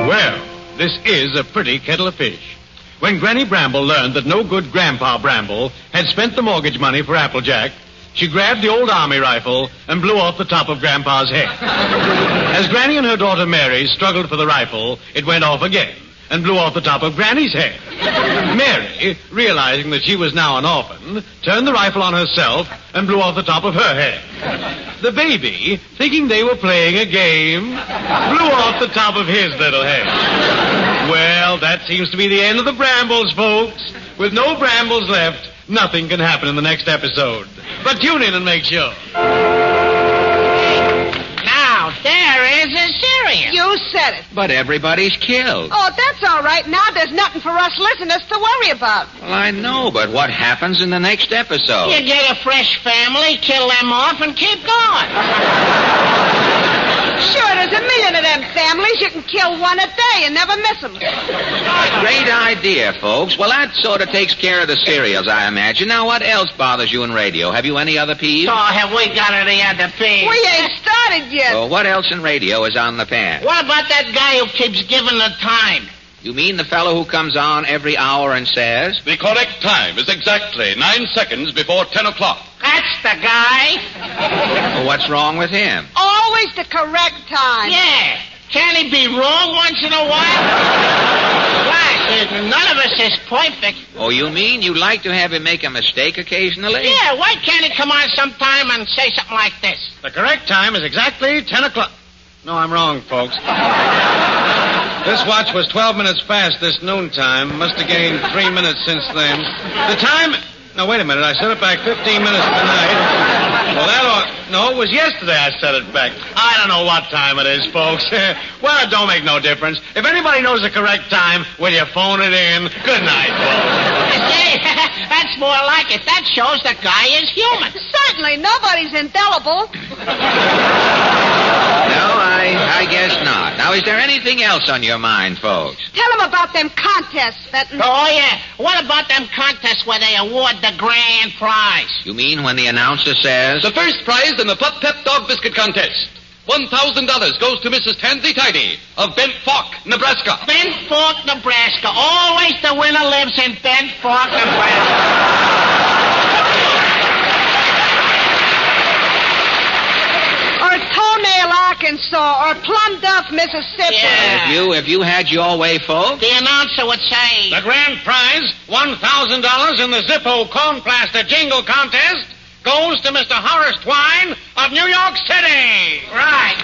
Well, this is a pretty kettle of fish. When Granny Bramble learned that no good Grandpa Bramble had spent the mortgage money for Applejack, she grabbed the old army rifle and blew off the top of Grandpa's head. As Granny and her daughter Mary struggled for the rifle, it went off again and blew off the top of Granny's head. Mary, realizing that she was now an orphan, turned the rifle on herself and blew off the top of her head. The baby, thinking they were playing a game, blew off the top of his little head. Well, that seems to be the end of the Brambles, folks. With no Brambles left, nothing can happen in the next episode. But tune in and make sure. Now, there is a serial. You said it. But everybody's killed. Oh, that's all right. Now there's nothing for us listeners to worry about. Well, I know, but what happens in the next episode? You get a fresh family, kill them off, and keep going. Sure, there's a million of them families. You can kill one a day and never miss them. Great idea, folks. Well, that sort of takes care of the serials, I imagine. Now, what else bothers you in radio? Have you any other peeves? Oh, have we got any other peeves? We ain't started yet. Well, what else in radio is on the pan? What about that guy who keeps giving the time? You mean the fellow who comes on every hour and says? The correct time is exactly 9 seconds before 10 o'clock. That's the guy. Well, what's wrong with him? Always the correct time. Yeah. Can't he be wrong once in a while? Gosh, none of us is perfect. Oh, you mean you'd like to have him make a mistake occasionally? Yeah, why can't he come on sometime and say something like this? The correct time is exactly 10 o'clock. No, I'm wrong, folks. This watch was 12 minutes fast this noontime. Must have gained 3 minutes since then. The time... No, wait a minute. I set it back 15 minutes tonight. Well, that ought... No, it was yesterday I set it back. I don't know what time it is, folks. Well, it don't make no difference. If anybody knows the correct time, will you phone it in? Good night, folks. Hey, that's more like it. That shows the guy is human. Certainly, nobody's indelible. No, I guess not. Now, is there anything else on your mind, folks? Tell them about them contests, Fenton. Oh, yeah. What about them contests where they award the grand prize? You mean when the announcer says... The first prize in the Pup Pep Dog Biscuit Contest. $1,000 goes to Mrs. Tansy Tidy of Bent Fork, Nebraska. Bent Fork, Nebraska. Always the winner lives in Bent Fork, Nebraska. Or Toenail, Arkansas, or Plum Duff, Mississippi. Yeah. If you had your way, folks. The announcer would say... The grand prize, $1,000 in the Zippo Cone Plaster Jingle Contest, goes to Mr. Horace Twine of New York City. Right.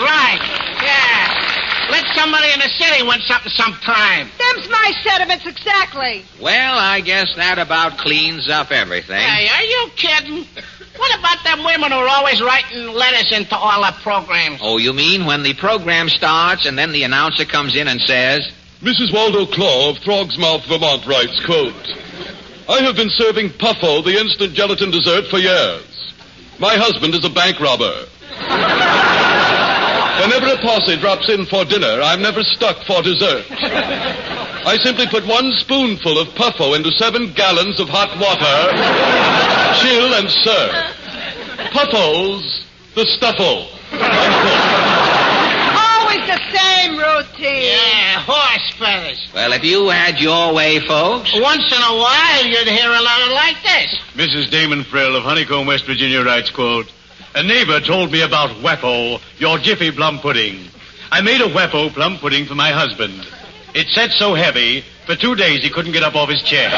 Yeah. Let somebody in the city win something sometime. Them's my sentiments exactly. Well, I guess that about cleans up everything. Hey, are you kidding? What about them women who are always writing letters into all our programs? Oh, you mean when the program starts and then the announcer comes in and says... Mrs. Waldo Claw of Throgsmouth, Vermont writes, quote, I have been serving Puffo, the instant gelatin dessert, for years. My husband is a bank robber. Whenever a posse drops in for dinner, I'm never stuck for dessert. I simply put 1 spoonful of Puffo into 7 gallons of hot water, chill and serve. Puffos, the stuffle. Always the same routine. Yeah, horse feathers. Well, if you had your way, folks... Once in a while, you'd hear a letter like this. Mrs. Damon Frill of Honeycomb, West Virginia writes, quote, a neighbor told me about Weppo, your Jiffy plum pudding. I made a Weppo plum pudding for my husband. It set so heavy, for 2 days he couldn't get up off his chair.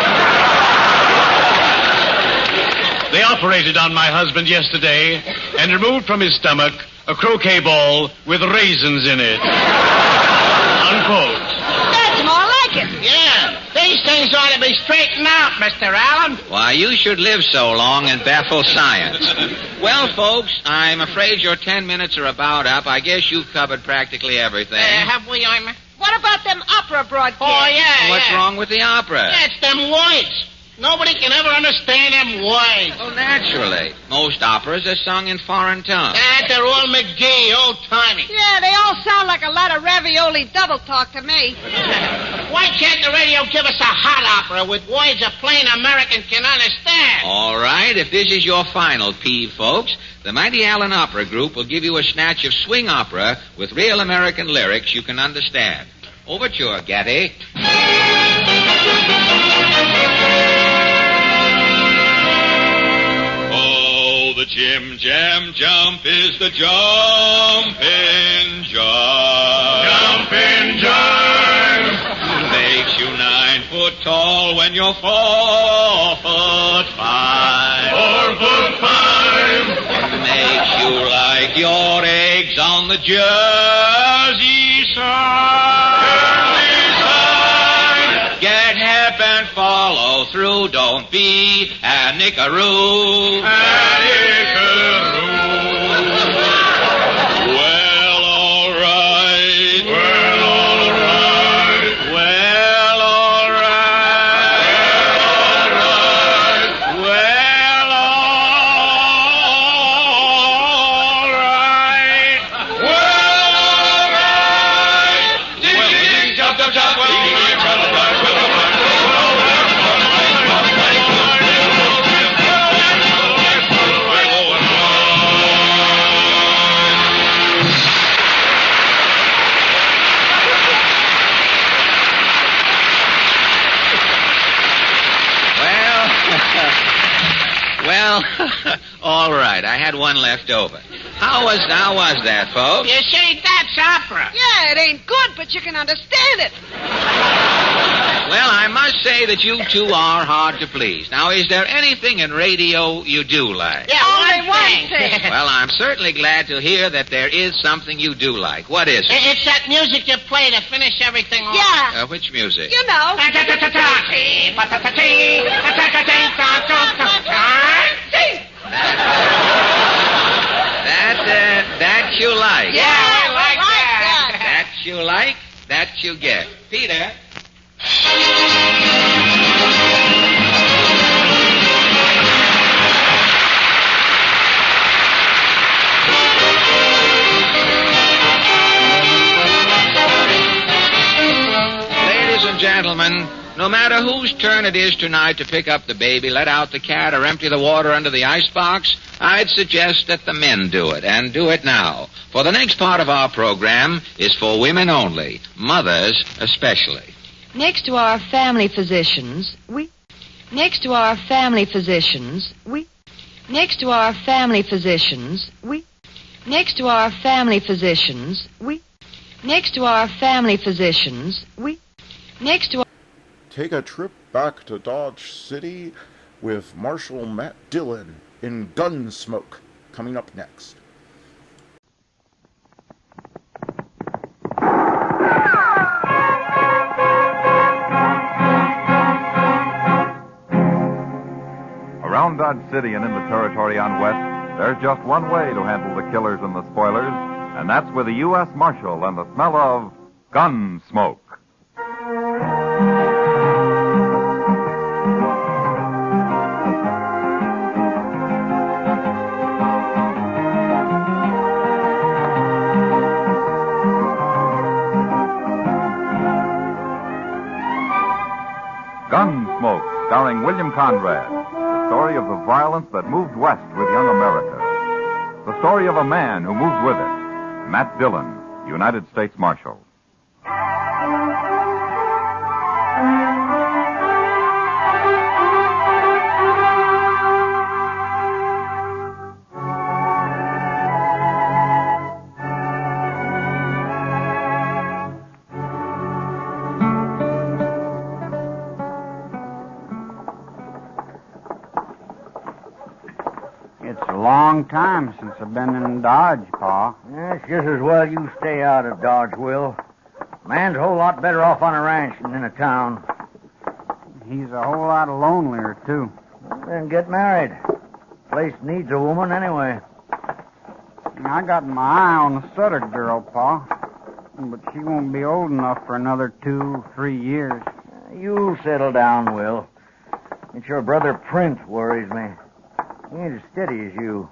They operated on my husband yesterday and removed from his stomach a croquet ball with raisins in it. Unquote. That's more like it. Yeah, these things ought to be straightened out, Mr. Allen. Why, you should live so long and baffle science. Well, folks, I'm afraid your 10 minutes are about up. I guess you've covered practically everything. Have we, Irma? What about them opera broadcasts? Oh, yeah. What's wrong with the opera? That's them words. Nobody can ever understand them words. Well, naturally. Most operas are sung in foreign tongues. They're all Magee, old-timey. Yeah, they all sound like a lot of ravioli double talk to me. Why can't the radio give us a hot opera with words a plain American can understand? All right, if this is your final peeve, folks, the Mighty Allen Opera Group will give you a snatch of swing opera with real American lyrics you can understand. Overture, Getty. Oh, the Jim Jam Jump is the jumping jive. Jumping jive. Makes you 9 foot tall when you're 4'5". 4'5". Makes you like your eggs on the Jersey side. Get hip and follow through. Don't be a nickaroo. Well, all right. Well, all right. Well, all right. Well, all right. Well, all right. Ding, ding, chop, chop, chop. Well, all right. I had one left over. How was that, folks? You see, that's opera. Yeah, it ain't good, but you can understand it. Well, I must say that you two are hard to please. Now, is there anything in radio you do like? Yeah, only one thing. Well, I'm certainly glad to hear that there is something you do like. What is it? It's that music you play to finish everything off. Yeah. Which music? You know. That you like. Yeah, I like that. That you like, that you get. Peter. Ladies and gentlemen, no matter whose turn it is tonight to pick up the baby, let out the cat, or empty the water under the icebox, I'd suggest that the men do it, and do it now. For the next part of our program is for women only, mothers especially. Next to our family physicians, we... Next to our family physicians, we... Next to our family physicians, we... Next to our family physicians, we... Next to our family physicians, we... Next to... Take a trip back to Dodge City with Marshal Matt Dillon in Gunsmoke, coming up next. Around Dodge City and in the territory on West, there's just one way to handle the killers and the spoilers, and that's with a U.S. Marshal and the smell of Gunsmoke. Gunsmoke, starring William Conrad. The story of the violence that moved west with young America. The story of a man who moved with it. Matt Dillon, United States Marshal. It's a long time since I've been in Dodge, Pa. Yeah, it's just as well you stay out of Dodge, Will. Man's a whole lot better off on a ranch than in a town. He's a whole lot lonelier, too. Then get married. Place needs a woman anyway. I got my eye on the Sutter girl, Pa. But she won't be old enough for another 2-3 years. You'll settle down, Will. It's your brother Prince worries me. He ain't as steady as you.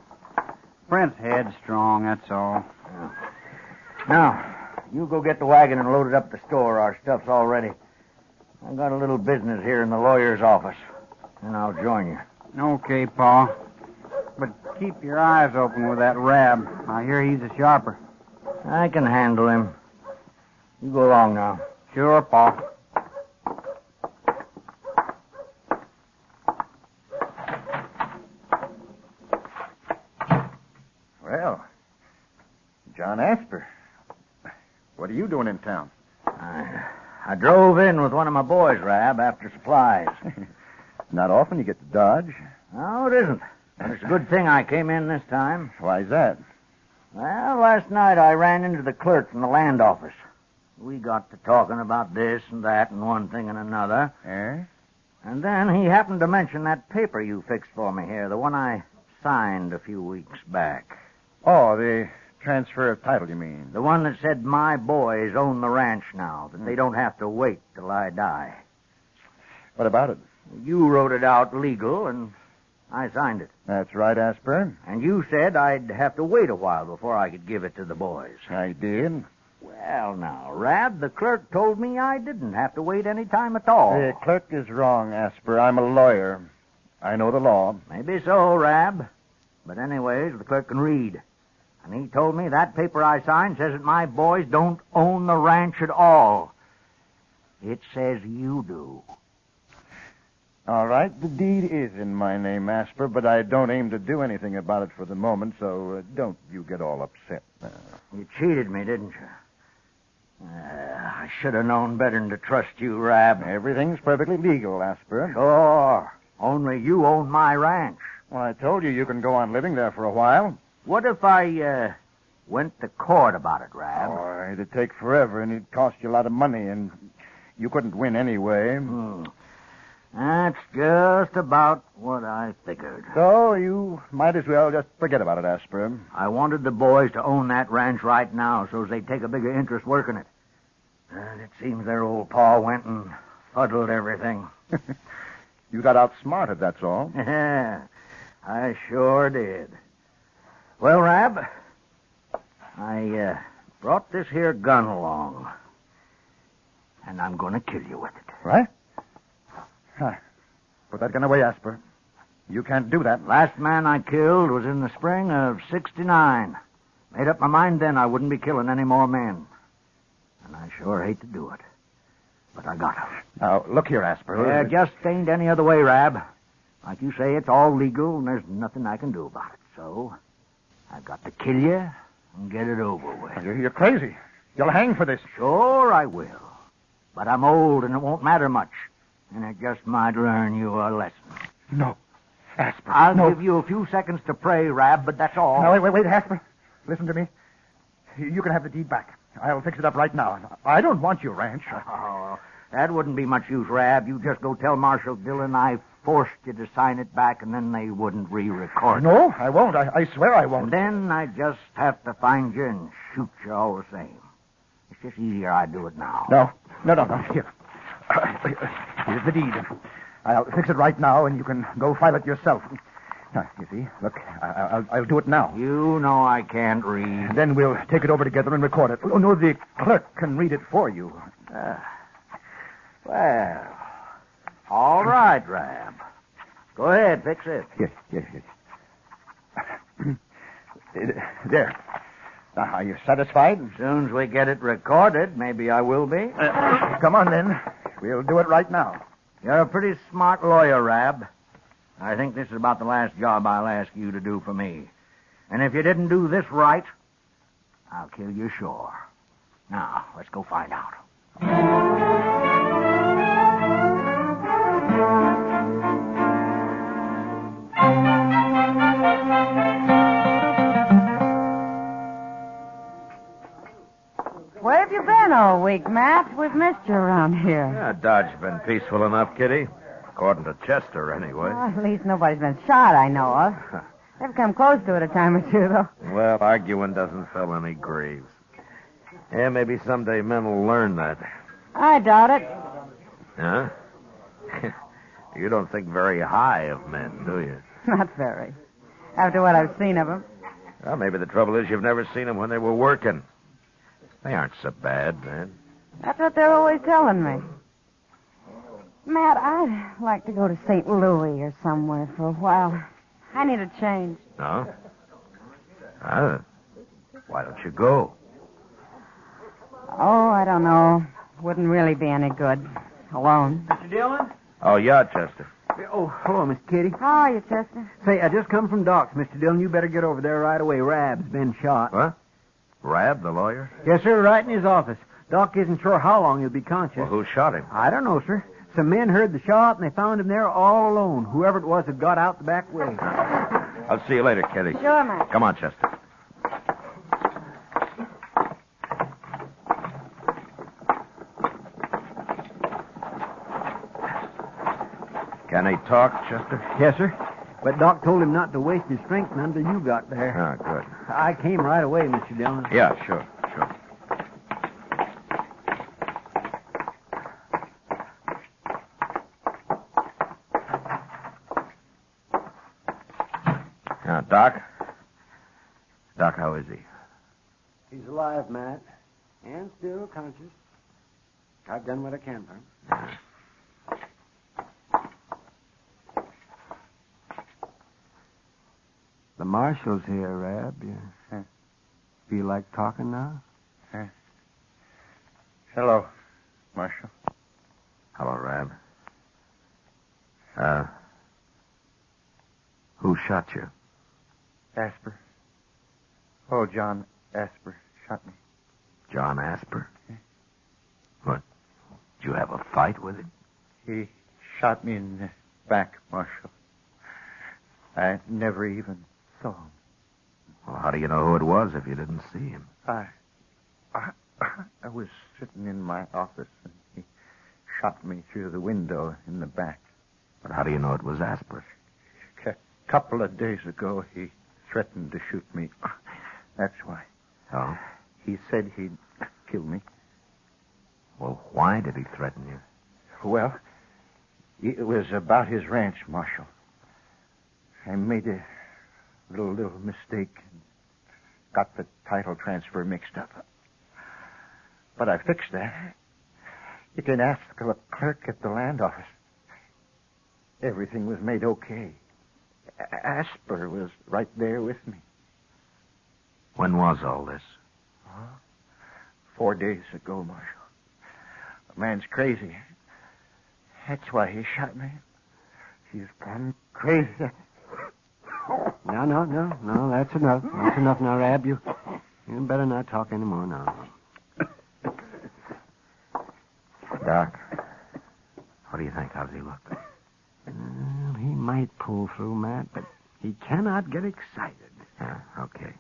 Prince headstrong, that's all. Yeah. Now, you go get the wagon and load it up at the store. Our stuff's all ready. I've got a little business here in the lawyer's office, and I'll join you. Okay, Pa. But keep your eyes open with that Rab. I hear he's a sharper. I can handle him. You go along now. Sure, Pa. Well, John Asper, what are you doing in town? I drove in with one of my boys, Rab, after supplies. Not often you get to Dodge. No, it isn't. But it's a good thing I came in this time. Why's that? Well, last night I ran into the clerk from the land office. We got to talking about this and that and one thing and another. Eh? And then he happened to mention that paper you fixed for me here, the one I signed a few weeks back. Oh, the transfer of title, you mean? The one that said my boys own the ranch now, that they don't have to wait till I die. What about it? You wrote it out legal, and I signed it. That's right, Asper. And you said I'd have to wait a while before I could give it to the boys. I did. Well, now, Rab, the clerk told me I didn't have to wait any time at all. The clerk is wrong, Asper. I'm a lawyer. I know the law. Maybe so, Rab. But anyways, the clerk can read. And he told me that paper I signed says that my boys don't own the ranch at all. It says you do. All right, the deed is in my name, Asper, but I don't aim to do anything about it for the moment, so don't you get all upset. You cheated me, didn't you? I should have known better than to trust you, Rab. Everything's perfectly legal, Asper. Sure. Only you own my ranch. Well, I told you you can go on living there for a while. What if I, went to court about it, Rab? Oh, it'd take forever, and it'd cost you a lot of money, and you couldn't win anyway. That's just about what I figured. So you might as well just forget about it, Asper. I wanted the boys to own that ranch right now so they'd take a bigger interest working it. And it seems their old pa went and fuddled everything. You got outsmarted, that's all. Yeah, I sure did. Well, Rab, I brought this here gun along, and I'm going to kill you with it. What? Put that gun away, Asper. You can't do that. Last man I killed was in the spring of '69. Made up my mind then I wouldn't be killing any more men. And I sure hate to do it. But I gotta. Now, look here, Asper. Yeah, just ain't any other way, Rab. Like you say, it's all legal, and there's nothing I can do about it. So, I've got to kill you and get it over with. You're crazy. You'll hang for this. Sure I will. But I'm old, and it won't matter much. And it just might learn you a lesson. No. Asper, I'll give you a few seconds to pray, Rab, but that's all. No, wait, Asper. Listen to me. You can have the deed back. I'll fix it up right now. I don't want your ranch. Oh, that wouldn't be much use, Rab. You just go tell Marshal Dillon I forced you to sign it back, and then they wouldn't re-record it. No, I won't. I swear I won't. And then I just have to find you and shoot you all the same. It's just easier I do it now. No. Here. Here's the deed. I'll fix it right now, and you can go file it yourself. Now, you see, look, I'll do it now. You know I can't read. Then we'll take it over together and record it. Oh, no, the clerk can read it for you. Well, all right, Rab. Go ahead, fix it. Yes. There. Now, are you satisfied? As soon as we get it recorded, maybe I will be. Come on, then. We'll do it right now. You're a pretty smart lawyer, Rab. I think this is about the last job I'll ask you to do for me. And if you didn't do this right, I'll kill you sure. Now, let's go find out. Where have you been all week, Matt? We've missed you around here. Yeah, Dodge's been peaceful enough, Kitty. According to Chester, anyway. Well, at least nobody's been shot, I know of. They've come close to it a time or two, though. Well, arguing doesn't fill any graves. Yeah, maybe someday men will learn that. I doubt it. Huh? You don't think very high of men, do you? Not very. After what I've seen of them. Well, maybe the trouble is you've never seen them when they were working. They aren't so bad, man. That's what they're always telling me. Matt, I'd like to go to St. Louis or somewhere for a while. I need a change. No? Why don't you go? Oh, I don't know. Wouldn't really be any good. Alone. Mr. Dillon? Oh, yeah, Chester. Oh, hello, Miss Kitty. How are you, Chester? Say, I just come from Doc's, Mr. Dillon. You better get over there right away. Rab's been shot. What? Rab, the lawyer? Yes, sir, right in his office. Doc isn't sure how long he'll be conscious. Well, who shot him? I don't know, sir. Some men heard the shot, and they found him there all alone. Whoever it was had got out the back way. I'll see you later, Kitty. Sure, Matt. Come on, Chester. Can he talk, Chester? Yes, sir. But Doc told him not to waste his strength until you got there. Ah, good. I came right away, Mr. Dillon. Yeah, sure. Now, Doc, how is he? He's alive, Matt. And still conscious. I've done what I can for him. The marshal's here, Rab. You feel like talking now? Hello, Marshal. Hello, Rab. Who shot you? Asper. Oh, John Asper shot me. John Asper? What? Did you have a fight with him? He shot me in the back, Marshal. I never even saw him. Well, how do you know who it was if you didn't see him? I was sitting in my office, and he shot me through the window in the back. But how do you know it was Asper? A couple of days ago, he threatened to shoot me. That's why. Oh? He said he'd kill me. Well, why did he threaten you? Well, it was about his ranch, Marshal. I made a little mistake and got the title transfer mixed up. But I fixed that. You can ask the clerk at the land office. Everything was made okay. Asper was right there with me. When was all this? 4 days ago, Marshal. The man's crazy. That's why he shot me. He's gone crazy. No, that's enough. That's enough now, Rab. You better not talk anymore now. Doc, what do you think? How does he look? He might pull through, Matt, but he cannot get excited. Yeah, okay.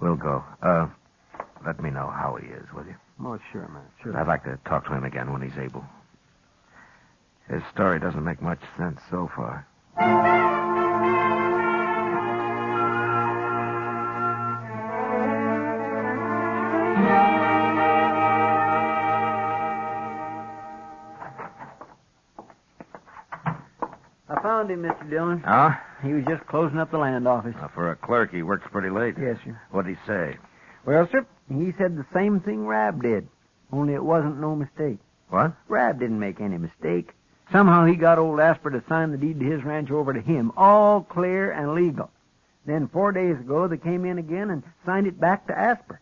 We'll go. Let me know how he is, will you? Oh, sure, Matt. Sure. I'd like to talk to him again when he's able. His story doesn't make much sense so far. I found him, Mr. Dillon. Oh? He was just closing up the land office. For a clerk, he works pretty late. Yes, sir. What'd he say? Well, sir, he said the same thing Rab did, only it wasn't no mistake. What? Rab didn't make any mistake. Somehow he got old Asper to sign the deed to his ranch over to him, all clear and legal. Then 4 days ago, they came in again and signed it back to Asper.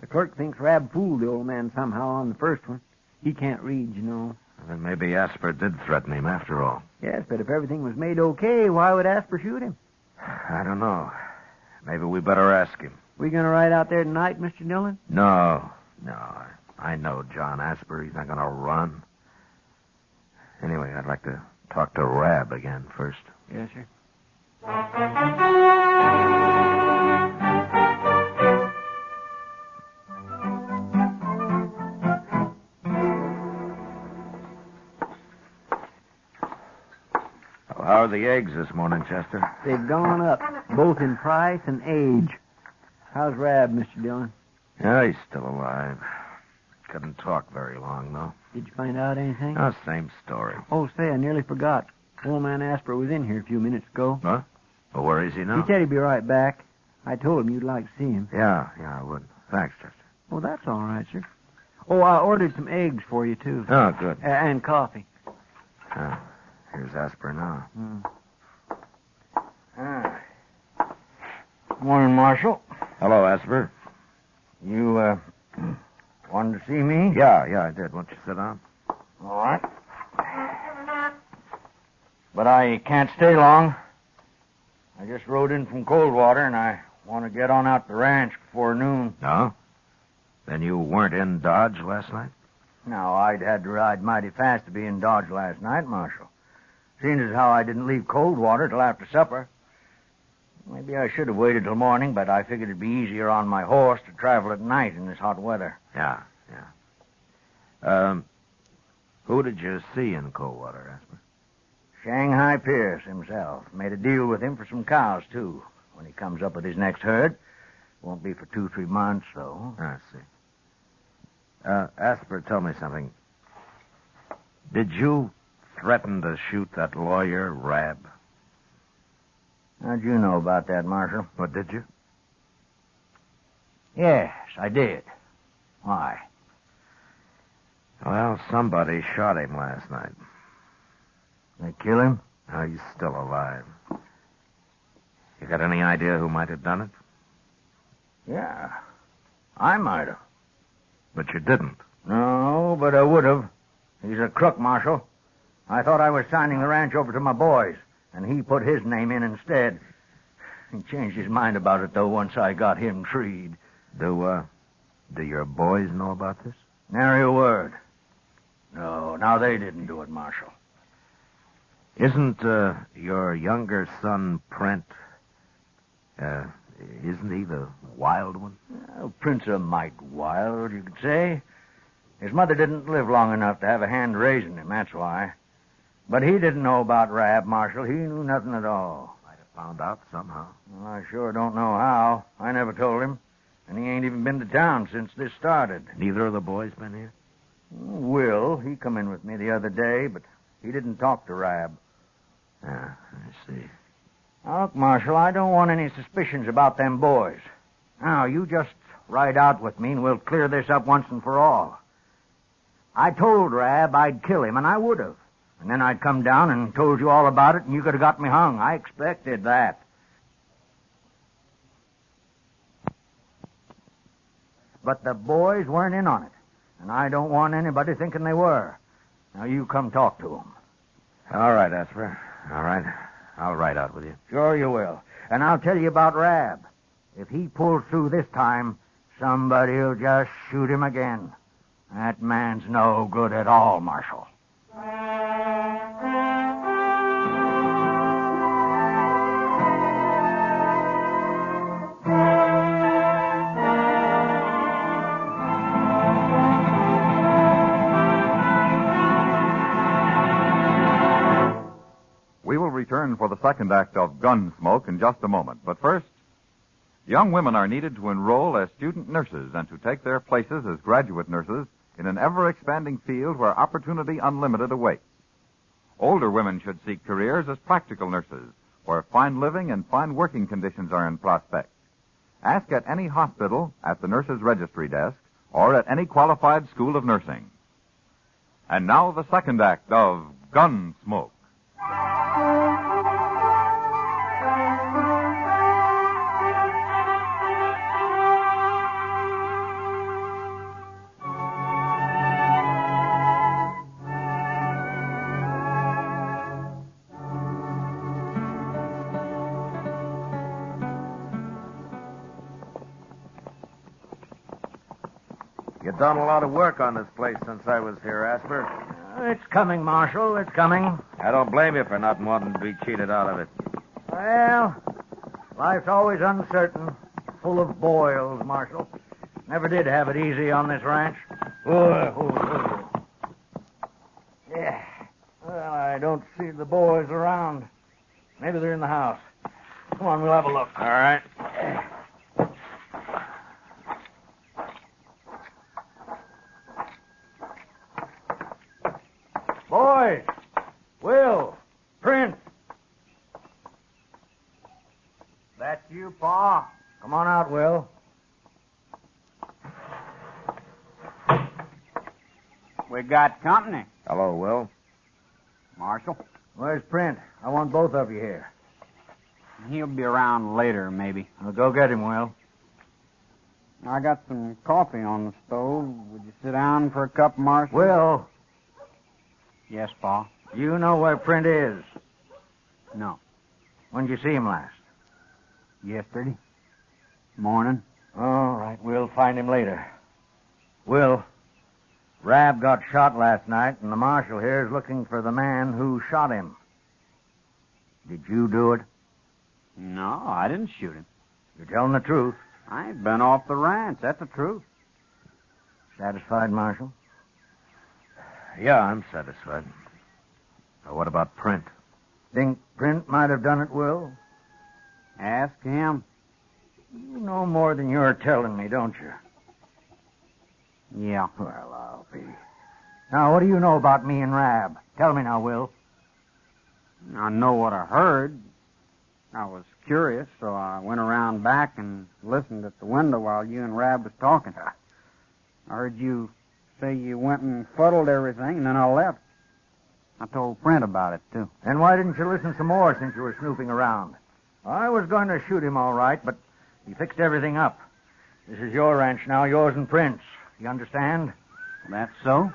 The clerk thinks Rab fooled the old man somehow on the first one. He can't read, you know. Then maybe Asper did threaten him after all. Yes, but if everything was made okay, why would Asper shoot him? I don't know. Maybe we better ask him. We going to ride out there tonight, Mr. Dillon? No. I know John Asper. He's not going to run. Anyway, I'd like to talk to Rab again first. Yes, sir. How are the eggs this morning, Chester? They've gone up, both in price and age. How's Rab, Mr. Dillon? Yeah, he's still alive. Couldn't talk very long, though. Did you find out anything? Oh, same story. Oh, say, I nearly forgot. Old man Asper was in here a few minutes ago. Huh? Well, where is he now? He said he'd be right back. I told him you'd like to see him. Yeah, I would. Thanks, Chester. Oh, that's all right, sir. Oh, I ordered some eggs for you, too. Oh, good. And coffee. Here's Asper now. Morning, Marshal. Hello, Asper. You, wanted to see me? Yeah, I did. Won't you sit down? All right. But I can't stay long. I just rode in from Coldwater, and I want to get on out the ranch before noon. No? Then you weren't in Dodge last night? No, I'd had to ride mighty fast to be in Dodge last night, Marshal. Seeing as how I didn't leave Coldwater till after supper. Maybe I should have waited till morning, but I figured it'd be easier on my horse to travel at night in this hot weather. Yeah. Who did you see in Coldwater, Asper? Shanghai Pierce himself. Made a deal with him for some cows, too, when he comes up with his next herd. Won't be for 2-3 months, though. I see. Asper, tell me something. Did you threaten to shoot that lawyer, Rab? How'd you know about that, Marshal? What, did you? Yes, I did. Why? Well, somebody shot him last night. They kill him? No, he's still alive. You got any idea who might have done it? Yeah, I might have. But you didn't. No, but I would have. He's a crook, Marshal. I thought I was signing the ranch over to my boys, and he put his name in instead. He changed his mind about it, though, once I got him treed. Do your boys know about this? Nary a word. No, now they didn't do it, Marshal. Isn't your younger son, Prent, isn't he the wild one? Well, Prince a mite wild, you could say. His mother didn't live long enough to have a hand raising him, that's why. But he didn't know about Rab, Marshal. He knew nothing at all. Might have found out somehow. Well, I sure don't know how. I never told him. And he ain't even been to town since this started. Neither of the boys been here? Will, he come in with me the other day, but he didn't talk to Rab. Yeah, I see. Now, look, Marshal, I don't want any suspicions about them boys. Now, you just ride out with me and we'll clear this up once and for all. I told Rab I'd kill him, and I would have. And then I'd come down and told you all about it, and you could have got me hung. I expected that. But the boys weren't in on it, and I don't want anybody thinking they were. Now, you come talk to them. All right, Asper. All right. I'll ride out with you. Sure you will. And I'll tell you about Rab. If he pulls through this time, somebody'll just shoot him again. That man's no good at all, Marshal. We will return for the second act of Gunsmoke in just a moment. But first, young women are needed to enroll as student nurses and to take their places as graduate nurses in an ever-expanding field where opportunity unlimited awaits. Older women should seek careers as practical nurses, where fine living and fine working conditions are in prospect. Ask at any hospital, at the nurse's registry desk, or at any qualified school of nursing. And now the second act of Gunsmoke. You've done a lot of work on this place since I was here, Asper. It's coming, Marshal. It's coming. I don't blame you for not wanting to be cheated out of it. Well, life's always uncertain, full of boils, Marshal. Never did have it easy on this ranch. Yeah. Well, I don't see the boys around. Maybe they're in the house. Come on, we'll have a look. All right. Boys! Will! We got company. Hello, Will. Marshal? Where's Print? I want both of you here. He'll be around later, maybe. Well, go get him, Will. I got some coffee on the stove. Would you sit down for a cup, Marshal? Will. Yes, Pa. You know where Print is? No. When did you see him last? Yesterday. Morning. All right, we'll find him later. Will, Rab got shot last night, and the marshal here is looking for the man who shot him. Did you do it? No, I didn't shoot him. You're telling the truth. I ain't been off the ranch. That's the truth. Satisfied, Marshal? Yeah, I'm satisfied. But what about Print? Think Print might have done it, Will? Ask him. You know more than you're telling me, don't you? Yeah. Well, I'll be. Now, what do you know about me and Rab? Tell me now, Will. I know what I heard. I was curious, so I went around back and listened at the window while you and Rab was talking. I heard you say you went and fuddled everything, and then I left. I told Print about it, too. And why didn't you listen some more since you were snooping around? I was going to shoot him all right, but he fixed everything up. This is your ranch now, yours and Print's. You understand? That's so?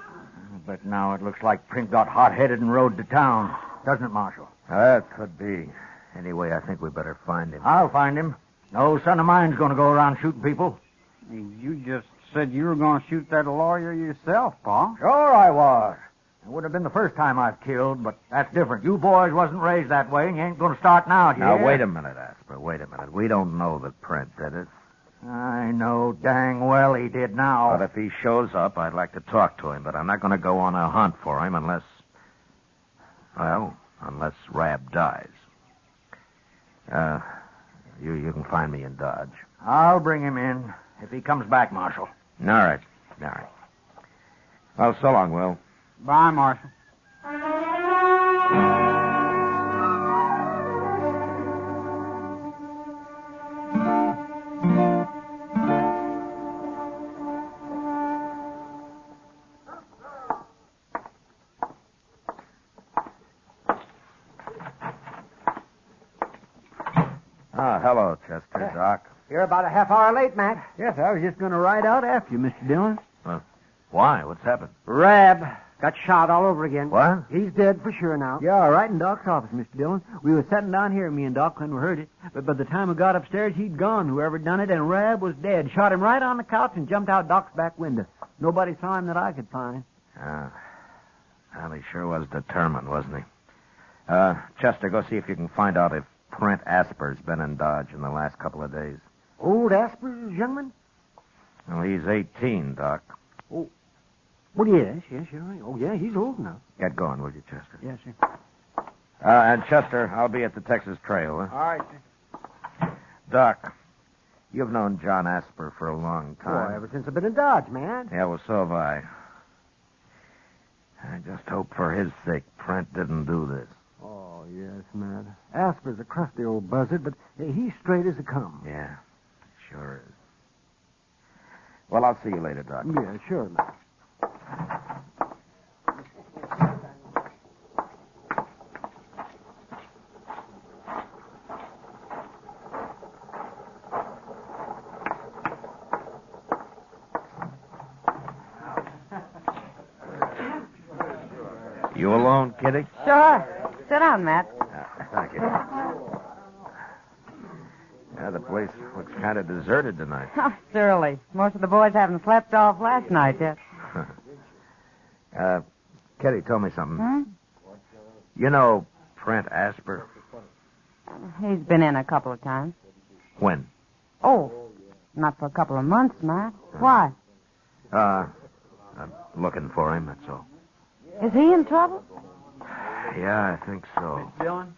But now it looks like Print got hot-headed and rode to town. Doesn't it, Marshal? That could be. Anyway, I think we better find him. I'll find him. No son of mine's going to go around shooting people. You just said you were going to shoot that lawyer yourself, Pa. Sure I was. It would have been the first time I've killed, but that's different. You boys wasn't raised that way, and you ain't going to start now, do you? Now, wait a minute, Asper. Wait a minute. We don't know that Print did it. I know dang well he did now. But if he shows up, I'd like to talk to him, but I'm not going to go on a hunt for him unless Rab dies. You can find me in Dodge. I'll bring him in if he comes back, Marshal. All right. Well, so long, Will. Bye, Marshal. Hello, Chester. Doc. You're about a half hour late, Matt. Yes, I was just going to ride out after you, Mr. Dillon. Why? What's happened? Rab got shot all over again. What? He's dead for sure now. Yeah, right in Doc's office, Mr. Dillon. We were sitting down here, me and Doc, when we heard it. But by the time we got upstairs, he'd gone, whoever done it, and Rab was dead. Shot him right on the couch and jumped out Doc's back window. Nobody saw him that I could find. Well, he sure was determined, wasn't he? Chester, go see if you can find out if Print Asper's been in Dodge in the last couple of days. Old Asper's youngman? Well, he's 18, Doc. Oh, well, yes, you're right. Oh, yeah, he's old now. Get going, will you, Chester? Yes, sir. And Chester, I'll be at the Texas Trail, huh? All right, sir. Doc, you've known John Asper for a long time. Oh, ever since I've been in Dodge, man. Yeah, well, so have I. I just hope for his sake Print didn't do this. Oh, yes, Matt. Asper's a crusty old buzzard, but he's straight as a come. Yeah, sure is. Well, I'll see you later, Doc. Yeah, sure, Matt. You alone, Kitty? Sure. Sit down, Matt. Thank you. Yeah, the place looks kind of deserted tonight. Oh, surely. Most of the boys haven't slept off last night yet. Kitty, tell me something. Hmm? You know Print Asper? He's been in a couple of times. When? Oh, not for a couple of months, Matt. Why? I'm looking for him, that's all. Is he in trouble? Yeah, I think so. Dillon?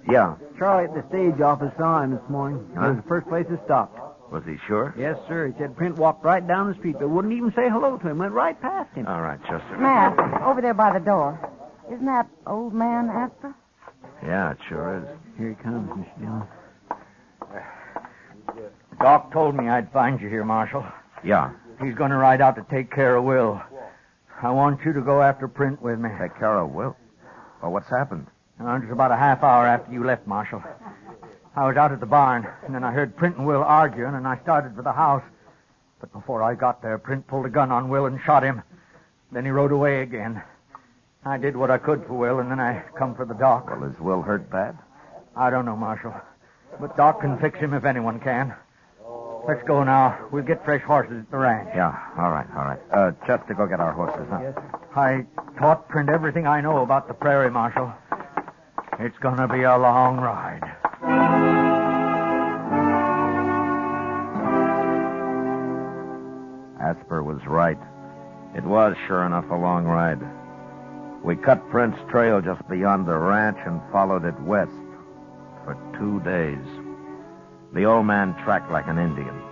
Yeah. Charlie at the stage office saw him this morning. It was the first place he stopped. Was he sure? Yes, sir. He said Print walked right down the street, but wouldn't even say hello to him. Went right past him. All right, Chester. Matt, over there by the door. Isn't that old man Asper? Yeah, it sure is. Here he comes, Mr. Dillon. Doc told me I'd find you here, Marshal. Yeah. He's going to ride out to take care of Will. I want you to go after Print with me. Take care of Will. Well, what's happened? Just about a half hour after you left, Marshal. I was out at the barn, and then I heard Print and Will arguing, and I started for the house. But before I got there, Print pulled a gun on Will and shot him. Then he rode away again. I did what I could for Will, and then I come for the doc. Well, is Will hurt bad? I don't know, Marshal. But Doc can fix him if anyone can. Let's go now. We'll get fresh horses at the ranch. Yeah, all right. Chester, go get our horses, huh? Yes, sir. I taught Print everything I know about the prairie, Marshal. It's gonna be a long ride. Asper was right. It was, sure enough, a long ride. We cut Print's trail just beyond the ranch and followed it west for 2 days. The old man tracked like an Indian.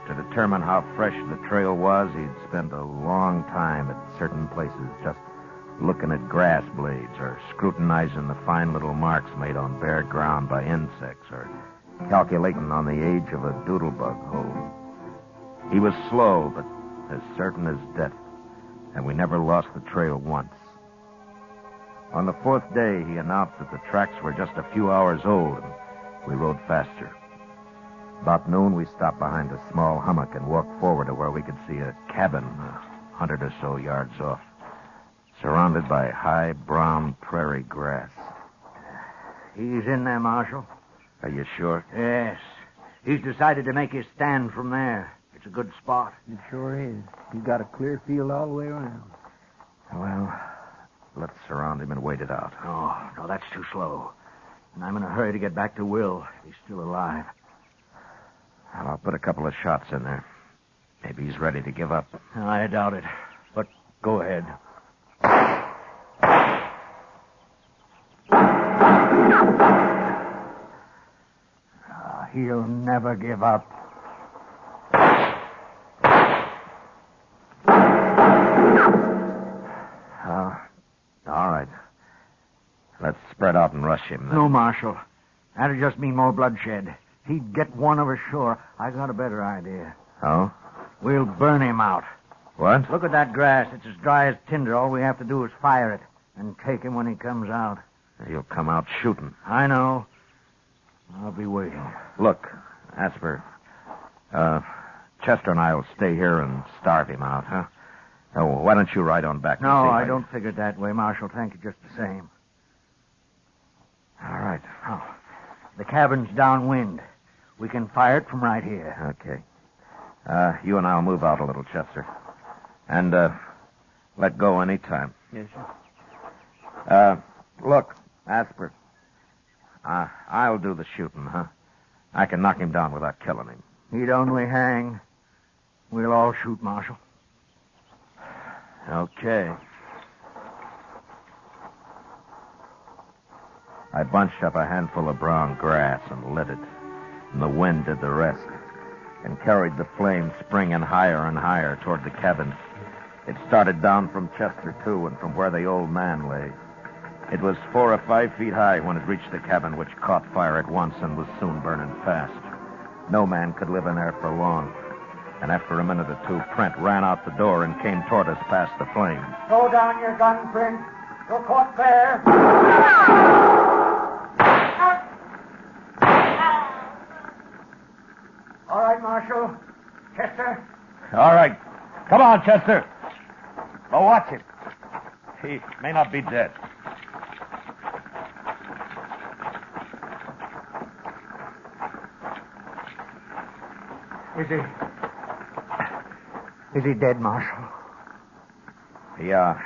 To determine how fresh the trail was, he'd spend a long time at certain places just looking at grass blades or scrutinizing the fine little marks made on bare ground by insects or calculating on the age of a doodlebug hole. He was slow, but as certain as death, and we never lost the trail once. On the 4th day, he announced that the tracks were just a few hours old, and we rode faster. About noon, we stopped behind a small hummock and walked forward to where we could see a cabin 100 or so yards off, surrounded by high brown prairie grass. He's in there, Marshal. Are you sure? Yes. He's decided to make his stand from there. It's a good spot. It sure is. He's got a clear field all the way around. Well, let's surround him and wait it out. Oh, no, that's too slow. And I'm in a hurry to get back to Will. He's still alive. I'll put a couple of shots in there. Maybe he's ready to give up. I doubt it. But go ahead. He'll never give up. All right. Let's spread out and rush him. Then. No, Marshal. That'd just mean more bloodshed. He'd get one of us sure. I got a better idea. Oh? We'll burn him out. What? Look at that grass. It's as dry as tinder. All we have to do is fire it and take him when he comes out. He'll come out shooting. I know. I'll be waiting. Look, Asper. Chester and I will stay here and starve him out, huh? Oh, why don't you ride on back? No, I don't figure it that way, Marshal. Thank you just the same. All right. Oh, the cabin's downwind. We can fire it from right here. Okay. You and I'll move out a little, Chester. And, let go any time. Yes, sir. Look, Asper. I'll do the shooting, huh? I can knock him down without killing him. He'd only hang. We'll all shoot, Marshal. Okay. I bunched up a handful of brown grass and lit it, and the wind did the rest, and carried the flame springing higher and higher toward the cabin. It started down from Chester, too, and from where the old man lay. It was 4 or 5 feet high when it reached the cabin, which caught fire at once and was soon burning fast. No man could live in there for long. And after a minute or two, Prent ran out the door and came toward us past the flame. Throw down your gun, Print. You're caught fair. All right, Marshal. Chester? All right. Come on, Chester. Well, watch him. He may not be dead. Is he dead, Marshal? Yeah.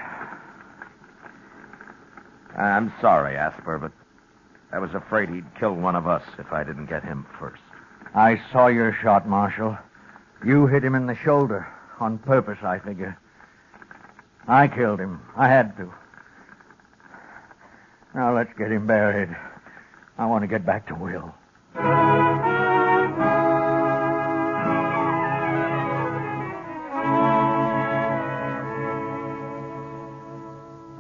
I'm sorry, Asper, but I was afraid he'd kill one of us if I didn't get him first. I saw your shot, Marshal. You hit him in the shoulder. On purpose, I figure. I killed him. I had to. Now let's get him buried. I want to get back to Will.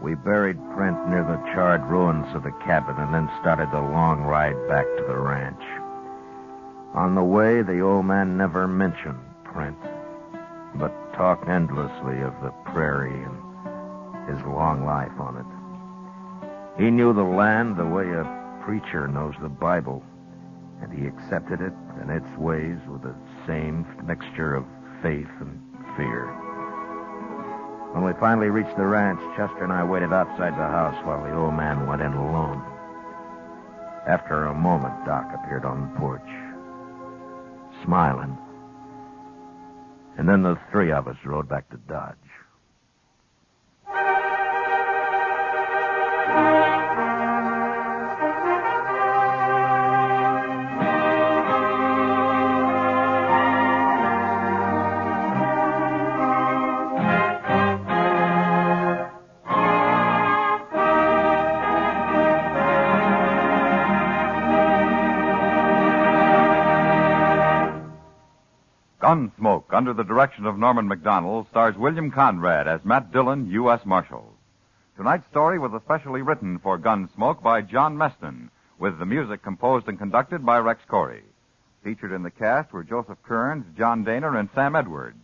We buried Prent near the charred ruins of the cabin and then started the long ride back to the ranch. On the way, the old man never mentioned Prent, but talked endlessly of the prairie and his long life on it. He knew the land the way a preacher knows the Bible, and he accepted it and its ways with the same mixture of faith and fear. When we finally reached the ranch, Chester and I waited outside the house while the old man went in alone. After a moment, Doc appeared on the porch, smiling. And then the three of us rode back to Dodge. Gunsmoke, under the direction of Norman MacDonald, stars William Conrad as Matt Dillon, U.S. Marshal. Tonight's story was especially written for Gunsmoke by John Meston, with the music composed and conducted by Rex Corey. Featured in the cast were Joseph Kearns, John Daner, and Sam Edwards.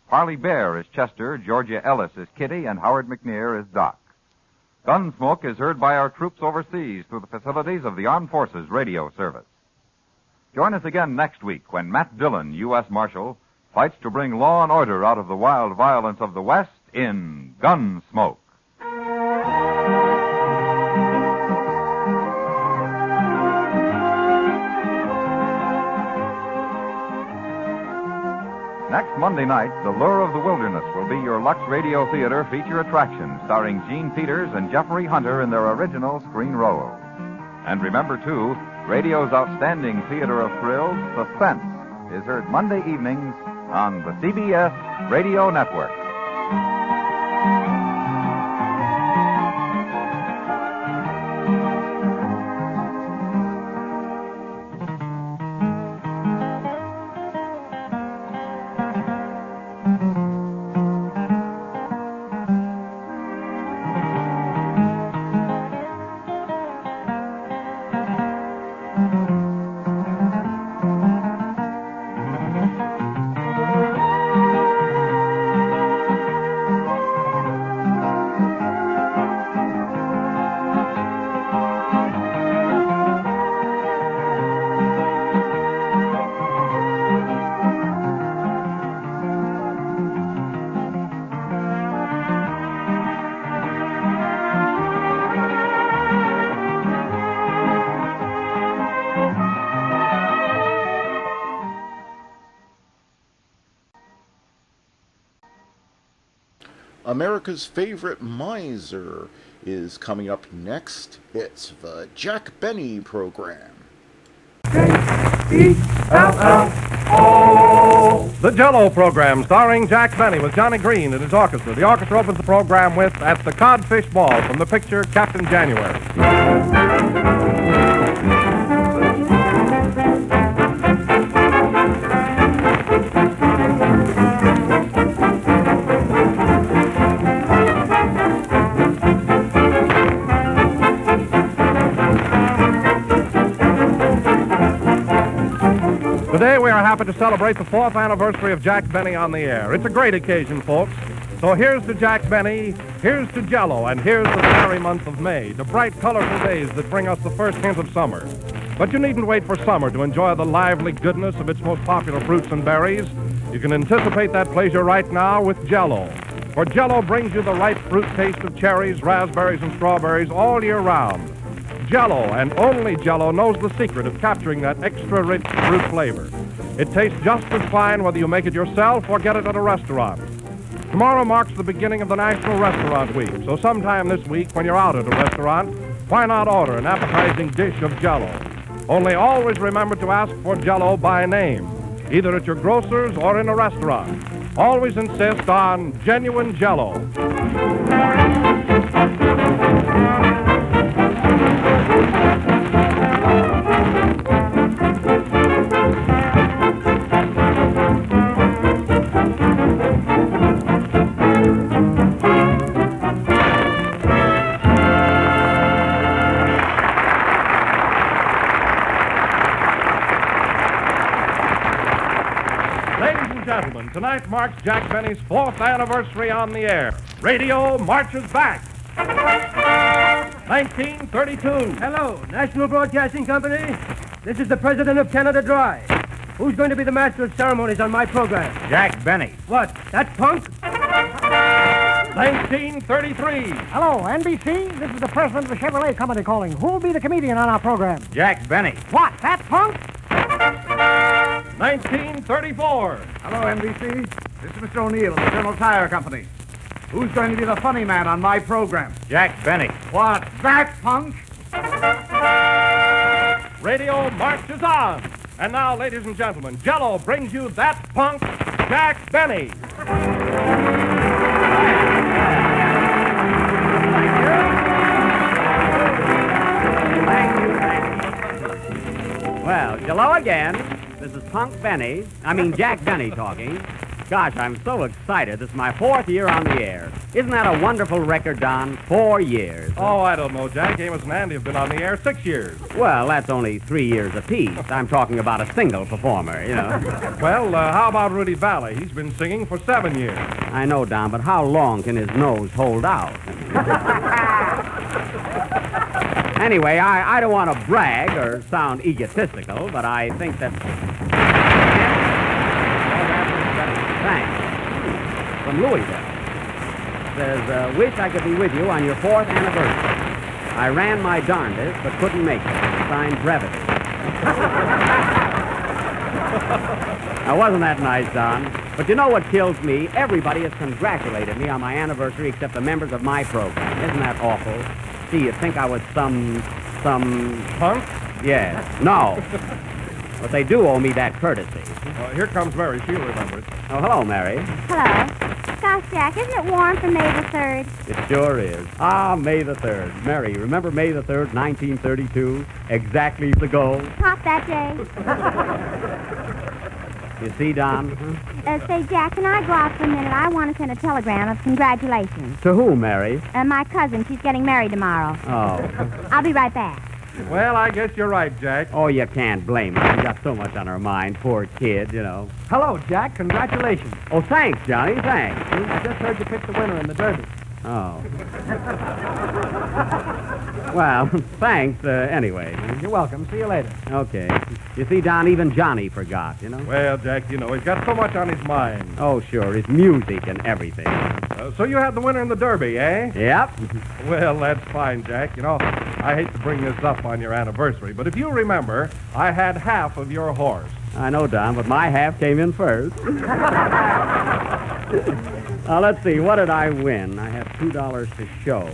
Parley Bear is Chester, Georgia Ellis is Kitty, and Howard McNear is Doc. Gunsmoke is heard by our troops overseas through the facilities of the Armed Forces Radio Service. Join us again next week when Matt Dillon, U.S. Marshal, fights to bring law and order out of the wild violence of the West in Gunsmoke. Next Monday night, The Lure of the Wilderness will be your Lux Radio Theater feature attraction, starring Gene Peters and Jeffrey Hunter in their original screen role. And remember, too, radio's outstanding theater of thrills, Suspense, is heard Monday evenings on the CBS Radio Network. America's Favorite Miser is coming up next. It's the Jack Benny Program. J-E-L-L-O. The Jell-O Program, starring Jack Benny with Johnny Green and his orchestra. The orchestra opens the program with At the Codfish Ball from the picture Captain January. Today we are happy to celebrate the 4th anniversary of Jack Benny on the air. It's a great occasion, folks. So here's to Jack Benny, here's to Jell-O, and here's to the merry month of May, to bright, colorful days that bring us the first hint of summer. But you needn't wait for summer to enjoy the lively goodness of its most popular fruits and berries. You can anticipate that pleasure right now with Jell-O. For Jell-O brings you the ripe fruit taste of cherries, raspberries, and strawberries all year round. Jell-O, and only Jell-O, knows the secret of capturing that extra rich fruit flavor. It tastes just as fine whether you make it yourself or get it at a restaurant. Tomorrow marks the beginning of the National Restaurant Week, so sometime this week when you're out at a restaurant, why not order an appetizing dish of Jell-O? Only always remember to ask for Jell-O by name, either at your grocer's or in a restaurant. Always insist on genuine Jell-O. Tonight marks Jack Benny's 4th anniversary on the air. Radio marches back. 1932. Hello, National Broadcasting Company. This is the President of Canada Dry. Who's going to be the master of ceremonies on my program? Jack Benny. What, that punk? 1933. Hello, NBC. This is the president of the Chevrolet Company calling. Who'll be the comedian on our program? Jack Benny. What, that punk? 1934. Hello, NBC. This is Mr. O'Neill of the General Tire Company. Who's going to be the funny man on my program? Jack Benny. What, that punk? Radio marches on. And now, ladies and gentlemen, Jell-O brings you that punk, Jack Benny. Well, Jell-O again. This is Punk Benny. Jack Benny talking. Gosh, I'm so excited. This is my 4th year on the air. Isn't that a wonderful record, Don? 4 years. Oh, I don't know, Jack. Amos and Andy have been on the air 6 years. Well, that's only 3 years apiece. I'm talking about a single performer, you know. Well, how about Rudy Valley? He's been singing for 7 years. I know, Don, but how long can his nose hold out? Anyway, I don't want to brag or sound egotistical, but I think that... Thanks. From Louisville. Says, wish I could be with you on your 4th anniversary. I ran my darndest, but couldn't make it. Signed Brevity. Now, wasn't that nice, Don? But you know what kills me? Everybody has congratulated me on my anniversary except the members of my program. Isn't that awful? See, you'd think I was some... Punk? Yes. No. But they do owe me that courtesy. Here comes Mary. She'll remember it. Oh, hello, Mary. Hello. Gosh, Jack, isn't it warm for May the 3rd? It sure is. Ah, May the 3rd. Mary, remember May the 3rd, 1932? Exactly ago. Pop that day. You see, Don? Say, Jack, can I go out for a minute? I want to send a telegram of congratulations. To who, Mary? My cousin. She's getting married tomorrow. Oh. I'll be right back. Well, I guess you're right, Jack. Oh, you can't blame her. She's got so much on her mind. Poor kid, you know. Hello, Jack. Congratulations. Oh, thanks, Johnny. Thanks. I just heard you picked the winner in the Derby. Oh. Well, thanks, anyway. You're welcome. See you later. Okay. You see, Don, even Johnny forgot, you know? Well, Jack, you know, he's got so much on his mind. Oh, sure. His music and everything. So you had the winner in the Derby, eh? Yep. Well, that's fine, Jack. You know, I hate to bring this up on your anniversary, but if you remember, I had half of your horse. I know, Don, but my half came in first. Now, let's see. What did I win? I have $2 to show.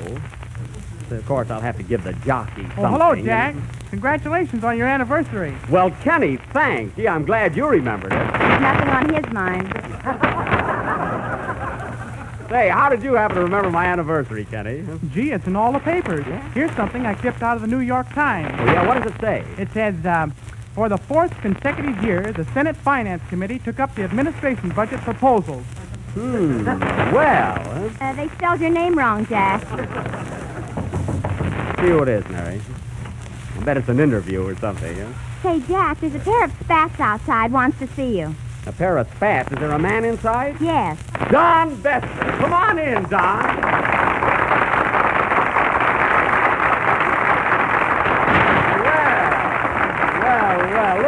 Of course, I'll have to give the jockey something. Oh, hello, Jack. Congratulations on your anniversary. Well, Kenny, thanks. Gee, I'm glad you remembered it. There's nothing on his mind. Say, how did you happen to remember my anniversary, Kenny? Gee, it's in all the papers. Yeah. Here's something I clipped out of the New York Times. Oh, yeah? What does it say? It says, for the 4th consecutive year, the Senate Finance Committee took up the administration budget proposals. Well... They spelled your name wrong, Jack. See who it is, Mary. I bet it's an interview or something, huh? Say, Jack, there's a pair of spats outside wants to see you. A pair of spats? Is there a man inside? Yes. Don Bester! Come on in, Don! Well,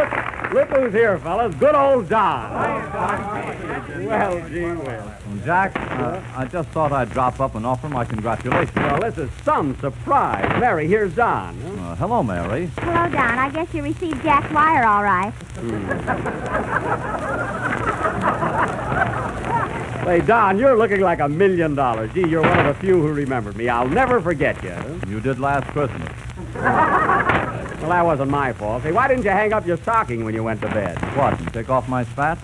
look who's here, fellas. Good old Don. Well, gee whiz. Jack, I just thought I'd drop up and offer my congratulations. Well, this is some surprise. Mary, here's Don. Hello, Mary. Hello, Don. I guess you received Jack's wire all right. Say, Don, you're looking like $1 million. Gee, you're one of the few who remembered me. I'll never forget you. You did last Christmas. Well, that wasn't my fault. Say, why didn't you hang up your stocking when you went to bed? What, and take off my spats?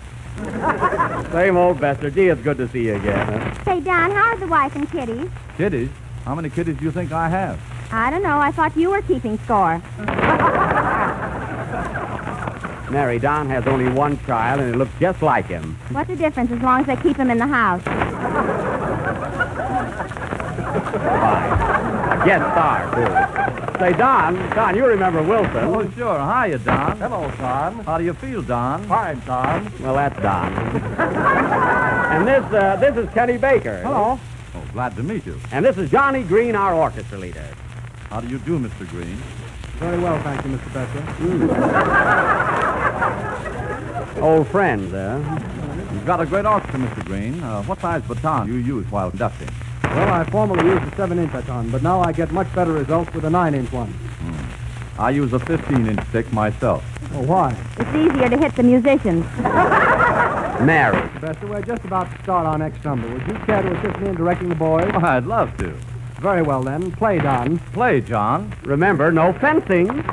Same old Bester. Gee, it's good to see you again. Huh? Say, Don, how are the wife and kiddies? Kiddies? How many kiddies do you think I have? I don't know. I thought you were keeping score. Mary, Don has only one child, and it looks just like him. What's the difference as long as they keep him in the house? Fine. A guest star, too. Say, Don, you remember Wilson. Oh, sure. Hiya, Don. Hello, Don. How do you feel, Don? Fine, Don. Well, that's Don. And this is Kenny Baker. Hello. Oh, glad to meet you. And this is Johnny Green, our orchestra leader. How do you do, Mr. Green? Very well, thank you, Mr. Besser. Old friends, You've got a great orchestra, Mr. Green. What size baton do you use while conducting? Well, I formerly used a 7-inch baton, but now I get much better results with a 9-inch one. I use a 15-inch stick myself. Oh, why? It's easier to hit the musicians. Mary. Mr. Besser, we're just about to start our next number. Would you care to assist me in directing the boys? Oh, I'd love to. Very well, then. Play, Don. Play, John. Remember, no fencing.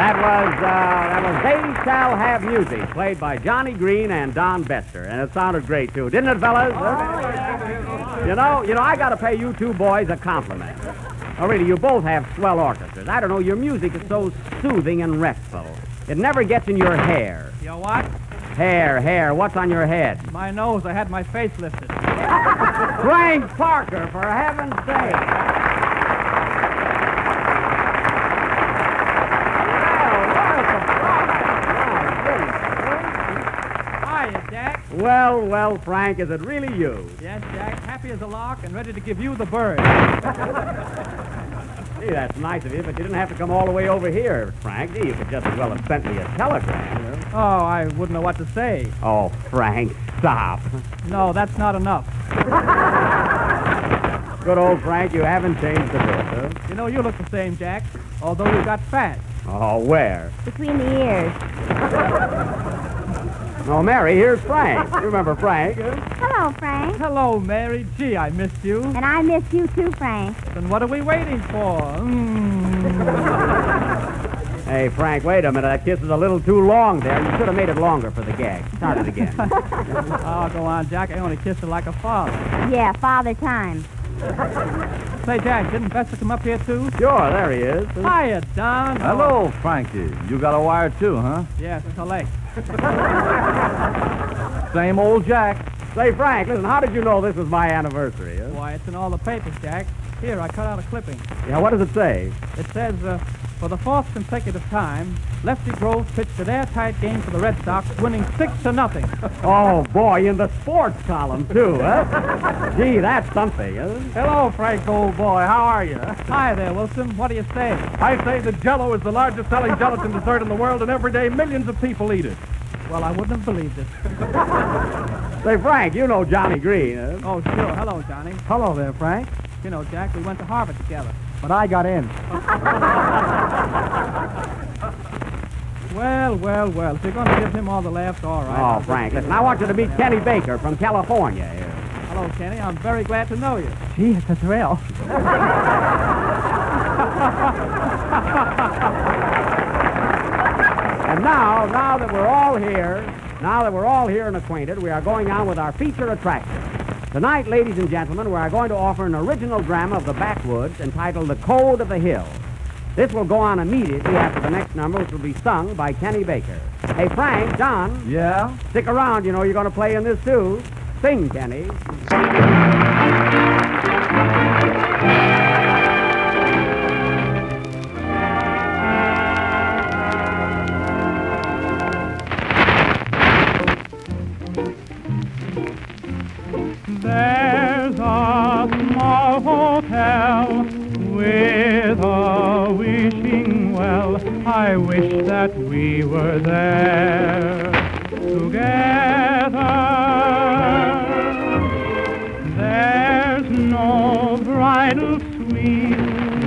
That was They Shall Have Music, played by Johnny Green and Don Bester, and it sounded great too, didn't it, fellas? You know, I got to pay you two boys a compliment. Oh, really, you both have swell orchestras. I don't know, your music is so soothing and restful. It never gets in your hair. Your what? Hair. What's on your head? My nose. I had my face lifted. Frank Parker, for heaven's sake. Well, Frank, is it really you? Yes, Jack. Happy as a lark and ready to give you the bird. Gee, that's nice of you, but you didn't have to come all the way over here, Frank. Gee, you could just as well have sent me a telegram. Oh, I wouldn't know what to say. Oh, Frank, stop. No, that's not enough. Good old Frank, you haven't changed a bit, huh? You know, you look the same, Jack, although you got fat. Oh, where? Between the ears. Oh, Mary, here's Frank. You remember Frank? Hello, Frank. Hello, Mary. Gee, I missed you. And I miss you too, Frank. Then what are we waiting for? Hey, Frank, wait a minute. That kiss is a little too long there. You should have made it longer for the gag. Start it again. Oh, go on, Jack. I only kissed her like a father. Yeah, father time. Say, Jack, didn't Bester come up here, too? Sure, there he is. Hiya, Don. Hello, Frankie. You got a wire, too, huh? Yes, collect. Same old Jack. Say, Frank, listen, how did you know this was my anniversary? Huh? Why, it's in all the papers, Jack. Here, I cut out a clipping. Yeah, what does it say? It says, for the fourth consecutive time, Lefty Grove pitched an airtight game for the Red Sox, winning 6-0. Oh, boy, in the sports column, too, huh? Gee, that's something, huh? Hello, Frank, old boy. How are you? Hi there, Wilson. What do you say? I say that Jell-O is the largest selling gelatin dessert in the world, and every day millions of people eat it. Well, I wouldn't have believed it. Say, Frank, you know Johnny Green, huh? Oh, sure. Hello, Johnny. Hello there, Frank. You know, Jack, we went to Harvard together. But I got in. Well. If you're going to give him all the laughs, all right. Oh, Frank, listen, I want you to meet Kenny Baker from California here. Hello, Kenny. I'm very glad to know you. Gee, it's a thrill. And now that we're all here and acquainted, we are going on with our feature attraction. Tonight, ladies and gentlemen, we are going to offer an original drama of the backwoods entitled The Code of the Hills. This will go on immediately after the next number, which will be sung by Kenny Baker. Hey, Frank, John. Yeah? Stick around. You know you're going to play in this, too. Sing, Kenny. There's a small hotel with a wishing well. I wish that we were there together. There's no bridal suite,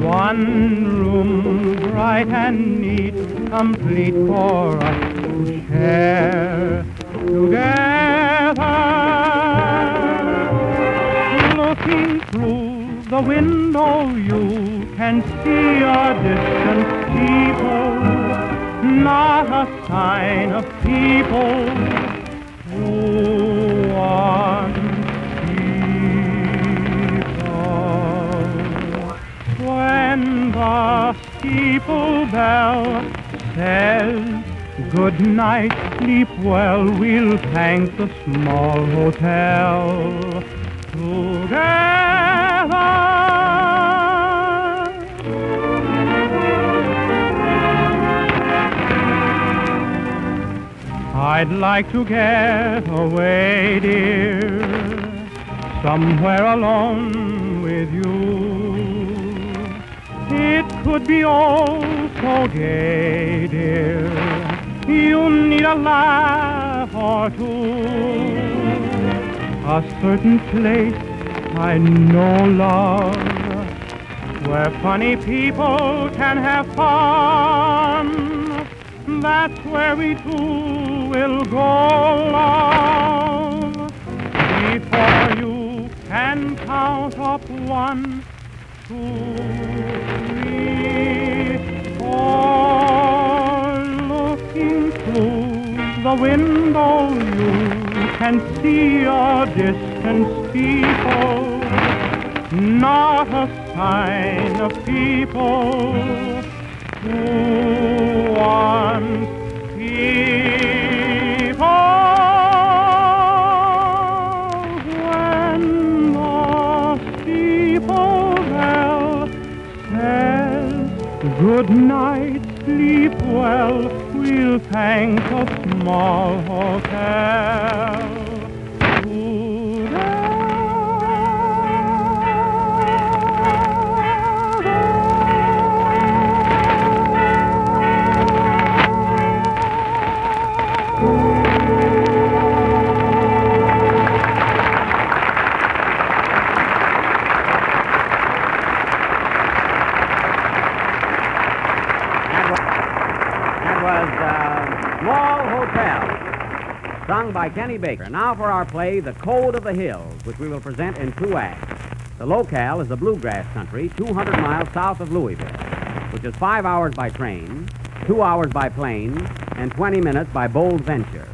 one room bright and neat, complete for us to share together. Looking through the window, you can see a distant steeple, not a sign of people who once people. When the steeple bell says good night, sleep well, we'll thank the small hotel together. I'd like to get away, dear, somewhere alone with you. It could be all so gay, dear. You'll need a laugh or two. A certain place I know, love, where funny people can have fun. That's where we two will go, love, before you can count up 1, 2, 3, 4. Looking through the window, you can see a distant steeple, not a sign of people who once people. When the steeple bell says good night, sleep well, we'll thank a small hotel. Sung by Kenny Baker. Now for our play, The Code of the Hills, which we will present in 2 acts. The locale is the bluegrass country 200 miles south of Louisville, which is 5 hours by train, 2 hours by plane, and 20 minutes by bold venture.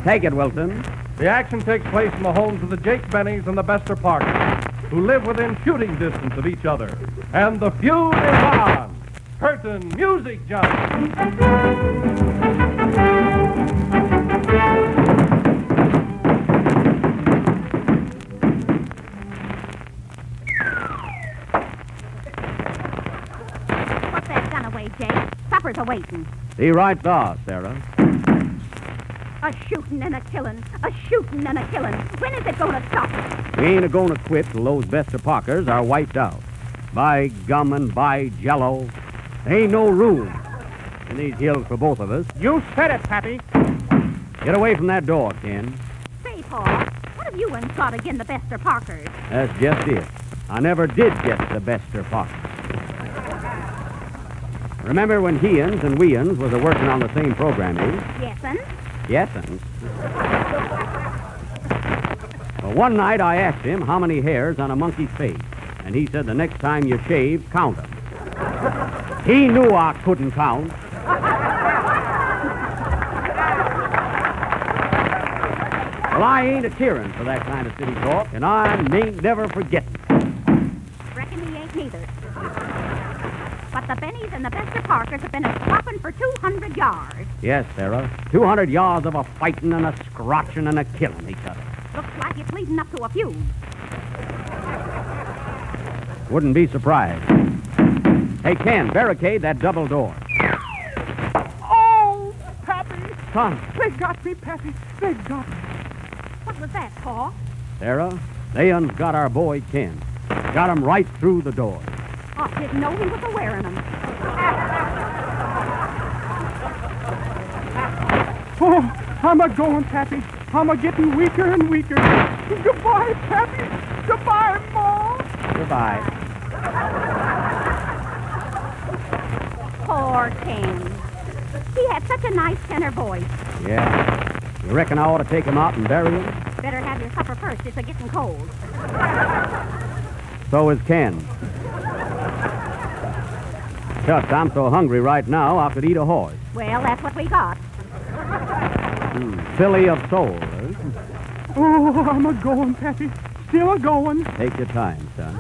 Take it, Wilson. The action takes place in the homes of the Jake Bennies and the Bester Parkers, who live within shooting distance of each other. And the feud is on. Curtain music, John. Put that gun away, Jake. Supper's a-waiting. Be right there, Sarah. A shooting and a killing. A shooting and a killing. When is it going to stop? We ain't a-going to quit till those Bester Parkers are wiped out. By gum and by jello. There ain't no room in these hills for both of us. You said it, Pappy. Get away from that door, Ken. Say, Paul, what have you and got again the Bester Parkers? That's just it. I never did get the Bester Parkers. Remember when he-uns and we-uns was a-working on the same program, eh? Yes'ns. Yes'ns. Well, one night I asked him how many hairs on a monkey's face, and he said the next time you shave, count them. He knew I couldn't count. Well, I ain't a-cheering for that kind of city talk, and I ain't never forgetting. Reckon he ain't neither. But the Bennies and the Bester Parkers have been a-swapping for 200 yards. Yes, Sarah. 200 yards of a fighting and a scratching and a killing each other. Looks like it's leading up to a feud. Wouldn't be surprised. Hey, Ken, barricade that double door. Oh, Pappy. Son. They got me, Pappy. They got me. What was that, Pa? Sarah, they got our boy Ken. Got him right through the door. I didn't know he was a-wearing them. Oh, I'm a-going, Pappy. I'm a-getting weaker and weaker. Goodbye, Pappy. Goodbye, Ma. Goodbye. Poor Ken. He had such a nice tenor voice. Yeah. You reckon I ought to take him out and bury him? Better have your supper first. It's a-getting cold. So is Ken. Shucks, I'm so hungry right now I could eat a horse. Well, that's what we got. Filly of soul, eh? Oh, I'm a-going, Pappy. Still a-going. Take your time, son.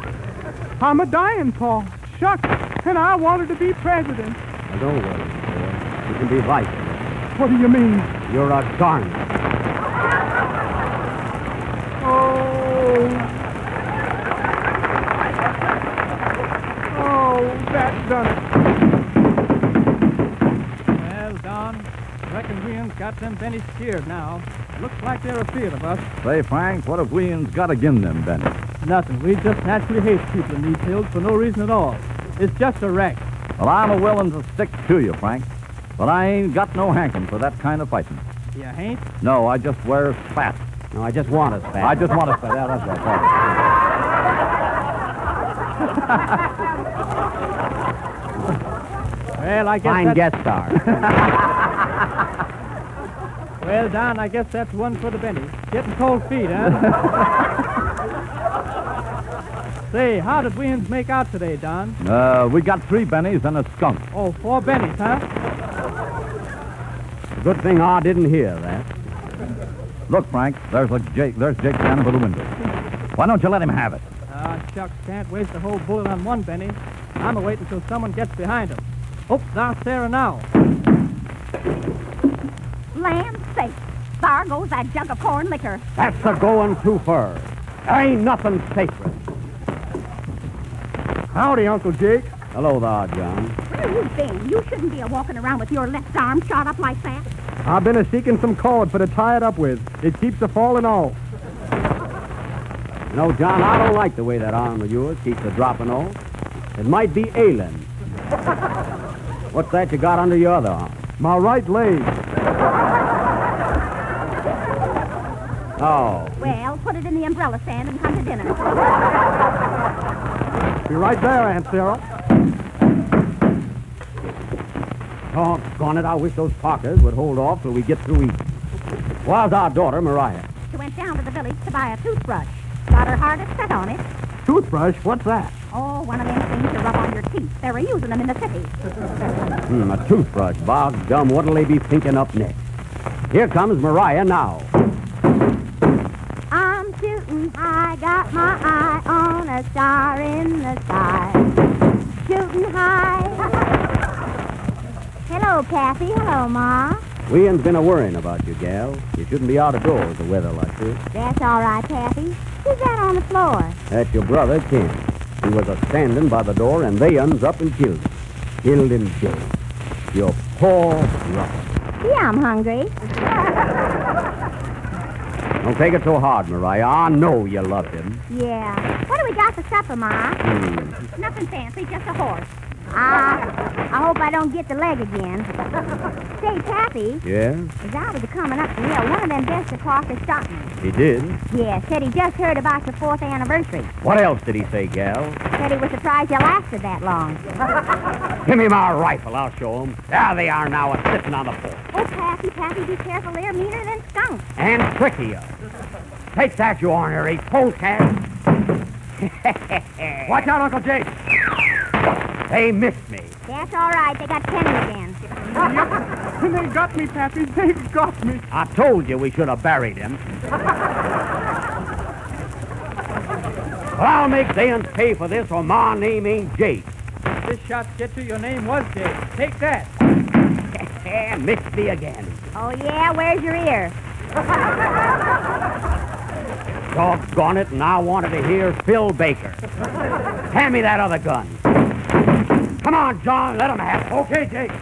I'm a-dying, Pa. Shucks. And I wanted to be president. Now, don't worry, boy. You can be vice. What do you mean? You're a garnet. Oh, that done it. Well, Don, reckon we got them Bennies scared now. Looks like they're afraid of us. Say, Frank, what have we got against them, Benny? Nothing. We just naturally hate people in these hills for no reason at all. It's just a wreck. Well, I'm a-willing to stick to you, Frank. But I ain't got no hankerin' for that kind of fighting. You ain't? No, I just wear fat. No, I just want us fat. I just want us fat. Yeah, that's right. Well, I guess Fine guest star. Well, Don, I guess that's one for the Bennies. Getting cold feet, huh? Say, how did we make out today, Don? We got 3 Bennies and a skunk. Oh, 4 Bennies, huh? Good thing I didn't hear that. Look, Frank, there's Jake standing by the window. Why don't you let him have it? Shucks, can't waste a whole bullet on one Benny. I'm a-waiting until someone gets behind him. Oh, there's Sarah now. Land's sake. There goes that jug of corn liquor. That's a-going too far. There ain't nothing sacred. Howdy, Uncle Jake. Hello there, John. Where you been? You shouldn't be a-walking around with your left arm shot up like that. I've been a-seeking some cord for to tie it up with. It keeps a-falling off. You know, John, I don't like the way that arm of yours keeps a-dropping off. It might be ailing. What's that you got under your other arm? My right leg. Oh. Well, put it in the umbrella stand and come to dinner. Be right there, Aunt Sarah. Doggone it, I wish those Parkers would hold off till we get through eating. Where's our daughter, Mariah? She went down to the village to buy a toothbrush. Got her heart set on it. Toothbrush? What's that? Oh, one of them things you rub on your teeth. They were using them in the city. A toothbrush. Bog gum, what'll they be thinking up next? Here comes Mariah now. I'm shooting high, got my eye on a star in the sky. Shooting high. Hello, Kathy. Hello, Ma. We ain't been a-worrying about you, gal. You shouldn't be out of doors with weather like this. That's all right, Kathy. Who's that on the floor? That's your brother, Ken. He was a-standing by the door, and they uns up and killed him. Killed him dead. Your poor brother. Yeah, I'm hungry. Don't take it so hard, Mariah. I know you love him. Yeah. What do we got for supper, Ma? Nothing fancy, just a horse. I hope I don't get the leg again. Say, Pappy. Yeah? As I was coming up the hill, one of them Bester Parkers stopped me. He did? Yeah, said he just heard about your 4th anniversary. What else did he say, gal? Said he was surprised you lasted that long. Give me my rifle. I'll show him. There they are now, sitting on the porch. Oh, Pappy, be careful. They're meaner than skunks. And trickier. Take that, you ornery polecat. Watch out, Uncle Jake. They missed me. That's all right. They got Penny again. They got me, Pappy. They got me. I told you we should have buried him. Well, I'll make Zayans pay for this, or my name ain't Jake. If this shot gets you, your name was Jake. Take that. Missed me again. Oh, yeah? Where's your ear? Doggone it, and I wanted to hear Phil Baker. Hand me that other gun. Come on, John, let him have it. Okay, Jake.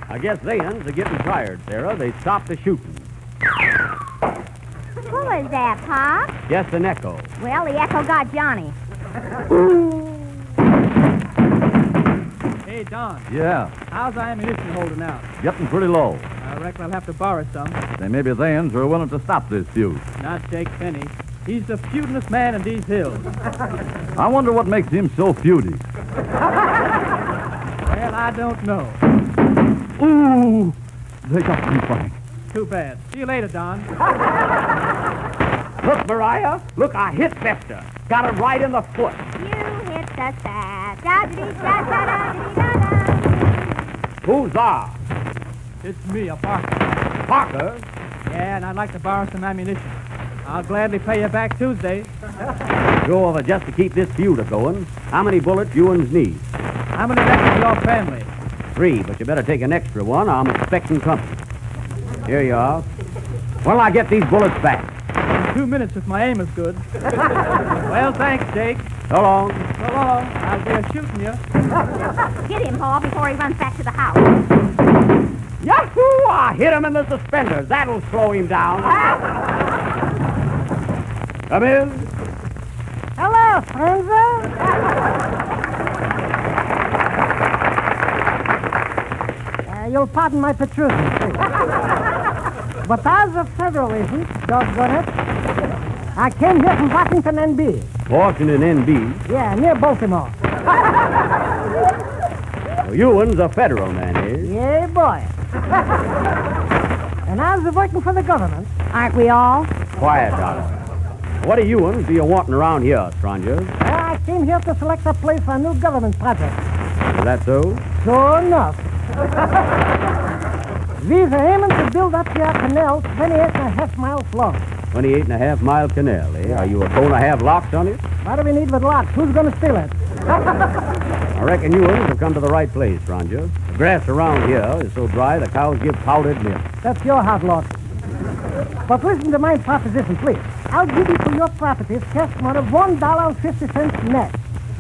I guess Zayans are getting tired, Sarah. They stopped the shooting. Who is that, Pop? Just an echo. Well, the echo got Johnny. Hey, Don. Yeah, How's our ammunition holding out? getting pretty low. I reckon I'll have to borrow some. They may be Zayans who are willing to stop this feud. Not Jake Penny. He's the feudinest man in these hills. I wonder what makes him so feudy. Well, I don't know. Ooh, they got me, Frank. Too bad. See you later, Don. Look, Mariah. Look, I hit Fester. Got him right in the foot. You hit the sack. Da-da-dee-da-da-da-dee-da-da. Who's that? It's me, a Parker. Parker? Yeah, and I'd like to borrow some ammunition. I'll gladly pay you back Tuesday. Go over just to keep this feud a-going. How many bullets you uns need? How many left in your family? 3, but you better take an extra one. I'm expecting company. Here you are. When'll I get these bullets back? 2 minutes if my aim is good. Well, thanks, Jake. So long. So long. I'll be shooting you. Get him, Paul, before he runs back to the house. Yahoo! I hit him in the suspenders. That'll slow him down. Come in. Hello, Friendsville. You'll pardon my protrusion, please. But as of several reasons, doggone it, I came here from Washington, N.B. Washington, N.B.? Yeah, near Baltimore. Well, you one's a federal man, eh? Yeah, boy. And I was working for the government. Aren't we all? Quiet, darling. What are you ones do you wanting around here, stranger? I came here to select a place for a new government project. Is that so? Sure enough. We're aiming to build up your canal 28.5 miles long. 28.5-mile canal, eh? Are you going to have locks on it? What do we need with locks? Who's going to steal it? I reckon you ones have come to the right place, stranger. The grass around here is so dry the cows give powdered milk. That's your hard luck. But listen to my proposition, please. I'll give you for your properties cash money of $1.50 net.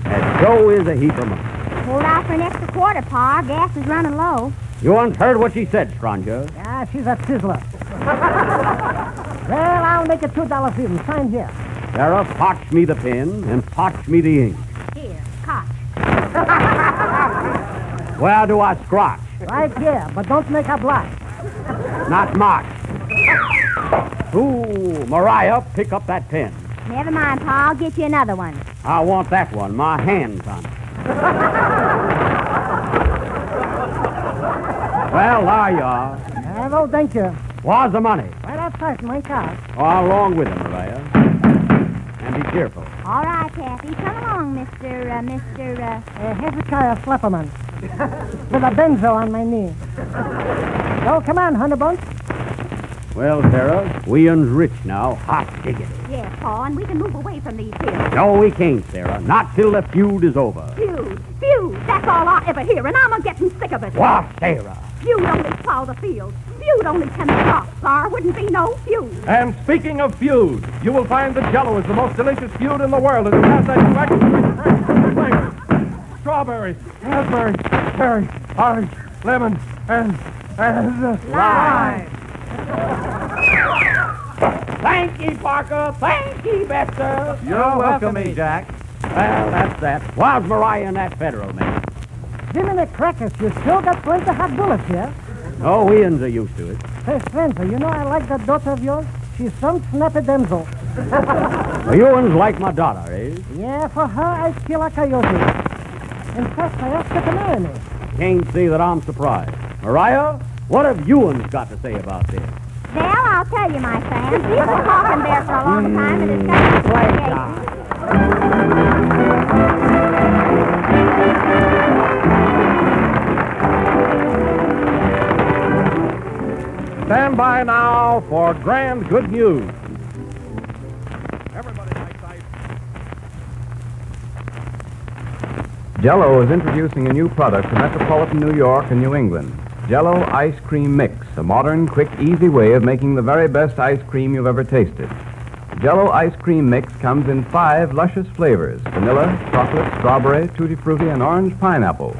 That sure is a heap of money. Hold out for an extra quarter, Pa. Gas is running low. You once heard what she said, stranger. Ah, she's a sizzler. Well, I'll make it $2 even. Sign here. Sarah, potch me the pen and potch me the ink. Here, Koch. Where do I scratch? Right here, but don't make a blot. Not much. Ooh, Mariah, pick up that pen. Never mind, Pa. I'll get you another one. I want that one. My hand's on it. Well, there you are. No, thank you. Where's the money? Right outside in my car. Oh, along with him, Mariah. And be careful. All right, Kathy. Come along, Mr. Hezekiah Slapperman. With a benzo on my knee. Oh, come on, Honeybuns. Well, Sarah, we uns rich now. Hot diggity. Yes, Pa, and we can move away from these fields. No, we can't, Sarah. Not till the feud is over. Feud. That's all I ever hear, and I'm a-getting sick of it. What, Sarah? Feud only plow the fields. Feud only tend the crops. There wouldn't be no feud. And speaking of feud, you will find that Jell-O is the most delicious feud in the world, and it has that extra flavor. Strawberry, raspberry, cherry, orange, lemon, and lime. Thank ye, Parker. Thank ye, Bester. You're welcome, Jack. Well, that's that. Where's Mariah and that Federal man? Jiminy Crackers, you still got plenty of hot bullets here. Oh, we uns are used to it. Hey, Spencer, you know I like that daughter of yours. She's some snappy damsel. Well, you uns like my daughter, eh? Yeah, for her, I'd kill a coyote. In fact, I asked her to marry me. Can't see that I'm surprised. Mariah, what have you uns got to say about this? Well, I'll tell you, my friend. We've been talking there for a long time, and it's got to be Stand by now for grand good news. Jell-O is introducing a new product to metropolitan New York and New England. Jell-O Ice Cream Mix, a modern, quick, easy way of making the very best ice cream you've ever tasted. Jell-O Ice Cream Mix comes in 5 luscious flavors: vanilla, chocolate, strawberry, tutti frutti, and orange pineapple.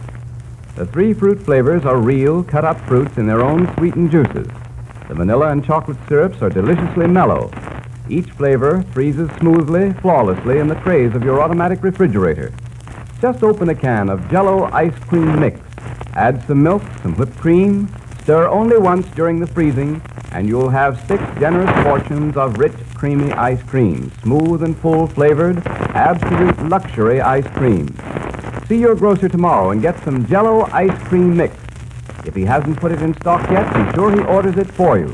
The 3 fruit flavors are real, cut-up fruits in their own sweetened juices. The vanilla and chocolate syrups are deliciously mellow. Each flavor freezes smoothly, flawlessly in the trays of your automatic refrigerator. Just open a can of Jell-O Ice Cream Mix. Add some milk, some whipped cream, stir only once during the freezing, and you'll have 6 generous portions of rich, creamy ice cream, smooth and full-flavored, absolute luxury ice cream. See your grocer tomorrow and get some Jell-O Ice Cream Mix. If he hasn't put it in stock yet, be sure he orders it for you.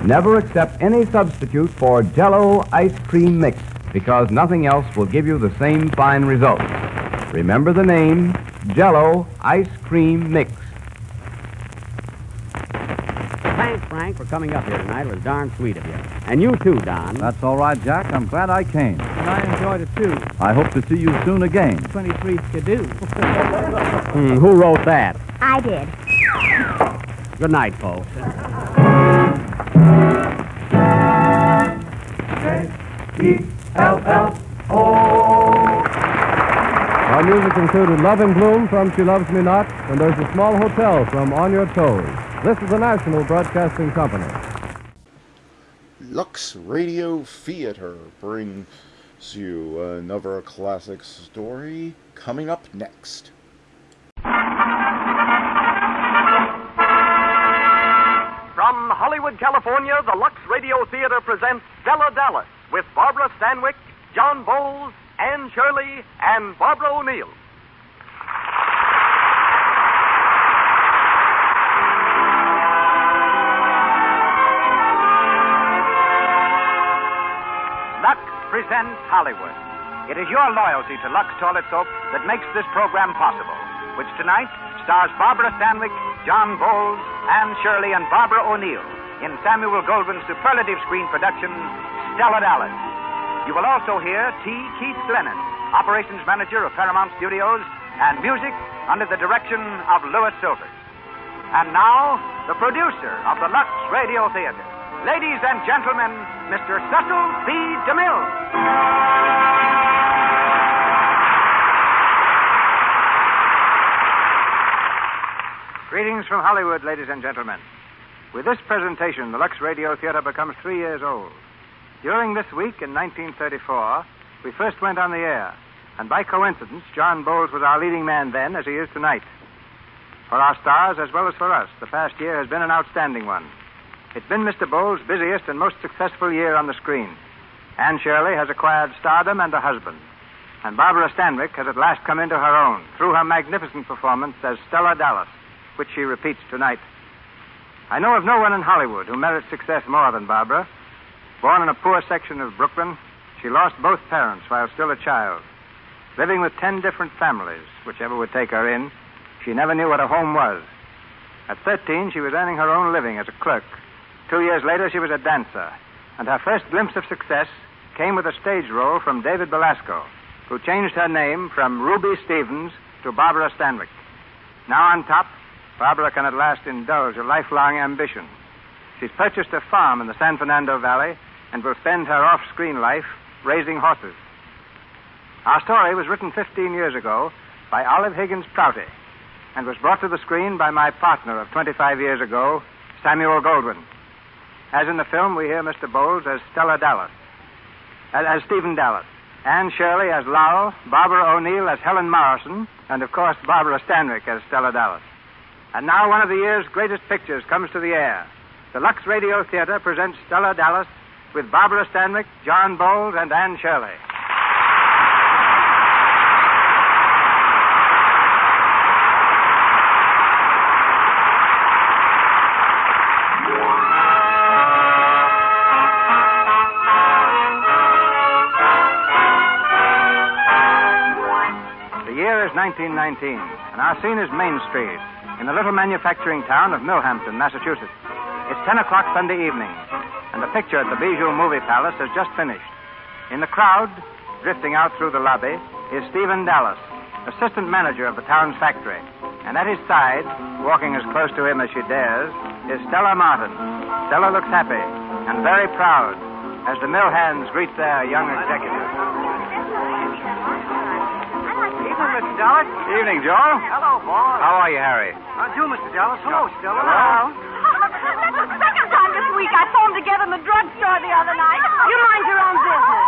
Never accept any substitute for Jell-O Ice Cream Mix, because nothing else will give you the same fine results. Remember the name, Jell-O Ice Cream Mix. Thanks, Frank, for coming up here tonight. It was darn sweet of you. And you too, Don. That's all right, Jack. I'm glad I came. And I enjoyed it, too. I hope to see you soon again. 23 Skidoo. Who wrote that? I did. Good night, folks. J-E-L-L-O. Our music included Love in Bloom from She Loves Me Not, and There's a Small Hotel from On Your Toes. This is the National Broadcasting Company. Lux Radio Theater brings you another classic story coming up next. From Hollywood, California, the Lux Radio Theater presents Stella Dallas with Barbara Stanwyck, John Bowles, Anne Shirley, and Barbara O'Neill. Lux presents Hollywood. It is your loyalty to Lux Toilet Soap that makes this program possible, which tonight stars Barbara Stanwyck, John Bowles, Anne Shirley, and Barbara O'Neill in Samuel Goldwyn's superlative screen production, Stella Dallas. You will also hear T. Keith Glennon, operations manager of Paramount Studios, and music under the direction of Louis Silvers. And now, the producer of the Lux Radio Theater. Ladies and gentlemen, Mr. Cecil B. DeMille. Greetings from Hollywood, ladies and gentlemen. With this presentation, the Lux Radio Theater becomes 3 years old. During this week in 1934, we first went on the air, and by coincidence, John Bowles was our leading man then, as he is tonight. For our stars, as well as for us, the past year has been an outstanding one. It's been Mr. Bowles' busiest and most successful year on the screen. Anne Shirley has acquired stardom and a husband. And Barbara Stanwyck has at last come into her own through her magnificent performance as Stella Dallas, which she repeats tonight. I know of no one in Hollywood who merits success more than Barbara. Born in a poor section of Brooklyn, she lost both parents while still a child. Living with 10 different families, whichever would take her in, she never knew what a home was. At 13, she was earning her own living as a clerk. 2 years later, she was a dancer. And her first glimpse of success came with a stage role from David Belasco, who changed her name from Ruby Stevens to Barbara Stanwyck. Now on top, Barbara can at last indulge a lifelong ambition. She's purchased a farm in the San Fernando Valley and will spend her off-screen life raising horses. Our story was written 15 years ago by Olive Higgins Prouty and was brought to the screen by my partner of 25 years ago, Samuel Goldwyn. As in the film, we hear Mr. Bowles as Stella Dallas, as Stephen Dallas, Anne Shirley as Lowell, Barbara O'Neill as Helen Morrison, and, of course, Barbara Stanwyck as Stella Dallas. And now one of the year's greatest pictures comes to the air. The Lux Radio Theater presents Stella Dallas with Barbara Stanwyck, John Bowles, and Anne Shirley. The year is 1919, and our scene is Main Street, in the little manufacturing town of Millhampton, Massachusetts. It's 10 o'clock Sunday evening, and the picture at the Bijou Movie Palace has just finished. In the crowd, drifting out through the lobby, is Stephen Dallas, assistant manager of the town's factory. And at his side, walking as close to him as she dares, is Stella Martin. Stella looks happy and very proud as the mill hands greet their young executive. Evening, Mr. Dallas. Evening, Joe. Hello, boss. How are you, Harry? How do, Mr. Dallas? Hello, Stella. Hello. That's the second time this week I saw them together in the drugstore the other night. You mind your own business.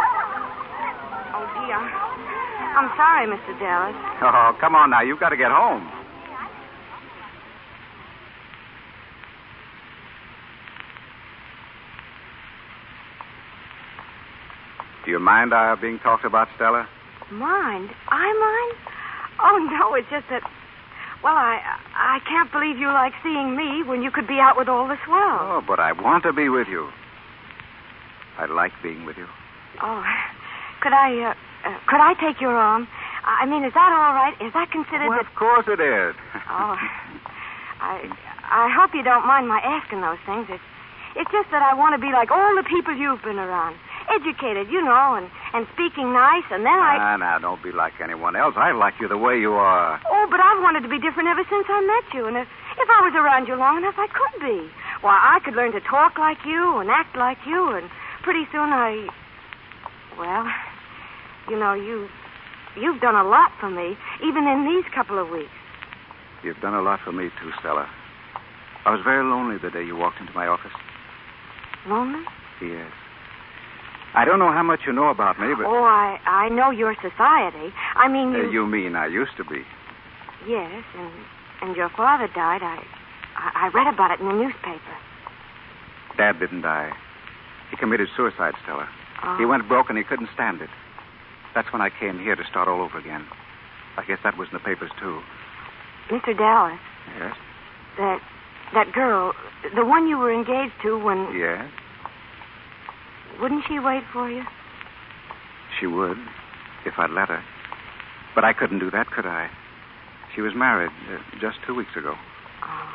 Oh, dear. I'm sorry, Mr. Dallas. Oh, come on now. You've got to get home. Do you mind our being talked about, Stella? Mind? I mind? Oh, no, it's just that... Well, I can't believe you like seeing me when you could be out with all the swell. Oh, but I want to be with you. I like being with you. Oh, could I take your arm? I mean, is that all right? Is that considered Well, that... of course it is. Oh, I hope you don't mind my asking those things. It's just that I want to be like all the people you've been around. Educated, you know, and speaking nice, and then Nah, don't be like anyone else. I like you the way you are. Oh, but I've wanted to be different ever since I met you, and if I was around you long enough, I could be. Why, I could learn to talk like you and act like you, and pretty soon well, you know, you've done a lot for me, even in these couple of weeks. You've done a lot for me, too, Stella. I was very lonely the day you walked into my office. Lonely? Yes. I don't know how much you know about me, but... Oh, I know your society. I mean, You mean I used to be. Yes, and your father died. I read about it in the newspaper. Dad didn't die. He committed suicide, Stella. Oh. He went broke and he couldn't stand it. That's when I came here to start all over again. I guess that was in the papers, too. Mr. Dallas. Yes? That girl, the one you were engaged to when... Yes? Wouldn't she wait for you? She would, if I'd let her. But I couldn't do that, could I? She was married just 2 weeks ago. Oh.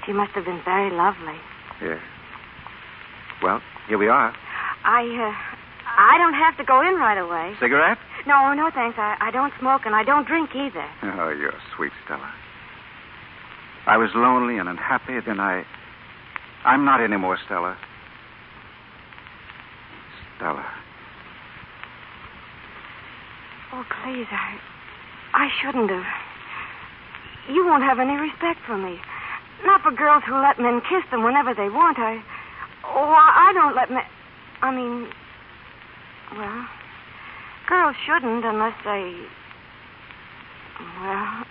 She must have been very lovely. Yes. Well, here we are. I don't have to go in right away. Cigarette? No, thanks. I don't smoke, and I don't drink either. Oh, you're sweet, Stella. I was lonely and unhappy, then I'm not anymore, Stella. Stella. Oh, please, I shouldn't have. You won't have any respect for me. Not for girls who let men kiss them whenever they want. I don't let men... I mean... Well, girls shouldn't unless they... Well,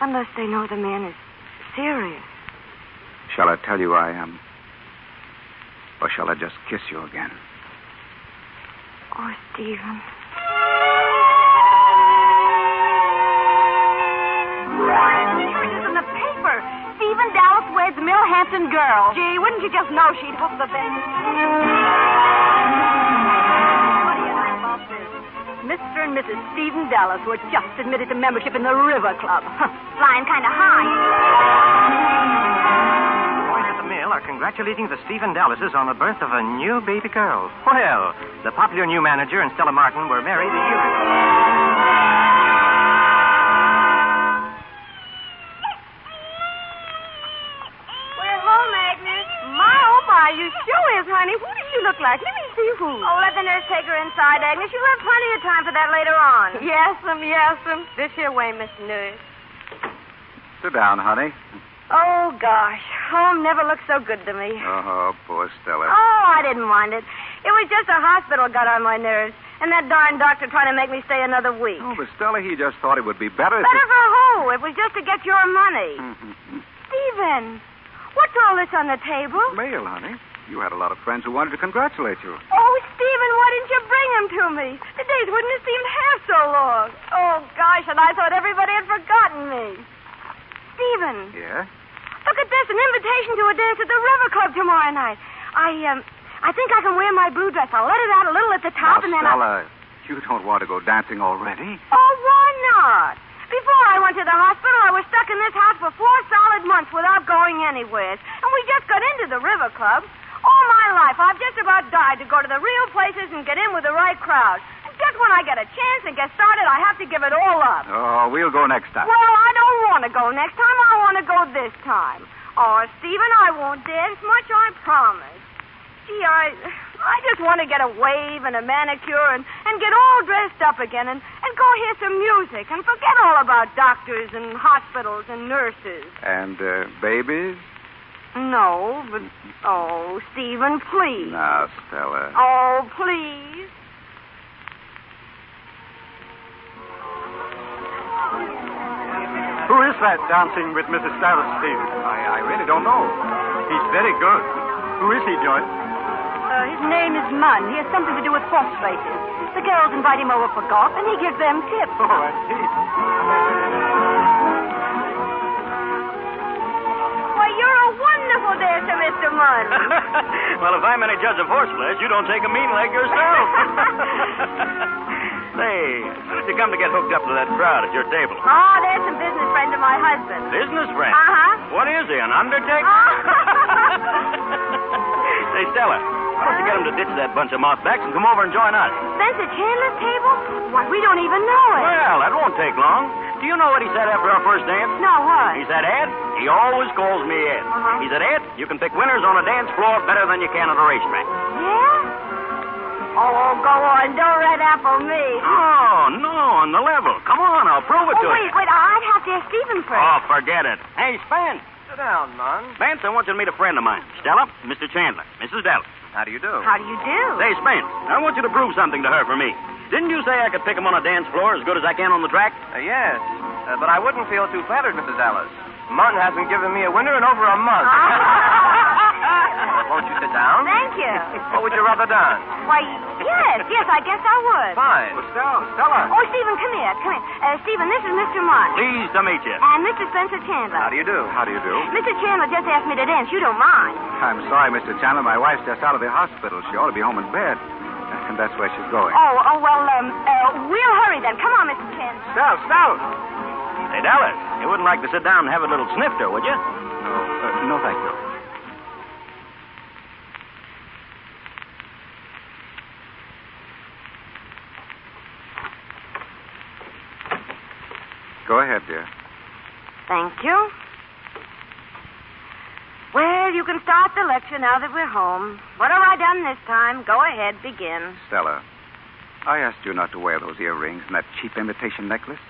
unless they know the man is serious. Shall I tell you I am? Or shall I just kiss you again? Oh, Stephen. Here it is in the paper. Stephen Dallas weds Millhampton girl. Gee, wouldn't you just know she'd hook the thing? What do you know about this? Mr. and Mrs. Stephen Dallas were just admitted to membership in the River Club. Flying kind of high. Going to the Mill are congratulating the Stephen Dallases on the birth of a new baby girl. Well, the popular new manager and Stella Martin were married a year ago. We're home, Agnes. My, oh, my, you sure is, honey. Who does she look like? Let me see who. Oh, let the nurse take her inside, Agnes. You'll have plenty of time for that later on. Yes'm. This here way, Mr. Nurse. Sit down, honey. Oh, gosh. Home never looked so good to me. Oh, poor Stella. Oh, I didn't mind it. It was just the hospital got on my nerves. And that darn doctor trying to make me stay another week. Oh, but Stella, he just thought it would be better if... Better for who? It was just to get your money. Stephen, what's all this on the table? Mail, honey. You had a lot of friends who wanted to congratulate you. Oh, Stephen, why didn't you bring him to me? The days wouldn't have seemed half so long. Oh, gosh, and I thought everybody had forgotten me. Stephen. Yeah? Look at this, an invitation to a dance at the River Club tomorrow night. I think I can wear my blue dress. I'll let it out a little at the top now, and then Stella, you don't want to go dancing already? Oh, why not? Before I went to the hospital, I was stuck in this house for 4 solid months without going anywhere. And we just got into the River Club. All my life, I've just about died to go to the real places and get in with the right crowd. And just when I get a chance and get started, I have to give it all up. Oh, we'll go next time. Well, I don't want to go next time. I want to go this time. Oh, Stephen, I won't dance much, I promise. Gee, I just want to get a wave and a manicure and get all dressed up again and go hear some music and forget all about doctors and hospitals and nurses. And babies? No, but... Oh, Stephen, please. Now, Stella. Oh, please. Who is that dancing with Mrs. Dallas, Stephen? I really don't know. He's very good. Who is he, Joyce? His name is Munn. He has something to do with horse races. The girls invite him over for golf, and he gives them tips. Oh, I see. Why, you're a wonderful dancer, Mr. Munn. Well, if I'm any judge of horseflesh, you don't take a mean leg yourself. Say, how did you come to get hooked up to that crowd at your table? Oh, there's some business friends of my husband. Business friend? Uh-huh. What is he, an undertaker? Say, Stella, why don't you get him to ditch that bunch of mothbacks and come over and join us? Spencer Chandler's table? Why, we don't even know it. Well, that won't take long. Do you know what he said after our first dance? No, what? He said, Ed, he always calls me Ed. He said, Ed, you can pick winners on a dance floor better than you can at a racetrack. Yeah? Oh, go on. Don't red apple me. Oh, no, on the level. Come on, I'll prove it to you. Wait. I'd have to ask Stephen first. Oh, forget it. Hey, Spence. Sit down, Munn. Spence, I want you to meet a friend of mine. Stella, Mr. Chandler, Mrs. Dallas. How do you do? How do you do? Say, Spence, I want you to prove something to her for me. Didn't you say I could pick him on a dance floor as good as I can on the track? Yes, but I wouldn't feel too flattered, Mrs. Dallas. Munn hasn't given me a winner in over a month. Won't you sit down? Thank you. What would you rather done? Why, yes, I guess I would. Fine. Well, Stella. Oh, Stephen, come here. Stephen, this is Mr. Munn. Pleased to meet you. And Mr. Spencer Chandler. How do you do? Mr. Chandler just asked me to dance. You don't mind. I'm sorry, Mr. Chandler. My wife's just out of the hospital. She ought to be home in bed. And that's where she's going. We'll hurry then. Come on, Mr. Chandler. Stella. Hey, Dallas, you wouldn't like to sit down and have a little snifter, would you? No, thank you. Go ahead, dear. Thank you. Well, you can start the lecture now that we're home. What have I done this time? Go ahead, begin. Stella, I asked you not to wear those earrings and that cheap imitation necklace.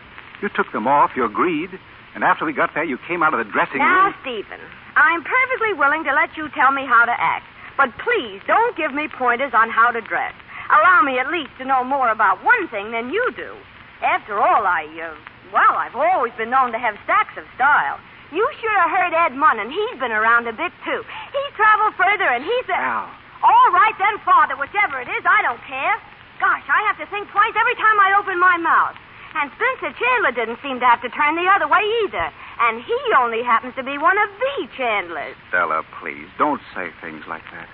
You took them off, you agreed, and after we got there, you came out of the dressing room. Now, Stephen, I'm perfectly willing to let you tell me how to act, but please don't give me pointers on how to dress. Allow me at least to know more about one thing than you do. After all, I've always been known to have stacks of style. You should have heard Ed Munn, and he's been around a bit, too. He's traveled further, and he's a... Al. All right, then, Father, whichever it is, I don't care. Gosh, I have to think twice every time I open my mouth. And Spencer Chandler didn't seem to have to turn the other way either. And he only happens to be one of the Chandlers. Stella, please, don't say things like that.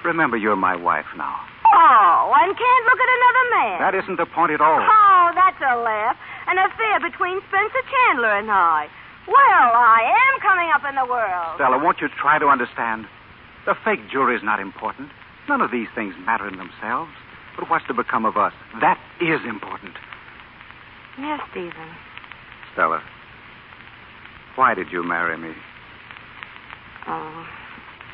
Remember, you're my wife now. Oh, and can't look at another man. That isn't the point at all. Oh, that's a laugh. An affair between Spencer Chandler and I. Well, I am coming up in the world. Stella, won't you try to understand? The fake jury's not important. None of these things matter in themselves. But what's to become of us? That is important. Yes, Stephen. Stella, why did you marry me? Oh,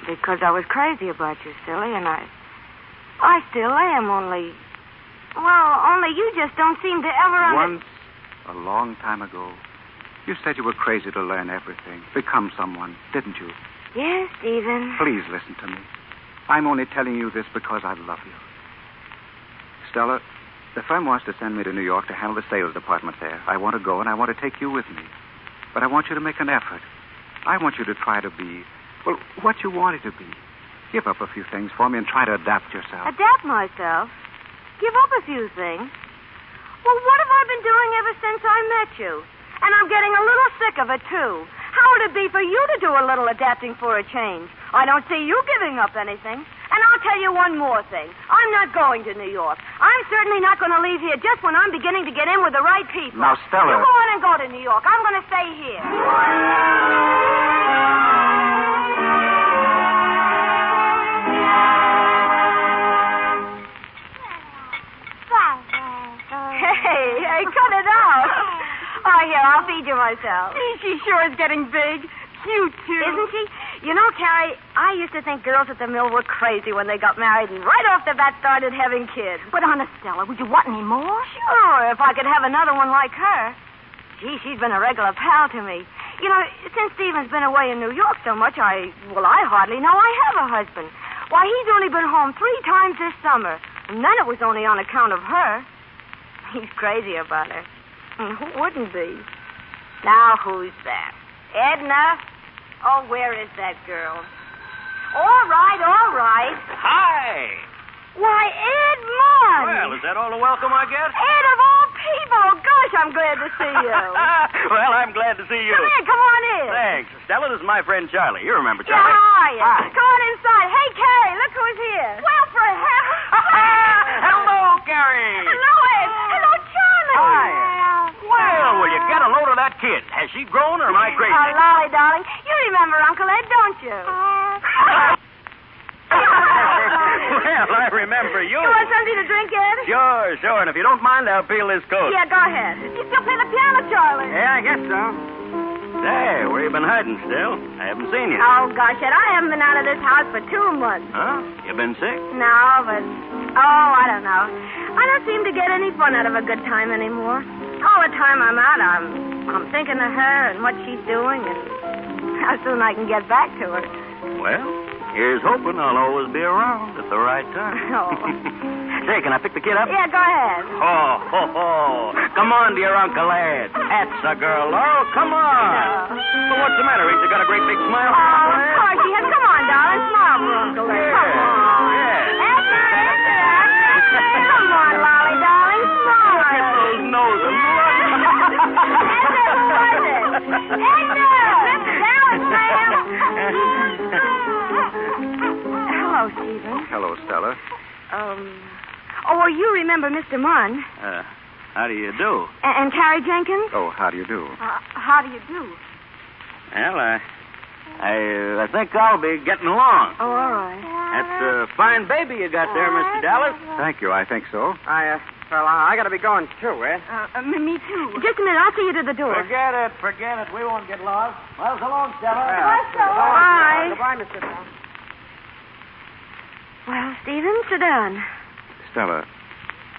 because I was crazy about you, silly, and I still am, only you just don't seem to ever Once, a long time ago, you said you were crazy to learn everything, become someone, didn't you? Yes, Stephen. Please listen to me. I'm only telling you this because I love you. Stella, the firm wants to send me to New York to handle the sales department there. I want to go, and I want to take you with me. But I want you to make an effort. I want you to try to be, well, what you wanted to be. Give up a few things for me and try to adapt yourself. Adapt myself? Give up a few things? Well, what have I been doing ever since I met you? And I'm getting a little sick of it, too. How would it be for you to do a little adapting for a change? I don't see you giving up anything. And I'll tell you one more thing. I'm not going to New York. I'm certainly not going to leave here just when I'm beginning to get in with the right people. Now, Stella... You go on and go to New York. I'm going to stay here. Hey, cut it out. Oh, here, I'll feed you myself. She sure is getting big. Cute, too. Isn't she? You know, Carrie, I used to think girls at the mill were crazy when they got married and right off the bat started having kids. But, honest, Stella, would you want any more? Sure, if I could have another one like her. Gee, she's been a regular pal to me. You know, since Stephen's been away in New York so much, I hardly know I have a husband. Why, he's only been home 3 times this summer. And then it was only on account of her. He's crazy about her. And who wouldn't be? Now, who's that? Edna? Oh, where is that girl? All right. Hi. Why, Ed Munn. Well, is that all the welcome I get? Ed, of all people. Oh, gosh, I'm glad to see you. Well, I'm glad to see you. Come on in. Thanks. Stella, this is my friend Charlie. You remember Yeah, Charlie? how are you? Hi. Come on inside. Hey, Carrie, look who's here. Well, for heaven's sake. Hello, Carrie. Hello, Ed. Hello, Charlie. Hi. Well, will you get a load of that kid? Has she grown or am I crazy? Oh, Lolly, darling. You remember Uncle Ed, don't you? Well, I remember you. You want something to drink, Ed? Sure. And if you don't mind, I'll peel this coat. Yeah, go ahead. You still play the piano, Charlie? Yeah, I guess so. Say, where you been hiding still? I haven't seen you. Oh, gosh, Ed, I haven't been out of this house for 2 months. Huh? You been sick? No, but... Oh, I don't know. I don't seem to get any fun out of a good time anymore. All the time I'm out, I'm thinking of her and what she's doing and how soon I can get back to her. Well, here's hoping I'll always be around at the right time. Oh. Say, can I pick the kid up? Yeah, go ahead. Oh. Come on, dear Uncle Ed. That's a girl, Laurel. Come on. Well, what's the matter? Ain't you got a great big smile? Oh, of course she has. Come on, darling. Smile for Uncle Ed. Come on. Edna. Come on, Lolly, darling. Smile. Look at those noses. Edna, who was it? Edna! Mrs. Alice, ma'am. Hello, Stephen. Hello, Stella. Oh, you remember Mr. Munn. How do you do? And Carrie Jenkins? Oh, how do you do? How do you do? Well, I think I'll be getting along. Oh, all right. That's a fine baby you got there, Mr. Dallas. Thank you, I think so. I gotta be going, too, Ed. Me too. Just a minute, I'll see you to the door. Forget it. We won't get lost. Well, so long, Stella. Bye. Goodbye, Mr. Brown. Well, Stephen, sit down. Stella,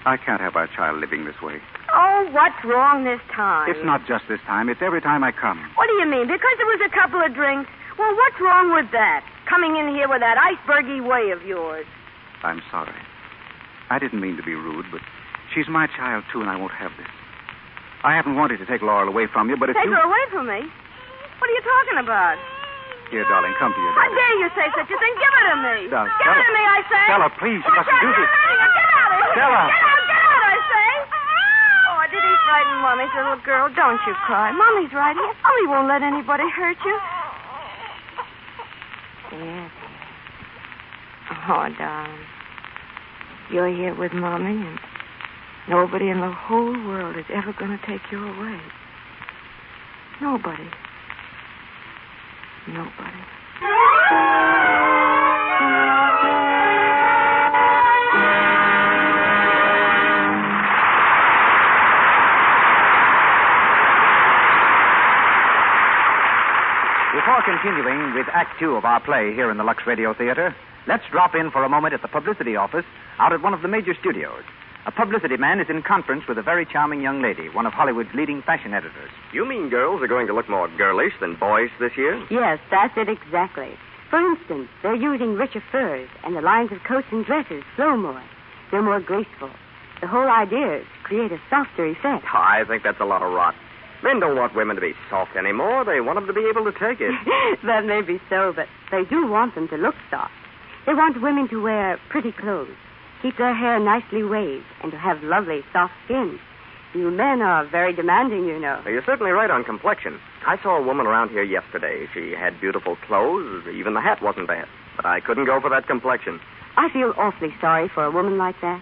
I can't have our child living this way. Oh, what's wrong this time? It's not just this time. It's every time I come. What do you mean? Because there was a couple of drinks? Well, what's wrong with that? Coming in here with that icebergy way of yours. I'm sorry. I didn't mean to be rude, but she's my child, too, and I won't have this. I haven't wanted to take Laurel away from you, but if Take her away from me? What are you talking about? Here, darling, come to your How daddy. dare you say such a thing? Give it to me. Now, Give it to me, I say. Stella, please, you mustn't do this. Get out of here. Stella. Get out, I say. Oh, did he frighten Mommy's little girl? Don't you cry. Mommy's right here. Mommy won't let anybody hurt you. Yes. Oh, darling. You're here with Mommy, and nobody in the whole world is ever going to take you away. Nobody. Nobody. Before continuing with Act Two of our play here in the Lux Radio Theater, let's drop in for a moment at the publicity office out at one of the major studios. A publicity man is in conference with a very charming young lady, one of Hollywood's leading fashion editors. You mean girls are going to look more girlish than boys this year? Yes, that's it exactly. For instance, they're using richer furs, and the lines of coats and dresses flow more. They're more graceful. The whole idea is to create a softer effect. Oh, I think that's a lot of rot. Men don't want women to be soft anymore. They want them to be able to take it. That may be so, but they do want them to look soft. They want women to wear pretty clothes, keep their hair nicely waved, and to have lovely, soft skin. You men are very demanding, you know. Well, you're certainly right on complexion. I saw a woman around here yesterday. She had beautiful clothes. Even the hat wasn't bad. But I couldn't go for that complexion. I feel awfully sorry for a woman like that.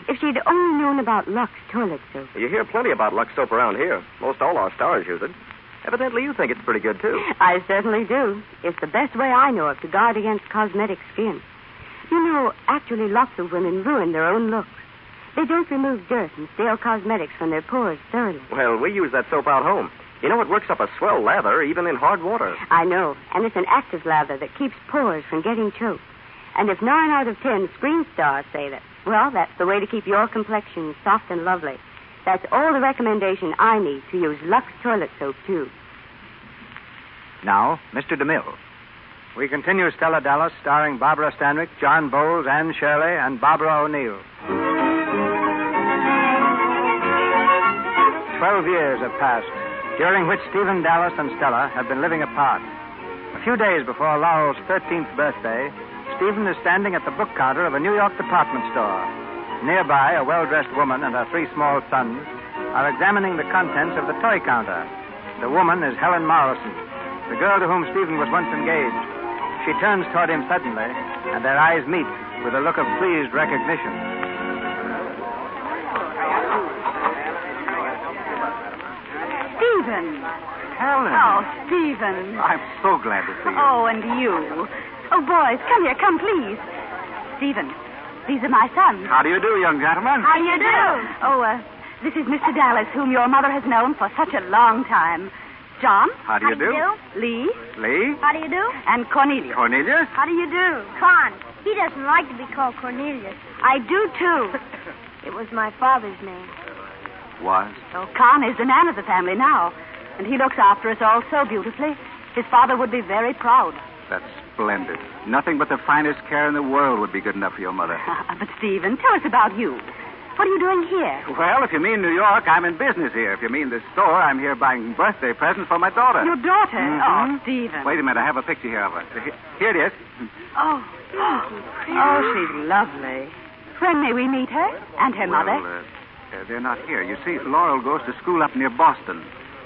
If she'd only known about Lux toilet soap. You hear plenty about Lux soap around here. Most all our stars use it. Evidently, you think it's pretty good, too. I certainly do. It's the best way I know of to guard against cosmetic skin. You know, actually, lots of women ruin their own looks. They don't remove dirt and stale cosmetics from their pores thoroughly. Well, we use that soap out home. You know, it works up a swell lather even in hard water. I know, and it's an active lather that keeps pores from getting choked. And if 9 out of 10 screen stars say that, well, that's the way to keep your complexion soft and lovely. That's all the recommendation I need to use Lux toilet soap, too. Now, Mr. DeMille. We continue Stella Dallas, starring Barbara Stanwyck, John Bowles, Anne Shirley, and Barbara O'Neill. 12 years have passed, during which Stephen Dallas and Stella have been living apart. A few days before Laurel's 13th birthday, Stephen is standing at the book counter of a New York department store. Nearby, a well-dressed woman and her 3 small sons are examining the contents of the toy counter. The woman is Helen Morrison, the girl to whom Stephen was once engaged. She turns toward him suddenly, and their eyes meet with a look of pleased recognition. Stephen. Helen. Oh, Stephen. I'm so glad to see you. Oh, and you. Oh, boys, come here, come, please. Stephen, these are my sons. How do you do, young gentleman? How do you do? Oh, this is Mr. Dallas, whom your mother has known for such a long time. John. How do you do? Lee. Lee. How do you do? And Cornelius. Cornelius. How do you do? Con. He doesn't like to be called Cornelius. I do, too. It was my father's name. Was? So Con is the man of the family now, and he looks after us all so beautifully. His father would be very proud. That's splendid. Nothing but the finest care in the world would be good enough for your mother. But, Stephen, tell us about you. What are you doing here? Well, if you mean New York, I'm in business here. If you mean the store, I'm here buying birthday presents for my daughter. Your daughter? Mm-hmm. Oh, Stephen. Wait a minute, I have a picture here of her. Here it is. Oh, she's lovely. When may we meet her? And her mother? They're not here. You see, Laurel goes to school up near Boston,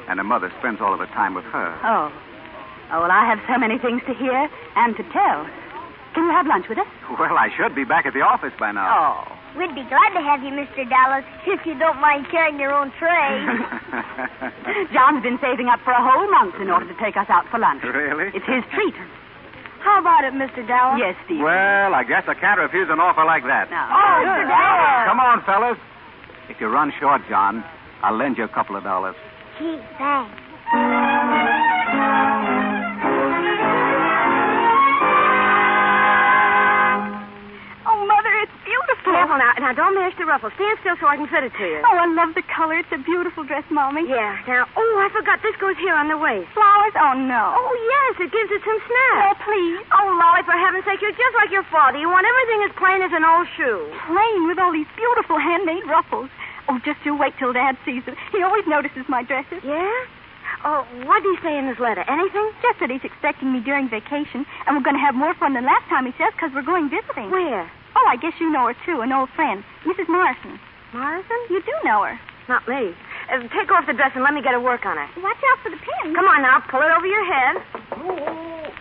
and her mother spends all of her time with her. Oh, well, I have so many things to hear and to tell. Can you have lunch with us? Well, I should be back at the office by now. Oh. We'd be glad to have you, Mr. Dallas, if you don't mind carrying your own tray. John's been saving up for a whole month in order to take us out for lunch. Really? It's his treat. How about it, Mr. Dallas? Yes, Steve. Well, I guess I can't refuse an offer like that. No. Oh, Mr. Dallas! Come on, fellas. If you run short, John, I'll lend you a couple of dollars. Gee, thanks. Careful now, don't mash the ruffles. Stand still so I can fit it to you. Oh, I love the color. It's a beautiful dress, Mommy. Yeah. Now, I forgot this goes here on the waist. Flowers? Oh, no. Oh, yes, it gives it some snap. Oh, please. Oh, Lolly, for heaven's sake, you're just like your father. You want everything as plain as an old shoe. Plain with all these beautiful handmade ruffles. Oh, just you wait till Dad sees them. He always notices my dresses. Yeah? Oh, what did he say in his letter? Anything? Just that he's expecting me during vacation, and we're going to have more fun than last time, he says, because we're going visiting. Where? Oh, I guess you know her, too, an old friend, Mrs. Morrison. Morrison? You do know her. Not me. Take off the dress and let me get to work on it. Watch out for the pin. Come on now, pull it over your head.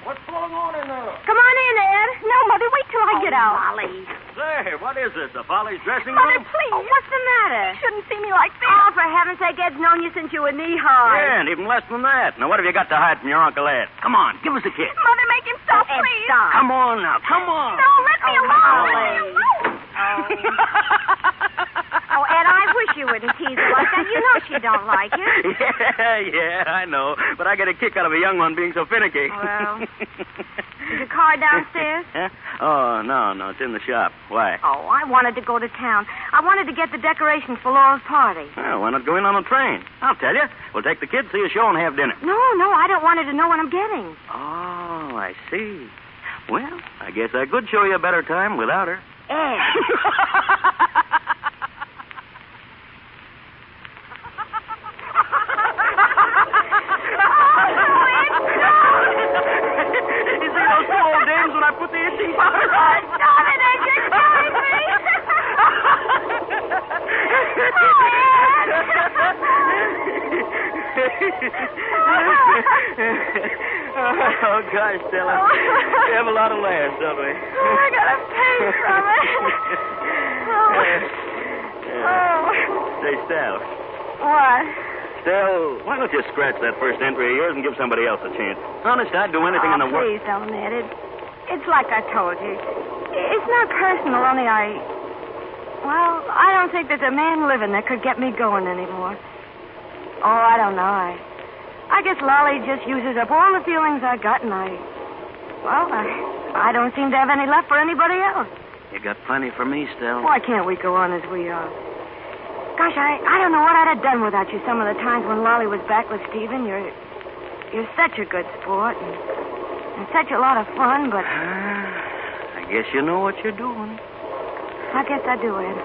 What's going on in there? Come on in, Ed. No, Mother, wait till I get out. Molly. Say, what is this? The Follies dressing Mother, room? please. Oh, what's the matter? You shouldn't see me like this. Oh, for heaven's sake, Ed's known you since you were knee-high. Yeah, and even less than that. Now, what have you got to hide from your Uncle Ed? Come on, give us a kiss. Mother, make him stop, Ed, please. stop. Come on now, come on. No, let me alone. Let me alone. Oh, Ed, I wish you wouldn't tease her like that. You know she don't like it. Yeah, I know. But I get a kick out of a young one being so finicky. Well, is your car downstairs? Huh? Oh, no, it's in the shop. Why? Oh, I wanted to go to town. I wanted to get the decorations for Laura's party. Well, why not go in on a train? I'll tell you. We'll take the kids, see a show, and have dinner. No, I don't want her to know what I'm getting. Oh, I see. Well, I guess I could show you a better time without her. Ed. Put the itching powder on. Stop it, Ed. You're killing me. Oh, gosh, Stella. We have a lot of laughs, don't we? I got a pain from it. Say, Stella. What? Stella, why don't you scratch that first entry of yours and give somebody else a chance? Honest, I'd do anything in the world. Please don't, Ed. It's like I told you. It's not personal, only I don't think there's a man living that could get me going anymore. Oh, I don't know. I guess Lolly just uses up all the feelings I got, and I don't seem to have any left for anybody else. You got plenty for me, Stella. Why can't we go on as we are? Gosh, I don't know what I'd have done without you some of the times when Lolly was back with Stephen. You're such a good sport, and such a lot of fun, but... I guess you know what you're doing. I guess I do, Ed.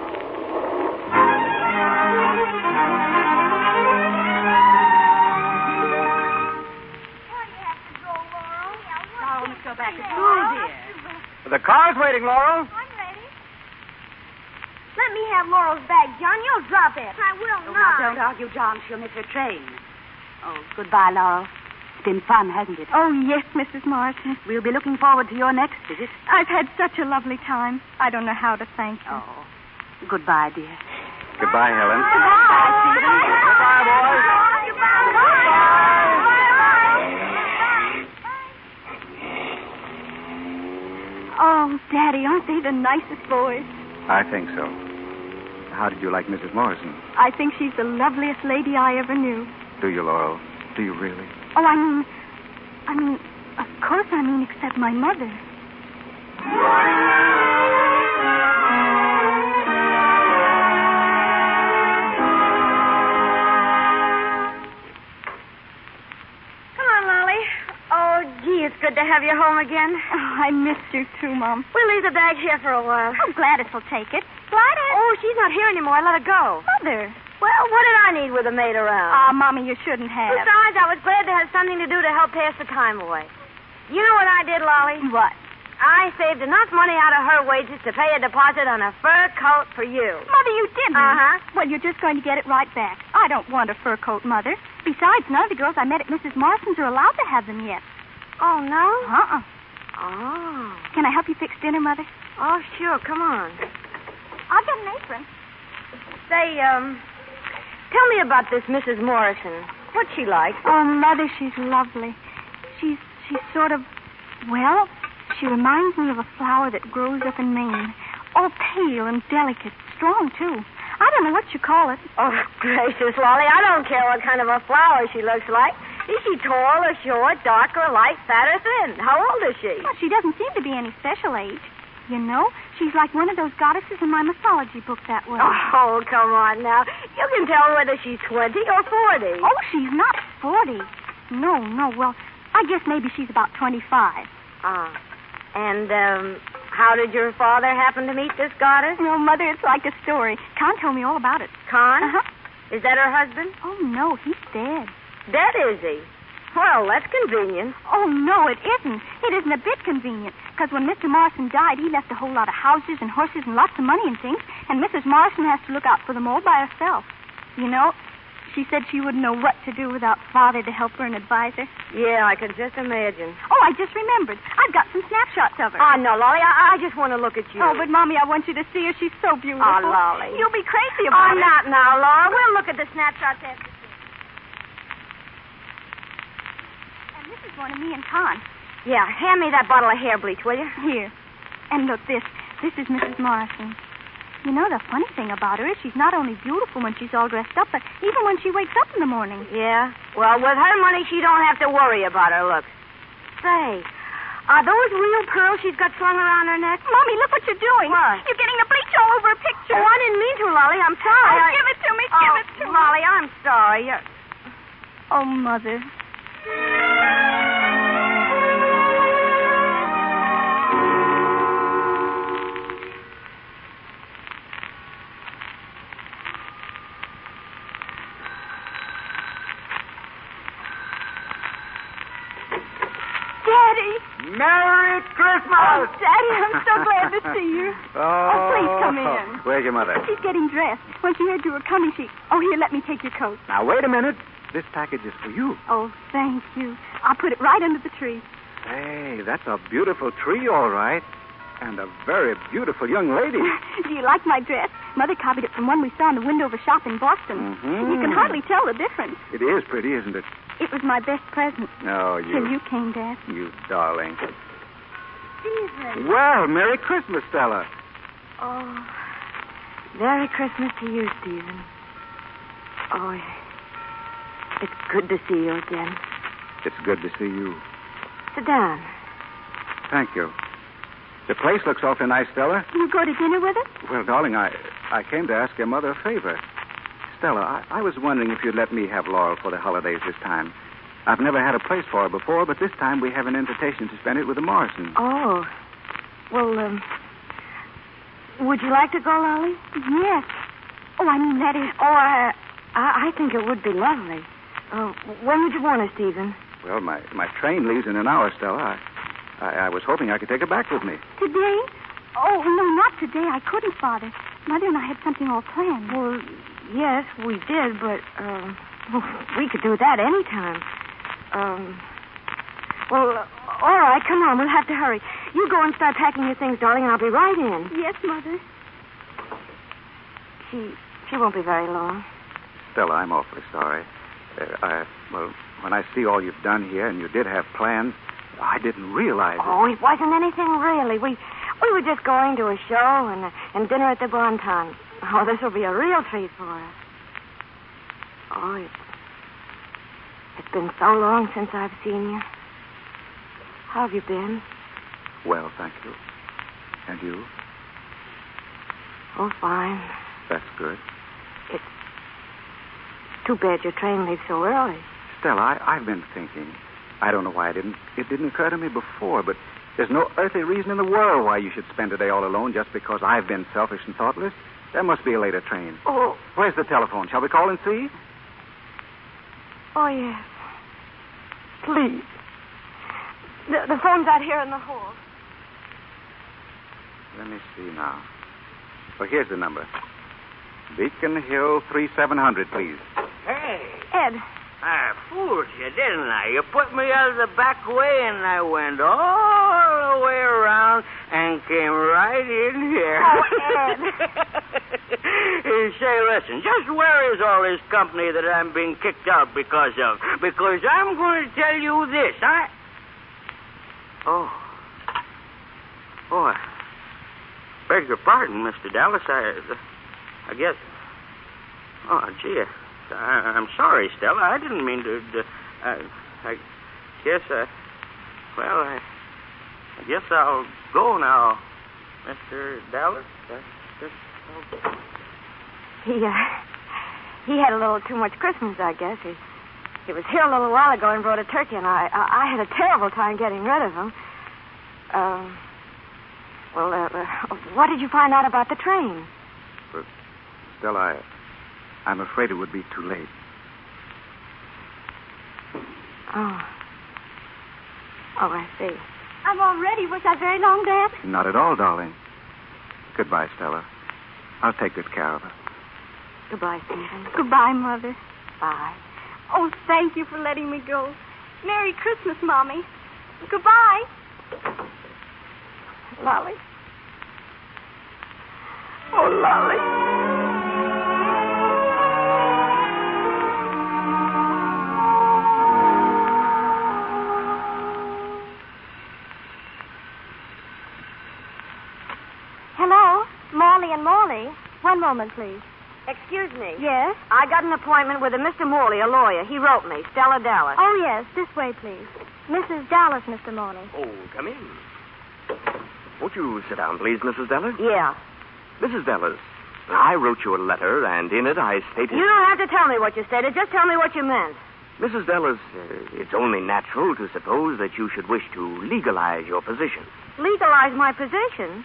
Let's go back to school, dear. The car's waiting, Laurel. I'm ready. Let me have Laurel's bag, John. You'll drop it. I will Oh, not. now, don't argue, John. She'll miss her train. Oh, goodbye, Laurel. It's been fun, hasn't it? Oh, yes, Mrs. Morrison. We'll be looking forward to your next visit. I've had such a lovely time. I don't know how to thank you. Oh, goodbye, dear. Goodbye, Helen. Goodbye, Stephen. Goodbye, boys. Oh, Daddy, aren't they the nicest boys? I think so. How did you like Mrs. Morrison? I think she's the loveliest lady I ever knew. Do you, Laurel? Do you really? Oh, I mean, of course I mean, except my mother. Come on, Lolly. Oh, gee, it's good to have you home again. Oh, I missed you too, Mom. We'll leave the bag here for a while. Oh, Gladys will take it. Gladys? Oh, she's not here anymore. I let her go. Mother. Well, what did I need with a maid around? Mommy, you shouldn't have. Besides, I was glad to have something to do to help pass the time away. You know what I did, Lolly? What? I saved enough money out of her wages to pay a deposit on a fur coat for you. Mother, you didn't. Uh-huh. Well, you're just going to get it right back. I don't want a fur coat, Mother. Besides, none of the girls I met at Mrs. Morrison's are allowed to have them yet. Oh, no? Uh-uh. Oh. Can I help you fix dinner, Mother? Oh, sure. Come on. I'll get an apron. Say, tell me about this Mrs. Morrison. What's she like? Oh, Mother, she's lovely. She's sort of, well, she reminds me of a flower that grows up in Maine. All pale and delicate, strong, too. I don't know what you call it. Oh, gracious, Lolly, I don't care what kind of a flower she looks like. Is she tall or short, dark or light, fat or thin? How old is she? Well, she doesn't seem to be any special age. You know, she's like one of those goddesses in my mythology book that way. Oh, come on now. You can tell whether she's 20 or 40. Oh, she's not 40. No. Well, I guess maybe she's about 25. And, how did your father happen to meet this goddess? No, Mother, it's like a story. Con told me all about it. Con? Uh-huh. Is that her husband? Oh, no, he's dead. Dead, is he? Well, that's convenient. Oh, no, it isn't. It isn't a bit convenient. Because when Mr. Morrison died, he left a whole lot of houses and horses and lots of money and things, and Mrs. Morrison has to look out for them all by herself. You know, She said she wouldn't know what to do without Father to help her and advise her. Yeah, I can just imagine. Oh, I just remembered. I've got some snapshots of her. Oh, no, Lolly, I just want to look at you. Oh, but, Mommy, I want you to see her. She's so beautiful. Oh, Lolly. You'll be crazy about Oh, it. not now, Laura. We'll look at the snapshots after. And this is one of me and Con. Yeah, hand me that bottle of hair bleach, will you? Here. And look, this is Mrs. Morrison. You know, the funny thing about her is she's not only beautiful when she's all dressed up, but even when she wakes up in the morning. Yeah? Well, with her money, she don't have to worry about her looks. Say, are those real pearls she's got slung around her neck? Mommy, look what you're doing. What? You're getting the bleach all over her picture. Oh, I didn't mean to, Lolly. I'm sorry. Oh, give it to me. Give it to me. Lolly, I'm sorry. Oh, Mother. Merry Christmas! Oh, Daddy, I'm so glad to see you. Oh, please come in. Where's your mother? She's getting dressed. When she heard you were coming, she... Oh, here, let me take your coat. Now, wait a minute. This package is for you. Oh, thank you. I'll put it right under the tree. Hey, that's a beautiful tree, all right. And a very beautiful young lady. Do you like my dress? Mother copied it from one we saw in the window of a shop in Boston. Mm-hmm. You can hardly tell the difference. It is pretty, isn't it? It was my best present. Oh, Till you came, Dad. You darling. Stephen. Well, Merry Christmas, Stella. Oh, Merry Christmas to you, Stephen. Oh, it's good to see you again. It's good to see you. Sit down. Thank you. The place looks awfully nice, Stella. You go to dinner with us? Well, darling, I came to ask your mother a favor. Stella, I was wondering if you'd let me have Laurel for the holidays this time. I've never had a place for her before, but this time we have an invitation to spend it with the Morrisons. Oh. Well, would you like to go, Lolly? Yes. Oh, I mean, that is... Oh, I think it would be lovely. When would you want us, Stephen? Well, my train leaves in an hour, Stella. I was hoping I could take her back with me. Today? Oh, no, not today. I couldn't, Father. Mother and I had something all planned. Well, yes, we did, but, we could do that any time. Well, all right, come on. We'll have to hurry. You go and start packing your things, darling, and I'll be right in. Yes, Mother. She won't be very long. Stella, I'm awfully sorry. Well, when I see all you've done here, and you did have plans, I didn't realize it. Oh, it wasn't anything really. We were just going to a show and dinner at the Bon Ton. Oh, this will be a real treat for us. Oh, it's been so long since I've seen you. How have you been? Well, thank you. And you? Oh, fine. That's good. It's too bad your train leaves so early. Stella, I've been thinking. I don't know why it didn't occur to me before, but there's no earthly reason in the world why you should spend a day all alone just because I've been selfish and thoughtless. There must be a later train. Oh. Where's the telephone? Shall we call and see? Oh, yes. Please. The phone's out here in the hall. Let me see now. Well, here's the number. Beacon Hill 3700, please. Hey. Ed. I fooled you, didn't I? You put me out of the back way, and I went all the way around and came right in here. Oh, Ed. Say, listen, just where is all this company that I'm being kicked out because of? Because I'm going to tell you this. Oh, I beg your pardon, Mr. Dallas. I guess... Oh, gee, I'm sorry, Stella. I didn't mean to... I guess, I guess I'll go now, Mr. Dallas. He had a little too much Christmas, I guess. He was here a little while ago and brought a turkey, and I had a terrible time getting rid of him. What did you find out about the train? Well, Stella, I'm afraid it would be too late. Oh, I see. I'm all ready. Was I very long, Dad? Not at all, darling. Goodbye, Stella. I'll take good care of her. Goodbye, Stephen. Goodbye, Mother. Bye. Oh, thank you for letting me go. Merry Christmas, Mommy. Goodbye. Lolly. Oh, Lolly. Hello, Morley and Morley. One moment, please. Excuse me. Yes? I got an appointment with a Mr. Morley, a lawyer. He wrote me, Stella Dallas. Oh, yes. This way, please. Mrs. Dallas, Mr. Morley. Oh, come in. Won't you sit down, please, Mrs. Dallas? Yeah. Mrs. Dallas, I wrote you a letter, and in it I stated... You don't have to tell me what you stated. Just tell me what you meant. Mrs. Dallas, it's only natural to suppose that you should wish to legalize your position. Legalize my position?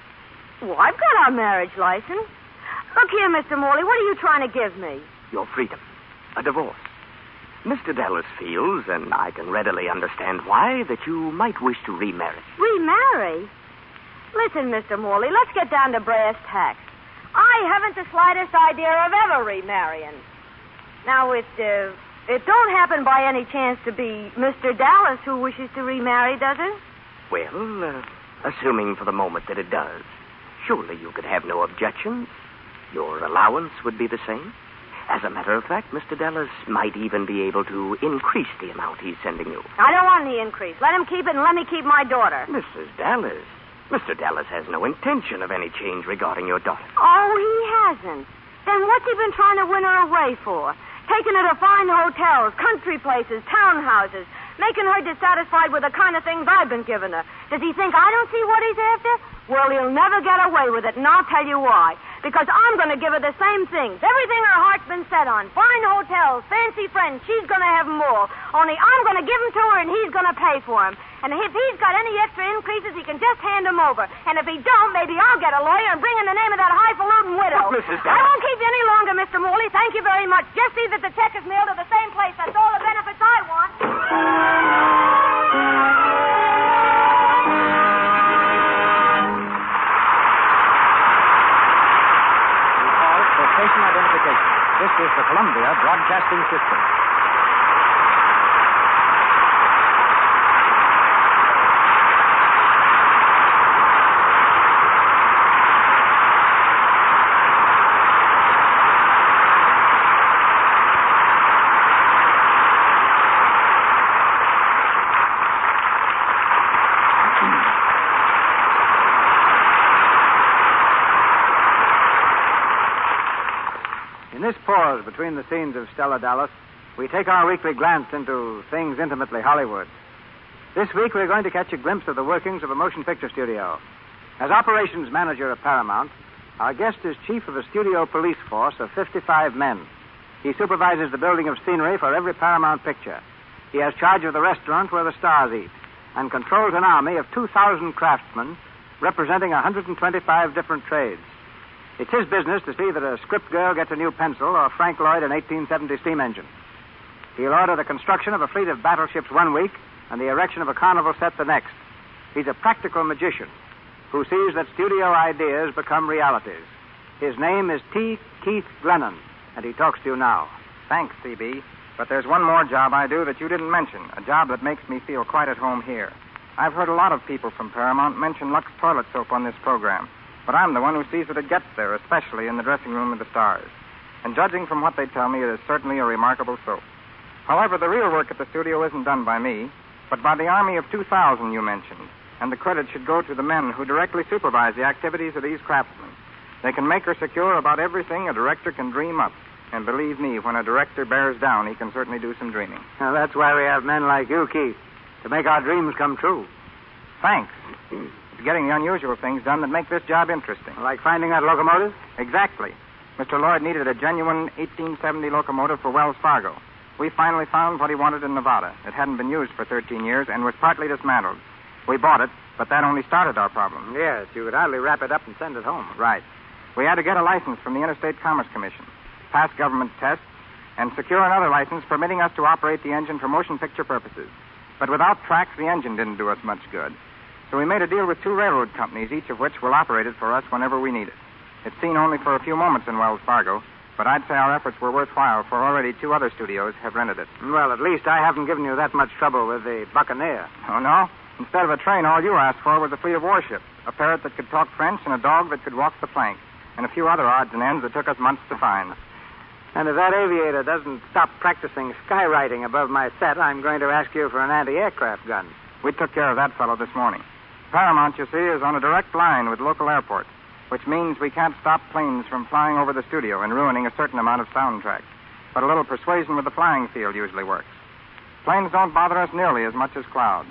Well, I've got our marriage license. Look here, Mr. Morley, what are you trying to give me? Your freedom. A divorce. Mr. Dallas feels, and I can readily understand why, that you might wish to remarry. Remarry? Listen, Mr. Morley, let's get down to brass tacks. I haven't the slightest idea of ever remarrying. Now, it don't happen by any chance to be Mr. Dallas who wishes to remarry, does it? Well, assuming for the moment that it does, surely you could have no objections. Your allowance would be the same. As a matter of fact, Mr. Dallas might even be able to increase the amount he's sending you. I don't want any increase. Let him keep it and let me keep my daughter. Mrs. Dallas, Mr. Dallas has no intention of any change regarding your daughter. Oh, he hasn't. Then what's he been trying to win her away for? Taking her to fine hotels, country places, townhouses, making her dissatisfied with the kind of things I've been giving her. Does he think I don't see what he's after? Well, he'll never get away with it, and I'll tell you why. Because I'm going to give her the same things. Everything her heart's been set on. Fine hotels, fancy friends, she's going to have them all. Only I'm going to give them to her, and he's going to pay for them. And if he's got any extra increases, he can just hand them over. And if he don't, maybe I'll get a lawyer and bring in the name of that highfalutin widow. But, Mrs. I won't keep you any longer, Mr. Morley. Thank you very much. Just see that the check is mailed to the same place. That's all the benefits I want. Station identification. This is the Columbia Broadcasting System. In this pause between the scenes of Stella Dallas, we take our weekly glance into things intimately Hollywood. This week, we're going to catch a glimpse of the workings of a motion picture studio. As operations manager of Paramount, our guest is chief of a studio police force of 55 men. He supervises the building of scenery for every Paramount picture. He has charge of the restaurant where the stars eat and controls an army of 2,000 craftsmen representing 125 different trades. It's his business to see that a script girl gets a new pencil or Frank Lloyd an 1870 steam engine. He'll order the construction of a fleet of battleships one week and the erection of a carnival set the next. He's a practical magician who sees that studio ideas become realities. His name is T. Keith Glennon, and he talks to you now. Thanks, C.B., but there's one more job I do that you didn't mention, a job that makes me feel quite at home here. I've heard a lot of people from Paramount mention Lux toilet soap on this program. But I'm the one who sees that it gets there, especially in the dressing room of the stars. And judging from what they tell me, it is certainly a remarkable soap. However, the real work at the studio isn't done by me, but by the army of 2,000 you mentioned. And the credit should go to the men who directly supervise the activities of these craftsmen. They can make or secure about everything a director can dream up. And believe me, when a director bears down, he can certainly do some dreaming. Now, that's why we have men like you, Keith, to make our dreams come true. Thanks. It's getting the unusual things done that make this job interesting. Like finding that locomotive? Exactly. Mr. Lloyd needed a genuine 1870 locomotive for Wells Fargo. We finally found what he wanted in Nevada. It hadn't been used for 13 years and was partly dismantled. We bought it, but that only started our problem. Yes, you could hardly wrap it up and send it home. Right. We had to get a license from the Interstate Commerce Commission, pass government tests, and secure another license permitting us to operate the engine for motion picture purposes. But without tracks, the engine didn't do us much good. So we made a deal with 2 railroad companies, each of which will operate it for us whenever we need it. It's seen only for a few moments in Wells Fargo, But I'd say our efforts were worthwhile, for already 2 other studios have rented it. Well, at least I haven't given you that much trouble with the Buccaneer. Oh, no? Instead of a train, all you asked for was a fleet of warships, a parrot that could talk French, and a dog that could walk the plank, and a few other odds and ends that took us months to find. And if that aviator doesn't stop practicing skywriting above my set, I'm going to ask you for an anti-aircraft gun. We took care of that fellow this morning. Paramount, you see, is on a direct line with local airports, which means we can't stop planes from flying over the studio and ruining a certain amount of soundtrack. But a little persuasion with the flying field usually works. Planes don't bother us nearly as much as clouds.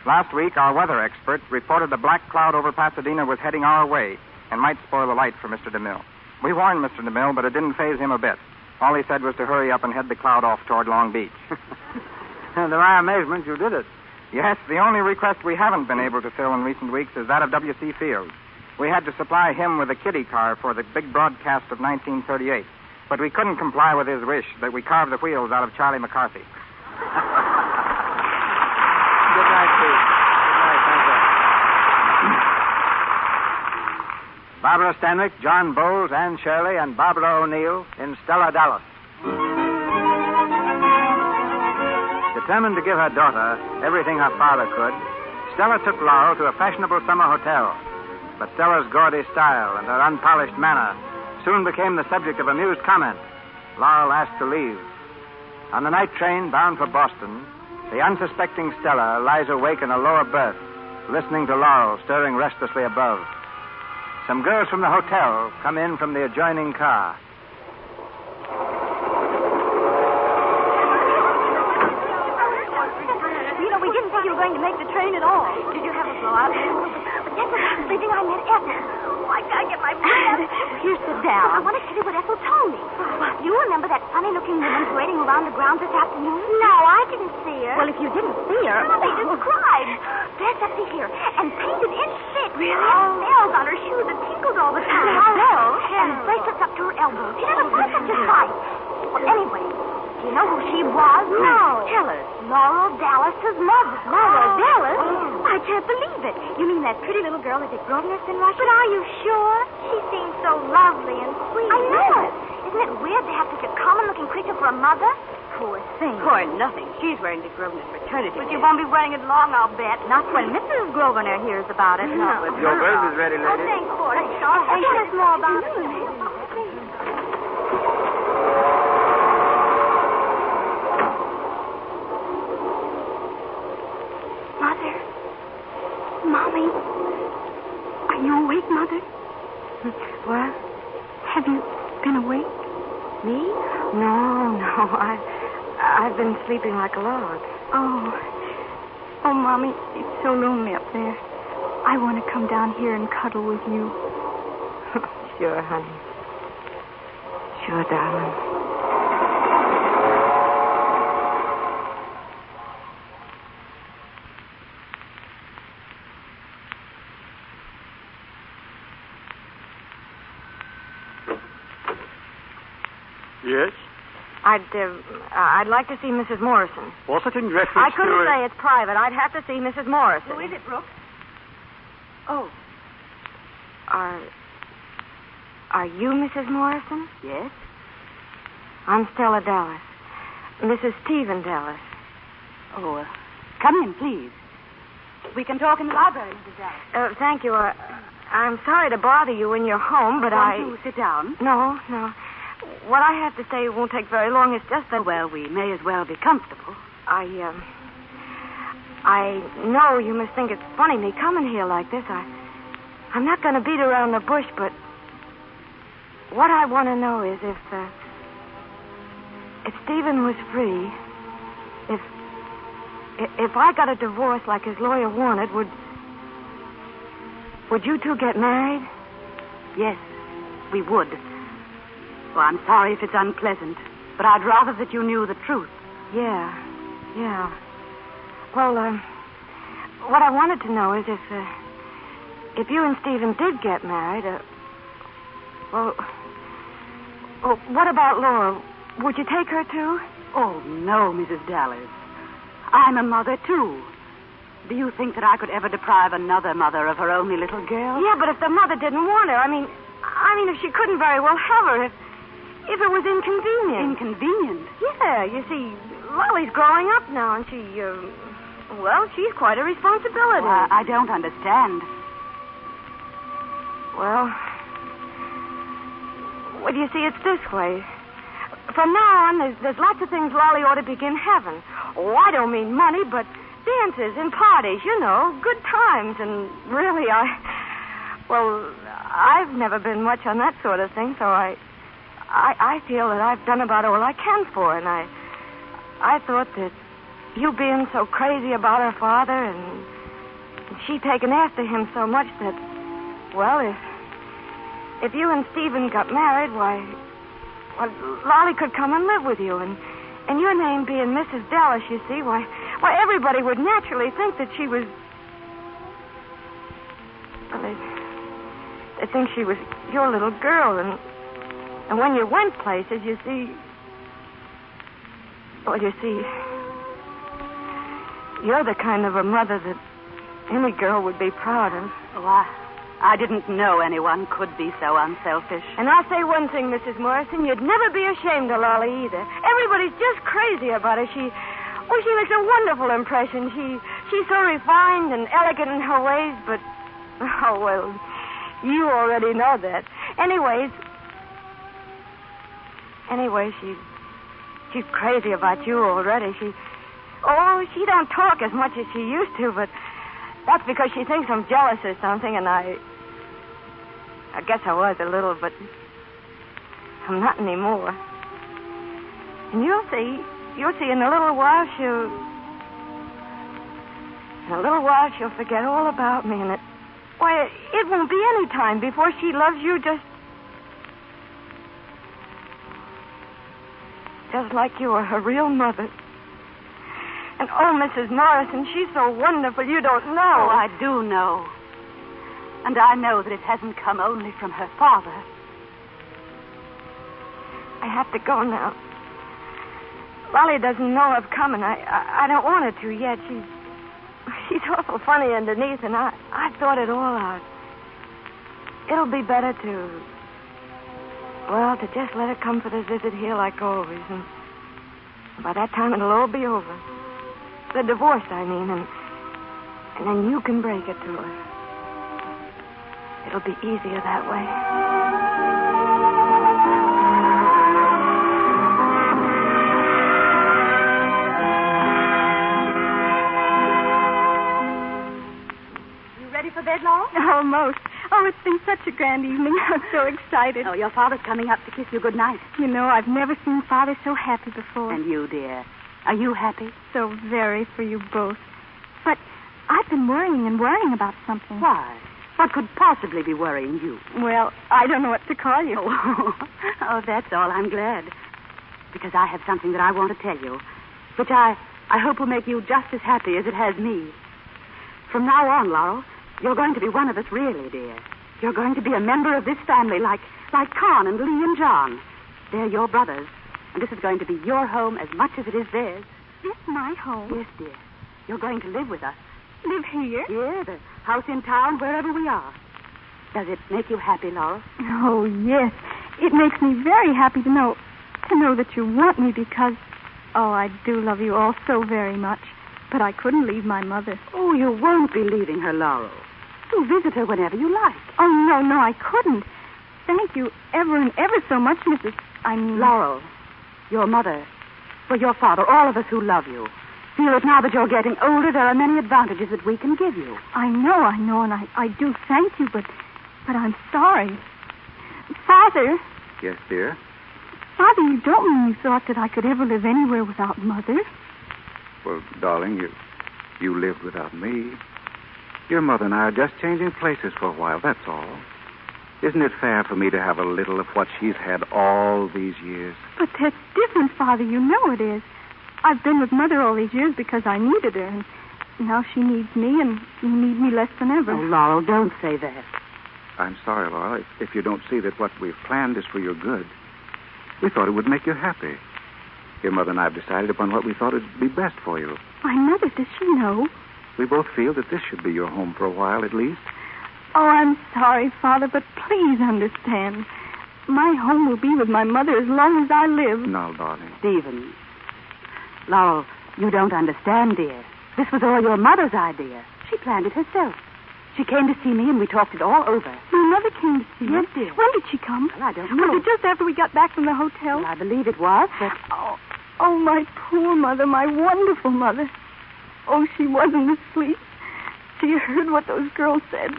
Last week, our weather expert reported a black cloud over Pasadena was heading our way and might spoil the light for Mr. DeMille. We warned Mr. DeMille, but it didn't faze him a bit. All he said was to hurry up and head the cloud off toward Long Beach. And to my amazement, you did it. Yes, the only request we haven't been able to fill in recent weeks is that of W.C. Fields. We had to supply him with a kiddie car for the big broadcast of 1938, but we couldn't comply with his wish that we carve the wheels out of Charlie McCarthy. Good night, Pete. Good night, thank you. Barbara Stanwyck, John Bowles, Anne Shirley, and Barbara O'Neill in Stella Dallas. Determined to give her daughter everything her father could, Stella took Laurel to a fashionable summer hotel. But Stella's gaudy style and her unpolished manner soon became the subject of amused comment. Laurel asked to leave. On the night train bound for Boston, the unsuspecting Stella lies awake in a lower berth, listening to Laurel stirring restlessly above. Some girls from the hotel come in from the adjoining car. You know, we didn't think you were going to make the train at all. Did you have a blowout? Yes, I'm sleeping. I met Ethel. Oh, I gotta get my breath. Here, sit down. I want to tell you what Ethel told me. You remember that funny-looking woman parading around the grounds this afternoon? No, I didn't see her. Well, if you didn't see her... No, they described. Dressed up to here and painted in shit. Really? And bells on her shoes that tinkled all the time. Bells? And bracelets up to her elbows. She never saw such a sight. Well, anyway, do you know who she was? No. Tell us. Laurel Dallas's mother. Laurel Dallas? I can't believe it. You mean that pretty little girl that had grown up in Russia? But are you sure? She seems so lovely and sweet. I know it. Isn't it weird to have such a common-looking creature for a mother? Poor thing. Poor nothing. She's wearing the Grosvenor fraternity. But you won't be wearing it long, I'll bet. Not when Mrs. Grosvenor hears about it. No. But your berth is ready, ladies. Oh, thanks for it. Tell us more about it. Mother. Mommy. Are you awake, Mother? What? Have you been awake? Me? No. I've been sleeping like a log. Oh, Mommy, it's so lonely up there. I want to come down here and cuddle with you. Sure, honey. Sure, darling. Yes? I'd like to see Mrs. Morrison. What's it in reference I couldn't to? say it's private. I'd have to see Mrs. Morrison. Who is it, Brooke? Oh. Are you Mrs. Morrison? Yes. I'm Stella Dallas. Mrs. Stephen Dallas. Oh, come in, please. We can talk in the library, Mrs. Dallas. Thank you. I'm sorry to bother you when you're home, but Won't you sit down? No. What I have to say won't take very long. It's just that... Well, we may as well be comfortable. I know you must think it's funny me coming here like this. I'm not going to beat around the bush, but what I want to know is if Stephen was free, if I got a divorce like his lawyer wanted, would you two get married? Yes, we would. Well, I'm sorry if it's unpleasant, but I'd rather that you knew the truth. Yeah. Well, what I wanted to know is if you and Stephen did get married, well, what about Laura? Would you take her, too? Oh, no, Mrs. Dallas. I'm a mother, too. Do you think that I could ever deprive another mother of her only little girl? Yeah, but if the mother didn't want her, I mean, if she couldn't very well have her, if it was inconvenient. Inconvenient? Yeah, you see, Lolly's growing up now, and she's quite a responsibility. Well, I don't understand. Well, you see, it's this way. From now on, there's lots of things Lolly ought to begin having. Oh, I don't mean money, but dances and parties, good times. And really, I've never been much on that sort of thing, so I feel that I've done about all I can for her, and I thought that you being so crazy about her father and she taking after him so much that, well, if you and Stephen got married, why, Lolly could come and live with you, and your name being Mrs. Dallas, you see, why, everybody would naturally think that she was, well, they think she was your little girl, and when you went places, you see, you're the kind of a mother that any girl would be proud of. Oh, I didn't know anyone could be so unselfish. And I'll say one thing, Mrs. Morrison, you'd never be ashamed of Lolly either. Everybody's just crazy about her. She makes a wonderful impression. She's so refined and elegant in her ways, but, oh, well, you already know that. Anyway, she's crazy about you already. She don't talk as much as she used to, but that's because she thinks I'm jealous or something, and I guess I was a little, but I'm not anymore. And you'll see in a little while she'll forget all about me, and it won't be any time before she loves you just like you are her real mother. And, Mrs. Morrison, she's so wonderful, you don't know. Oh, I do know. And I know that it hasn't come only from her father. I have to go now. Lolly doesn't know I've come, and I don't want her to yet. She's awful funny underneath, and I thought it all out. It'll be better to just let her come for the visit here like always, and by that time it'll all be over. The divorce, I mean, and then you can break it to her. It'll be easier that way. You ready for bed, Laura? Almost. Oh, it's been such a grand evening. I'm so excited. Oh, your father's coming up to kiss you good night. I've never seen Father so happy before. And you, dear, are you happy? So very for you both. But I've been worrying about something. Why? What could possibly be worrying you? Well, I don't know what to call you. Oh, that's all. I'm glad. Because I have something that I want to tell you, which I hope will make you just as happy as it has me. From now on, Laurel, you're going to be one of us, really, dear. You're going to be a member of this family like Con and Lee and John. They're your brothers, and this is going to be your home as much as it is theirs. This my home? Yes, dear. You're going to live with us. Live here? Yeah, the house in town, wherever we are. Does it make you happy, Laurel? Oh, yes. It makes me very happy to know that you want me because, I do love you all so very much. But I couldn't leave my mother. Oh, you won't be leaving her, Laurel. You'll visit her whenever you like. Oh, no, I couldn't. Thank you ever and ever so much, Laurel, your mother, your father, all of us who love you, feel that now that you're getting older, there are many advantages that we can give you. I know, and I do thank you, but I'm sorry. Father. Yes, dear? Father, you don't mean you thought that I could ever live anywhere without Mother? Well, darling, you lived without me. Your mother and I are just changing places for a while, that's all. Isn't it fair for me to have a little of what she's had all these years? But that's different, Father. You know it is. I've been with Mother all these years because I needed her, and now she needs me, and you need me less than ever. Oh, Laurel, don't say that. I'm sorry, Laura, if you don't see that what we've planned is for your good. We thought it would make you happy. Your mother and I have decided upon what we thought would be best for you. My mother, does she know? We both feel that this should be your home for a while, at least. Oh, I'm sorry, Father, but please understand. My home will be with my mother as long as I live. No, darling. Stephen. Laurel, you don't understand, dear. This was all your mother's idea. She planned it herself. She came to see me, and we talked it all over. My mother came to see you? Yes, dear. When did she come? Well, I don't know. Was it just after we got back from the hotel? Well, I believe it was, but... Oh, my poor mother, my wonderful mother. Oh, she wasn't asleep. She heard what those girls said.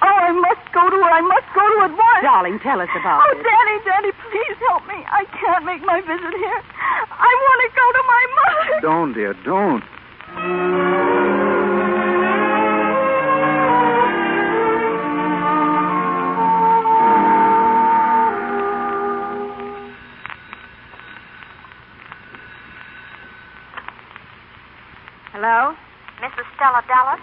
Oh, I must go to her. I must go to her at once. Darling, tell us about it. Daddy, please help me. I can't make my visit here. I want to go to my mother. Don't, dear, don't. Hello? Mrs. Stella Dallas?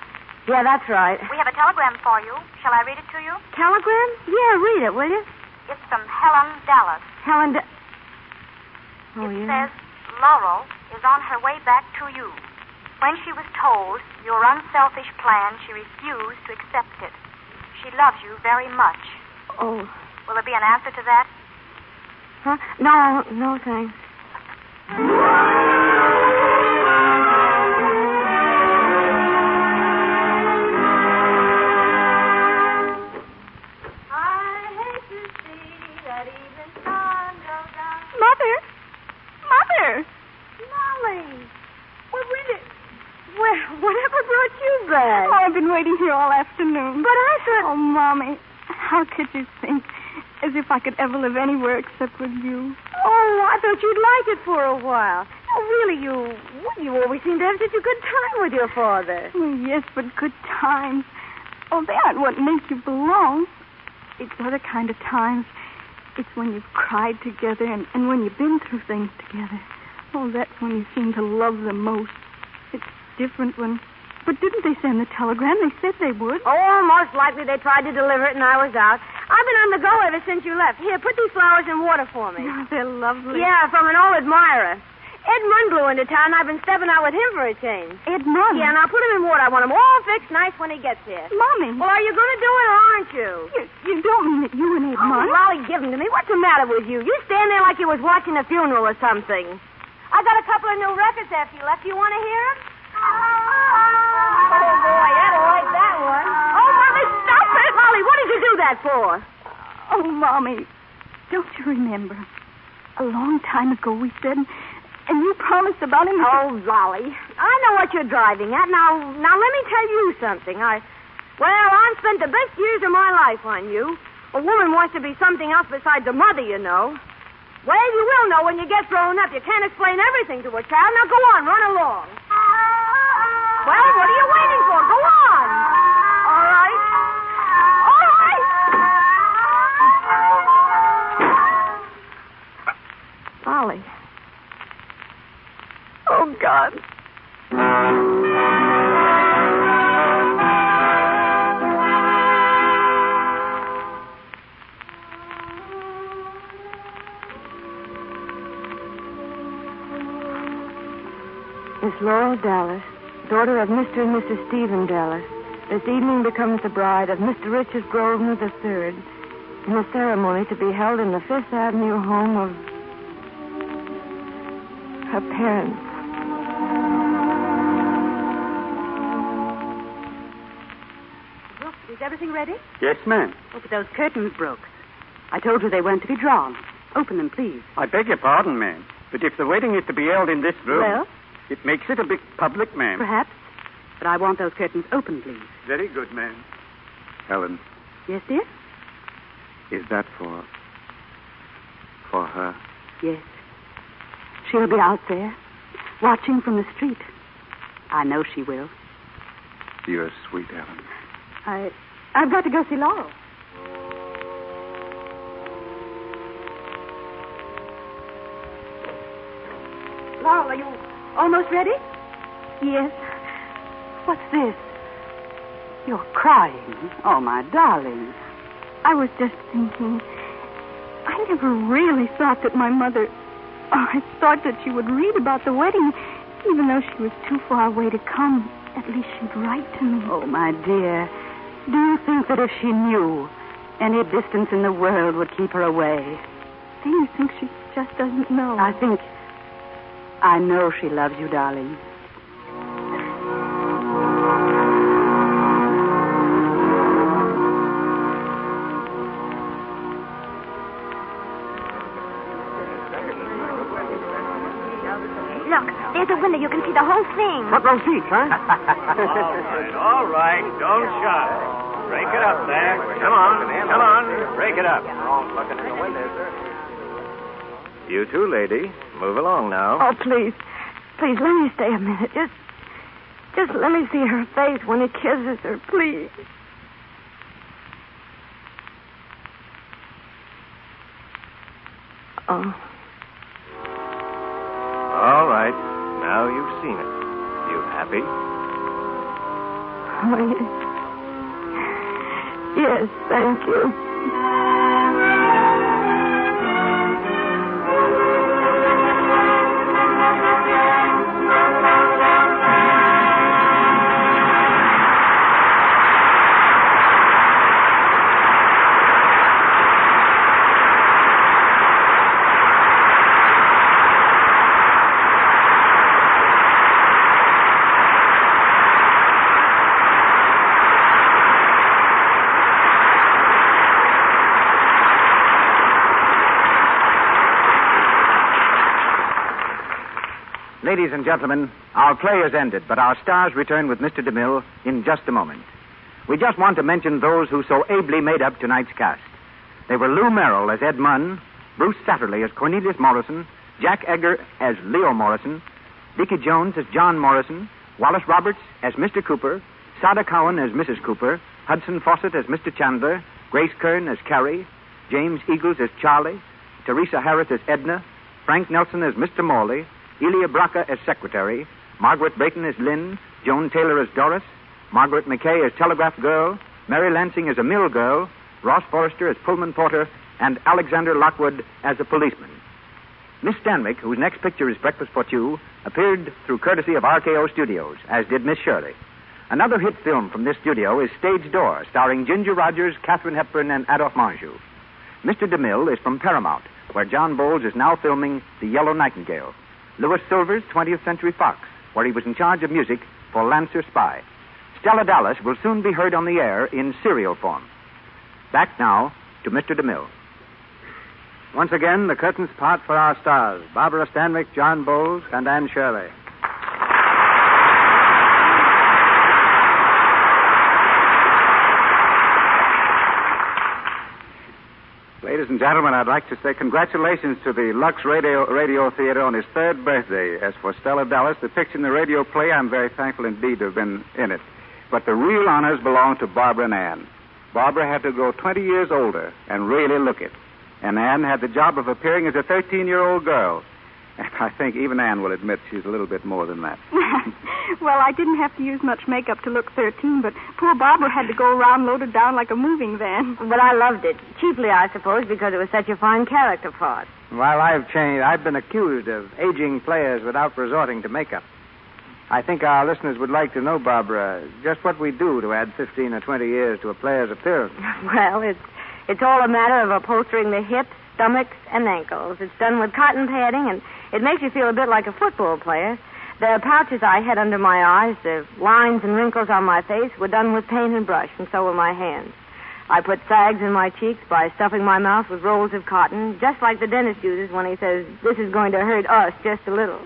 Yeah, that's right. We have a telegram for you. Shall I read it to you? Telegram? Yeah, read it, will you? It's from Helen Dallas. It says, Laurel is on her way back to you. When she was told your unselfish plan, she refused to accept it. She loves you very much. Oh. Will there be an answer to that? Huh? No, thanks. Mother! Molly! Whatever brought you back? Oh, I've been waiting here all afternoon. But I thought... Oh, Mommy, how could you think? As if I could ever live anywhere except with you. Oh, I thought you'd like it for a while. Oh, really, you always seem to have such a good time with your father. Oh, yes, but good times. Oh, they aren't what make you belong. It's other kind of times. It's when you've cried together and when you've been through things together. Oh, that's when you seem to love them most. It's different when... But didn't they send the telegram? They said they would. Oh, most likely they tried to deliver it and I was out. I've been on the go ever since you left. Here, put these flowers in water for me. Oh, they're lovely. Yeah, from an old admirer. Edmund blew into town. I've been stepping out with him for a change. Edmund? Yeah, now put him in water. I want him all fixed nice when he gets here. Mommy. Well, are you going to do it or aren't you? You don't mean that you and Edmund? Oh, Lolly, give him to me. What's the matter with you? You stand there like you was watching a funeral or something. I got a couple of new records after you left. You want to hear them? Oh, boy, that'll like that one. Oh, Mommy, stop it. Lolly, what did you do that for? Oh, Mommy, don't you remember? A long time ago we said... And you promised about him... Oh, Lolly, I know what you're driving at. Now let me tell you something. I've spent the best years of my life on you. A woman wants to be something else besides a mother, you know. Well, you will know when you get grown up. You can't explain everything to a child. Now go on, run along. Well, what are you waiting for? Go on. All right. All right. Lolly. Oh, God. Miss Laurel Dallas, daughter of Mr. and Mrs. Stephen Dallas, this evening becomes the bride of Mr. Richard Grosvenor III in a ceremony to be held in the Fifth Avenue home of her parents. Brooks, is everything ready? Yes, ma'am. Oh, but those curtains, Brooks. I told you they weren't to be drawn. Open them, please. I beg your pardon, ma'am. But if the wedding is to be held in this room... Well? It makes it a bit public, ma'am. Perhaps. But I want those curtains open, please. Very good, ma'am. Helen, Yes, dear? is that for her? Yes. She'll be out there, watching from the street. I know she will. You're sweet, Helen. I've got to go see Laurel. Laurel, are you almost ready? Yes. What's this? You're crying. Oh, my darling. I was just thinking... I never really thought that my mother... Oh, I thought that she would read about the wedding, even though she was too far away to come. At least she'd write to me. Oh, my dear. Do you think that if she knew Any distance in the world would keep her away. Do you think she just doesn't know? I know she loves you, darling. Look, there's a window. You can see the whole thing. Front row seats, huh? All right. Don't shout. Break it up there. Come on. Break it up. You too, lady. Move along now. Oh, please. Please, let me stay a minute. Just let me see her face when he kisses her, please. Oh. All right. Now you've seen it. You happy? Oh, yes. Yes, thank you. Ladies and gentlemen, our play has ended, but our stars return with Mr. DeMille in just a moment. We just want to mention those who so ably made up tonight's cast. They were Lou Merrill as Ed Munn, Bruce Satterley as Cornelius Morrison, Jack Egger as Leo Morrison, Dickie Jones as John Morrison, Wallace Roberts as Mr. Cooper, Sada Cowan as Mrs. Cooper, Hudson Fawcett as Mr. Chandler, Grace Kern as Carrie, James Eagles as Charlie, Teresa Harris as Edna, Frank Nelson as Mr. Morley, Elia Braca as secretary, Margaret Brayton as Lynn, Joan Taylor as Doris, Margaret McKay as telegraph girl, Mary Lansing as a mill girl, Ross Forrester as Pullman porter, and Alexander Lockwood as a policeman. Miss Stanwyck, whose next picture is Breakfast for Two, appeared through courtesy of RKO Studios, as did Miss Shirley. Another hit film from this studio is Stage Door, starring Ginger Rogers, Katharine Hepburn, and Adolphe Menjou. Mr. DeMille is from Paramount, where John Bowles is now filming The Yellow Nightingale. Louis Silver's 20th Century Fox, where he was in charge of music for Lancer Spy. Stella Dallas will soon be heard on the air in serial form. Back now to Mr. DeMille. Once again, the curtains part for our stars, Barbara Stanwyck, John Bowles, and Anne Shirley. Ladies and gentlemen, I'd like to say congratulations to the Lux Radio Theater on his third birthday. As for Stella Dallas, the picture in the radio play, I'm very thankful indeed to have been in it. But the real honors belong to Barbara and Anne. Barbara had to grow 20 years older and really look it. And Anne had the job of appearing as a 13-year-old girl. And I think even Anne will admit she's a little bit more than that. Well, I didn't have to use much makeup to look 13, but poor Barbara had to go around loaded down like a moving van. But I loved it. Chiefly, I suppose, because it was such a fine character part. While I've changed, I've been accused of aging players without resorting to makeup. I think our listeners would like to know, Barbara, just what we do to add 15 or 20 years to a player's appearance. Well, it's all a matter of upholstering the hips, stomachs, and ankles. It's done with cotton padding, and it makes you feel a bit like a football player. The pouches I had under my eyes, the lines and wrinkles on my face were done with paint and brush, and so were my hands. I put sags in my cheeks by stuffing my mouth with rolls of cotton, just like the dentist uses when he says, "This is going to hurt us just a little."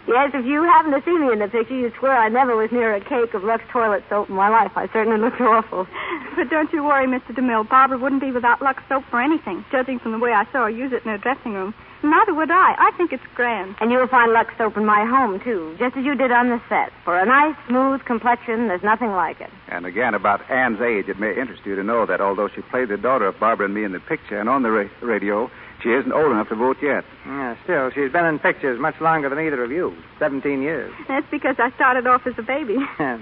Yes, if you happened to see me in the picture, you'd swear I never was near a cake of Lux toilet soap in my life. I certainly looked awful. But don't you worry, Mr. DeMille. Barbara wouldn't be without Lux soap for anything, judging from the way I saw her use it in her dressing room. Neither would I. I think it's grand. And you'll find Lux soap in my home, too, just as you did on the set. For a nice, smooth complexion, there's nothing like it. And again, about Anne's age, it may interest you to know that although she played the daughter of Barbara and me in the picture and on the radio, she isn't old enough to vote yet. Yeah, still, she's been in pictures much longer than either of you. 17 years. That's because I started off as a baby.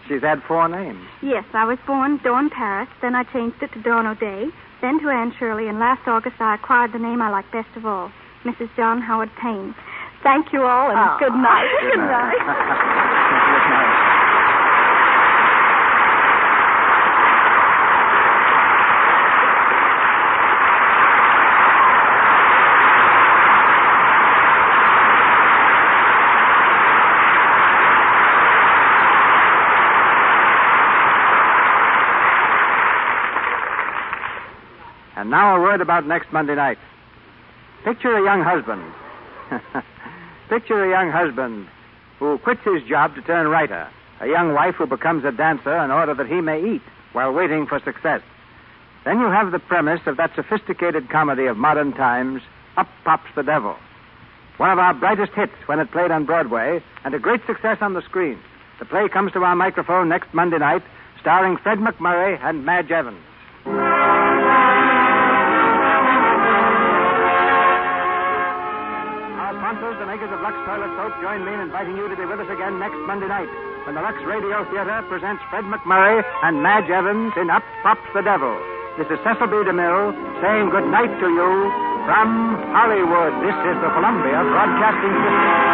She's had 4 names. Yes, I was born Dawn Paris, then I changed it to Dawn O'Day, then to Anne Shirley, and last August I acquired the name I like best of all, Mrs. John Howard Payne. Thank you all, and good night. Good night. Good night. And now a word about next Monday night. Picture a young husband. Picture a young husband who quits his job to turn writer. A young wife who becomes a dancer in order that he may eat while waiting for success. Then you have the premise of that sophisticated comedy of modern times, Up Pops the Devil. One of our brightest hits when it played on Broadway, and a great success on the screen. The play comes to our microphone next Monday night, starring Fred McMurray and Madge Evans. Our sponsors, the makers of Lux Toilet Soap, join me in inviting you to be with us again next Monday night when the Lux Radio Theater presents Fred McMurray and Madge Evans in Up Pops the Devil. This is Cecil B. DeMille saying good night to you from Hollywood. This is the Columbia Broadcasting System.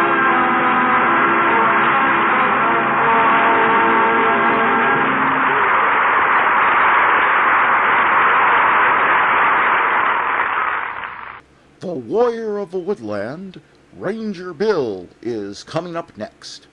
The Warrior of the Woodland, Ranger Bill, is coming up next.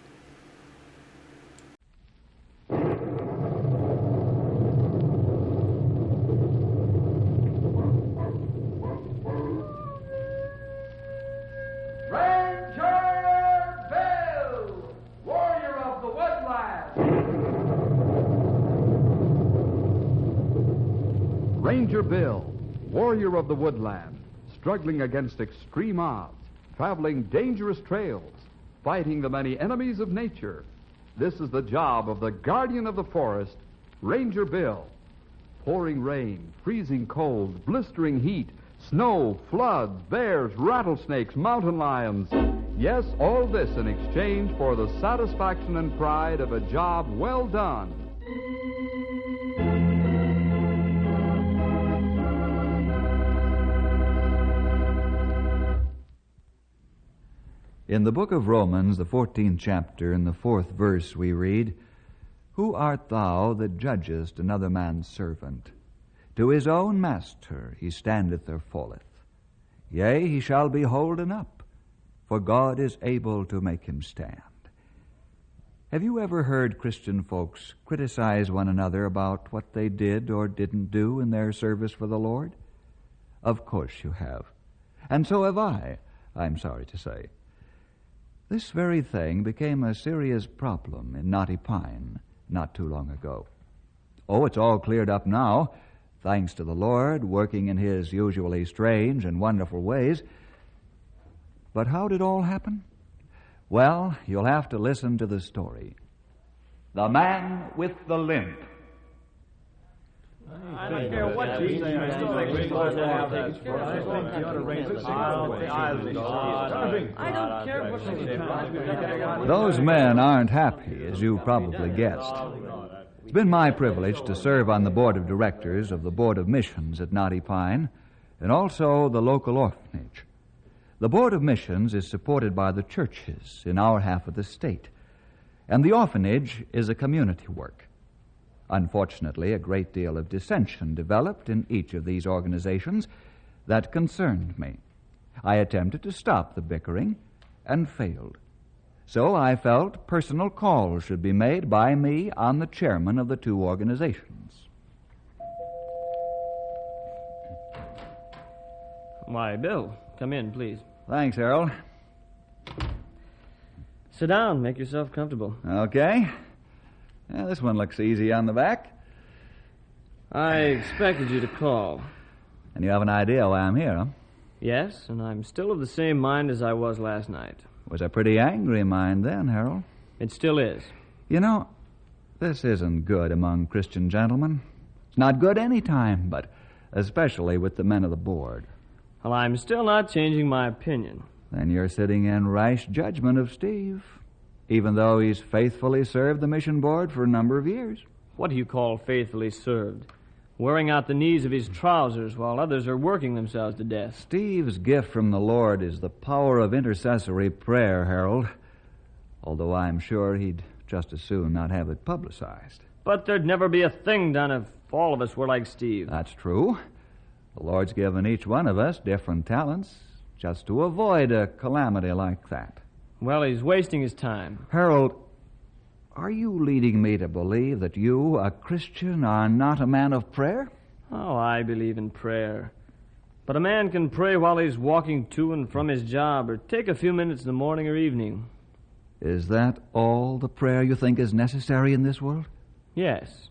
Ranger Bill, Warrior of the Woodland, struggling against extreme odds, traveling dangerous trails, fighting the many enemies of nature. This is the job of the guardian of the forest, Ranger Bill. Pouring rain, freezing cold, blistering heat, snow, floods, bears, rattlesnakes, mountain lions. Yes, all this in exchange for the satisfaction and pride of a job well done. In the book of Romans, the 14th chapter, in the 4th verse, we read, "Who art thou that judgest another man's servant? To his own master he standeth or falleth. Yea, he shall be holden up, for God is able to make him stand." Have you ever heard Christian folks criticize one another about what they did or didn't do in their service for the Lord? Of course you have. And so have I, I'm sorry to say. This very thing became a serious problem in Knotty Pine not too long ago. Oh, it's all cleared up now, thanks to the Lord working in his usually strange and wonderful ways. But how did all happen? Well, you'll have to listen to the story. The Man with the Limp. I don't care what you say. I still think we ought to have that. I don't care what you say. Those men aren't happy, as you probably guessed. It's been my privilege to serve on the board of directors of the Board of Missions at Knotty Pine and also the local orphanage. The Board of Missions is supported by the churches in our half of the state, and the orphanage is a community work. Unfortunately, a great deal of dissension developed in each of these organizations that concerned me. I attempted to stop the bickering and failed. So I felt personal calls should be made by me on the chairman of the two organizations. Why, Bill, come in, please. Thanks, Harold. Sit down. Make yourself comfortable. Okay. Yeah, this one looks easy on the back. I expected you to call. And you have an idea why I'm here, huh? Yes, and I'm still of the same mind as I was last night. Was a pretty angry mind then, Harold. It still is. You know, this isn't good among Christian gentlemen. It's not good any time, but especially with the men of the board. Well, I'm still not changing my opinion. Then you're sitting in rash judgment of Steve, even though he's faithfully served the mission board for a number of years. What do you call faithfully served? Wearing out the knees of his trousers while others are working themselves to death. Steve's gift from the Lord is the power of intercessory prayer, Harold, although I'm sure he'd just as soon not have it publicized. But there'd never be a thing done if all of us were like Steve. That's true. The Lord's given each one of us different talents just to avoid a calamity like that. Well, he's wasting his time. Harold, are you leading me to believe that you, a Christian, are not a man of prayer? Oh, I believe in prayer. But a man can pray while he's walking to and from his job, or take a few minutes in the morning or evening. Is that all the prayer you think is necessary in this world? Yes.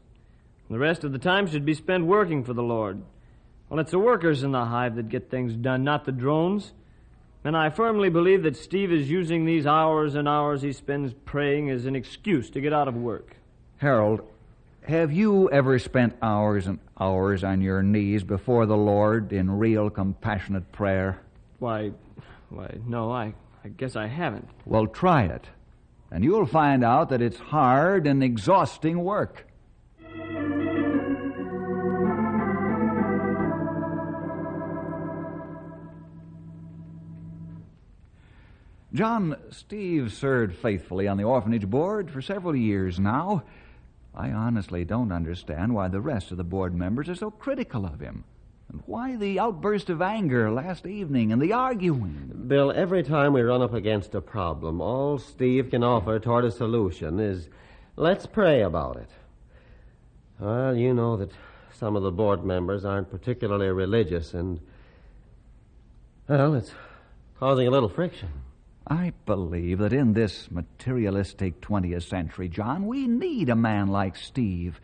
The rest of the time should be spent working for the Lord. Well, it's the workers in the hive that get things done, not the drones. And I firmly believe that Steve is using these hours and hours he spends praying as an excuse to get out of work. Harold, have you ever spent hours and hours on your knees before the Lord in real compassionate prayer? Why, no, I guess I haven't. Well, try it, and you'll find out that it's hard and exhausting work. John, Steve served faithfully on the orphanage board for several years now. I honestly don't understand why the rest of the board members are so critical of him. And why the outburst of anger last evening and the arguing. Bill, every time we run up against a problem, all Steve can offer toward a solution is, let's pray about it. Well, you know that some of the board members aren't particularly religious, and, well, it's causing a little friction. I believe that in this materialistic 20th century, John, we need a man like Steve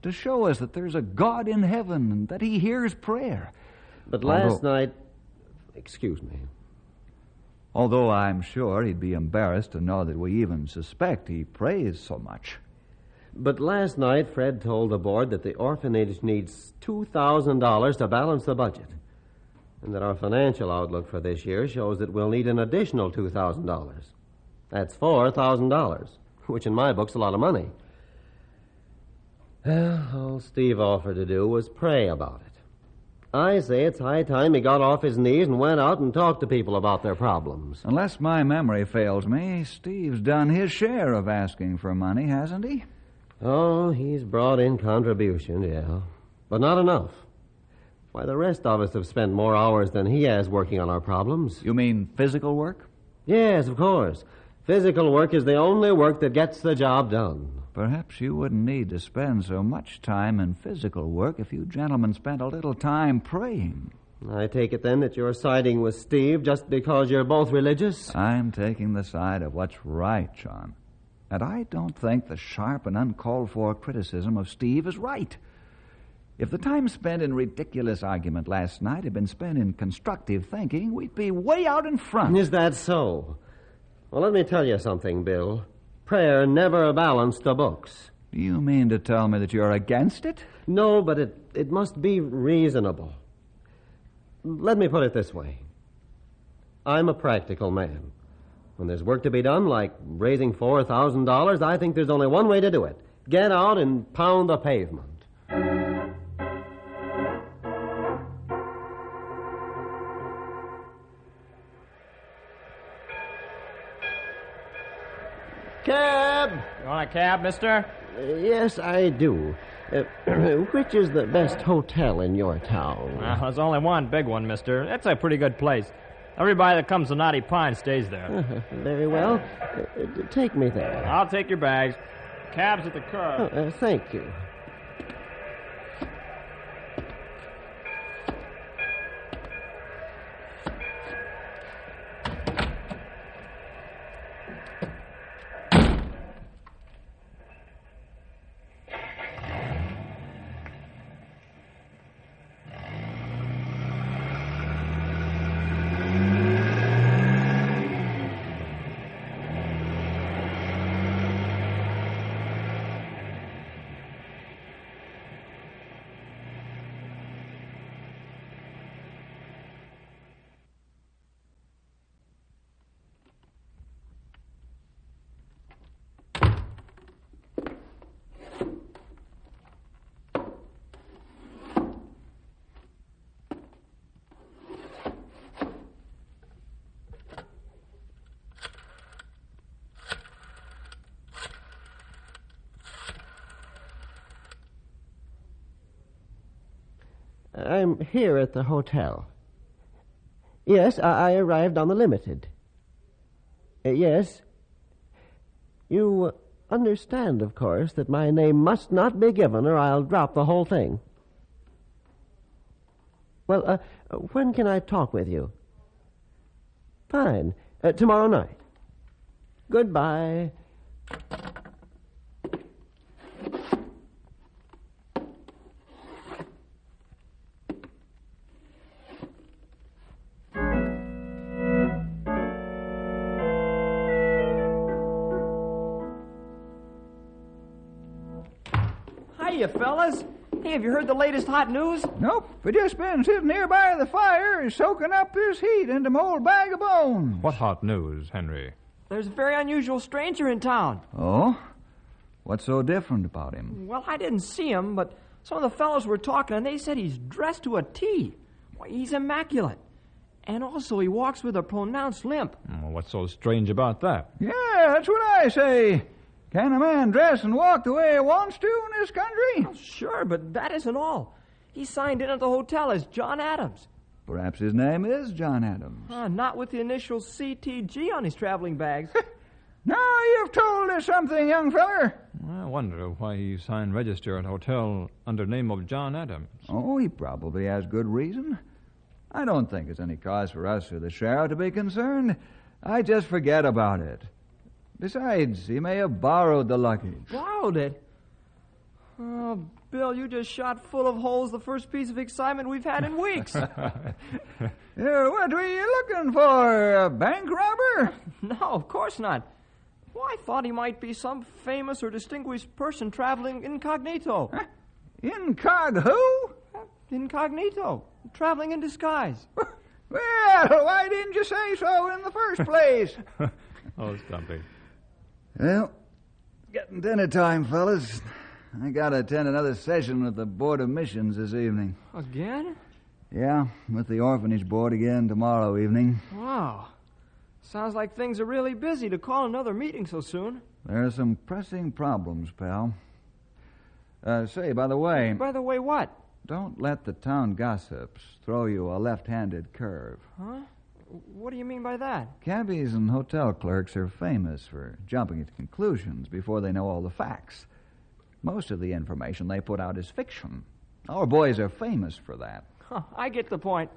to show us that there's a God in heaven and that he hears prayer. But last night... Excuse me. Although I'm sure he'd be embarrassed to know that we even suspect he prays so much. But last night, Fred told the board that the orphanage needs $2,000 to balance the budget, and that our financial outlook for this year shows that we'll need an additional $2,000. That's $4,000, which in my book's a lot of money. Well, all Steve offered to do was pray about it. I say it's high time he got off his knees and went out and talked to people about their problems. Unless my memory fails me, Steve's done his share of asking for money, hasn't he? Oh, he's brought in contributions, yeah. But not enough. Why, the rest of us have spent more hours than he has working on our problems. You mean physical work? Yes, of course. Physical work is the only work that gets the job done. Perhaps you wouldn't need to spend so much time in physical work if you gentlemen spent a little time praying. I take it then that you're siding with Steve just because you're both religious? I'm taking the side of what's right, John. And I don't think the sharp and uncalled-for criticism of Steve is right. If the time spent in ridiculous argument last night had been spent in constructive thinking, we'd be way out in front. Is that so? Well, let me tell you something, Bill. Prayer never balanced the books. Do you mean to tell me that you're against it? No, but it must be reasonable. Let me put it this way. I'm a practical man. When there's work to be done, like raising $4,000, I think there's only one way to do it. Get out and pound the pavement. Cab! You want a cab, mister? Yes, I do. Which is the best hotel in your town? Well, there's only one big one, mister. It's a pretty good place. Everybody that comes to Knotty Pine stays there. Very well. Take me there. I'll take your bags. Cab's at the curb. Thank you. I'm here at the hotel. Yes, I arrived on the Limited. Yes. You understand, of course, that my name must not be given or I'll drop the whole thing. Well, when can I talk with you? Fine. Tomorrow night. Goodbye. Hiya, fellas. Hey, have you heard the latest hot news? Nope. We just been sitting here by the fire soaking up this heat into my old bag of bones. What hot news, Henry? There's a very unusual stranger in town. Oh? What's so different about him? Well, I didn't see him, but some of the fellows were talking, and they said he's dressed to a T. Why, he's immaculate. And also, he walks with a pronounced limp. Well, what's so strange about that? Yeah, that's what I say. Can a man dress and walk the way he wants to in this country? Well, sure, but that isn't all. He signed in at the hotel as John Adams. Perhaps his name is John Adams. Not with the initials CTG on his traveling bags. Now you've told us something, young feller. I wonder why he signed register at hotel under name of John Adams. Oh, he probably has good reason. I don't think there's any cause for us or the sheriff to be concerned. I just forget about it. Besides, he may have borrowed the luggage. Borrowed it? Oh, Bill, you just shot full of holes the first piece of excitement we've had in weeks. What were you looking for, a bank robber? No, of course not. Well, I thought he might be some famous or distinguished person traveling incognito. Huh? Incog who? Incognito. Traveling in disguise. Well, why didn't you say so in the first place? Oh, Stumpy. Well, it's getting dinner time, fellas. I got to attend another session with the Board of Missions this evening. Again? Yeah, with the Orphanage Board again tomorrow evening. Wow. Sounds like things are really busy to call another meeting so soon. There are some pressing problems, pal. Say, by the way... By the way what? Don't let the town gossips throw you a left-handed curve. Huh? What do you mean by that? Cabbies and hotel clerks are famous for jumping to conclusions before they know all the facts. Most of the information they put out is fiction. Our boys are famous for that. I get the point.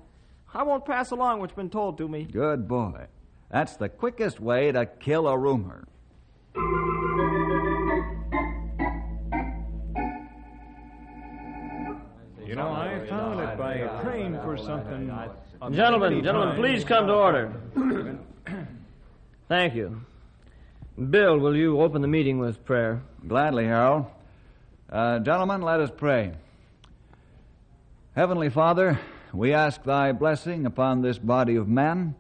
I won't pass along what's been told to me. Good boy. That's the quickest way to kill a rumor. You know, I found it by praying for something. Gentlemen, please come to order. Thank you. Bill, will you open the meeting with prayer? Gladly, Harold. Gentlemen, let us pray. Heavenly Father, we ask thy blessing upon this body of men.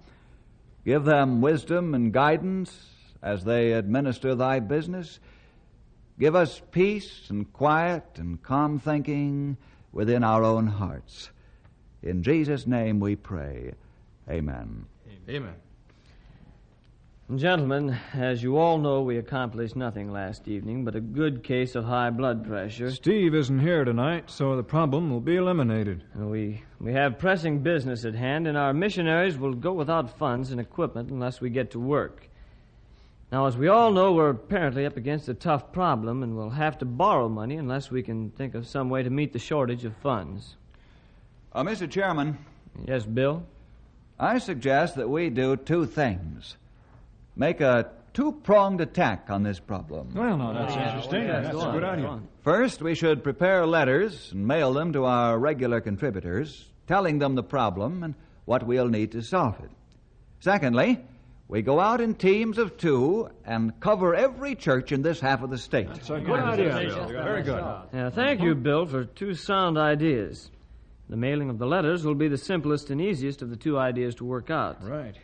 Give them wisdom and guidance as they administer thy business. Give us peace and quiet and calm thinking within our own hearts. In Jesus' name we pray. Amen. Amen. Gentlemen, as you all know, we accomplished nothing last evening but a good case of high blood pressure. Steve isn't here tonight, so the problem will be eliminated. We have pressing business at hand, and our missionaries will go without funds and equipment unless we get to work. Now, as we all know, we're apparently up against a tough problem, and we'll have to borrow money unless we can think of some way to meet the shortage of funds. Mr. Chairman. Yes, Bill? I suggest that we do two things. Make a two-pronged attack on this problem. Well, no, that's interesting. That's a good idea. First, we should prepare letters and mail them to our regular contributors, telling them the problem and what we'll need to solve it. Secondly, we go out in teams of two and cover every church in this half of the state. That's a good idea, Bill. Very good. Thank you, Bill, for two sound ideas. The mailing of the letters will be the simplest and easiest of the two ideas to work out. Right.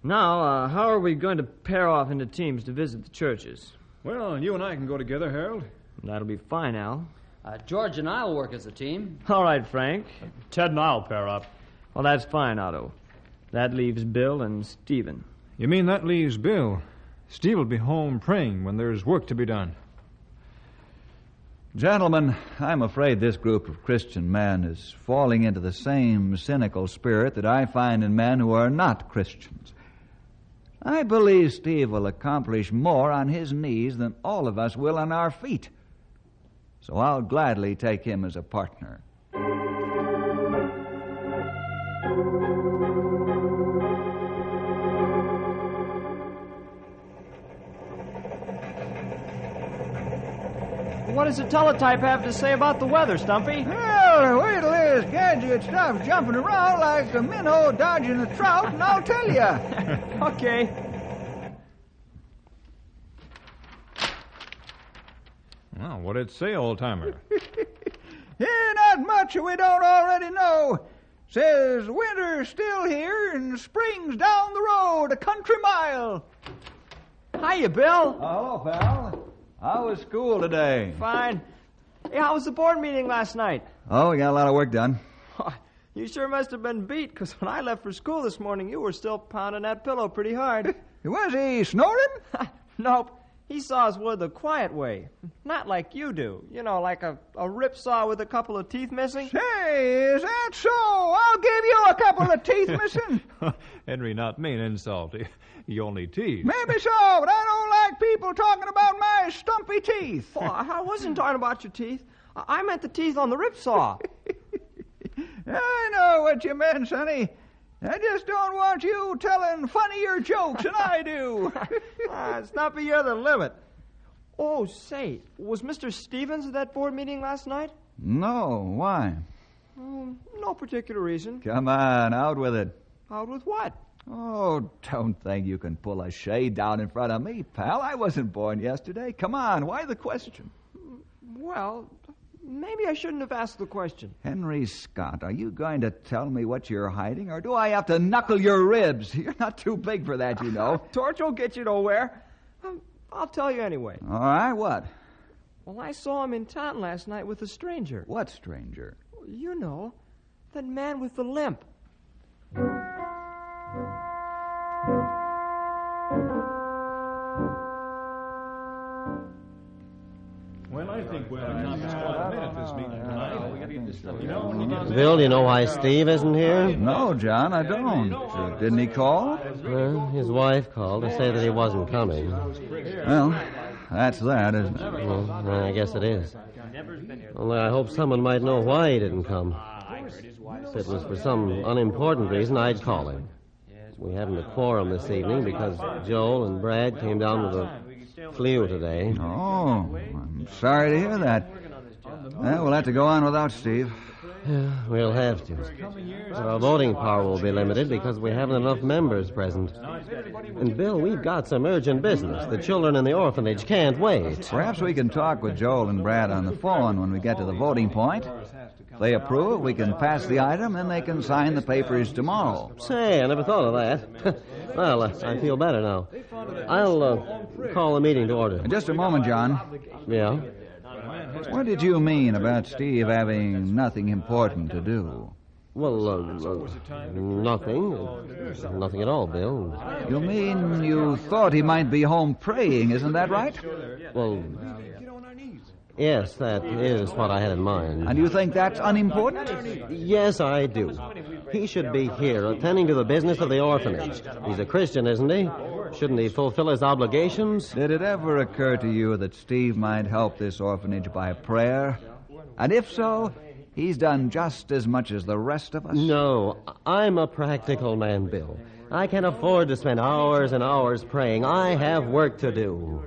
Now, how are we going to pair off into teams to visit the churches? Well, you and I can go together, Harold. That'll be fine, Al. George and I'll work as a team. All right, Frank. Ted and I'll pair up. Well, that's fine, Otto. That leaves Bill and Stephen. You mean that leaves Bill? Steve will be home praying when there's work to be done. Gentlemen, I'm afraid this group of Christian men is falling into the same cynical spirit that I find in men who are not Christians. I believe Steve will accomplish more on his knees than all of us will on our feet. So I'll gladly take him as a partner. What does the teletype have to say about the weather, Stumpy? Well, wait till this gadget stops jumping around like a minnow dodging a trout, and I'll tell you. Okay. Well, what'd it say, old-timer? Not much we don't already know. Says winter's still here and spring's down the road a country mile. Hiya, Bill. Hello, pal. How was school today? Fine. Hey, how was the board meeting last night? Oh, we got a lot of work done. You sure must have been beat, because when I left for school this morning, you were still pounding that pillow pretty hard. Was he snoring? Nope. He saws wood the quiet way. Not like you do. You know, like a rip saw with a couple of teeth missing. Say, is that so? I'll give you a couple of teeth missing. Henry, not me an insult. He only teased. Maybe so, but I don't like people talking about my stumpy teeth. Oh, I wasn't talking about your teeth. I meant the teeth on the rip saw. I know what you meant, Sonny. I just don't want you telling funnier jokes than I do. Stumpy, you're the limit. Oh, say, was Mr. Stevens at that board meeting last night? No, why? No particular reason. Come on, out with it. Out with what? Oh, don't think you can pull a shade down in front of me, pal. I wasn't born yesterday. Come on, why the question? Well, maybe I shouldn't have asked the question. Henry Scott, are you going to tell me what you're hiding, or do I have to knuckle your ribs? You're not too big for that, you know. Torch won't get you nowhere. I'll tell you anyway. All right, what? Well, I saw him in town last night with a stranger. What stranger? You know, that man with the limp. Well, I think we'll accomplish quite a bit at this meeting tonight. We got to get this stuff, you know. Bill, do you know why Steve isn't here? No, John, I don't. Didn't he call? Well, his wife called to say that he wasn't coming. Well, that's that, isn't it? Well, I guess it is. Only I hope someone might know why he didn't come. If it was for some unimportant reason, I'd call him. We haven't a quorum this evening because Joel and Brad came down with a flu today. Oh, I'm sorry to hear that. Well, we'll have to go on without Steve. Yeah, we'll have to. Our voting power will be limited because we haven't enough members present. And, Bill, we've got some urgent business. The children in the orphanage can't wait. Perhaps we can talk with Joel and Brad on the phone when we get to the voting point. If they approve, we can pass the item, and they can sign the papers tomorrow. Say, I never thought of that. Well, I feel better now. I'll call the meeting to order. Just a moment, John. Yeah? What did you mean about Steve having nothing important to do? Well, nothing. Nothing at all, Bill. You mean you thought he might be home praying, isn't that right? Well, yes, that is what I had in mind. And you think that's unimportant? Yes, I do. He should be here attending to the business of the orphanage. He's a Christian, isn't he? Shouldn't he fulfill his obligations? Did it ever occur to you that Steve might help this orphanage by prayer? And if so, he's done just as much as the rest of us? No, I'm a practical man, Bill. I can't afford to spend hours and hours praying. I have work to do.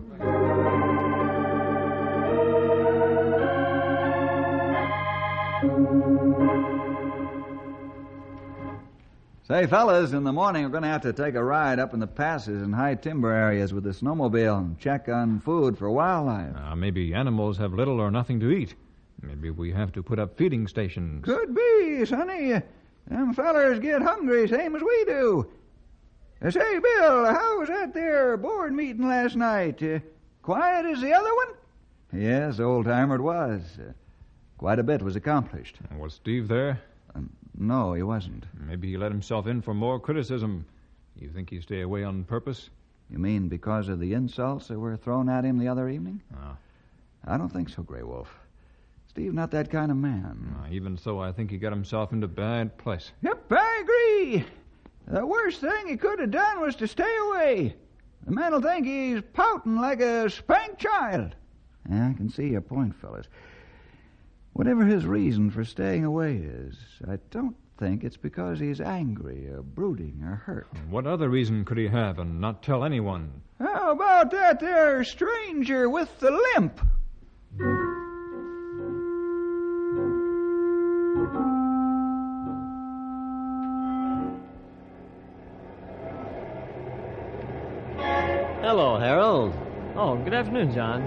Say, fellas, in the morning we're going to have to take a ride up in the passes and high timber areas with the snowmobile and check on food for wildlife. Maybe animals have little or nothing to eat. Maybe we have to put up feeding stations. Could be, Sonny. Them fellers get hungry same as we do. Say, Bill, how was that there board meeting last night? Quiet as the other one? Yes, old-timer it was. Quite a bit was accomplished. Was Steve there? No, he wasn't. Maybe he let himself in for more criticism. You think he stayed away on purpose? You mean because of the insults that were thrown at him the other evening? Oh. I don't think so, Grey Wolf. Steve's not that kind of man. Even so, I think he got himself into a bad place. Yep, I agree. The worst thing he could have done was to stay away. The men'll think he's pouting like a spanked child. Yeah, I can see your point, fellas. Whatever his reason for staying away is, I don't think it's because he's angry or brooding or hurt. What other reason could he have and not tell anyone? How about that there stranger with the limp? Oh, good afternoon, John.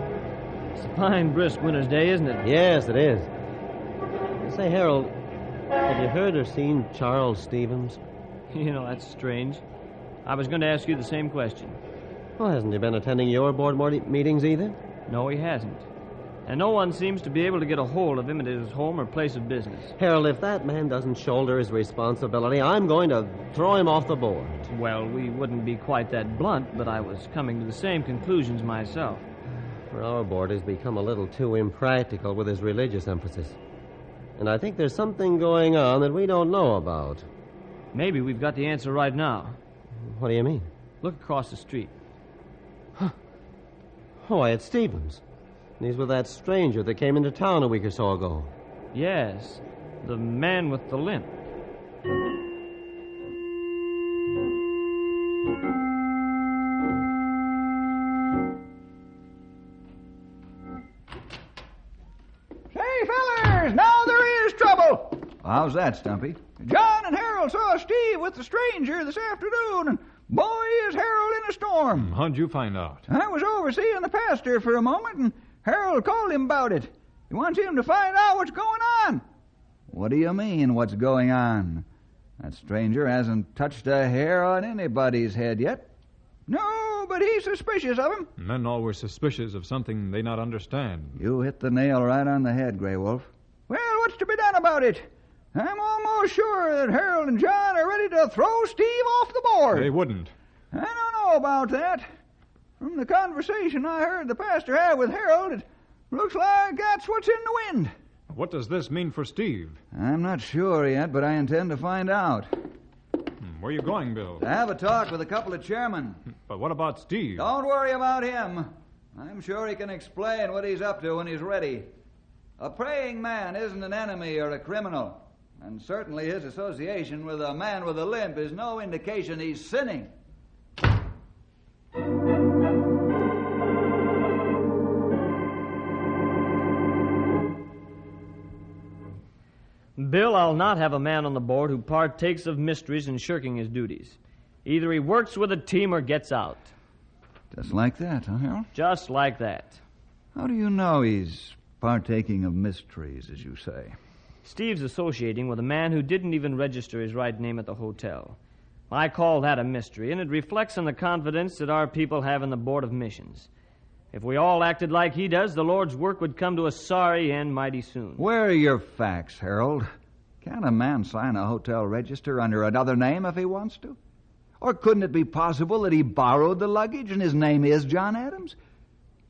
It's a fine, brisk winter's day, isn't it? Yes, it is. Say, Harold, have you heard or seen Charles Stevens? You know, that's strange. I was going to ask you the same question. Well, hasn't he been attending your board meetings either? No, he hasn't. And no one seems to be able to get a hold of him at his home or place of business. Harold, if that man doesn't shoulder his responsibility, I'm going to throw him off the board. Well, we wouldn't be quite that blunt, but I was coming to the same conclusions myself. For our board has become a little too impractical with his religious emphasis. And I think there's something going on that we don't know about. Maybe we've got the answer right now. What do you mean? Look across the street. Why, it's Stevens. And he's with that stranger that came into town a week or so ago. Yes, the man with the limp. Say, fellers, now there is trouble. How's that, Stumpy? John and Harold saw Steve with the stranger this afternoon, and boy, is Harold in a storm. How'd you find out? I was overseeing the pastor for a moment, and Harold called him about it. He wants him to find out what's going on. What do you mean, what's going on? That stranger hasn't touched a hair on anybody's head yet. No, but he's suspicious of him. Men always suspicious of something they not understand. You hit the nail right on the head, Grey Wolf. Well, what's to be done about it? I'm almost sure that Harold and John are ready to throw Steve off the board. They wouldn't. I don't know about that. From the conversation I heard the pastor have with Harold, it looks like that's what's in the wind. What does this mean for Steve? I'm not sure yet, but I intend to find out. Where are you going, Bill? To have a talk with a couple of chairmen. But what about Steve? Don't worry about him. I'm sure he can explain what he's up to when he's ready. A praying man isn't an enemy or a criminal. And certainly his association with a man with a limp is no indication he's sinning. Bill, I'll not have a man on the board who partakes of mysteries and shirking his duties. Either he works with a team or gets out. Just like that, huh, Harold? Just like that. How do you know he's partaking of mysteries, as you say? Steve's associating with a man who didn't even register his right name at the hotel. I call that a mystery, and it reflects on the confidence that our people have in the Board of Missions. If we all acted like he does, the Lord's work would come to a sorry end mighty soon. Where are your facts, Harold? Can't a man sign a hotel register under another name if he wants to? Or couldn't it be possible that he borrowed the luggage and his name is John Adams?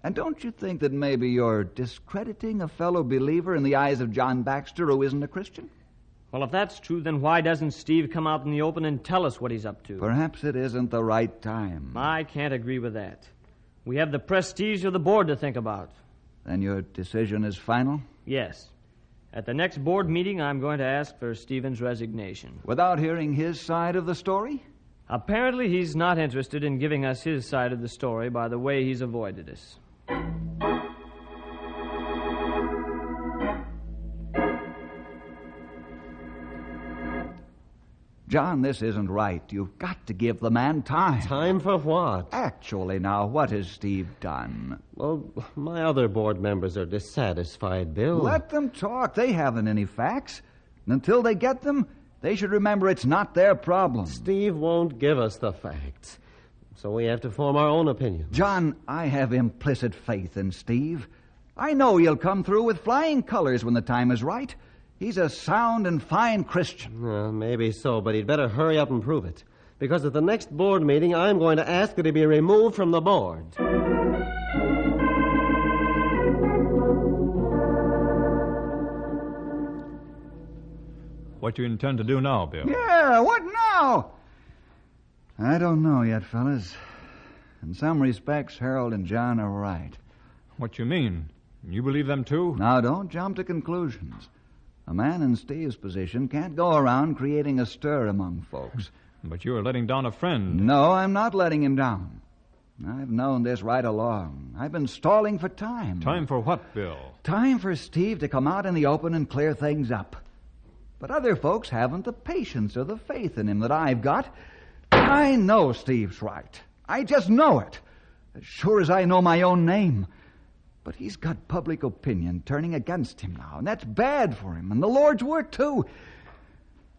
And don't you think that maybe you're discrediting a fellow believer in the eyes of John Baxter who isn't a Christian? Well, if that's true, then why doesn't Steve come out in the open and tell us what he's up to? Perhaps it isn't the right time. I can't agree with that. We have the prestige of the board to think about. Then your decision is final? Yes. At the next board meeting, I'm going to ask for Stephen's resignation. Without hearing his side of the story? Apparently, he's not interested in giving us his side of the story by the way he's avoided us. John, this isn't right. You've got to give the man time. Time for what? Actually, now, what has Steve done? Well, my other board members are dissatisfied, Bill. Let them talk. They haven't any facts. And until they get them, they should remember it's not their problem. Steve won't give us the facts. So we have to form our own opinion. John, I have implicit faith in Steve. I know he'll come through with flying colors when the time is right. He's a sound and fine Christian. Well, maybe so, but he'd better hurry up and prove it. Because at the next board meeting, I'm going to ask that he be removed from the board. What do you intend to do now, Bill? Yeah, what now? I don't know yet, fellas. In some respects, Harold and John are right. What you mean? You believe them too? Now, don't jump to conclusions. A man in Steve's position can't go around creating a stir among folks. But you're letting down a friend. No, I'm not letting him down. I've known this right along. I've been stalling for time. Time for what, Bill? Time for Steve to come out in the open and clear things up. But other folks haven't the patience or the faith in him that I've got. I know Steve's right. I just know it. as sure as I know my own name. But he's got public opinion turning against him now, and that's bad for him, and the Lord's work, too.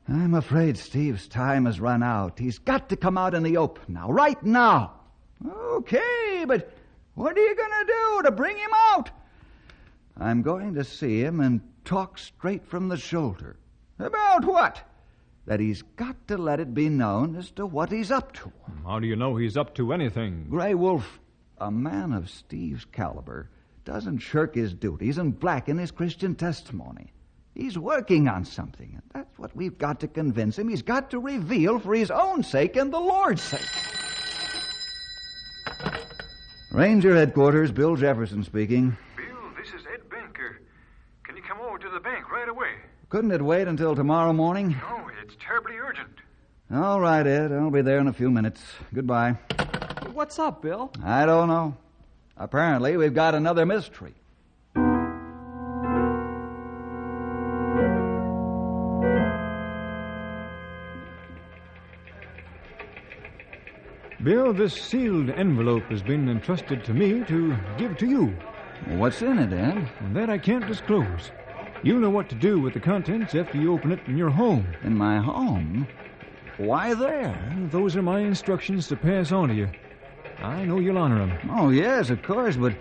I'm afraid Steve's time has run out. He's got to come out in the open now, right now. Okay, but what are you going to do to bring him out? I'm going to see him and talk straight from the shoulder. About what? That he's got to let it be known as to what he's up to. How do you know he's up to anything? Grey Wolf, a man of Steve's caliber, doesn't shirk his duties and blacken his Christian testimony. He's working on something, and that's what we've got to convince him. He's got to reveal for his own sake and the Lord's sake. Ranger Headquarters, Bill Jefferson speaking. Bill, this is Ed Banker. Can you come over to the bank right away? Couldn't it wait until tomorrow morning? No, it's terribly urgent. All right, Ed. I'll be there in a few minutes. Goodbye. What's up, Bill? I don't know. Apparently, we've got another mystery. Bill, this sealed envelope has been entrusted to me to give to you. What's in it, Ed? That I can't disclose. You'll know what to do with the contents after you open it in your home. In my home? Why there? Well, those are my instructions to pass on to you. I know you'll honor them. Oh, yes, of course, but...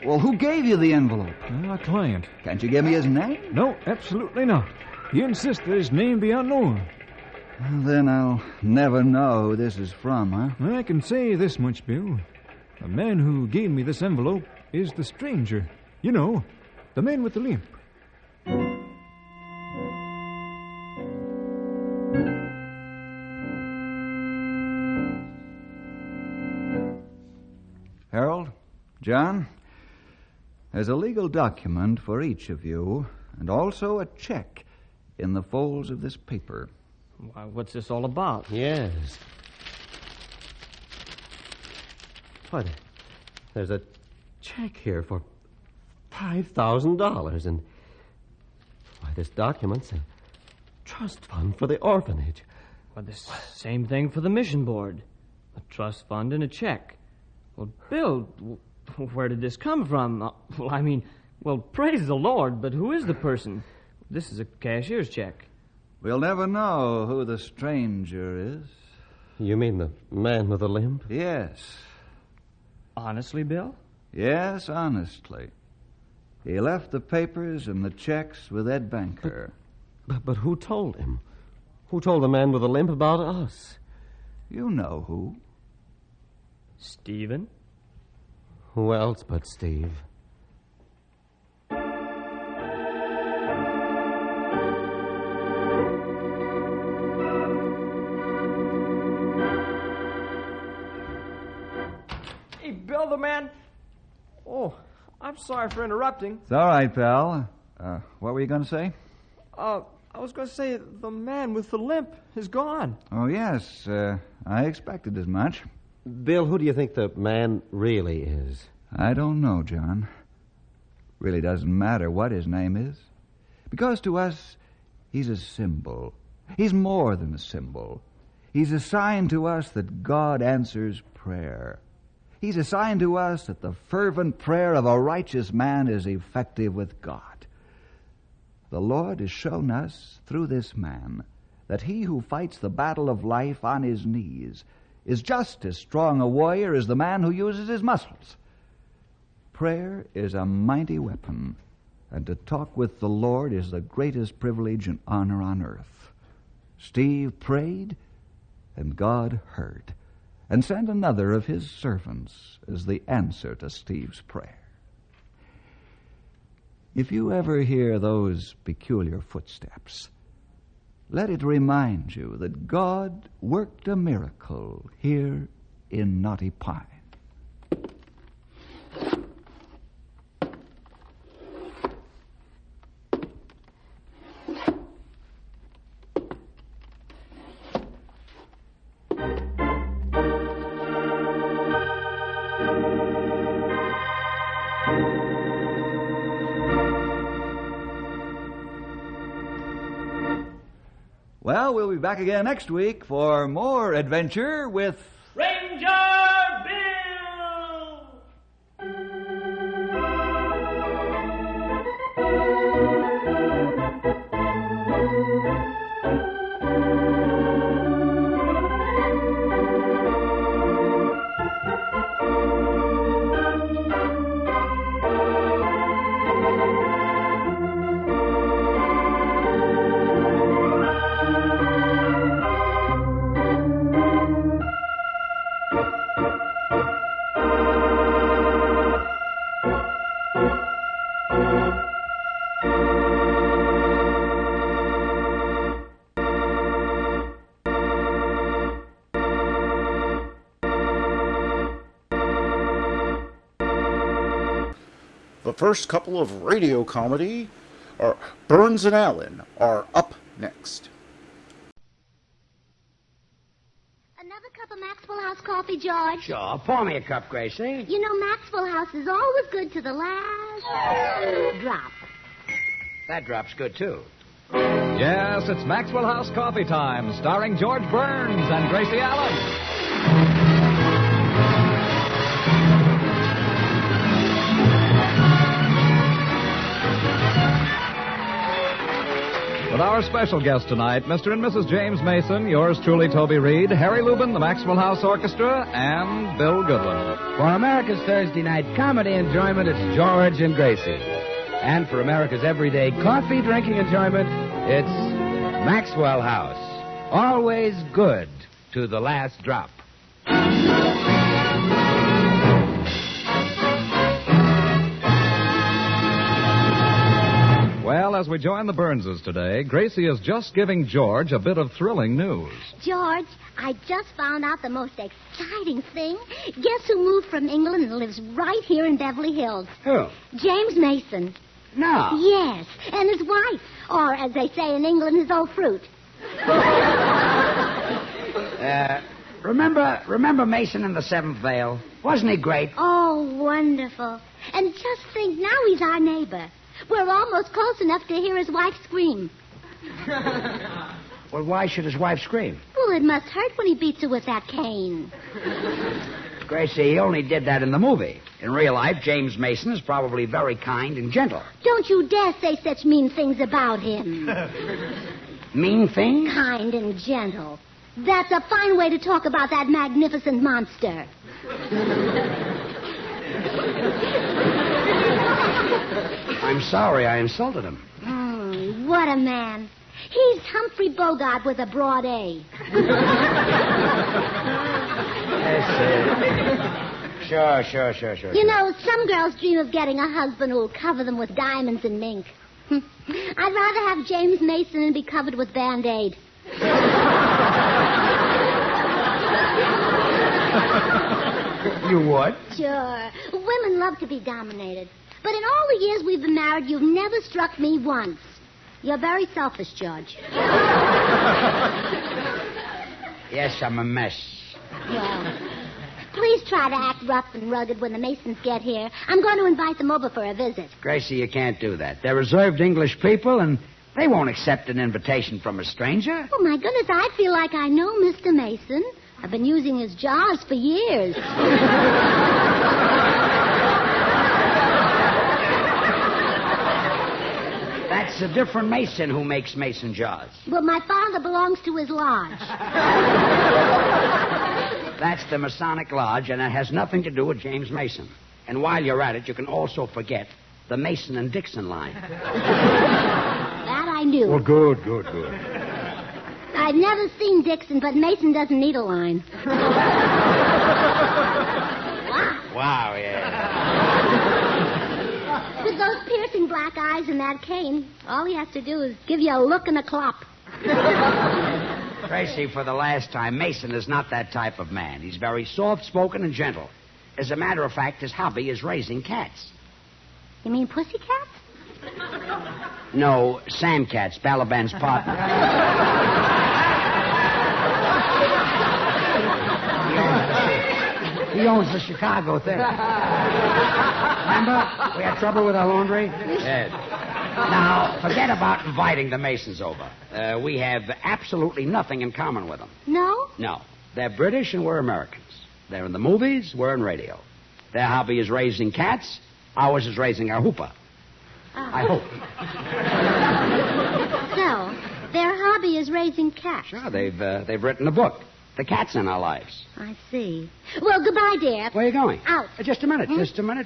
Well, who gave you the envelope? A client. Can't you give me his name? No, absolutely not. He insists that his name be unknown. Well, then I'll never know who this is from, huh? I can say this much, Bill. The man who gave me this envelope is the stranger. You know, the man with the limp. Harold, John, there's a legal document for each of you, and also a check in the folds of this paper. Why, what's this all about? Yes. What? There's a check here for $5,000, and why, this document's a trust fund for the orphanage. Well, the same thing for the mission board. A trust fund and a check. Well, Bill, where did this come from? Well, praise the Lord, but who is the person? This is a cashier's check. We'll never know who the stranger is. You mean the man with the limp? Yes. Honestly, Bill? Yes, honestly. He left the papers and the checks with Ed Banker. But who told him? Who told the man with the limp about us? You know who. Stephen? Who else but Steve? Hey, Bill, the man... Oh, I'm sorry for interrupting. It's all right, pal. What were you going to say? I was going to say the man with the limp is gone. Oh, yes. I expected as much. Bill, who do you think the man really is? I don't know, John. Really doesn't matter what his name is. Because to us, he's a symbol. He's more than a symbol. He's a sign to us that God answers prayer. He's a sign to us that the fervent prayer of a righteous man is effective with God. The Lord has shown us through this man that he who fights the battle of life on his knees is just as strong a warrior as the man who uses his muscles. Prayer is a mighty weapon, and to talk with the Lord is the greatest privilege and honor on earth. Steve prayed, and God heard, and sent another of his servants as the answer to Steve's prayer. If you ever hear those peculiar footsteps, let it remind you that God worked a miracle here in Knotty Pine. Well, we'll be back again next week for more adventure with... Ranger Bill! first couple of radio comedy, Burns and Allen, are up next. Another cup of Maxwell House coffee, George? Sure. Pour me a cup, Gracie. You know, Maxwell House is always good to the last drop. That drop's good, too. Yes, it's Maxwell House Coffee Time, starring George Burns and Gracie Allen. With our special guest tonight, Mr. and Mrs. James Mason, yours truly, Toby Reed, Harry Lubin, the Maxwell House Orchestra, and Bill Goodwin. For America's Thursday night comedy enjoyment, it's George and Gracie. And for America's everyday coffee drinking enjoyment, it's Maxwell House. Always good to the last drop. Well, as we join the Burnses today, Gracie is just giving George a bit of thrilling news. George, I just found out the most exciting thing. Guess who moved from England and lives right here in Beverly Hills? Who? James Mason. No. Yes, and his wife, or as they say in England, his old fruit. Remember Mason in the Seventh Veil? Wasn't he great? Oh, wonderful. And just think, now he's our neighbor. We're almost close enough to hear his wife scream. Well, why should his wife scream? Well, it must hurt when he beats her with that cane. Gracie, he only did that in the movie. In real life, James Mason is probably very kind and gentle. Don't you dare say such mean things about him. Mean things? Kind and gentle. That's a fine way to talk about that magnificent monster. I'm sorry I insulted him. What a man. He's Humphrey Bogart with a broad A. Sure. You know, some girls dream of getting a husband who'll cover them with diamonds and mink. I'd rather have James Mason and be covered with Band-Aid. You would? Sure. Women love to be dominated. But in all the years we've been married, you've never struck me once. You're very selfish, George. Yes, I'm a mess. Well, please try to act rough and rugged when the Masons get here. I'm going to invite them over for a visit. Gracie, you can't do that. They're reserved English people, and they won't accept an invitation from a stranger. Oh, my goodness, I feel like I know Mr. Mason. I've been using his jars for years. That's a different Mason who makes mason jars. But my father belongs to his lodge. That's the Masonic Lodge, and it has nothing to do with James Mason. And while you're at it, you can also forget the Mason and Dixon line. That I knew. Well, good. I've never seen Dixon, but Mason doesn't need a line. Wow, yeah. With those piercing black eyes and that cane, all he has to do is give you a look and a clop. Tracy, for the last time, Mason is not that type of man. He's very soft-spoken and gentle. As a matter of fact, his hobby is raising cats. You mean pussycats? No, sandcats, Balaban's partner. He owns the Chicago thing. Remember? We had trouble with our laundry? Yes. Now, forget about inviting the Masons over. We have absolutely nothing in common with them. No? No. They're British and we're Americans. They're in the movies, we're in radio. Their hobby is raising cats. Ours is raising a hooper. I hope. So, their hobby is raising cats. Sure, they've written a book. The Cats in Our Lives. I see. Well, goodbye, dear. Where are you going? Out. Just a minute,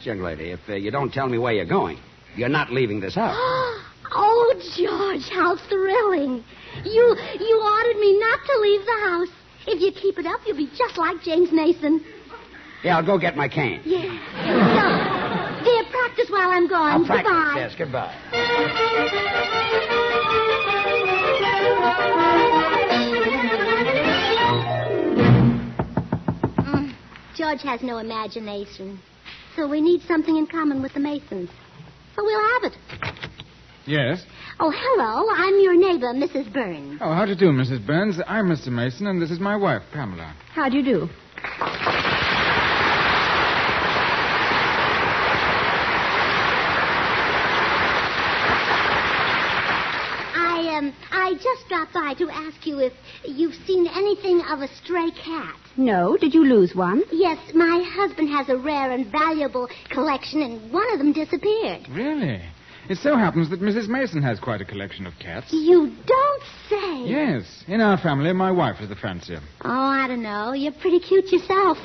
young lady. If you don't tell me where you're going, you're not leaving this house. Oh, George, how thrilling. You ordered me not to leave the house. If you keep it up, you'll be just like James Mason. Yeah, I'll go get my cane. Yeah. So, dear, practice while I'm gone. I'll practice, Goodbye. yes, goodbye. George has no imagination. So we need something in common with the Masons. So we'll have it. Yes? Oh, hello. I'm your neighbor, Mrs. Burns. Oh, how do you do, Mrs. Burns? I'm Mr. Mason, and this is my wife, Pamela. How do you do? I just dropped by to ask you if you've seen anything of a stray cat. No. Did you lose one? Yes, my husband has a rare and valuable collection, and one of them disappeared. Really? It so happens that Mrs. Mason has quite a collection of cats. You don't say. Yes. In our family, my wife is the fancier. Oh, I don't know. You're pretty cute yourself.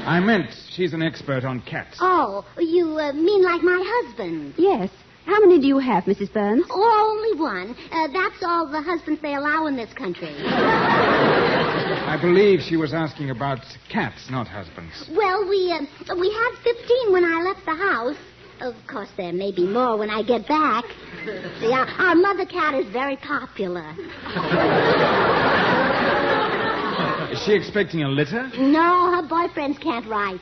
I meant she's an expert on cats. Oh, you mean like my husband? Yes. How many do you have, Mrs. Burns? Oh, only one. That's all the husbands they allow in this country. I believe she was asking about cats, not husbands. Well, we had 15 when I left the house. Of course, there may be more when I get back. See, our mother cat is very popular. Is she expecting a litter? No, her boyfriends can't write.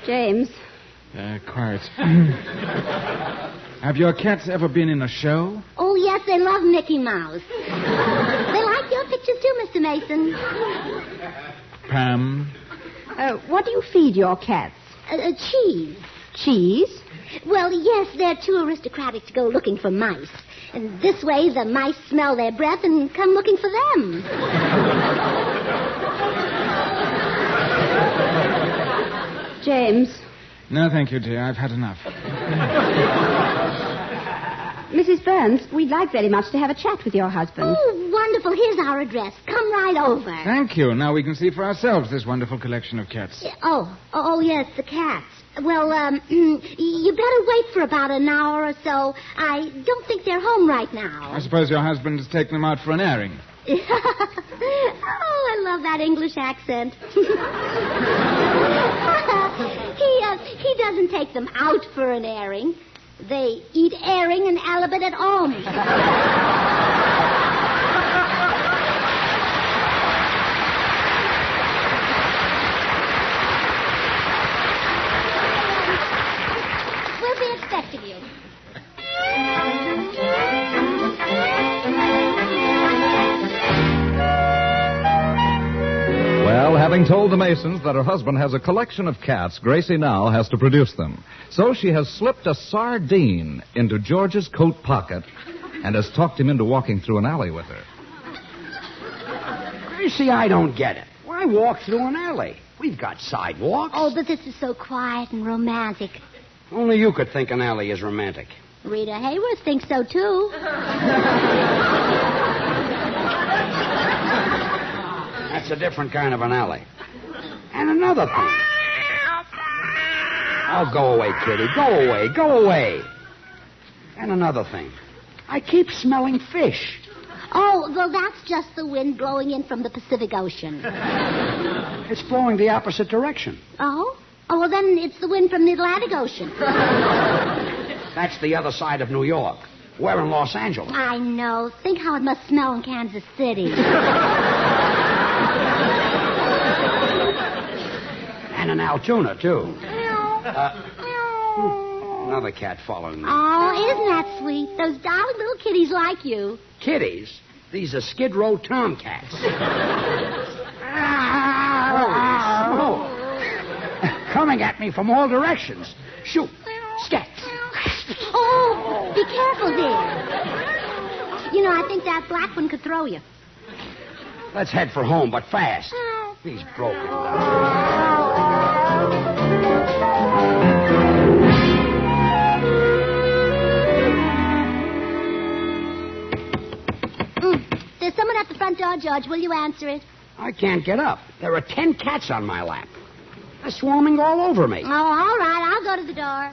James. Quiet. Have your cats ever been in a show? Oh, yes, they love Mickey Mouse. They like your pictures, too, Mr. Mason. Pam? What do you feed your cats? Cheese. Cheese? Well, yes, they're too aristocratic to go looking for mice. And this way, the mice smell their breath and come looking for them. James. No, thank you, dear. I've had enough. Mrs. Burns, we'd like very much to have a chat with your husband. Oh, wonderful. Here's our address. Come right over. Thank you. Now we can see for ourselves this wonderful collection of cats. Oh, yes, the cats. Well, you better wait for about an hour or so. I don't think they're home right now. I suppose your husband has taken them out for an airing. Oh, I love that English accent. He doesn't take them out for an airing. They eat airing and halibut at home. We'll be expecting you. Well, having told the Masons that her husband has a collection of cats, Gracie now has to produce them. So she has slipped a sardine into George's coat pocket and has talked him into walking through an alley with her. Gracie, I don't get it. Why walk through an alley? We've got sidewalks. Oh, but this is so quiet and romantic. Only you could think an alley is romantic. Rita Hayworth thinks so, too. That's a different kind of an alley. And another thing. Oh, go away, Kitty. Go away. Go away. And another thing. I keep smelling fish. Oh, well, that's just the wind blowing in from the Pacific Ocean. It's blowing the opposite direction. Oh? Oh, well, then it's the wind from the Atlantic Ocean. That's the other side of New York. We're in Los Angeles. I know. Think how it must smell in Kansas City. And an Altoona, too. Another cat following me. Oh, isn't that sweet? Those darling little kitties like you. Kitties? These are Skid Row tomcats. Holy smoke. Coming at me from all directions. Shoot. Scat. Oh, be careful, dear. You know, I think that black one could throw you. Let's head for home, but fast. He's broken. There's someone at the front door, George. Will you answer it? I can't get up. There are 10 cats on my lap. They're swarming all over me. Oh, all right. I'll go to the door.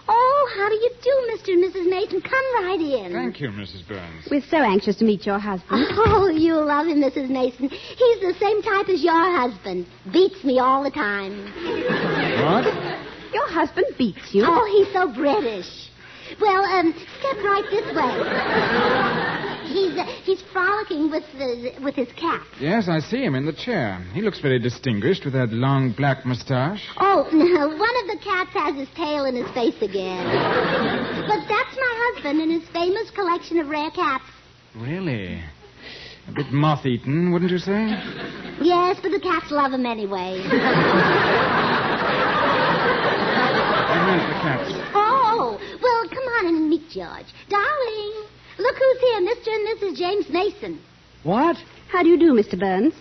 Oh, how do you do, Mr. and Mrs. Mason? Come right in. Thank you, Mrs. Burns. We're so anxious to meet your husband. Oh, you'll love him, Mrs. Mason. He's the same type as your husband. Beats me all the time. What? Your husband beats you? Oh, he's so British. Well, step right this way. He's frolicking with his cat. Yes, I see him in the chair. He looks very distinguished with that long black mustache. Oh, no, one of the cats has his tail in his face again. But that's my husband and his famous collection of rare cats. Really? A bit moth-eaten, wouldn't you say? Yes, but the cats love him anyway. Where's the cats? Oh, well, come on and meet George. Darling, look who's here, Mr. and Mrs. James Mason. What? How do you do, Mr. Burns?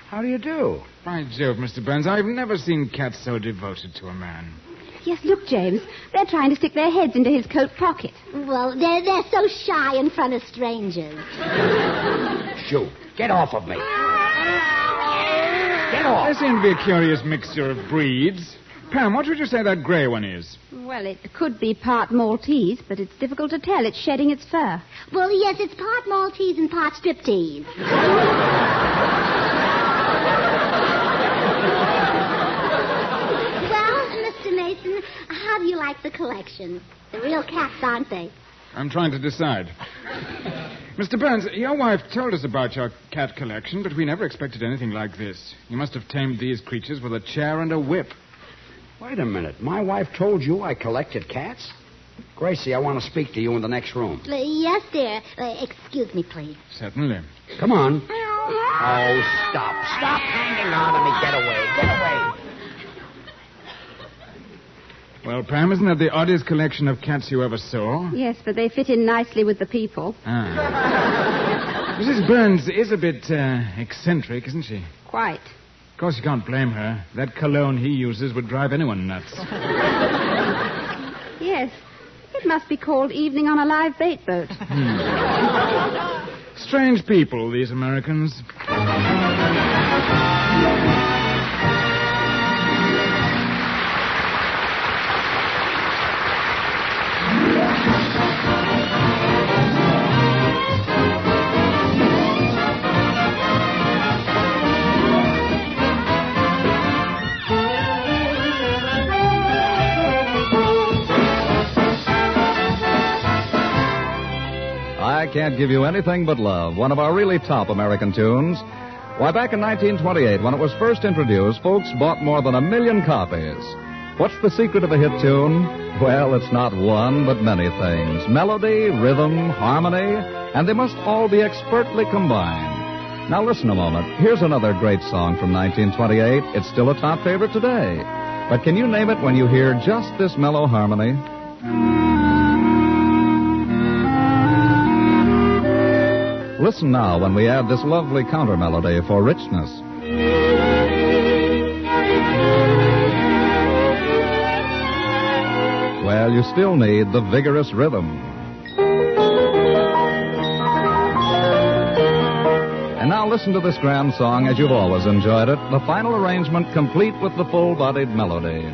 How do you do? By Jove, Mr. Burns, I've never seen cats so devoted to a man. Yes, look, James. They're trying to stick their heads into his coat pocket. Well, they're so shy in front of strangers. Shoo. Get off of me. Get off. There seems to be a curious mixture of breeds. Pam, what would you say that grey one is? Well, it could be part Maltese, but it's difficult to tell. It's shedding its fur. Well, yes, it's part Maltese and part striptease. Mason, how do you like the collection? They're real cats, aren't they? I'm trying to decide. Mr. Burns, your wife told us about your cat collection, but we never expected anything like this. You must have tamed these creatures with a chair and a whip. Wait a minute. My wife told you I collected cats? Gracie, I want to speak to you in the next room. Yes, dear. Excuse me, please. Certainly. Come on. Oh, stop. Stop hanging on to me. Get away. Get away. Well, Pam, isn't that the oddest collection of cats you ever saw? Yes, but they fit in nicely with the people. Ah. Mrs. Burns is a bit eccentric, isn't she? Quite. Of course, you can't blame her. That cologne he uses would drive anyone nuts. Yes. It must be called Evening on a Live Bait Boat. Strange people, these Americans. I Can't Give You Anything But Love, one of our really top American tunes. Why, back in 1928, when it was first introduced, folks bought more than 1 million copies. What's the secret of a hit tune? Well, it's not one, but many things. Melody, rhythm, harmony, and they must all be expertly combined. Now listen a moment. Here's another great song from 1928. It's still a top favorite today. But can you name it when you hear just this mellow harmony? Listen now when we add this lovely counter melody for richness. Well, you still need the vigorous rhythm. And now listen to this grand song as you've always enjoyed it, the final arrangement complete with the full-bodied melody.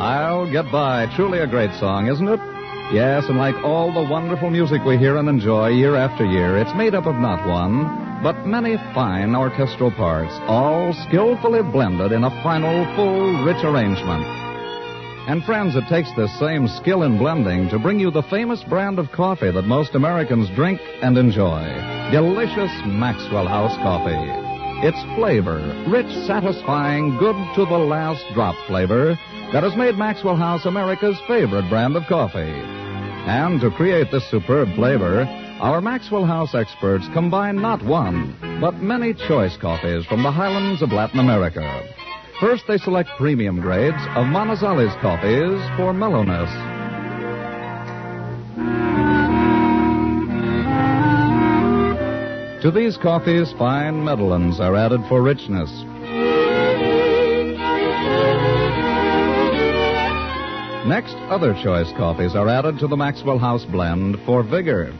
I'll Get By. Truly a great song, isn't it? Yes, and like all the wonderful music we hear and enjoy year after year, it's made up of not one, but many fine orchestral parts, all skillfully blended in a final, full, rich arrangement. And friends, it takes this same skill in blending to bring you the famous brand of coffee that most Americans drink and enjoy. Delicious Maxwell House coffee. Its flavor, rich, satisfying, good to the last drop flavor, that has made Maxwell House America's favorite brand of coffee. And to create this superb flavor, our Maxwell House experts combine not one, but many choice coffees from the highlands of Latin America. First, they select premium grades of Manizales coffees for mellowness. To these coffees, fine Medellins are added for richness. Next, other choice coffees are added to the Maxwell House blend for vigor.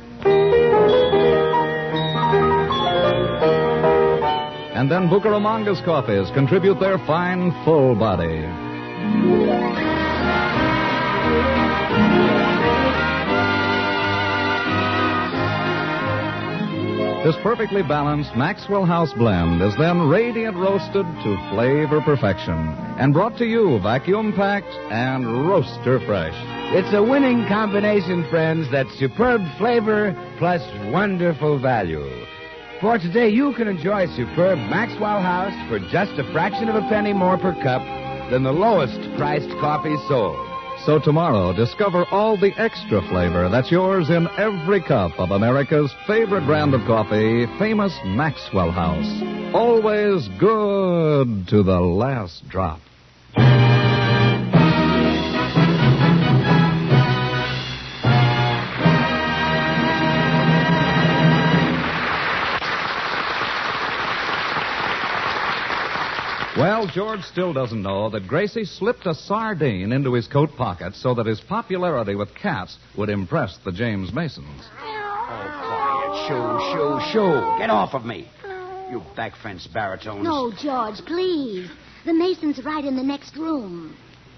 And then Bucaramangas coffees contribute their fine, full body. This perfectly balanced Maxwell House blend is then radiant roasted to flavor perfection and brought to you vacuum-packed and roaster fresh. It's a winning combination, friends, that's superb flavor plus wonderful value. For today, you can enjoy superb Maxwell House for just a fraction of a penny more per cup than the lowest priced coffee sold. So tomorrow, discover all the extra flavor that's yours in every cup of America's favorite brand of coffee, famous Maxwell House. Always good to the last drop. Well, George still doesn't know that Gracie slipped a sardine into his coat pocket so that his popularity with cats would impress the James Masons. Oh, quiet. Shoo. Get off of me. You back fence baritones. No, George, please. The Mason's right in the next room.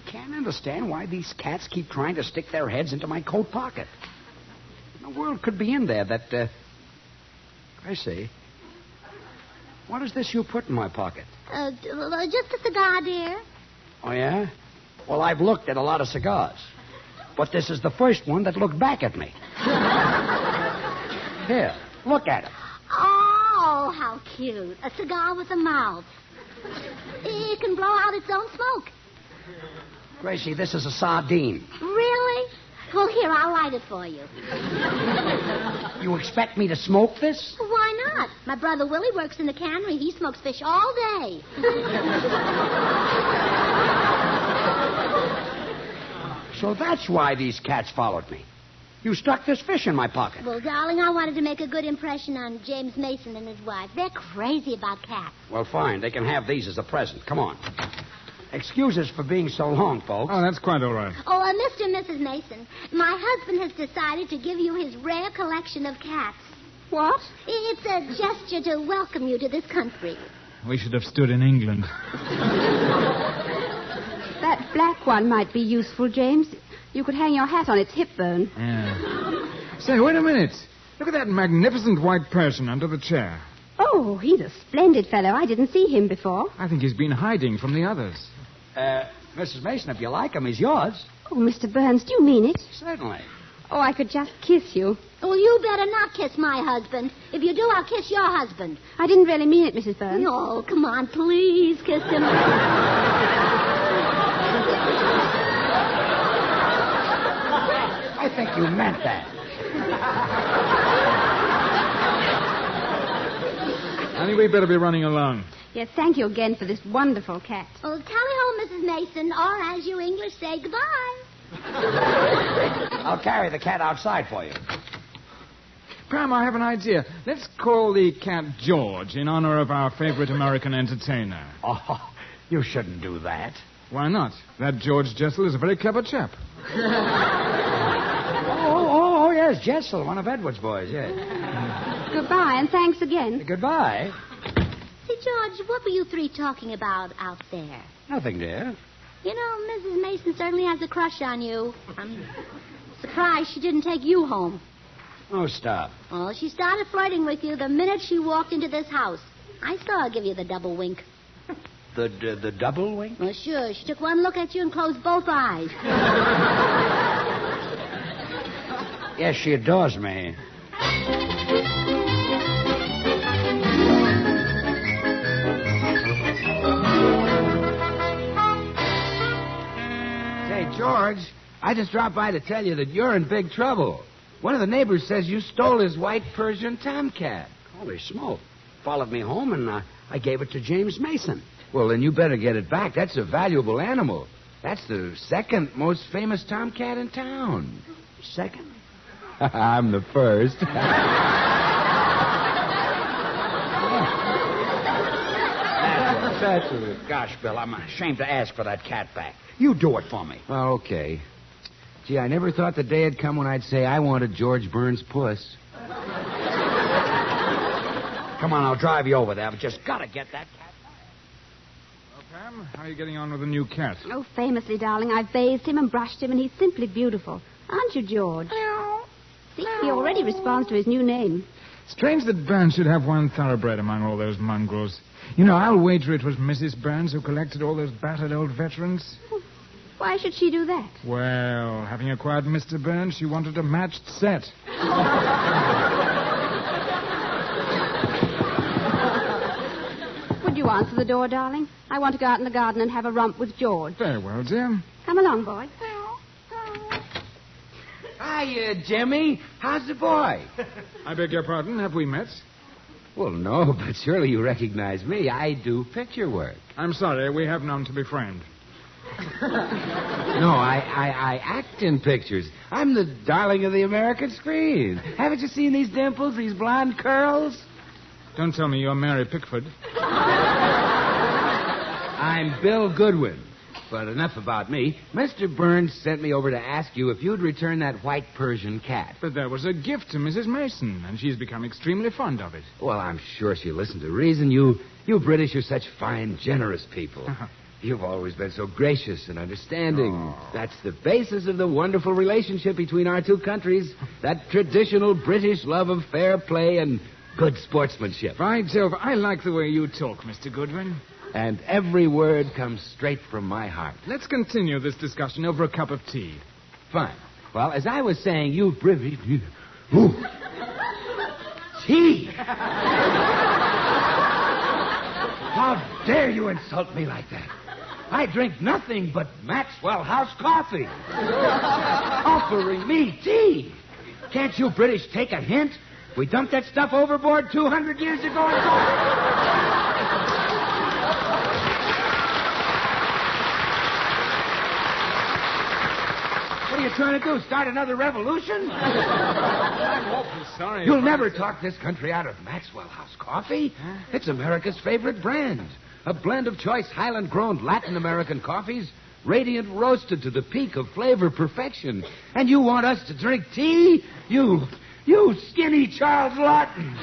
Can't understand why these cats keep trying to stick their heads into my coat pocket. What in the world could be in there that, Gracie, what is this you put in my pocket? Just a cigar, dear. Oh, yeah? Well, I've looked at a lot of cigars. But this is the first one that looked back at me. Here, look at it. Oh, how cute. A cigar with a mouth. It can blow out its own smoke. Gracie, this is a sardine. Really? Well, here, I'll light it for you. You expect me to smoke this? Why not? My brother Willie works in the cannery. He smokes fish all day. So that's why these cats followed me. You stuck this fish in my pocket. Well, darling, I wanted to make a good impression on James Mason and his wife. They're crazy about cats. Well, fine. They can have these as a present. Come on. Excuse us for being so long, folks. Oh, that's quite all right. Oh, Mr. and Mrs. Mason, my husband has decided to give you his rare collection of cats. What? It's a gesture to welcome you to this country. We should have stood in England. That black one might be useful, James. You could hang your hat on its hip bone. Yeah. Say, wait a minute. Look at that magnificent white Persian under the chair. Oh, he's a splendid fellow. I didn't see him before. I think he's been hiding from the others. Mrs. Mason, if you like him, he's yours. Oh, Mr. Burns, do you mean it? Certainly. Oh, I could just kiss you. Well, you better not kiss my husband. If you do, I'll kiss your husband. I didn't really mean it, Mrs. Burns. No, come on, please kiss him. I think you meant that. Honey, we better be running along. Yes, thank you again for this wonderful cat. Oh, tally ho, Mrs. Mason, or as you English say, goodbye. I'll carry the cat outside for you. Pram, I have an idea. Let's call the cat George in honor of our favorite American entertainer. Oh, you shouldn't do that. Why not? That George Jessel is a very clever chap. Oh, yes, Jessel, one of Edward's boys, yes. Goodbye, and thanks again. Goodbye. Say, George, what were you three talking about out there? Nothing, dear. You know, Mrs. Mason certainly has a crush on you. I'm surprised she didn't take you home. Oh, stop. Well, she started flirting with you the minute she walked into this house. I saw her give you the double wink. The double wink? Well, sure. She took one look at you and closed both eyes. Yes, she adores me. Say, George, I just dropped by to tell you that you're in big trouble. One of the neighbors says you stole his white Persian tomcat. Holy smoke. Followed me home, and I gave it to James Mason. Well, then you better get it back. That's a valuable animal. That's the second most famous tomcat in town. Second? I'm the first. That's it. Gosh, Bill, I'm ashamed to ask for that cat back. You do it for me. Oh, okay. Gee, I never thought the day had come when I'd say I wanted George Burns' puss. Come on, I'll drive you over there. I've just got to get that cat back. Well, Pam, how are you getting on with the new cat? Oh, famously, darling. I've bathed him and brushed him, and he's simply beautiful. Aren't you, George? See, he already responds to his new name. Strange that Burns should have one thoroughbred among all those mongrels. You know, I'll wager it was Mrs. Burns who collected all those battered old veterans. Why should she do that? Well, having acquired Mr. Burns, she wanted a matched set. Would you answer the door, darling? I want to go out in the garden and have a romp with George. Very well, dear. Come along, boy. Hi, Jimmy. How's the boy? I beg your pardon. Have we met? Well, no, but surely you recognize me. I do picture work. I'm sorry. We have none to be framed. No, I act in pictures. I'm the darling of the American screen. Haven't you seen these dimples, these blonde curls? Don't tell me you're Mary Pickford. I'm Bill Goodwin. But enough about me. Mr. Burns sent me over to ask you if you'd return that white Persian cat. But that was a gift to Mrs. Mason, and she's become extremely fond of it. Well, I'm sure she'll listen to reason. You British are such fine, generous people. You've always been so gracious and understanding. Oh. That's the basis of the wonderful relationship between our two countries. That traditional British love of fair play and good sportsmanship. By Jove, I like the way you talk, Mr. Goodwin. And every word comes straight from my heart. Let's continue this discussion over a cup of tea. Fine. Well, as I was saying, you British... Tea! How dare you insult me like that? I drink nothing but Maxwell House coffee. Offering me tea. Can't you British take a hint? We dumped that stuff overboard 200 years ago. What are you trying to do? Start another revolution? I'm awfully sorry. You'll never talk this country out of Maxwell House coffee. Huh? It's America's favorite brand. A blend of choice Highland-grown Latin American coffees, radiant roasted to the peak of flavor perfection. And you want us to drink tea? You skinny Charles Lawton.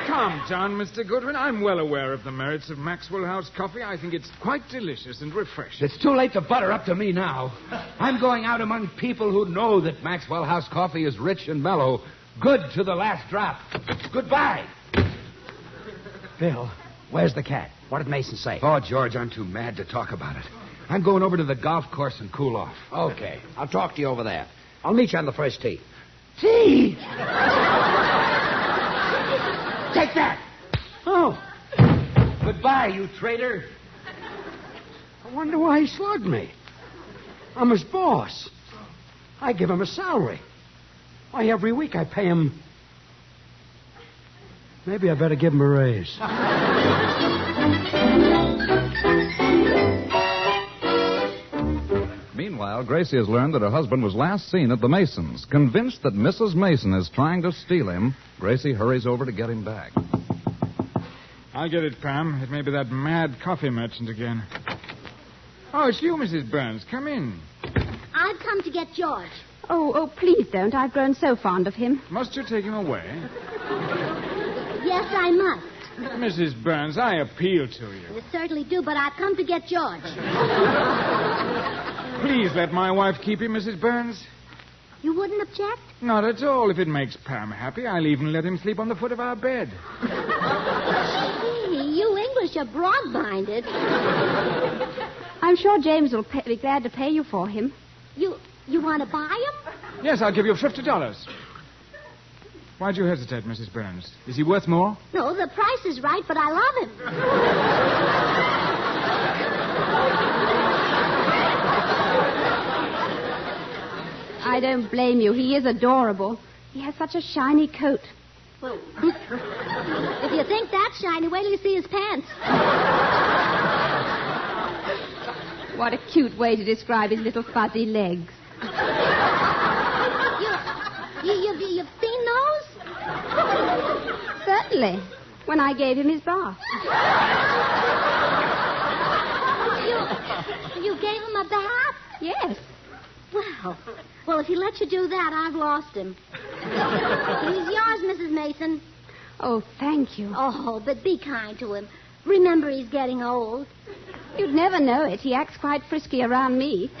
Calm down, Mr. Goodwin. I'm well aware of the merits of Maxwell House coffee. I think it's quite delicious and refreshing. It's too late to butter up to me now. I'm going out among people who know that Maxwell House coffee is rich and mellow, good to the last drop. Goodbye. Bill, where's the cat? What did Mason say? Oh, George, I'm too mad to talk about it. I'm going over to the golf course and cool off. Okay. I'll talk to you over there. I'll meet you on the first tee. Tea? Take that! Oh. Goodbye, you traitor. I wonder why he slugged me. I'm his boss. I give him a salary. Why, every week I pay him... Maybe I better give him a raise. Meanwhile, Gracie has learned that her husband was last seen at the Masons. Convinced that Mrs. Mason is trying to steal him, Gracie hurries over to get him back. I'll get it, Pam. It may be that mad coffee merchant again. Oh, it's you, Mrs. Burns. Come in. I've come to get George. Oh, please don't. I've grown so fond of him. Must you take him away? Yes, I must. Mrs. Burns, I appeal to you. You certainly do, but I've come to get George. Please let my wife keep him, Mrs. Burns. You wouldn't object? Not at all. If it makes Pam happy, I'll even let him sleep on the foot of our bed. Gee, you English are broad-minded. I'm sure James will be glad to pay you for him. You want to buy him? Yes, I'll give you $50. Why'd you hesitate, Mrs. Burns? Is he worth more? No, the price is right, but I love him. I don't blame you. He is adorable. He has such a shiny coat. Well, if you think that's shiny, wait till you see his pants. What a cute way to describe his little fuzzy legs. You've seen those? Certainly. When I gave him his bath. You gave him a bath? Yes. Well, if he lets you do that, I've lost him. He's yours, Mrs. Mason. Oh, thank you. Oh, but be kind to him. Remember, he's getting old. You'd never know it. He acts quite frisky around me.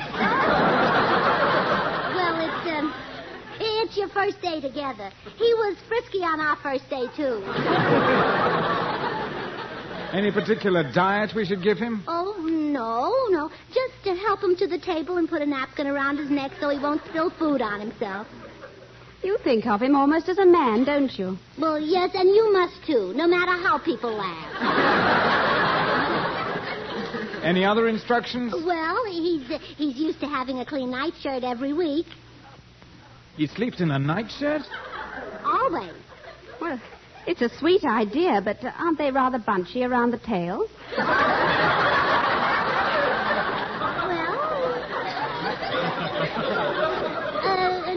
Well, it's your first day together? He was frisky on our first day, too. Any particular diet we should give him? Oh, no. Just to help him to the table and put a napkin around his neck so he won't spill food on himself. You think of him almost as a man, don't you? Well, yes, and you must, too, no matter how people laugh. Any other instructions? Well, he's used to having a clean nightshirt every week. He sleeps in a nightshirt? Always. Well, it's a sweet idea, but aren't they rather bunchy around the tail?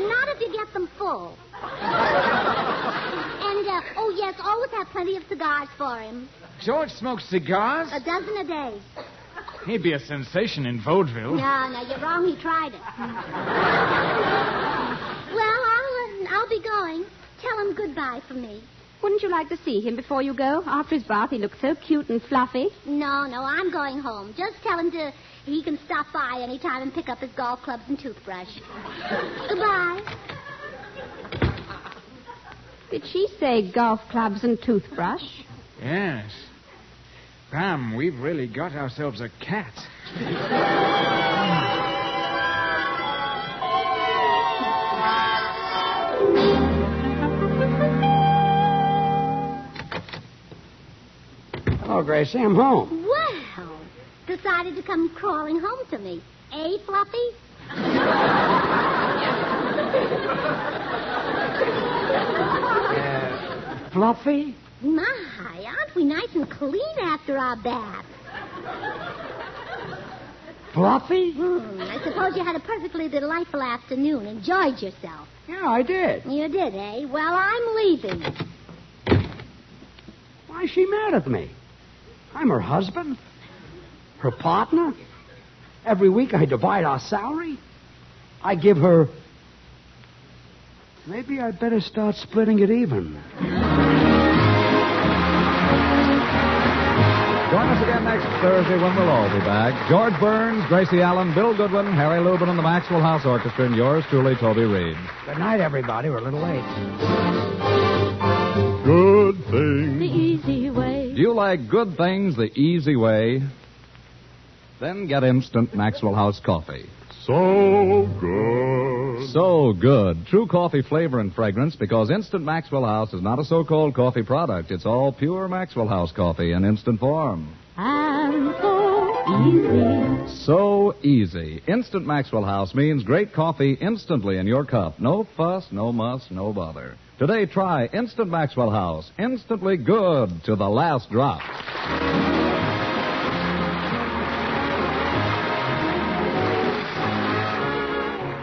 Not if you get them full. And, oh, yes, always have plenty of cigars for him. George smokes cigars? A dozen a day. He'd be a sensation in vaudeville. No, you're wrong. He tried it. Well, I'll be going. Tell him goodbye for me. Wouldn't you like to see him before you go? After his bath, he looks so cute and fluffy. No, I'm going home. Just tell him he can stop by any time and pick up his golf clubs and toothbrush. Goodbye. Did she say golf clubs and toothbrush? Yes. Pam, we've really got ourselves a cat. Hello, Gracie. I'm home. Well, decided to come crawling home to me. Eh, Fluffy? Fluffy? My, aren't we nice and clean after our bath? Fluffy? I suppose you had a perfectly delightful afternoon. Enjoyed yourself. Yeah, I did. You did, eh? Well, I'm leaving. Why is she mad at me? I'm her husband. Her partner. Every week I divide our salary. I give her... Maybe I'd better start splitting it even. Join us again next Thursday when we'll all be back. George Burns, Gracie Allen, Bill Goodwin, Harry Lubin, and the Maxwell House Orchestra, and yours truly, Toby Reed. Good night, everybody. We're a little late. Good things. The easy way. Do you like good things the easy way? Then get instant Maxwell House coffee. So good. So good. True coffee flavor and fragrance, because Instant Maxwell House is not a so-called coffee product. It's all pure Maxwell House coffee in instant form. And so easy. So easy. Instant Maxwell House means great coffee instantly in your cup. No fuss, no muss, no bother. Today, try Instant Maxwell House. Instantly good to the last drop.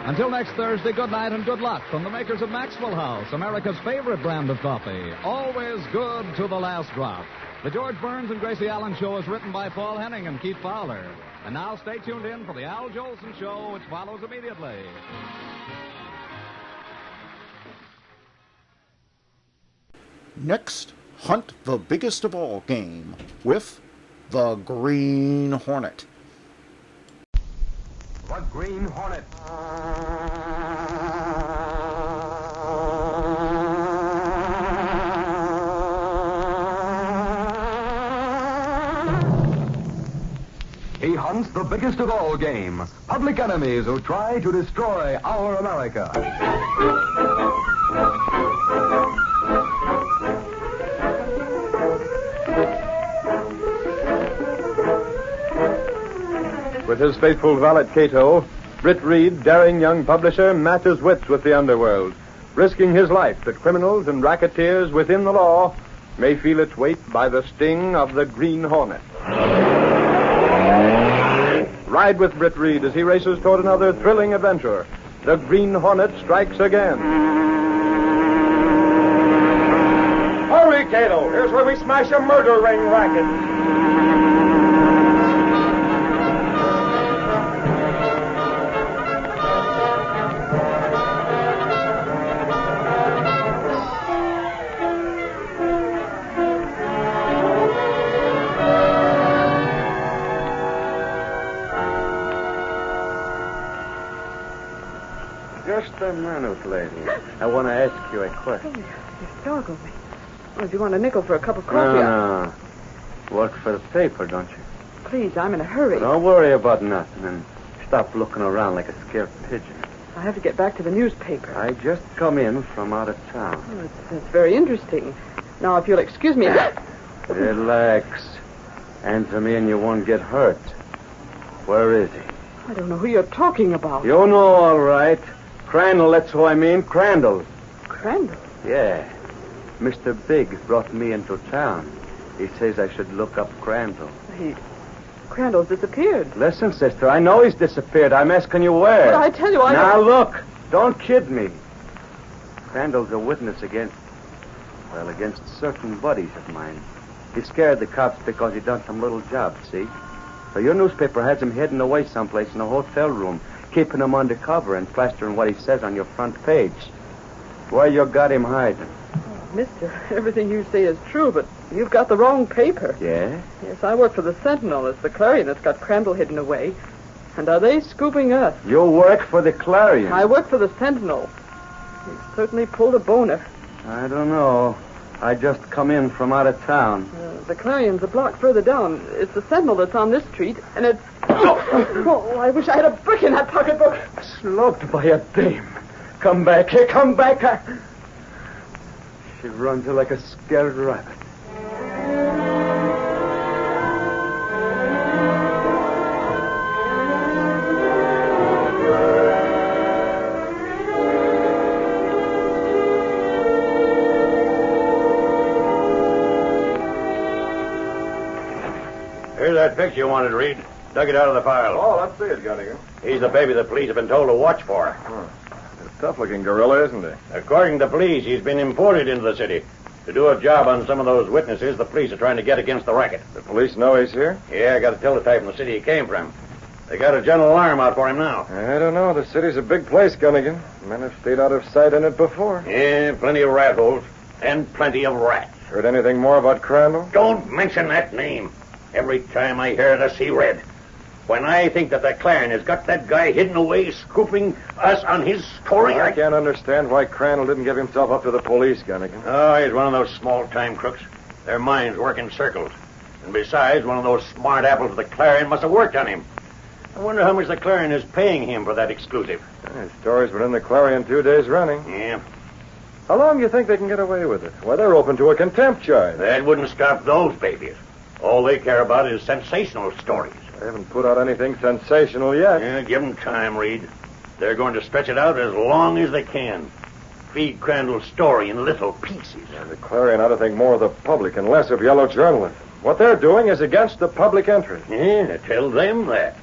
Until next Thursday, good night and good luck from the makers of Maxwell House, America's favorite brand of coffee. Always good to the last drop. The George Burns and Gracie Allen Show is written by Paul Henning and Keith Fowler. And now stay tuned in for the Al Jolson Show, which follows immediately. Next, hunt the biggest of all game with the Green Hornet. The Green Hornet. He hunts the biggest of all game, public enemies who try to destroy our America. With his faithful valet Cato, Britt Reed, daring young publisher, matches wits with the underworld, risking his life that criminals and racketeers within the law may feel its weight by the sting of the Green Hornet. Ride with Britt Reed as he races toward another thrilling adventure. The Green Hornet strikes again. Hurry, Cato! Here's where we smash a murder ring racket. Just Manus, lady. I want to ask you a question. You startled me. Well, do you want a nickel for a cup of coffee? No. Work for the paper, don't you? Please, I'm in a hurry. Don't worry about nothing and stop looking around like a scared pigeon. I have to get back to the newspaper. I just come in from out of town. Oh, that's very interesting. Now, if you'll excuse me... Relax. Answer me and you won't get hurt. Where is he? I don't know who you're talking about. You know all right. Crandall, that's who I mean. Crandall. Crandall? Yeah. Mr. Big brought me into town. He says I should look up Crandall. Crandall's disappeared. Listen, sister, I know he's disappeared. I'm asking you where. But I tell you, Now, look. Don't kid me. Crandall's a witness against certain buddies of mine. He scared the cops because he done some little job, see? So your newspaper has him hidden away someplace in a hotel room, keeping him undercover and plastering what he says on your front page. Where you got him hiding? Mister, everything you say is true, but you've got the wrong paper. Yeah? Yes, I work for the Sentinel. It's the Clarion that's got Crandall hidden away. And are they scooping us? You work for the Clarion? I work for the Sentinel. He certainly pulled a boner. I don't know. I just come in from out of town. The Clarion's a block further down. It's the Sentinel that's on this street, and it's... Oh, I wish I had a brick in that pocketbook. Slugged by a dame. Come back here, come back. She runs like a scared rabbit. Here's that picture you wanted to read. Dug it out of the file. Oh, let's see it, Gunnigan. He's the baby the police have been told to watch for. A tough-looking gorilla, isn't he? According to police, he's been imported into the city to do a job on some of those witnesses the police are trying to get against the racket. The police know he's here? Yeah, I got a teletype from the city he came from. They got a general alarm out for him now. I don't know. The city's a big place, Gunnigan. Men have stayed out of sight in it before. Yeah, plenty of rat holes and plenty of rats. Heard anything more about Crandall? Don't mention that name. Every time I hear it, I see red. When I think that the Clarion has got that guy hidden away, scooping us on his story... I can't understand why Crandall didn't give himself up to the police, Gunnigan. Oh, he's one of those small-time crooks. Their minds work in circles. And besides, one of those smart apples of the Clarion must have worked on him. I wonder how much the Clarion is paying him for that exclusive. His story's been in the Clarion 2 days running. Yeah. How long do you think they can get away with it? Well, they're open to a contempt charge. That wouldn't stop those babies. All they care about is sensational stories. They haven't put out anything sensational yet. Yeah, give them time, Reed. They're going to stretch it out as long as they can. Feed Crandall's story in little pieces. Yeah, the Clarion ought to think more of the public and less of yellow journalism. What they're doing is against the public interest. Yeah, tell them that.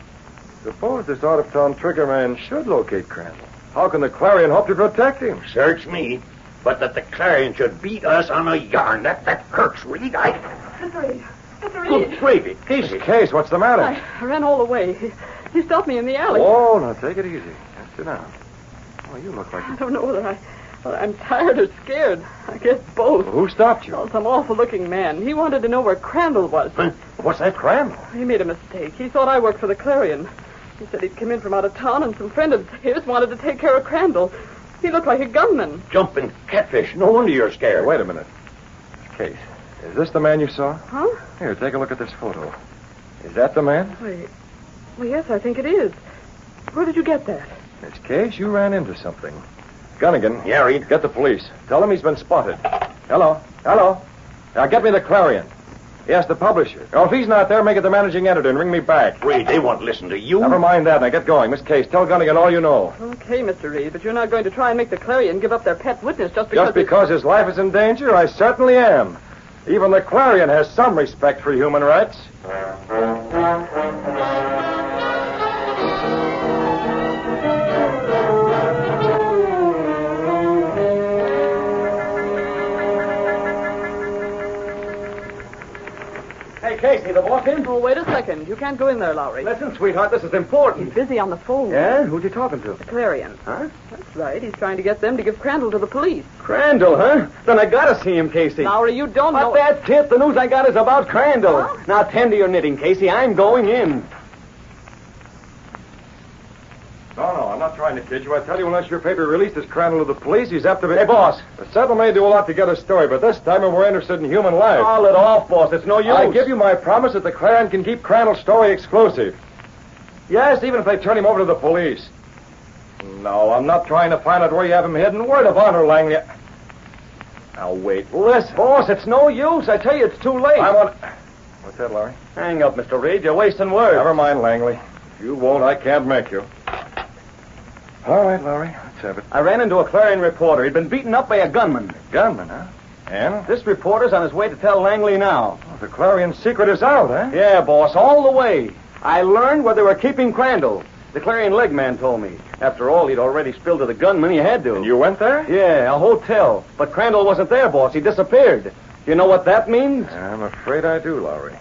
Suppose this out-of-town trigger man should locate Crandall. How can the Clarion hope to protect him? Search me. But that the Clarion should beat us on a yarn, that hurts, Reed. Good gravy. Casey. Case, what's the matter? I ran all the way. He stopped me in the alley. Oh, now take it easy. Just sit down. Oh, you look like... I don't know whether I'm tired or scared. I guess both. Well, who stopped you? Oh, some awful-looking man. He wanted to know where Crandall was. Huh? What's that, Crandall? He made a mistake. He thought I worked for the Clarion. He said he'd come in from out of town, and some friend of his wanted to take care of Crandall. He looked like a gunman. Jumping catfish. No wonder you're scared. Wait a minute. Case, is this the man you saw? Huh? Here, take a look at this photo. Is that the man? Wait. Well, yes, I think it is. Where did you get that? Miss Case, you ran into something. Gunnigan. Yeah, Reed. Get the police. Tell them he's been spotted. Hello? Now, get me the Clarion. Yes, the publisher. Oh, if he's not there, make it the managing editor and ring me back. Reed, they won't listen to you. Never mind that. Now, get going. Miss Case, tell Gunnigan all you know. Okay, Mr. Reed, but you're not going to try and make the Clarion give up their pet witness just because... Just because his life is in danger? I certainly am. Even the Clarion has some respect for human rights. Hey, Casey, the walk in? Oh, wait a second. You can't go in there, Lowry. Listen, sweetheart, this is important. He's busy on the phone. Yeah? Who's he talking to? The Clarion. Huh? That's right. He's trying to get them to give Crandall to the police. Crandall, huh? Then I gotta see him, Casey. Lowry, you don't know... But that's it. The news I got is about Crandall. Huh? Now tend to your knitting, Casey. I'm going in. No, I'm not trying to kid you. I tell you, unless your paper released this Crandall to the police, he's apt to be... Hey, boss, the settlement may do a lot to get a story, but this time we're interested in human life. Call it off, boss. It's no use. I give you my promise that the Clarion can keep Crandall's story exclusive. Yes, even if they turn him over to the police. No, I'm not trying to find out where you have him hidden. Word of honor, Langley. Now, wait. Listen. Boss, it's no use. I tell you, it's too late. I want... What's that, Larry? Hang up, Mr. Reed. You're wasting words. Never mind, Langley. If you won't, I can't make you. All right, Larry. Let's have it. I ran into a Clarion reporter. He'd been beaten up by a gunman. Gunman, huh? And? This reporter's on his way to tell Langley now. Oh, the Clarion secret is out, huh? Yeah, boss, all the way. I learned where they were keeping Crandall. The Clarion leg man told me. After all, he'd already spilled to the gunman. He had to. And you went there? Yeah, a hotel. But Crandall wasn't there, boss. He disappeared. You know what that means? I'm afraid I do, Lowry.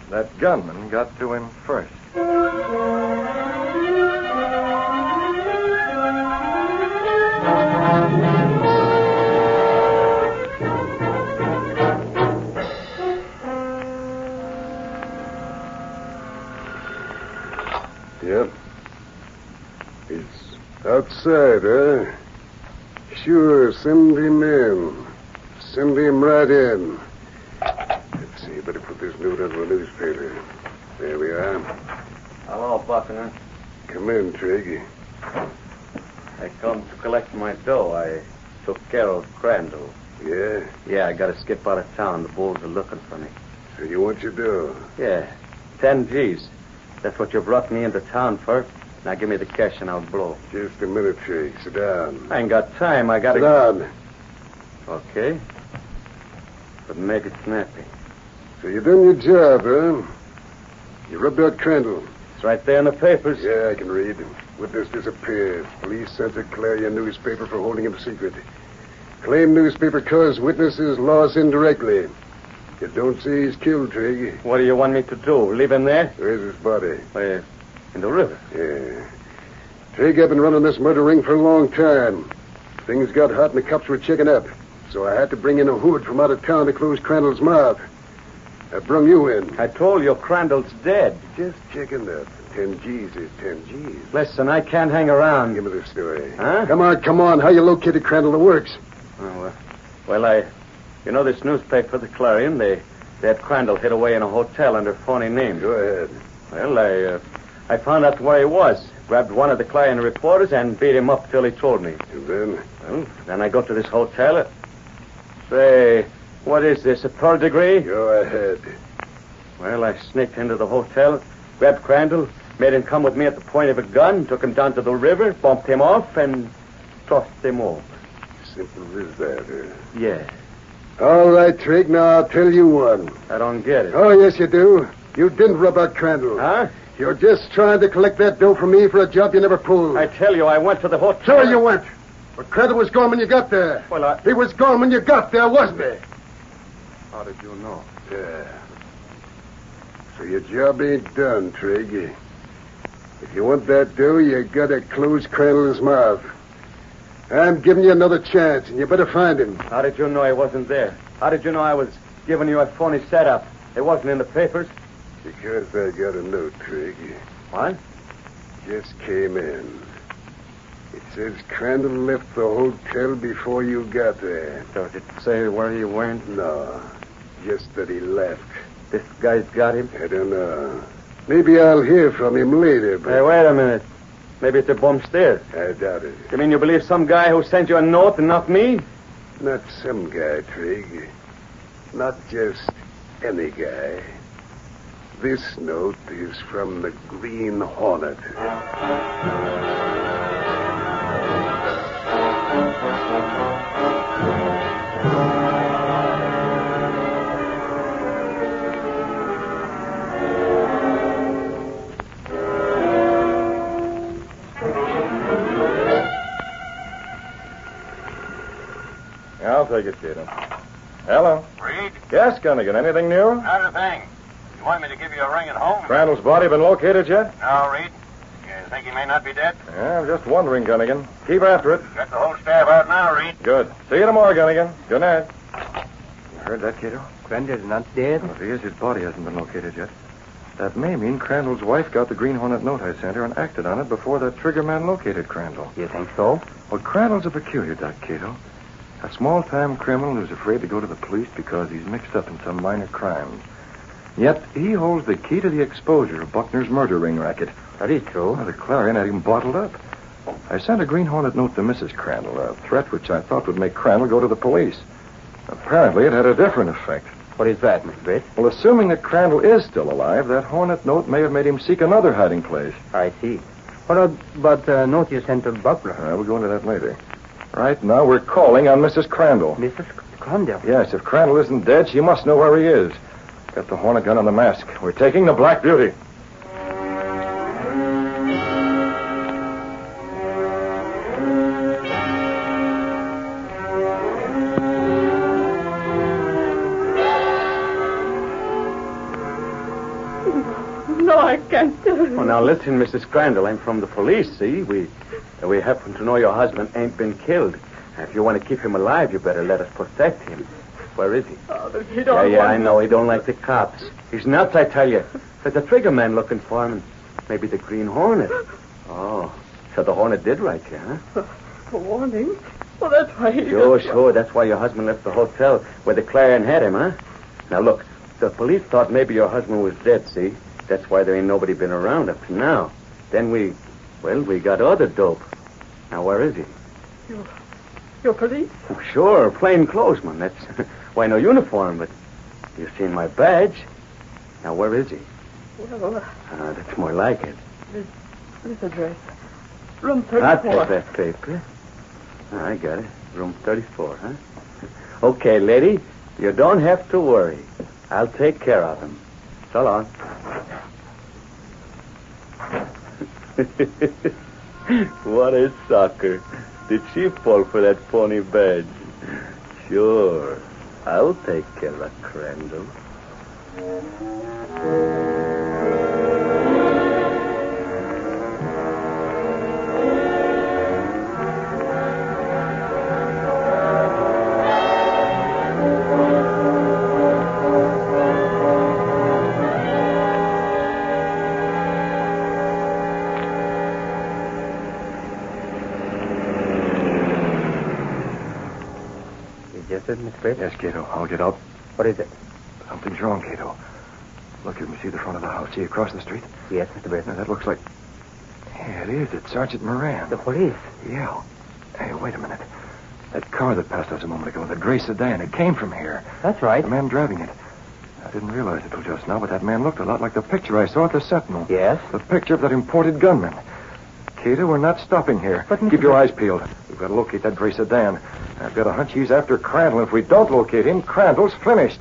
That gunman got to him first. Yep. It's outside, huh? Sure, send him in. Send him right in. Let's see, better put this note onto a newspaper. There we are. Hello, Buckner. Come in, Triggy. I come to collect my dough. I took care of Crandall. Yeah? Yeah, I got to skip out of town. The bulls are looking for me. So you want your dough? Yeah, 10 G's. That's what you brought me into town for. Now give me the cash and I'll blow. Just a minute, Trig. Sit down. I ain't got time. I got to... Sit down. Okay. But make it snappy. So you done your job, huh? You rubbed out Crandall. It's right there in the papers. Yeah, I can read. Witness disappeared. Police sent a Clarion newspaper for holding him secret. Claim newspaper caused witnesses loss indirectly. You don't say he's killed, Trig. What do you want me to do? Leave him there? Where's his body? Where? In the river. Yeah. Trig, I've been running this murder ring for a long time. Things got hot and the cops were checking up. So I had to bring in a hood from out of town to close Crandall's mouth. I brung you in. I told you Crandall's dead. Just checking that. 10 G's is 10 G's. Listen, I can't hang around. Give me the story. Huh? Come on. How you located Crandall? It works. Oh, well, you know this newspaper, the Clarion, they had Crandall hid away in a hotel under phony names. Go ahead. Well, I found out where he was. Grabbed one of the Clarion reporters and beat him up till he told me. And then? Well, then I go to this hotel. Say, what is this, a third degree? Go ahead. Well, I sneaked into the hotel, grabbed Crandall, made him come with me at the point of a gun, took him down to the river, bumped him off, and tossed him over. Simple as that, huh? Yeah. All right, Trig, now I'll tell you one. I don't get it. Oh, yes, you do. You didn't rub out Crandall. Huh? You're just trying to collect that dough from me for a job you never pulled. I tell you, I went to the hotel. Sure you went. But Crandall was gone when you got there. Well, He was gone when you got there, wasn't he? How did you know? Yeah. So your job ain't done, Trig. If you want that dough, you gotta close Crandall's mouth. I'm giving you another chance, and you better find him. How did you know I wasn't there? How did you know I was giving you a phony setup? It wasn't in the papers. Because I got a note, Trig. What? Just came in. It says Crandall left the hotel before you got there. Does it say where he went? No. Just that he left. This guy's got him? I don't know. Maybe I'll hear from him later, but... Hey, wait a minute. Maybe it's a bum stairs. I doubt it. You mean you believe some guy who sent you a note and not me? Not some guy, Trig. Not just any guy. This note is from the Green Hornet. I'll take it, Gator. Hello. Reed? Yes, Gunnigan. Anything new? Not a thing. You want me to give you a ring at home? Crandall's body been located yet? No, Reed. You think he may not be dead? Yeah, I'm just wondering, Gunnigan. Keep after it. Got the whole staff out now, Reed. Good. See you tomorrow, Gunnigan. Good night. You heard that, Cato? Crandall's not dead? Well, if he is, his body hasn't been located yet. That may mean Crandall's wife got the Green Hornet note I sent her and acted on it before that trigger man located Crandall. You think so? Well, Crandall's a peculiar duck, Cato. A small-time criminal who's afraid to go to the police because he's mixed up in some minor crime. Yet he holds the key to the exposure of Buckner's murder ring racket. That is true. Well, the Clarion had him bottled up. I sent a Green Hornet note to Mrs. Crandall, a threat which I thought would make Crandall go to the police. Apparently, it had a different effect. What is that, Mr. Bates? Well, assuming that Crandall is still alive, that Hornet note may have made him seek another hiding place. I see. But the note you sent to Buckner. We'll go into that later. Right now, we're calling on Mrs. Crandall. Mrs. Crandall? Yes, if Crandall isn't dead, she must know where he is. Got the Hornet gun on the mask. We're taking the Black Beauty. No, I can't do it. Well, now listen, Mrs. Crandall. I'm from the police, see? We happen to know your husband ain't been killed. If you want to keep him alive, you better let us protect him. Where is he? Oh, but you don't Yeah, I know. He don't like the cops. He's nuts, I tell you. There's a trigger man looking for him. Maybe the Green Hornet. Oh, so the Hornet did write you, huh? A warning? Well, that's why he... Sure. That's why your husband left the hotel where the Clarion had him, huh? Now, look, the police thought maybe your husband was dead, see? That's why there ain't nobody been around up to now. Then we got other dope. Now, where is he? Your police? Oh, sure, plainclothesman. That's why no uniform, but you've seen my badge. Now, where is he? Well, that's more like it. This address. Room 34. I'll take that paper. I got it. Room 34, huh? Okay, lady, you don't have to worry. I'll take care of him. So long. What a sucker. Did she fall for that phony badge? Sure. I'll take care of Crandall. Yes, Cato. I'll get out. What is it? Something's wrong, Cato. Look, you can see the front of the house. See across the street? Yes, Mr. Bates. Now, that looks like... Yeah, it is. It's Sergeant Moran. The police? Yeah. Hey, wait a minute. That car that passed us a moment ago, the gray sedan, it came from here. That's right. The man driving it. I didn't realize it till just now, but that man looked a lot like the picture I saw at the Sentinel. Yes? The picture of that imported gunman. Cato, we're not stopping here. Keep your eyes peeled. We've got to locate that gray sedan. I've got a hunch he's after Crandall. If we don't locate him, Crandall's finished.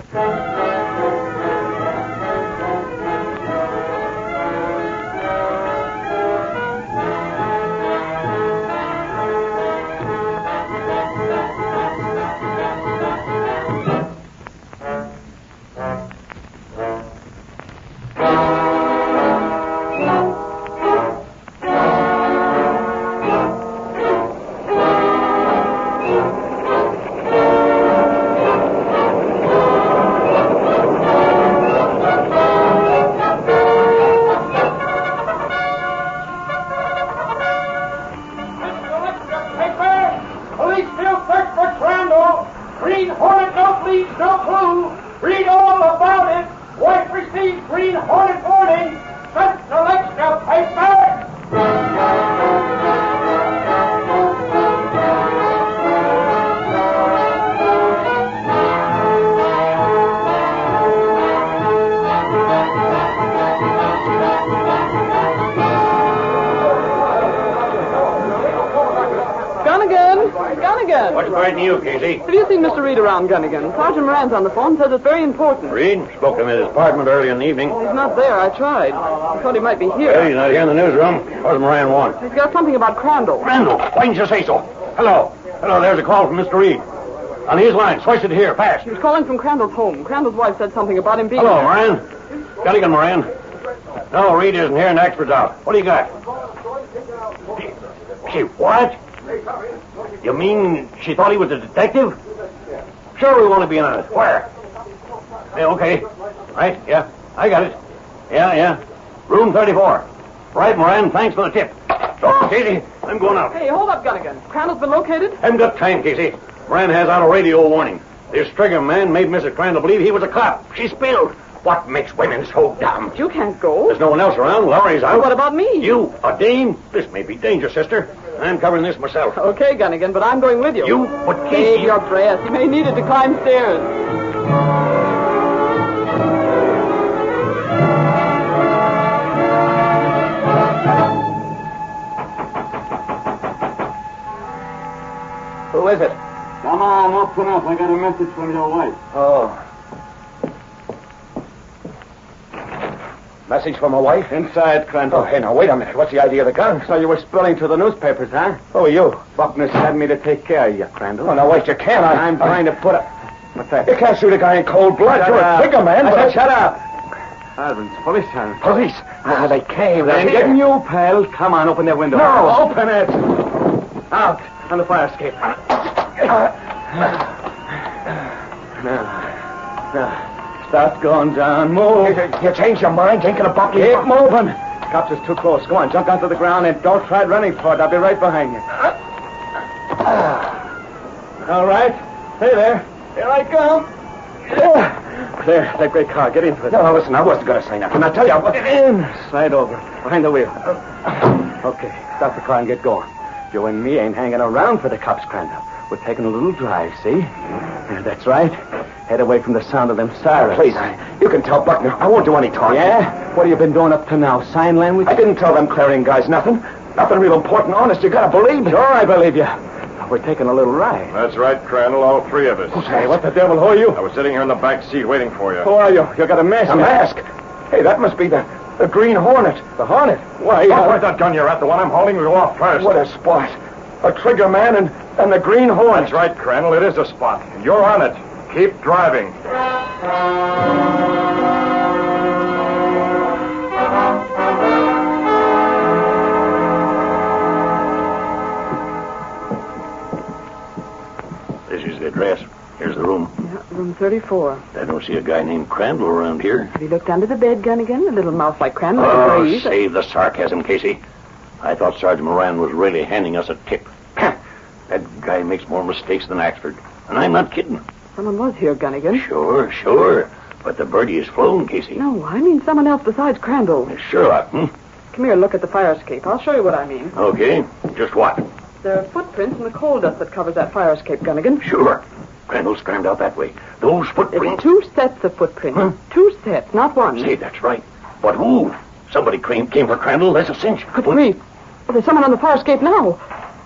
Green Hornet, no leads, no clue. Read all about it. Wife received Green Hornet warning. Sentinel extra paper. Gunnigan. What's frightening you, Casey? Have you seen Mr. Reed around, Gunnigan? Sergeant Moran's on the phone, says it's very important. Reed spoke to him at his apartment early in the evening. He's not there. I tried. I thought he might be here. Well, he's not here in the newsroom. What does Moran want? He's got something about Crandall. Crandall? Why didn't you say so? Hello. Hello, there's a call from Mr. Reed. On his line. Switch it here, fast. He was calling from Crandall's home. Crandall's wife said something about him being... Hello, Moran. Gunnigan, Moran. No, Reed isn't here and the expert's out. What do you got? She what? You mean she thought he was a detective? Sure, we want to be honest. Where? Yeah, okay. Right, yeah, I got it. Yeah. Room 34. Right, Moran. Thanks for the tip. Oh, Casey, I'm going out. Hey, hold up, Gunnigan. Crandall's been located? Haven't got time, Casey. Moran has out a radio warning. This Trigger man made Mrs. Crandall believe he was a cop. She spilled. What makes women so dumb? You can't go. There's no one else around. Lowry's out. What about me? You, a dame? This may be dangerous, sister. I'm covering this myself. Okay, Gunnigan, but I'm going with you. You? But Casey... Save your breath. You may need it to climb stairs. Who is it? Come on, open up. I got a message from your wife. Oh. Message from my wife? Inside, Crandall. Oh, hey, now, wait a minute. What's the idea of the gun? So you were spilling to the newspapers, huh? Who are you? Buckner's had me to take care of you, Crandall. Oh, now, wait, you can't. I'm trying to put a... What's that? You can't shoot a guy in cold blood. Shut You're up. a Trigger man. I but said shut up. Tavern's police, Tavern. Police? Ah, they came. I'm getting you, pal. Come on, open that window. No, open it. Out on the fire escape. Now, start going down. Move. You changed your mind? Ain't gonna bump you? Keep moving. Cops is too close. Go on, jump onto the ground and don't try running for it. I'll be right behind you. All right. Hey there. Here I come. There, that great car. Get into it. No, listen, I wasn't gonna say nothing. I tell you, Get in. Slide over. Behind the wheel. Okay, stop the car and get going. You and me ain't hanging around for the cops, Crandall. We're taking a little drive, see? Yeah, that's right. Head away from the sound of them sirens. Please, you can tell Buckner. I won't do any talking. Yeah? What have you been doing up to now? Sign language? I didn't tell them Clarion guys nothing. Nothing real important, honest. You gotta believe me. Sure, I believe you. We're taking a little ride. That's right, Crandall, all three of us. Hey, what the devil? Who are you? I was sitting here in the back seat waiting for you. Who are you? You got a mask. A mask? Hey, that must be the Green Hornet. The Hornet? Why, where's that gun you're at? The one I'm holding will go off first. What a spot. A Trigger man and the Green Hornet. That's right, Crandall. It is a spot. And you're on it. Keep driving. This is the address. Here's the room. Yeah, room 34. I don't see a guy named Crandall around here. Have you looked under the bed, Gunnigan? A little mouth like Crandall. Oh, save the sarcasm, Casey. I thought Sergeant Moran was really handing us a tip. That guy makes more mistakes than Axford. And I'm not kidding. Someone was here, Gunnigan. Sure. But the birdie is flown, Casey. No, I mean someone else besides Crandall. Sherlock, Come here, look at the fire escape. I'll show you what I mean. Okay. Just what? There are footprints in the coal dust that covers that fire escape, Gunnigan. Sure. Crandall's climbed out that way. Those footprints... It's 2 sets of footprints. 2 sets, not one. Say, that's right. But who? Somebody came for Crandall. That's a cinch. Good grief. Well, there's someone on the fire escape now.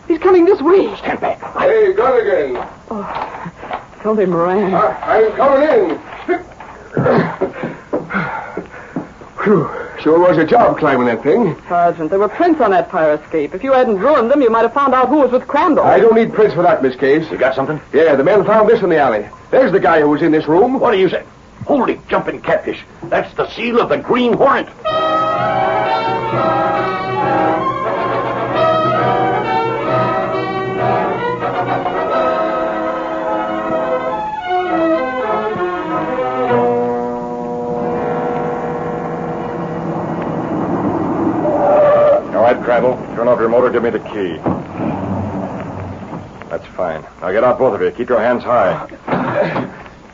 He's coming this way. Stand back. Hey, Gunnigan. Oh, it's only Moran. I'm coming in. Whew. Sure was a job climbing that thing. Sergeant, there were prints on that fire escape. If you hadn't ruined them, you might have found out who was with Crandall. I don't need prints for that, Miss Case. You got something? Yeah, the men found this in the alley. There's the guy who was in this room. What do you say? Holy jumping catfish. That's the seal of the Green Hornet. Crandall, turn off your motor, give me the key. That's fine. Now get out, both of you. Keep your hands high.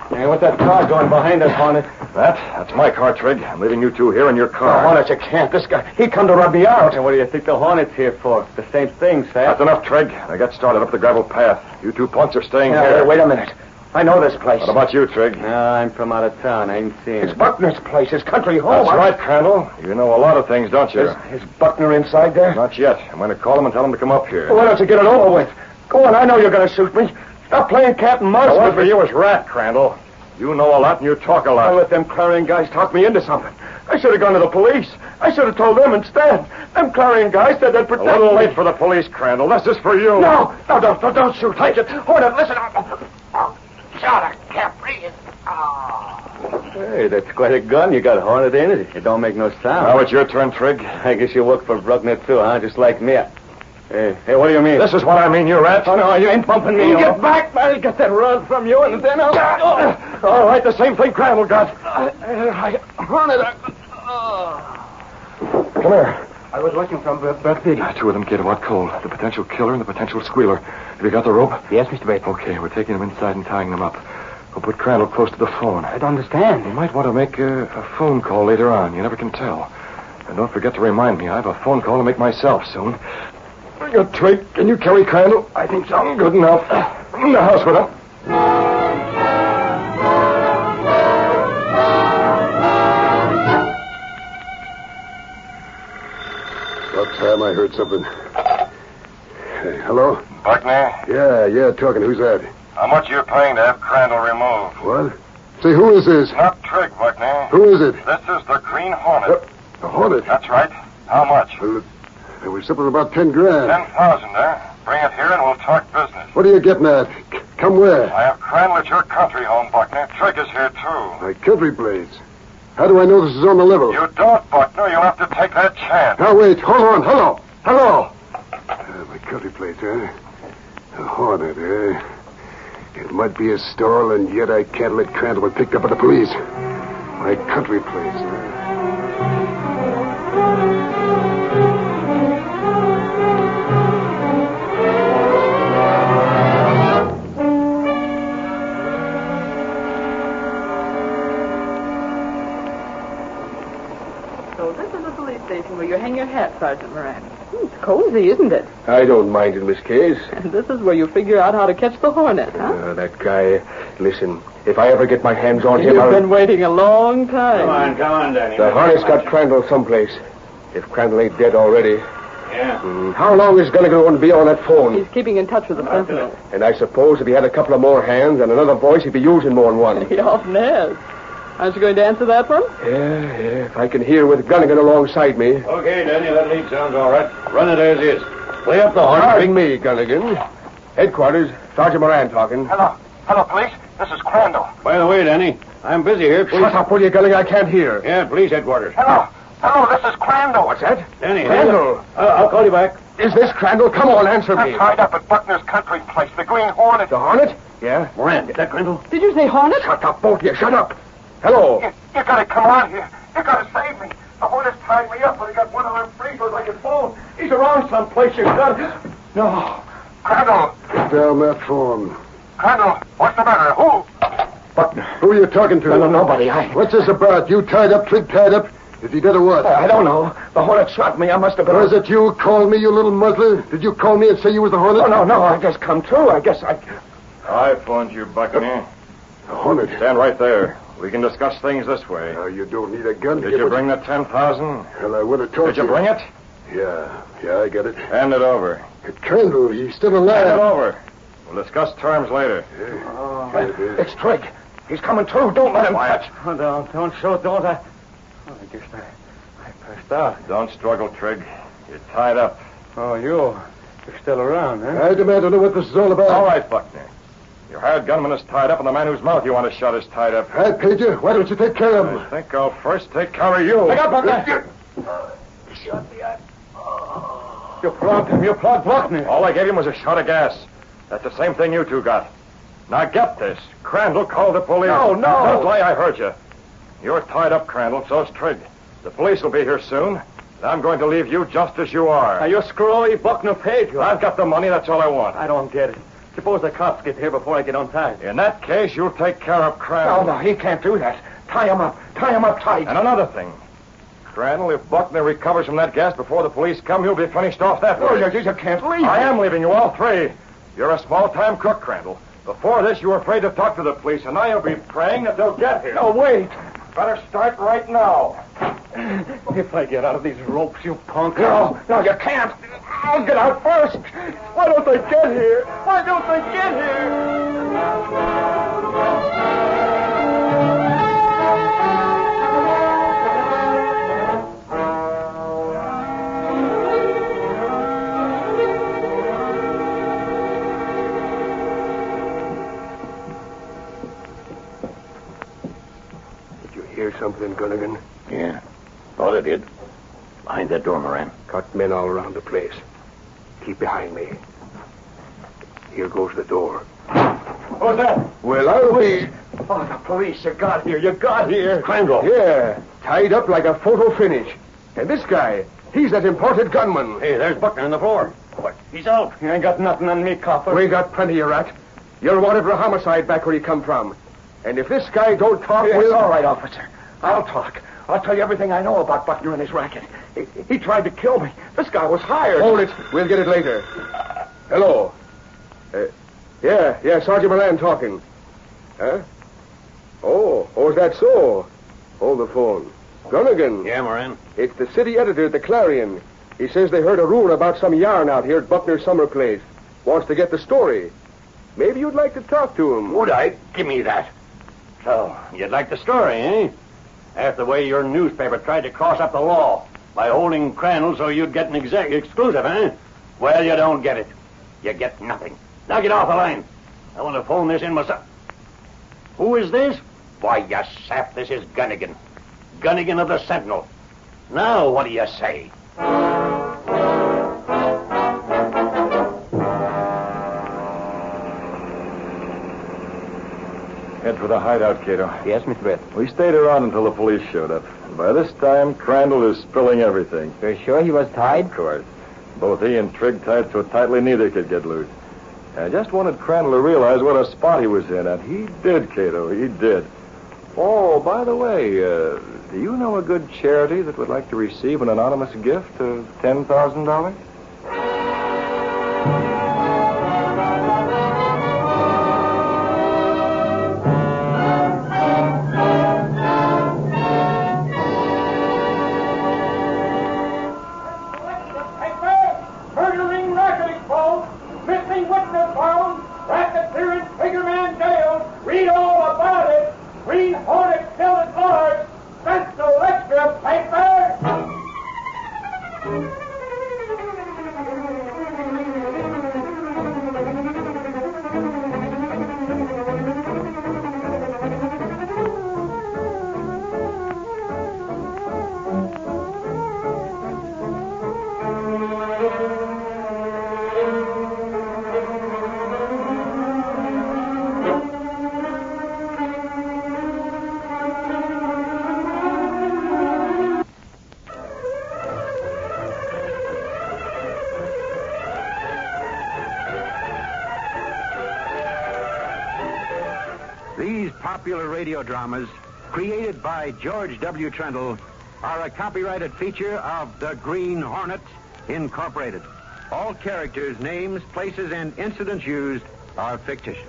Hey, what's that car going behind us, Hornet? That's my car, Trig. I'm leaving you two here in your car. No, Hornet, you can't. This guy, he come to rub me out. And what do you think the Hornet's here for? The same thing, Sam. That's enough, Trig. Now get started up the gravel path. You two punks are staying here. Wait a minute. I know this place. What about you, Trig? No, I'm from out of town. I ain't seen it. It's Buckner's place, his country home. That's right, Crandall. You know a lot of things, don't you? Is Buckner inside there? Not yet. I'm going to call him and tell him to come up here. Well, why don't you get it over with? Go on, I know you're going to shoot me. Stop playing cat and mouse. The one for you is rat, Crandall. You know a lot and you talk a lot. I let them Clarion guys talk me into something. I should have gone to the police. I should have told them instead. Them Clarion guys said they'd protect me. A little late for the police, Crandall. This is for you. No, don't shoot. Take it. Hornet, listen. Shot, I can't breathe. Hey, that's quite a gun you got, Hornet, ain't it? It don't make no sound. Now it's your turn, Trig. I guess you work for Dragnet too, huh? Just like me. Hey, what do you mean? This is what I mean, you rat. Oh, no, you ain't bumping me. You get back. I'll get that rod from you, and then I'll... All right, the same thing Crandall got. Hornet, Come here. I was watching from Bert Beatty. Two of them, kid. What cold? The potential killer and the potential squealer. Have you got the rope? Yes, Mr. Bates. Okay, we're taking them inside and tying them up. We'll put Crandall close to the phone. I don't understand. You might want to make a phone call later on. You never can tell. And don't forget to remind me. I have a phone call to make myself soon. Your Trig, can you carry Crandall? I think so. Good enough. In the house with him. About time I heard something. Hey, hello? Buckner, Yeah, talking. Who's that? how much are you paying to have Crandall removed? What? Say, who is this? Not Trig, Buckner. Who is it? This is the Green Hornet. The Hornet? That's right. How much? Well, there was something about 10 grand. 10,000, Bring it here and we'll talk business. What are you getting at? Come where? I have Crandall at your country home, Buckner. Trig is here, too. My country place. How do I know this is on the level? You don't, Buckner. You'll have to take that chance. Now, wait. Hold on. Hello. My country place, huh? A Hornet, eh? It might be a stall, and yet I can't let Crandall be picked up by the police. My country place, huh? So this is the police station where you hang your hat, Sergeant Moran. It's cozy, isn't it? I don't mind it, Miss Case. And this is where you figure out how to catch the Hornet, huh? That guy. Listen, if I ever get my hands on him, You've been waiting a long time. Come on, Danny. The Hornet's got Crandall someplace. If Crandall ain't dead already. Yeah. How long is Gunnigan going to be on that phone? He's keeping in touch with the sentinel. And I suppose if he had a couple of more hands and another voice, he'd be using more than one. He often has. Aren't you going to answer that one? Yeah. If I can hear with Gunnigan alongside me. Okay, Danny, that lead sounds all right. Run it as is. Play up the horn. Pardon me, Gunnigan. Headquarters, Sergeant Moran talking. Hello, police. This is Crandall. By the way, Danny, I'm busy here. Please. Shut up, will you, Gunnigan? I can't hear. Yeah, police headquarters. Hello, this is Crandall. What's that? Danny, Crandall. I'll call you back. Is this Crandall? Come on, answer me. I'm tied up at Buckner's country place, the Green Hornet. The Hornet? Yeah. Moran, is that Crandall? Did you say Hornet? Shut up, both of you. Shut up. Hello. You gotta come out here. You gotta save me. The Hornet's tied me up, but he got one of them free so I can phone. He's around someplace. You got it. No. Crandall. Get down that phone. Crandall, what's the matter? Who? Buckner. Who are you talking to? No, nobody. What's this about? You tied up, Trig tied up? Is he dead or what? I don't know. The Hornet shot me. I must have been... Was it you who called me, you little muzzler? Did you call me and say you was the Hornet? Oh, no. I just come to. I phoned you, Buckner. The Hornet? Stand right there. We can discuss things this way. You don't need a gun to Did you bring the 10,000? Well, I would have told Did you bring it? Yeah, I got it. Hand it over. Crandall, he's still alive. Hand it over. We'll discuss terms later. It's Trig. He's coming through. Don't let him Quiet. touch. Don't show, don't I guess I passed out. Don't struggle, Trig. You're tied up. Oh, you're still around, huh? I demand to know what this is all about. All right, Buckner. Your hired gunman is tied up, and the man whose mouth you want to shut is tied up. I paid you. Why don't you take care of him? I think I'll first take care of you. Pick up, Buckner. Shot me. You plugged Buckner. All I gave him was a shot of gas. That's the same thing you two got. Now get this. Crandall called the police. No. Don't lie, I heard you. You're tied up, Crandall, so's Trig. The police will be here soon. And I'm going to leave you just as you are. Now, you screwy Buckner paid you. I've got the money, that's all I want. I don't get it. Suppose the cops get here before I get untied. In that case, you'll take care of Crandall. No, he can't do that. Tie him up tight. And another thing. Crandall, if Buckner recovers from that gas before the police come, you'll be finished off that way. Oh, you can't leave. I am leaving you, all three. You're a small-time crook, Crandall. Before this, you were afraid to talk to the police, and now you'll be praying that they'll get here. No, wait. Better start right now. If I get out of these ropes, you punk. No, you can't. I'll get out first. Why don't they get here? Hear something, Gunnigan? Yeah. Thought I did. Behind that door, Moran. Got men all around the place. Keep behind me. Here goes the door. Who's that? Well, I'll be... Oh, the police, you got here. Crandall. Yeah, tied up like a photo finish. And this guy, he's that imported gunman. Hey, there's Buckner on the floor. What? He's out. You ain't got nothing on me, copper. We got plenty, you rat. You're wanted for homicide back where you come from. And if this guy don't talk, Yes, we'll... all right, officer. I'll talk. I'll tell you everything I know about Buckner and his racket. He tried to kill me. This guy was hired. Hold it. We'll get it later. Hello. Yeah, Sergeant Moran talking. Huh? Oh, is that so? Hold the phone. Gunnigan. Yeah, Moran. It's the city editor at the Clarion. He says they heard a rumor about some yarn out here at Buckner's summer place. Wants to get the story. Maybe you'd like to talk to him. Would I? Give me that. So, you'd like the story, eh? After the way your newspaper tried to cross up the law by holding Crandall so you'd get an exclusive, eh? Well, you don't get it. You get nothing. Now get off the line. I want to phone this in myself. Who is this? Why, you sap, this is Gunnigan. Gunnigan of the Sentinel. Now, what do you say? Head for the hideout, Cato. Yes, Mr. Brett. We stayed around until the police showed up. And by this time, Crandall is spilling everything. You're sure he was tied? Of course. Both he and Trigg tied so tightly neither could get loose. I just wanted Crandall to realize what a spot he was in, and he did, Cato. He did. Oh, by the way, do you know a good charity that would like to receive an anonymous gift of $10,000? Murdering racket exposed, missing witness found, racketeering figureman jailed. Read all about it. Green Hornet still at large. Central extra paper. These popular radio dramas, created by George W. Trendle, are a copyrighted feature of the Green Hornet, Incorporated. All characters, names, places, and incidents used are fictitious.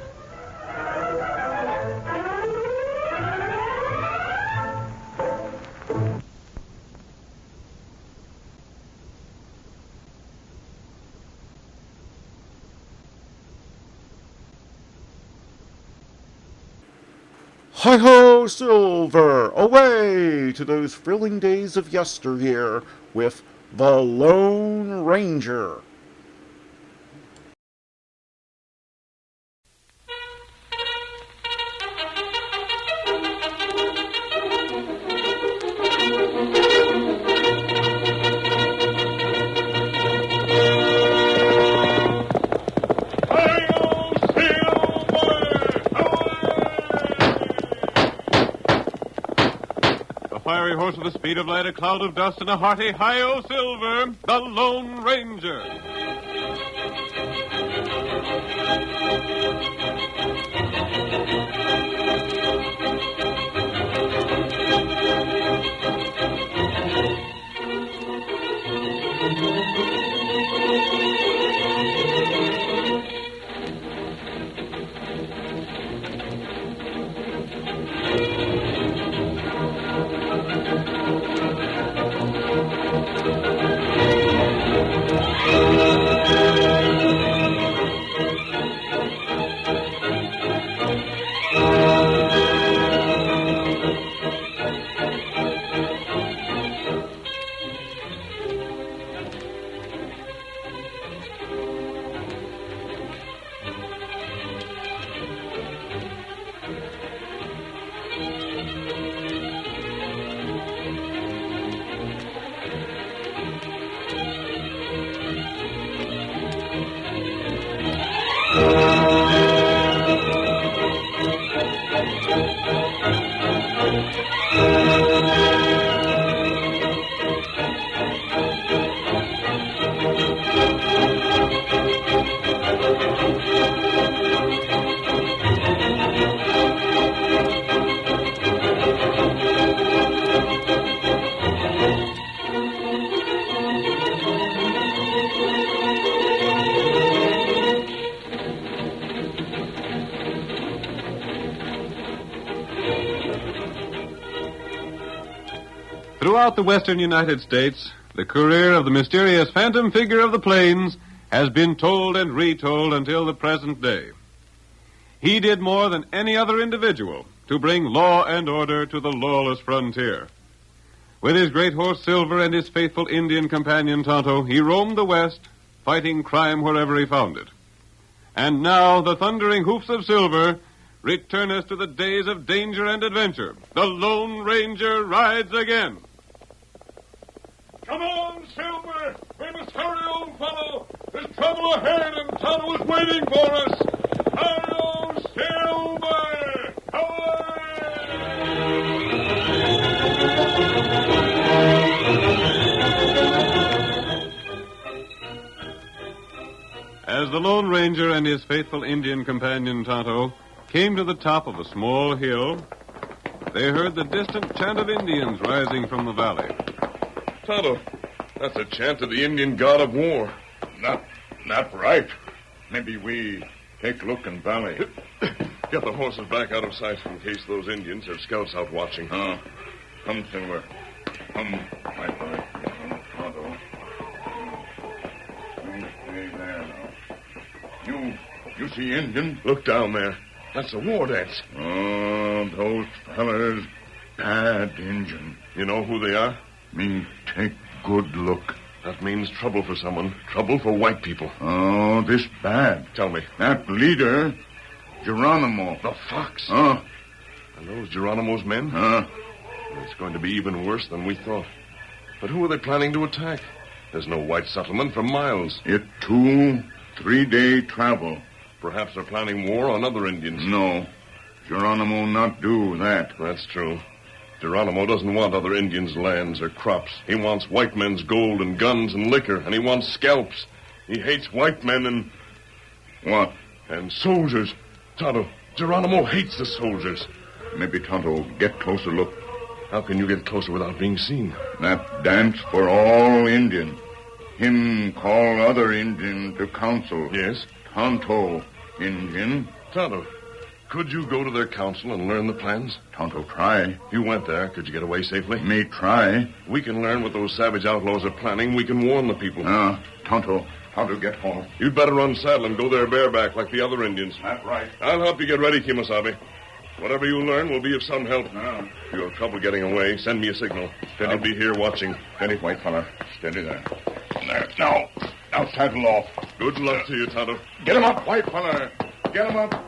Hi-ho, Silver! Away to those thrilling days of yesteryear with The Lone Ranger. Fiery horse with the speed of light, a cloud of dust, and a hearty hi-yo Silver, the Lone Ranger. Throughout the western United States, the career of the mysterious phantom figure of the plains has been told and retold until the present day. He did more than any other individual to bring law and order to the lawless frontier. With his great horse Silver and his faithful Indian companion Tonto, he roamed the West, fighting crime wherever he found it. And now the thundering hoofs of Silver return us to the days of danger and adventure. The Lone Ranger rides again. Come on, Silver! We must hurry, old fellow! There's trouble ahead, and Tonto is waiting for us! Hurry, old Silver! As the Lone Ranger and his faithful Indian companion Tonto came to the top of a small hill, they heard the distant chant of Indians rising from the valley. Tonto, that's a chant of the Indian god of war. Not right. Maybe we take a look in valley. Get the horses back out of sight in case those Indians have scouts out watching. Come, Silver. Come, my boy. Come, Tonto. Stay there now. You see Indian? Look down there. That's a war dance. Oh, those fellers, bad Indian. You know who they are? Me take good look. That means trouble for someone. Trouble for white people. Oh, this bad. Tell me. That leader, Geronimo. The Fox. And those Geronimo's men? It's going to be even worse than we thought. But who are they planning to attack? There's no white settlement for miles. It 2-3 day travel. Perhaps they're planning war on other Indians. No. Geronimo not do that. That's true. Geronimo doesn't want other Indians' lands or crops. He wants white men's gold and guns and liquor, and he wants scalps. He hates white men and... What? And soldiers. Tonto, Geronimo hates the soldiers. Maybe Tonto get closer look. How can you get closer without being seen? That dance for all Indian. Him call other Indian to council. Yes? Tonto, Indian. Tonto, could you go to their council and learn the plans? Tonto, try. You went there. Could you get away safely? Me try. We can learn what those savage outlaws are planning. We can warn the people. Tonto, get home. You'd better unsaddle and go there bareback like the other Indians. That's right. I'll help you get ready, Kemosabe. Whatever you learn will be of some help. If you have trouble getting away, send me a signal. Then I'll be here watching. Steady, white fella. Steady there. There. Now saddle off. Good luck to you, Tonto. Get him up, white fella. Get him up.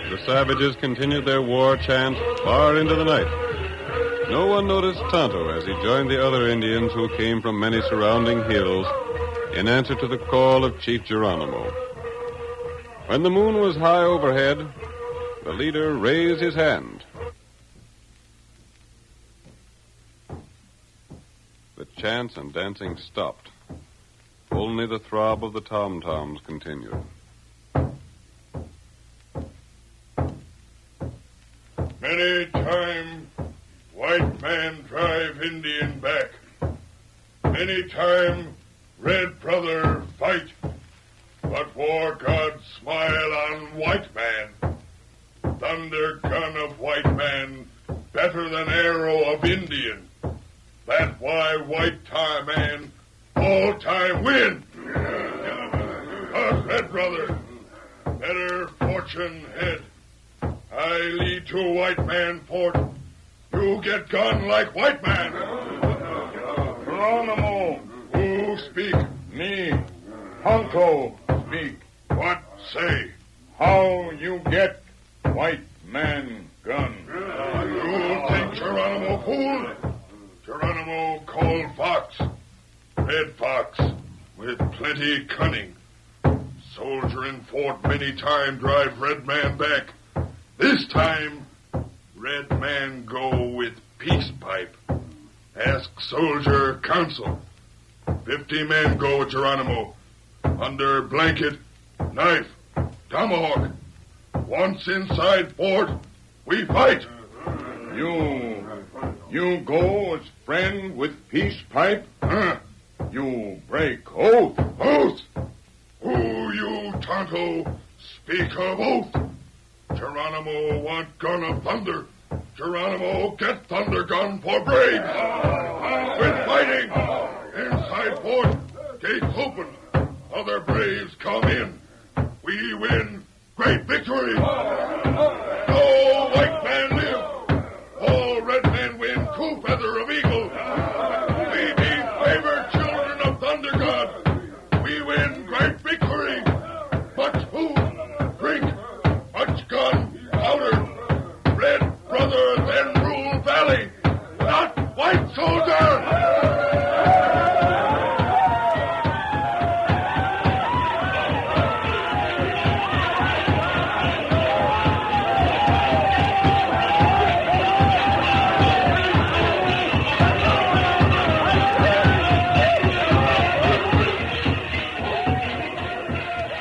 The savages continued their war chant far into the night. No one noticed Tonto as he joined the other Indians who came from many surrounding hills in answer to the call of Chief Geronimo. When the moon was high overhead, the leader raised his hand. The chants and dancing stopped. Only the throb of the tom-toms continued. Many time white man drive Indian back. Many time red brother fight. But war God smile on white man. Thunder gun of white man better than arrow of Indian. That why white time man all time win. Us red brother better fortune head. I lead to white man fort. You get gun like white man. Geronimo, who speak? Me. Tonto, speak. What say? How you get white man gun? You think Geronimo fool? Geronimo called Fox. Red Fox, with plenty cunning. Soldier in fort many time drive red man back. This time, red man go with peace pipe. Ask soldier counsel. 50 men go with Geronimo. Under blanket, knife, tomahawk. Once inside fort, we fight. You go as friend with peace pipe? You break oath. Oath? Who you, Tonto, speak of oath? Geronimo want gun of thunder. Geronimo get thunder gun for braves. We're fighting. Inside fort, gates open. Other braves come in. We win. Great victory. No white man live. All red men win 2 feather of eagle. We be favored children of Thunder God. We win great victory. Much food, drink, much gun, powder. Red brother then rule valley. Not white soldier.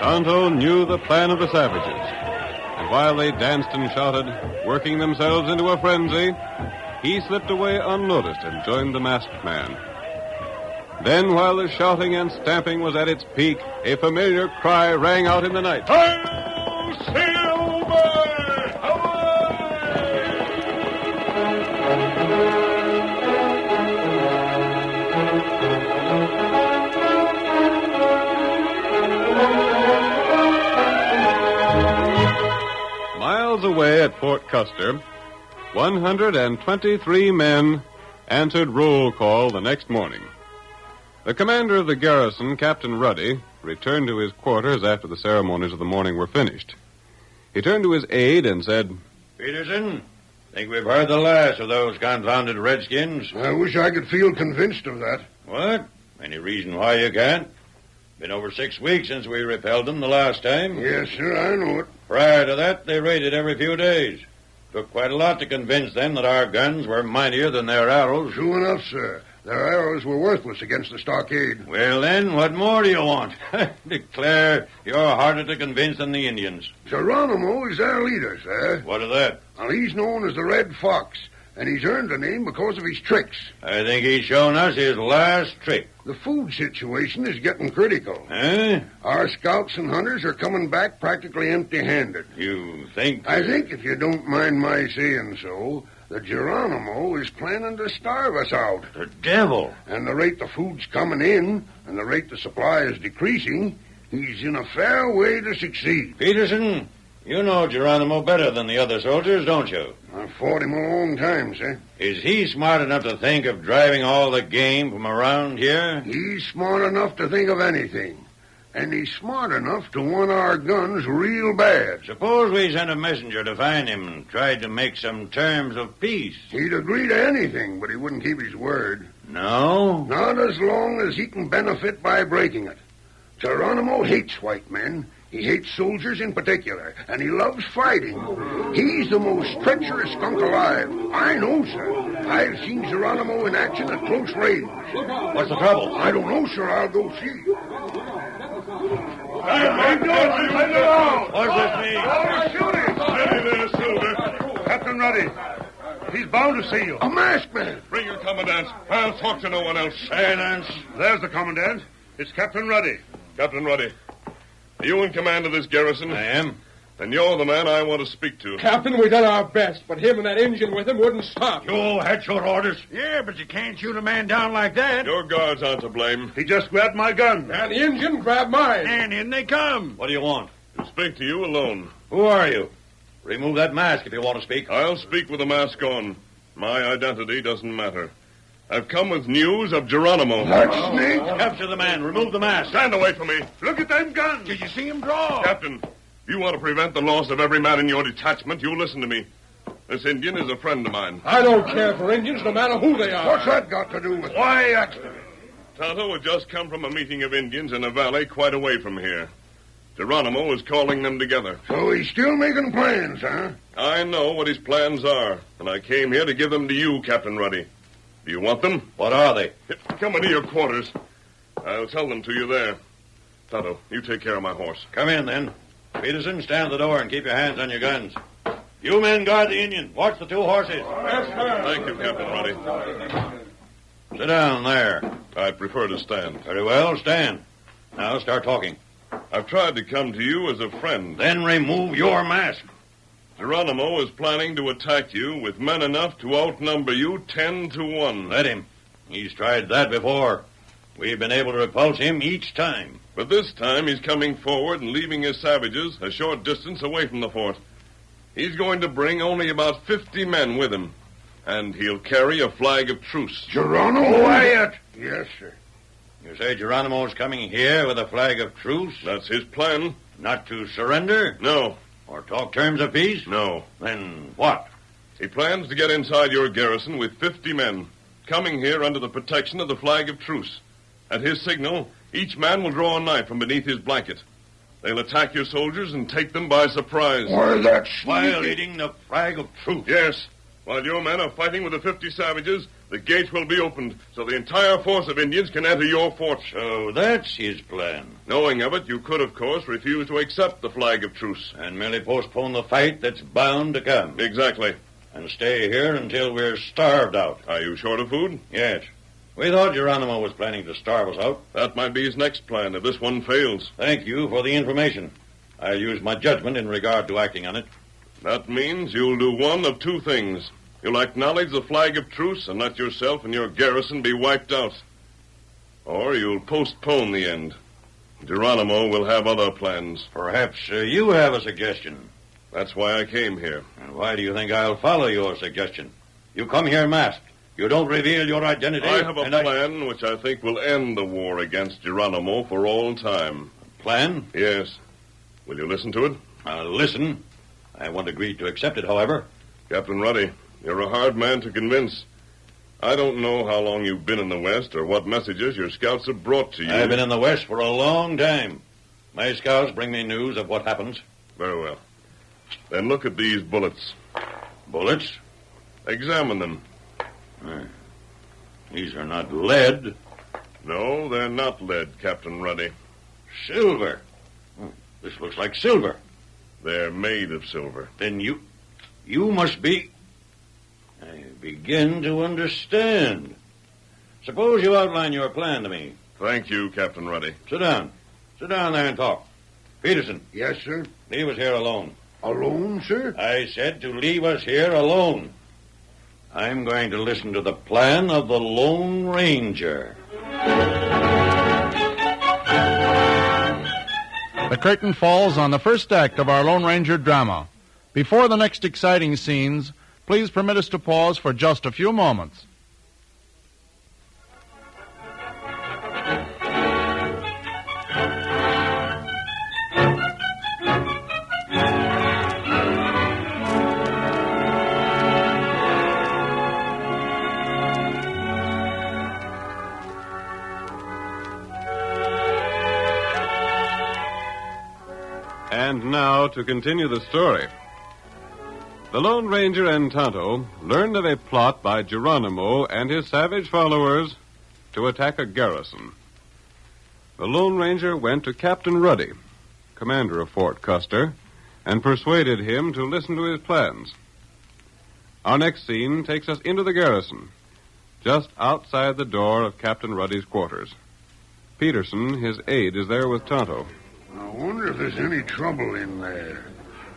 Tonto knew the plan of the savages, and while they danced and shouted, working themselves into a frenzy, he slipped away unnoticed and joined the masked man. Then, while the shouting and stamping was at its peak, a familiar cry rang out in the night. Miles away at Fort Custer, 123 men answered roll call the next morning. The commander of the garrison, Captain Ruddy, returned to his quarters after the ceremonies of the morning were finished. He turned to his aide and said, Peterson, think we've heard the last of those confounded redskins? I wish I could feel convinced of that. What? Any reason why you can't? Been over 6 weeks since we repelled them the last time. Yes, sir, I know it. Prior to that, they raided every few days. Took quite a lot to convince them that our guns were mightier than their arrows. True enough, sir. Their arrows were worthless against the stockade. Well, then, what more do you want? Declare you're harder to convince than the Indians. Geronimo is their leader, sir. What of that? Well, he's known as the Red Fox, and he's earned the name because of his tricks. I think he's shown us his last trick. The food situation is getting critical. Eh? Our scouts and hunters are coming back practically empty-handed. You think? I think, if you don't mind my saying so, that Geronimo is planning to starve us out. The devil! And the rate the food's coming in, and the rate the supply is decreasing, he's in a fair way to succeed. Peterson, you know Geronimo better than the other soldiers, don't you? I've fought him a long time, sir. Is he smart enough to think of driving all the game from around here? He's smart enough to think of anything. And he's smart enough to want our guns real bad. Suppose we sent a messenger to find him and tried to make some terms of peace. He'd agree to anything, but he wouldn't keep his word. No? Not as long as he can benefit by breaking it. Geronimo hates white men. He hates soldiers in particular, and he loves fighting. He's the most treacherous skunk alive. I know, sir. I've seen Geronimo in action at close range. What's the trouble? I don't know, sir. I'll go see. What's this mean? Shooting! Steady there, Silver. Captain Ruddy. He's bound to see you. A masked man. Bring your commandant. I'll talk to no one else. Silence. There's the commandant. It's Captain Ruddy. Captain Ruddy. Are you in command of this garrison? I am. Then you're the man I want to speak to. Captain, we done our best, but him and that Injun with him wouldn't stop. You had your orders. Yeah, but you can't shoot a man down like that. Your guards aren't to blame. He just grabbed my gun. And the Injun grabbed mine. And in they come. What do you want? To speak to you alone. Who are you? Remove that mask if you want to speak. I'll speak with the mask on. My identity doesn't matter. I've come with news of Geronimo. That snake! Capture the man. Remove the mask. Stand away from me. Look at them guns. Did you see him draw? Captain, if you want to prevent the loss of every man in your detachment, you listen to me. This Indian is a friend of mine. I don't care for Indians, no matter who they are. What's that got to do with it? Why, Tonto had just come from a meeting of Indians in a valley quite away from here. Geronimo is calling them together. So he's still making plans, huh? I know what his plans are, and I came here to give them to you, Captain Ruddy. Do you want them? What are they? Come into your quarters. I'll tell them to you there. Tonto, you take care of my horse. Come in, then. Peterson, stand at the door and keep your hands on your guns. You men guard the Indian. Watch the two horses. Thank you, Captain Ruddy. Sit down there. I prefer to stand. Very well, stand. Now start talking. I've tried to come to you as a friend. Then remove your mask. Geronimo is planning to attack you with men enough to outnumber you 10-1. Let him. He's tried that before. We've been able to repulse him each time. But this time he's coming forward and leaving his savages a short distance away from the fort. He's going to bring only about 50 men with him. And he'll carry a flag of truce. Geronimo? Quiet! Yes, sir. You say Geronimo's coming here with a flag of truce? That's his plan. Not to surrender? No. Or talk terms of peace? No. Then what? He plans to get inside your garrison with 50 men, coming here under the protection of the flag of truce. At his signal, each man will draw a knife from beneath his blanket. They'll attack your soldiers and take them by surprise. Why, that's violating the flag of truce. Yes. While your men are fighting with the 50 savages, the gates will be opened so the entire force of Indians can enter your fort. So that's his plan. Knowing of it, you could, of course, refuse to accept the flag of truce. And merely postpone the fight that's bound to come. Exactly. And stay here until we're starved out. Are you short of food? Yes. We thought Geronimo was planning to starve us out. That might be his next plan if this one fails. Thank you for the information. I'll use my judgment in regard to acting on it. That means you'll do one of two things. You'll acknowledge the flag of truce and let yourself and your garrison be wiped out. Or you'll postpone the end. Geronimo will have other plans. Perhaps you have a suggestion. That's why I came here. And why do you think I'll follow your suggestion? You come here masked. You don't reveal your identity. I have a plan which I think will end the war against Geronimo for all time. Plan? Yes. Will you listen to it? I'll listen. I won't agree to accept it, however. Captain Ruddy, you're a hard man to convince. I don't know how long you've been in the West or what messages your scouts have brought to you. I've been in the West for a long time. My scouts bring me news of what happens. Very well. Then look at these bullets. Bullets? Examine them. These are not lead. No, they're not lead, Captain Ruddy. Silver. This looks like silver. They're made of silver. Then you must be... I begin to understand. Suppose you outline your plan to me. Thank you, Captain Ruddy. Sit down. Sit down there and talk. Peterson. Yes, sir? Leave us here alone. Alone, sir? I said to leave us here alone. I'm going to listen to the plan of the Lone Ranger. The curtain falls on the first act of our Lone Ranger drama. Before the next exciting scenes, please permit us to pause for just a few moments. And now to continue the story. The Lone Ranger and Tonto learned of a plot by Geronimo and his savage followers to attack a garrison. The Lone Ranger went to Captain Ruddy, commander of Fort Custer, and persuaded him to listen to his plans. Our next scene takes us into the garrison, just outside the door of Captain Ruddy's quarters. Peterson, his aide, is there with Tonto. I wonder if there's any trouble in there.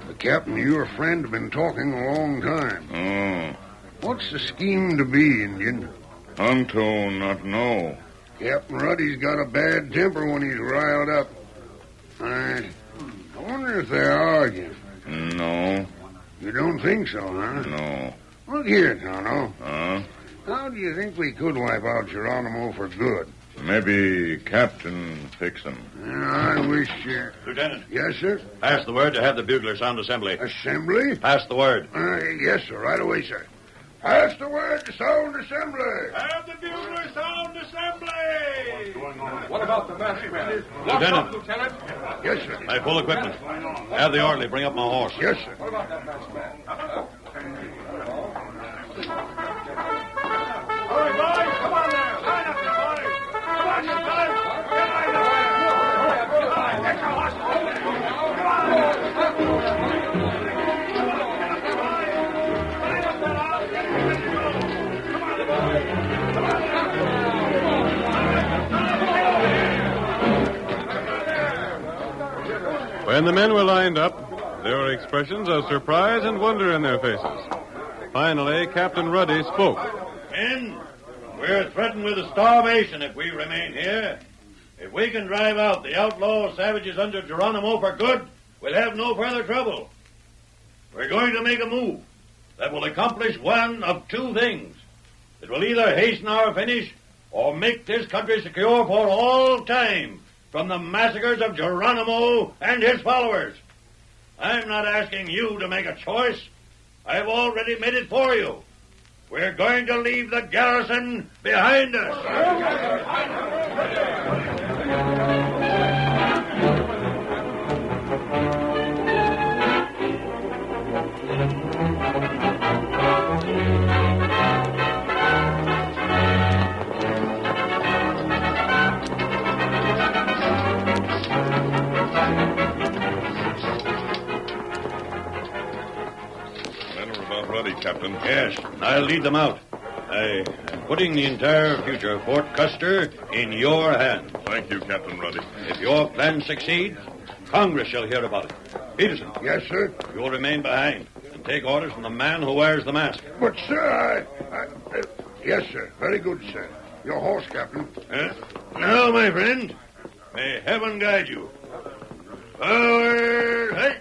The captain and your friend have been talking a long time. What's the scheme to be, Indian? Tonto not know. Captain Ruddy's got a bad temper when he's riled up. I wonder if they're arguing. No. You don't think so, huh? No. Look here, Tonto. Huh? How do you think we could wipe out Geronimo for good? Maybe Captain fix him. I wish... Lieutenant. Yes, sir? Pass the word to have the bugler sound assembly. Assembly? Pass the word. Yes, sir. Right away, sir. Pass the word to sound assembly. Have the bugler sound assembly. What's going on? What about the masked men? Lieutenant. Lieutenant. Yes, sir. My full equipment. Have the orderly bring up my horse. Yes, sir. What about that masked man? All right, boys. Come on now. Line up there, boys. Come on, you fellas. When the men were lined up, there were expressions of surprise and wonder in their faces. Finally, Captain Ruddy spoke. Men, we're threatened with starvation if we remain here. If we can drive out the outlaw savages under Geronimo for good, we'll have no further trouble. We're going to make a move that will accomplish one of two things. It will either hasten our finish or make this country secure for all time from the massacres of Geronimo and his followers. I'm not asking you to make a choice. I've already made it for you. We're going to leave the garrison behind us. Ready, Captain. Yes, I'll lead them out. I'm putting the entire future of Fort Custer in your hands. Thank you, Captain Ruddy. If your plan succeeds, Congress shall hear about it. Peterson. Yes, sir? You'll remain behind and take orders from the man who wears the mask. But, sir, yes, sir. Very good, sir. Your horse, Captain. Now, my friend, may heaven guide you. Forward, hey!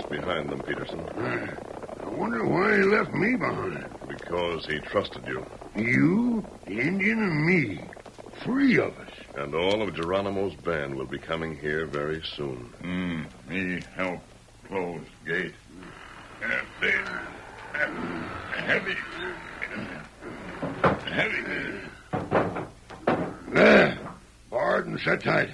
Behind them, Peterson. I wonder why he left me behind. Because he trusted you. You, the Indian, and me. 3 of us. And all of Geronimo's band will be coming here very soon. Me help close gate. Heavy. There. Barred and set tight.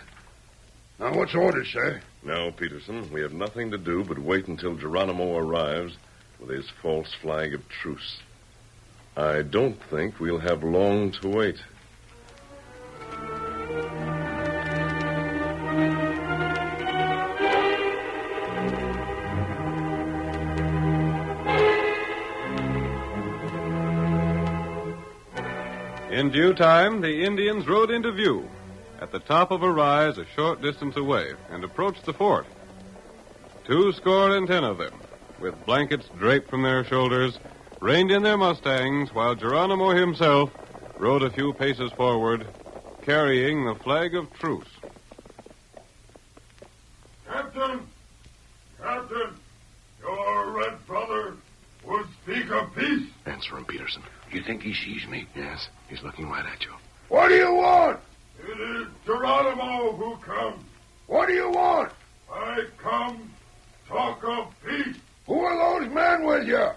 Now, what's orders, sir? Now, Peterson, we have nothing to do but wait until Geronimo arrives with his false flag of truce. I don't think we'll have long to wait. In due time, the Indians rode into view at the top of a rise a short distance away and approached the fort. 210 of them, with blankets draped from their shoulders, reined in their Mustangs while Geronimo himself rode a few paces forward, carrying the flag of truce. Captain, your red brother would speak of peace. Answer him, Peterson. You think he sees me? Yes, he's looking right at you. What do you want? It is Geronimo who comes. What do you want? I come talk of peace. Who are those men with you?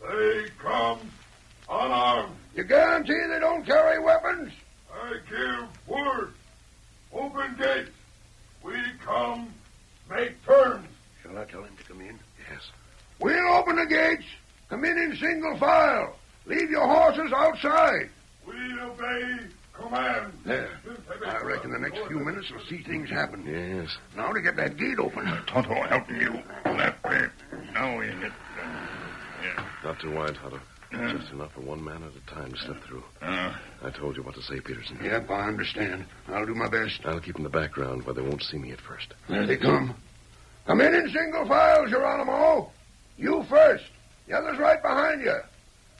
They come unarmed. You guarantee they don't carry weapons? I give word. Open gates. We come make terms. Shall I tell him to come in? Yes. We'll open the gates. Come in single file. Leave your horses outside. We obey command. There. I reckon the next few minutes will see things happen. Yes. Now to get that gate open. Tonto helping you. That way. Now we hit. Yeah. Not too wide, Tonto. Just enough for one man at a time to slip through. I told you what to say, Peterson. Yep, I understand. I'll do my best. I'll keep in the background where they won't see me at first. There they come. Come in single file, Geronimo. You first. The others right behind you.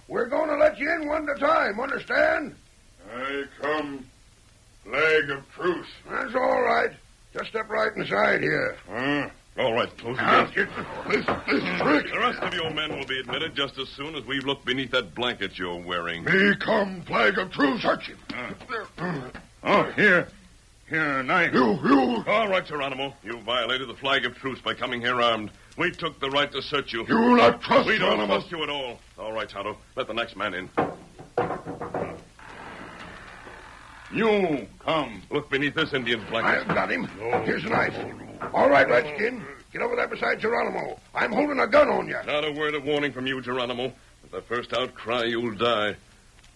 We're going to let you in one at a time, understand? I come flag of truce. That's all right. Just step right inside here. All right, close the gate. This trick. The rest of your men will be admitted just as soon as we've looked beneath that blanket you're wearing. Me come flag of truce. Search him. Here, knife. You. All right, Geronimo. You violated the flag of truce by coming here armed. We took the right to search you. You not trust We don't Geronimo. trust you at all. All right, Tonto. Let the next man in. You come. Look beneath this Indian blanket. I've got him. Here's a knife. All right, Redskin. Get over there beside Geronimo. I'm holding a gun on you. Not a word of warning from you, Geronimo. At the first outcry, you'll die.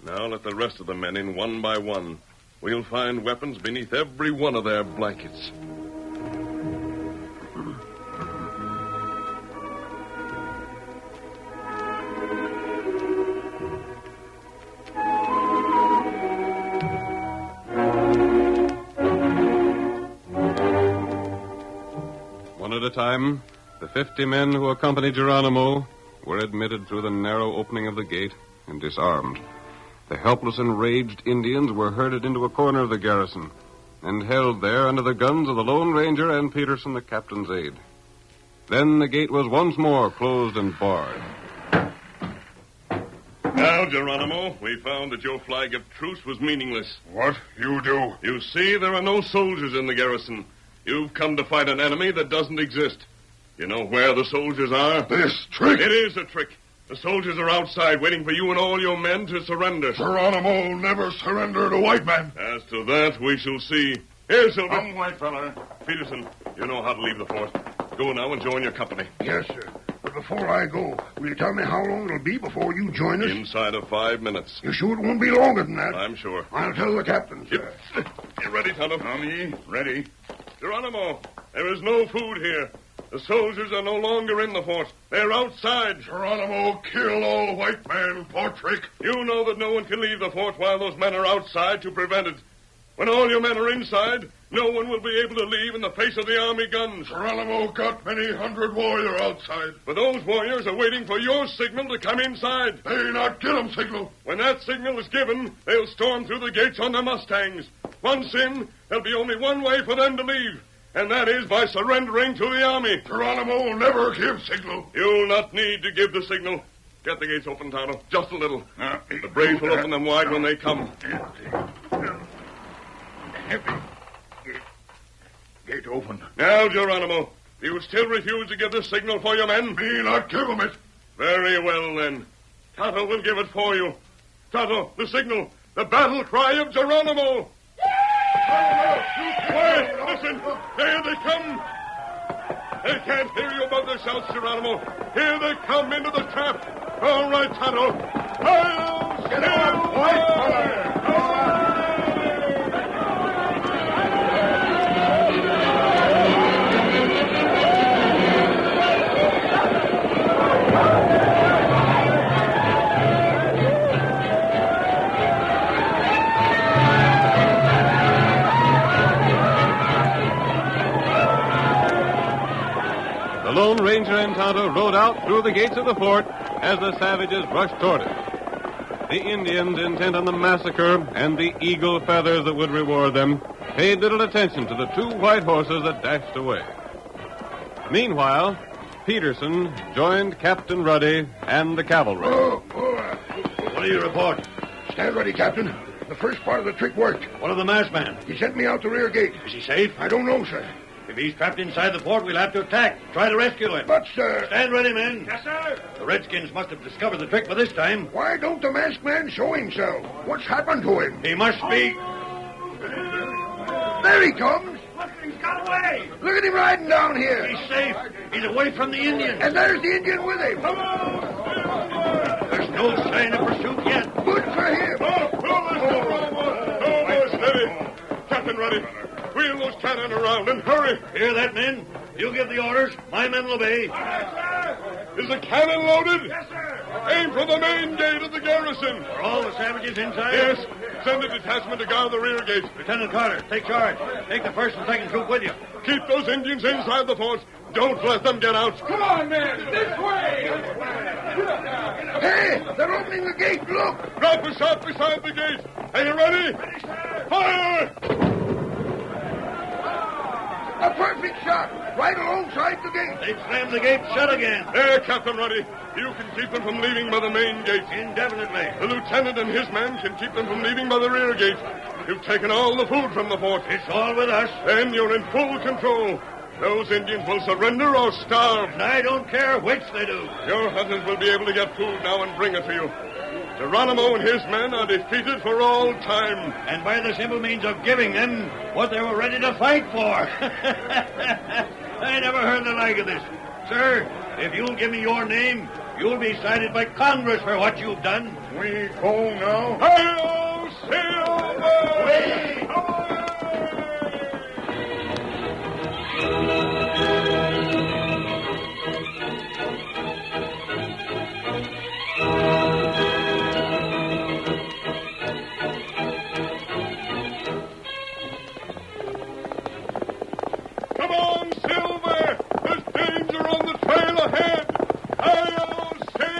Now let the rest of the men in one by one. We'll find weapons beneath every one of their blankets. One at a time, the 50 men who accompanied Geronimo were admitted through the narrow opening of the gate and disarmed. The helpless, enraged Indians were herded into a corner of the garrison and held there under the guns of the Lone Ranger and Peterson, the captain's aide. Then the gate was once more closed and barred. Now, Geronimo, we found that your flag of truce was meaningless. What? You do? You see, there are no soldiers in the garrison. You've come to fight an enemy that doesn't exist. You know where the soldiers are? This trick? It is a trick. The soldiers are outside waiting for you and all your men to surrender. Geronimo will never surrender to white men. As to that, we shall see. Here, Silver. Come, white fella. Peterson, you know how to leave the fort. Go now and join your company. Yes, sir. But before I go, will you tell me how long it'll be before you join us? Inside of 5 minutes. You sure it won't be longer than that? I'm sure. I'll tell the captain, sir. Get ready, Tonto. Tommy, ready. Geronimo, there is no food here. The soldiers are no longer in the fort. They're outside. Geronimo, kill all white men for trick. You know that no one can leave the fort while those men are outside to prevent it. When all your men are inside, no one will be able to leave in the face of the army guns. Geronimo got many hundred warrior outside. But those warriors are waiting for your signal to come inside. They not get 'em signal. When that signal is given, they'll storm through the gates on their Mustangs. Once in, there'll be only one way for them to leave, and that is by surrendering to the army. Geronimo will never give signal. You'll not need to give the signal. Get the gates open, Tonto. Just a little. The braves will open them wide when they come. Gate open. Now, Geronimo, do you still refuse to give the signal for your men? Me not give 'em it. Very well, then. Tonto will give it for you. Tonto, the signal. The battle cry of Geronimo. Quiet! Listen! There they come! They can't hear you above the shouts, Geronimo. Here they come into the trap. All right, Tonto. I'll get on, white fire! The Lone Ranger and Tonto rode out through the gates of the fort as the savages rushed toward it. The Indians, intent on the massacre and the eagle feathers that would reward them, paid little attention to the 2 white horses that dashed away. Meanwhile, Peterson joined Captain Ruddy and the cavalry. What do you report? Stand ready, Captain. The first part of the trick worked. What of the masked man? He sent me out the rear gate. Is he safe? I don't know, sir. If he's trapped inside the fort, we'll have to attack. Try to rescue him. But, sir... Stand ready, men. Yes, sir. The Redskins must have discovered the trick by this time. Why don't the masked man show himself? What's happened to him? He must be... There he comes. Look, he's got away. Look at him riding down here. He's safe. He's away from the Indians. And there's the Indian with him. Come on. There's no sign of pursuit yet. Good for him. Steady. Captain Ruddy. Wheel those cannon around and hurry. Hear that, men? You give the orders. My men will obey. Is the cannon loaded? Yes, sir. Aim for the main gate of the garrison. Are all the savages inside? Yes. Send a detachment to guard the rear gate. Lieutenant Carter, take charge. Take the 1st and 2nd troop with you. Keep those Indians inside the fort. Don't let them get out. Come on, men. This way. Hey, they're opening the gate. Look. Drop a shot beside the gate. Are you ready? Fire! A perfect shot. Right alongside the gate. They've slammed the gate shut again. There, Captain Ruddy. You can keep them from leaving by the main gate. Indefinitely. The lieutenant and his men can keep them from leaving by the rear gate. You've taken all the food from the fort. It's all with us. Then you're in full control. Those Indians will surrender or starve. And I don't care which they do. Your hunters will be able to get food now and bring it to you. Geronimo and his men are defeated for all time. And by the simple means of giving them what they were ready to fight for. I never heard the like of this. Sir, if you'll give me your name, you'll be cited by Congress for what you've done. We go now. Hi-yo, Silver! Way! Come on, Silver! There's danger on the trail ahead! Hi-yo, Silver!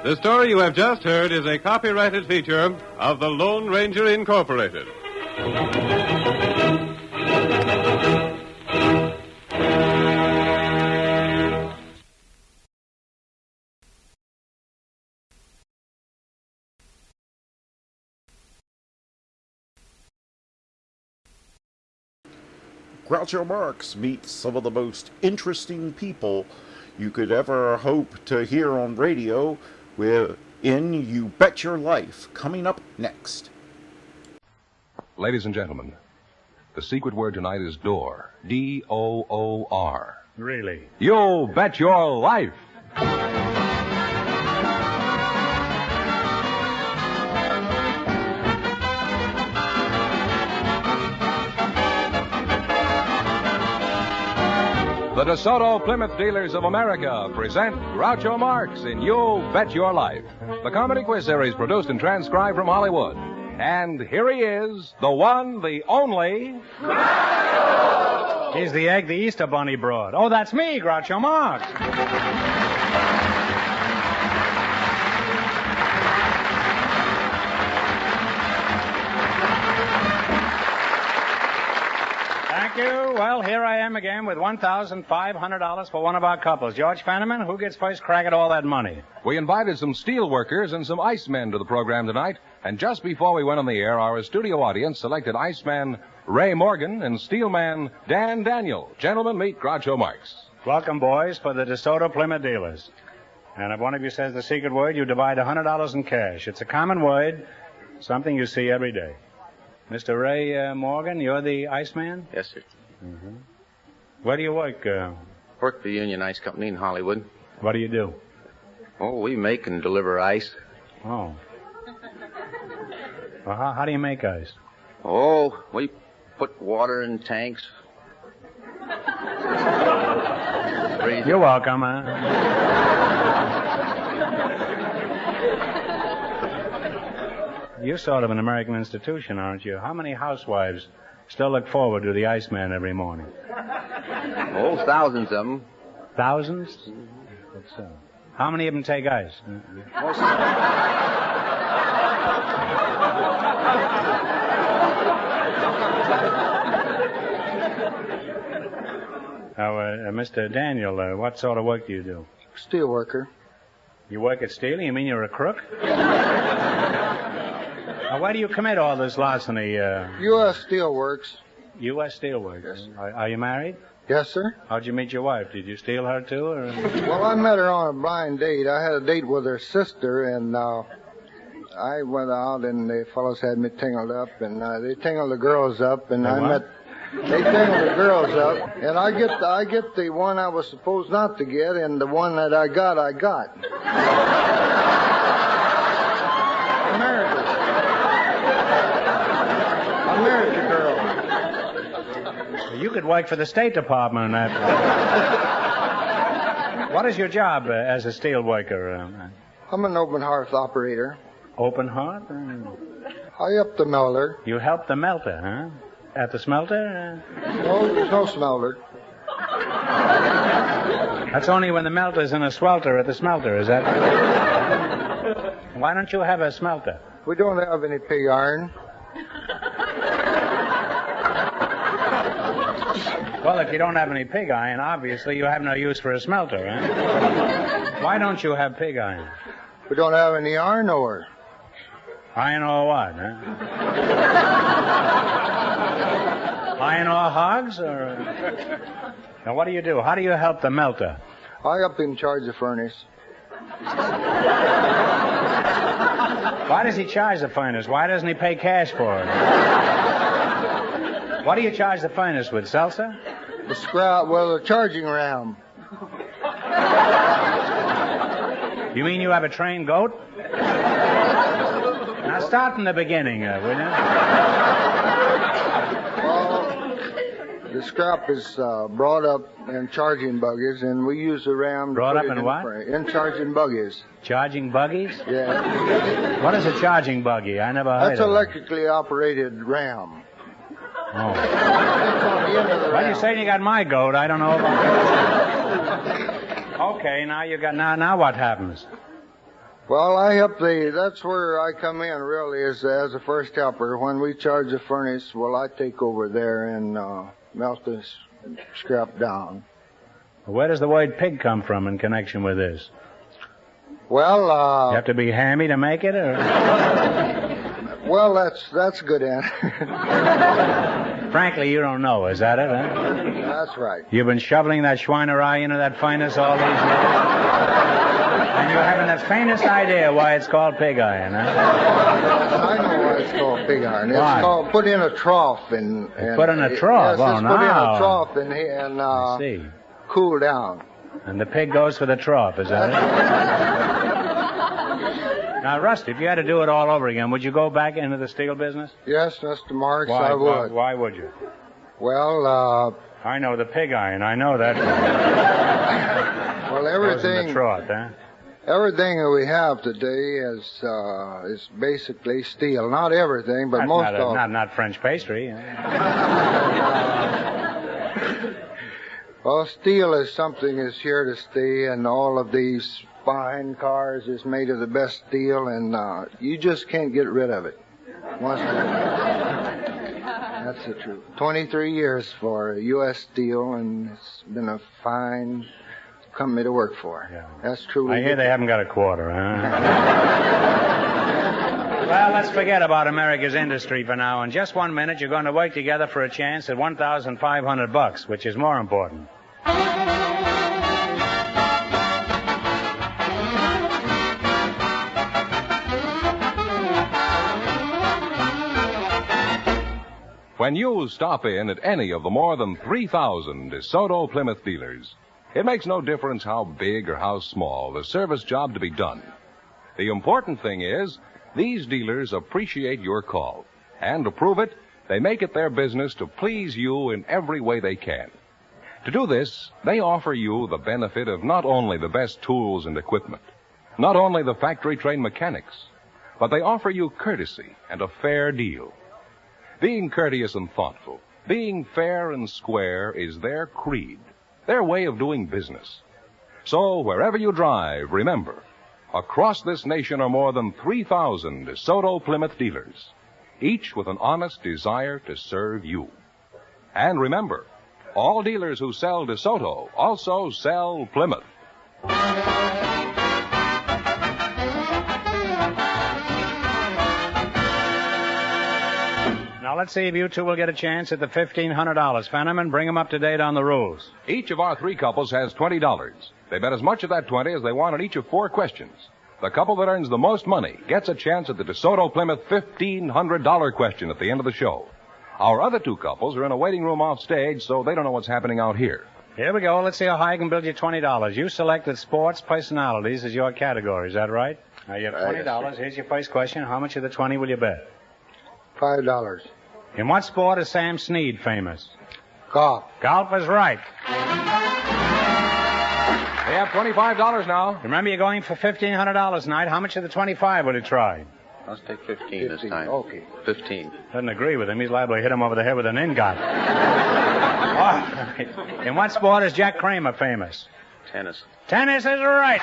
The story you have just heard is a copyrighted feature of the Lone Ranger Incorporated. Groucho Marx meets some of the most interesting people you could ever hope to hear on radio in You Bet Your Life, coming up next. Ladies and gentlemen, the secret word tonight is door. D-O-O-R. Really? You bet your life. The DeSoto Plymouth Dealers of America present Groucho Marx in You Bet Your Life, the comedy quiz series produced and transcribed from Hollywood. And here he is, the one, the only... Groucho! He's the egg the Easter Bunny brought. Oh, that's me, Groucho Marx. Thank you. Well, here I am again with $1,500 for one of our couples. George Fenneman, who gets first crack at all that money? We invited some steel workers and some icemen to the program tonight, and just before we went on the air, our studio audience selected Iceman Ray Morgan and Steelman Dan Daniel. Gentlemen, meet Groucho Marx. Welcome, boys, for the DeSoto Plymouth Dealers. And if one of you says the secret word, you divide $100 in cash. It's a common word, something you see every day. Mr. Ray Morgan, you're the Iceman? Yes, sir. Mm-hmm. Where do you work? Work for Union Ice Company in Hollywood. What do you do? Oh, we make and deliver ice. Oh. Well, how do you make ice? Oh, we put water in tanks. You're welcome, huh? You're sort of an American institution, aren't you? How many housewives still look forward to the Iceman every morning? Oh, thousands of them. Thousands? What's so? How many of them take ice? Now, Mr. Daniel, what sort of work do you do? Steel worker. You work at stealing? You mean you're a crook? Now, why do you commit all this larceny? U.S. Steelworks. U.S. Steelworks? Yes. Are you married? Yes, sir. How'd you meet your wife? Did you steal her, too? Or? Well, I met her on a blind date. I had a date with her sister, and I went out, and the fellows had me tingled up, and they tingled the girls up, and they tingled the girls up, and I get the one I was supposed not to get, and the one that I got. I married the girl. You could work for the State Department. What is your job as a steel worker? I'm an open hearth operator. Open hearth? I up the melter. You help the melter, huh? At the smelter? No, there's no smelter. That's only when the melter's in a swelter at the smelter, is that? Why don't you have a smelter? We don't have any pig iron. Well, if you don't have any pig iron, obviously you have no use for a smelter, huh? Why don't you have pig iron? We don't have any iron ore. Iron ore what, huh? Iron ore hogs, or... Now, what do you do? How do you help the melter? I up in charge of furnace. Why does he charge the furnace? Why doesn't he pay cash for it? What do you charge the furnace with, Seltzer? The the charging ram. You mean you have a trained goat? Now start from the beginning, will you? Well, the scrap is brought up in charging buggies, and we use the ram. Brought up in what? In charging buggies. Charging buggies? Yeah. What is a charging buggy? I never heard of it. That's electrically operated ram. Oh. Well, you say you got my goat. I don't know about that. Okay, now what happens? Well, that's where I come in, really, as a first helper. When we charge the furnace, I take over there and melt the scrap down. Where does the word pig come from in connection with this? Well, you have to be hammy to make it, or? Well, that's a good answer. Frankly, you don't know, is that it, huh? That's right. You've been shoveling that Schweinerei into that furnace all these years? And you're having the faintest idea why it's called pig iron, huh? I know why it's called pig iron. It's called put in a trough and put in a trough? Yes, put in a trough and I see. Cool down. And the pig goes for the trough, is that it? Now, Rusty, if you had to do it all over again, would you go back into the steel business? Yes, Mr. Marks, I would. Why would you? Well, I know the pig iron. I know that. Well, everything... Goes in the trough, huh? Everything that we have today is basically steel. Not everything, but most of it. Not French pastry. Well, steel is something that's here to stay, and all of these fine cars is made of the best steel, and you just can't get rid of it. That's the truth. 23 years for U.S. Steel, and it's been a fine company to work for. Yeah. That's true. I hear they haven't got a quarter, huh? Well, let's forget about America's industry for now. In just 1 minute, you're going to work together for a chance at $1,500, which is more important. When you stop in at any of the more than 3,000 DeSoto Plymouth dealers, it makes no difference how big or how small the service job to be done. The important thing is, these dealers appreciate your call. And to prove it, they make it their business to please you in every way they can. To do this, they offer you the benefit of not only the best tools and equipment, not only the factory-trained mechanics, but they offer you courtesy and a fair deal. Being courteous and thoughtful, being fair and square is their creed, their way of doing business. So, wherever you drive, remember, across this nation are more than 3,000 DeSoto Plymouth dealers, each with an honest desire to serve you. And remember, all dealers who sell DeSoto also sell Plymouth. let's see if you two will get a chance at the $1,500. Fenneman, bring them up to date on the rules. Each of our three couples has $20. They bet as much of that 20 as they want on each of 4 questions. The couple that earns the most money gets a chance at the DeSoto Plymouth $1,500 question at the end of the show. Our other 2 couples are in a waiting room off stage, so they don't know what's happening out here. Here we go. Let's see how high I can build you $20. You selected sports personalities as your category. Is that right? Now, you have $20. Here's your first question. How much of the 20 will you bet? $5. In what sport is Sam Snead famous? Golf. Golf is right. They have $25 now. Remember, you're going for $1,500 tonight. How much of the 25 will you try? Let's take 15 this time. Okay. 15. Doesn't agree with him. He's liable to hit him over the head with an ingot. In what sport is Jack Kramer famous? Tennis. Tennis is right.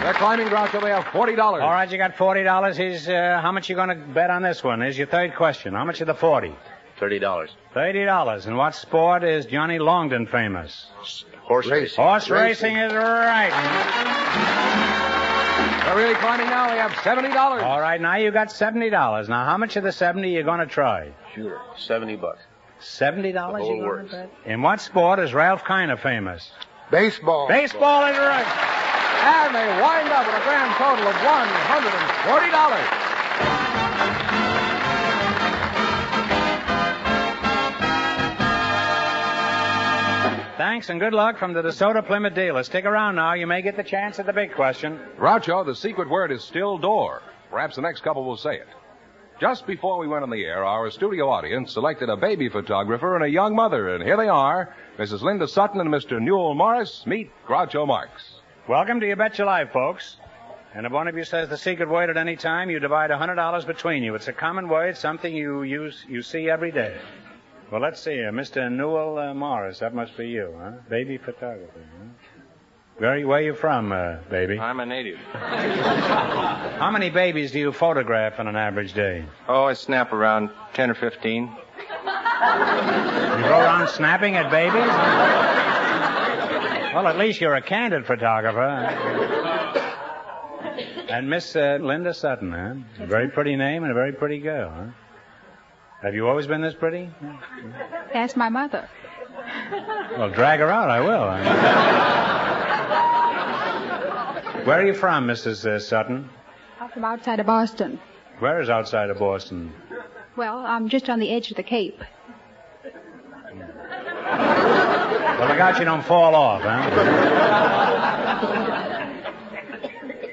They're climbing, Groucho. They have $40. All right, you got $40. Here's how much you going to bet on this one. Here's your third question. How much of the 40? $30. $30. In what sport is Johnny Longden famous? Horse racing. Horse racing is right. They're really climbing now. They have $70. All right, now you got $70. Now, how much of the 70 are you going to try? Sure. $70. $70 The whole you're going works. to bet? In what sport is Ralph Kiner famous? Baseball. Baseball is right. And they wind up with a grand total of $140. Thanks and good luck from the DeSoto Plymouth dealer. Stick around now. You may get the chance at the big question. Groucho, the secret word is still door. Perhaps the next couple will say it. Just before we went on the air, our studio audience selected a baby photographer and a young mother. And here they are. Mrs. Linda Sutton and Mr. Newell Morris. Meet Groucho Marx. Welcome to You Bet Your Life, folks. And if one of you says the secret word at any time, you divide $100 between you. It's a common word, something you see every day. Well, let's see. Mr. Newell Morris, that must be you, huh? Baby photographer, huh? Where are you from, baby? I'm a native. How many babies do you photograph on an average day? Oh, I snap around 10 or 15. You go around snapping at babies? Well, at least you're a candid photographer. And Miss Linda Sutton, huh? A very pretty name and a very pretty girl, huh? Have you always been this pretty? Ask my mother. Well, drag her out, I will. Where are you from, Mrs. Sutton? I'm from outside of Boston. Where is outside of Boston? Well, I'm just on the edge of the Cape. Well, look out you don't fall off, huh?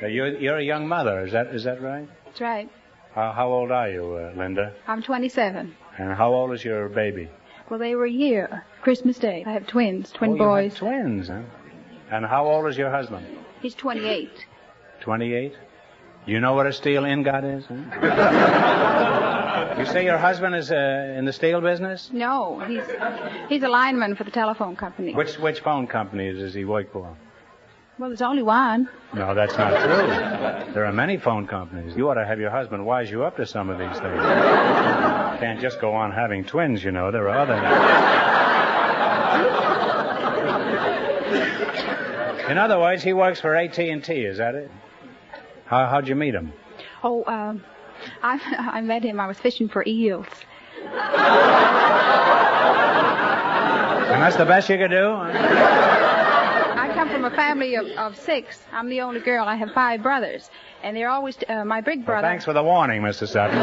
You're a young mother, is that right? That's right. How old are you, Linda? I'm 27. And how old is your baby? Well, they were a year. Christmas Day. I have twins, twin boys. You have twins, huh? And how old is your husband? He's 28. 28? You know what a steel ingot is, huh? You say your husband is in the steel business? No, he's a lineman for the telephone company. Which phone company does he work for? Well, there's only one. No, that's not true. There are many phone companies. You ought to have your husband wise you up to some of these things. You can't just go on having twins, you know. There are other... In other words, he works for AT&T, is that it? How'd you meet him? Oh, I met him. I was fishing for eels. And that's the best you could do? I come from a family of 6. I'm the only girl. I have 5 brothers. And they're always, my big brother... Well, thanks for the warning, Mr. Sutton.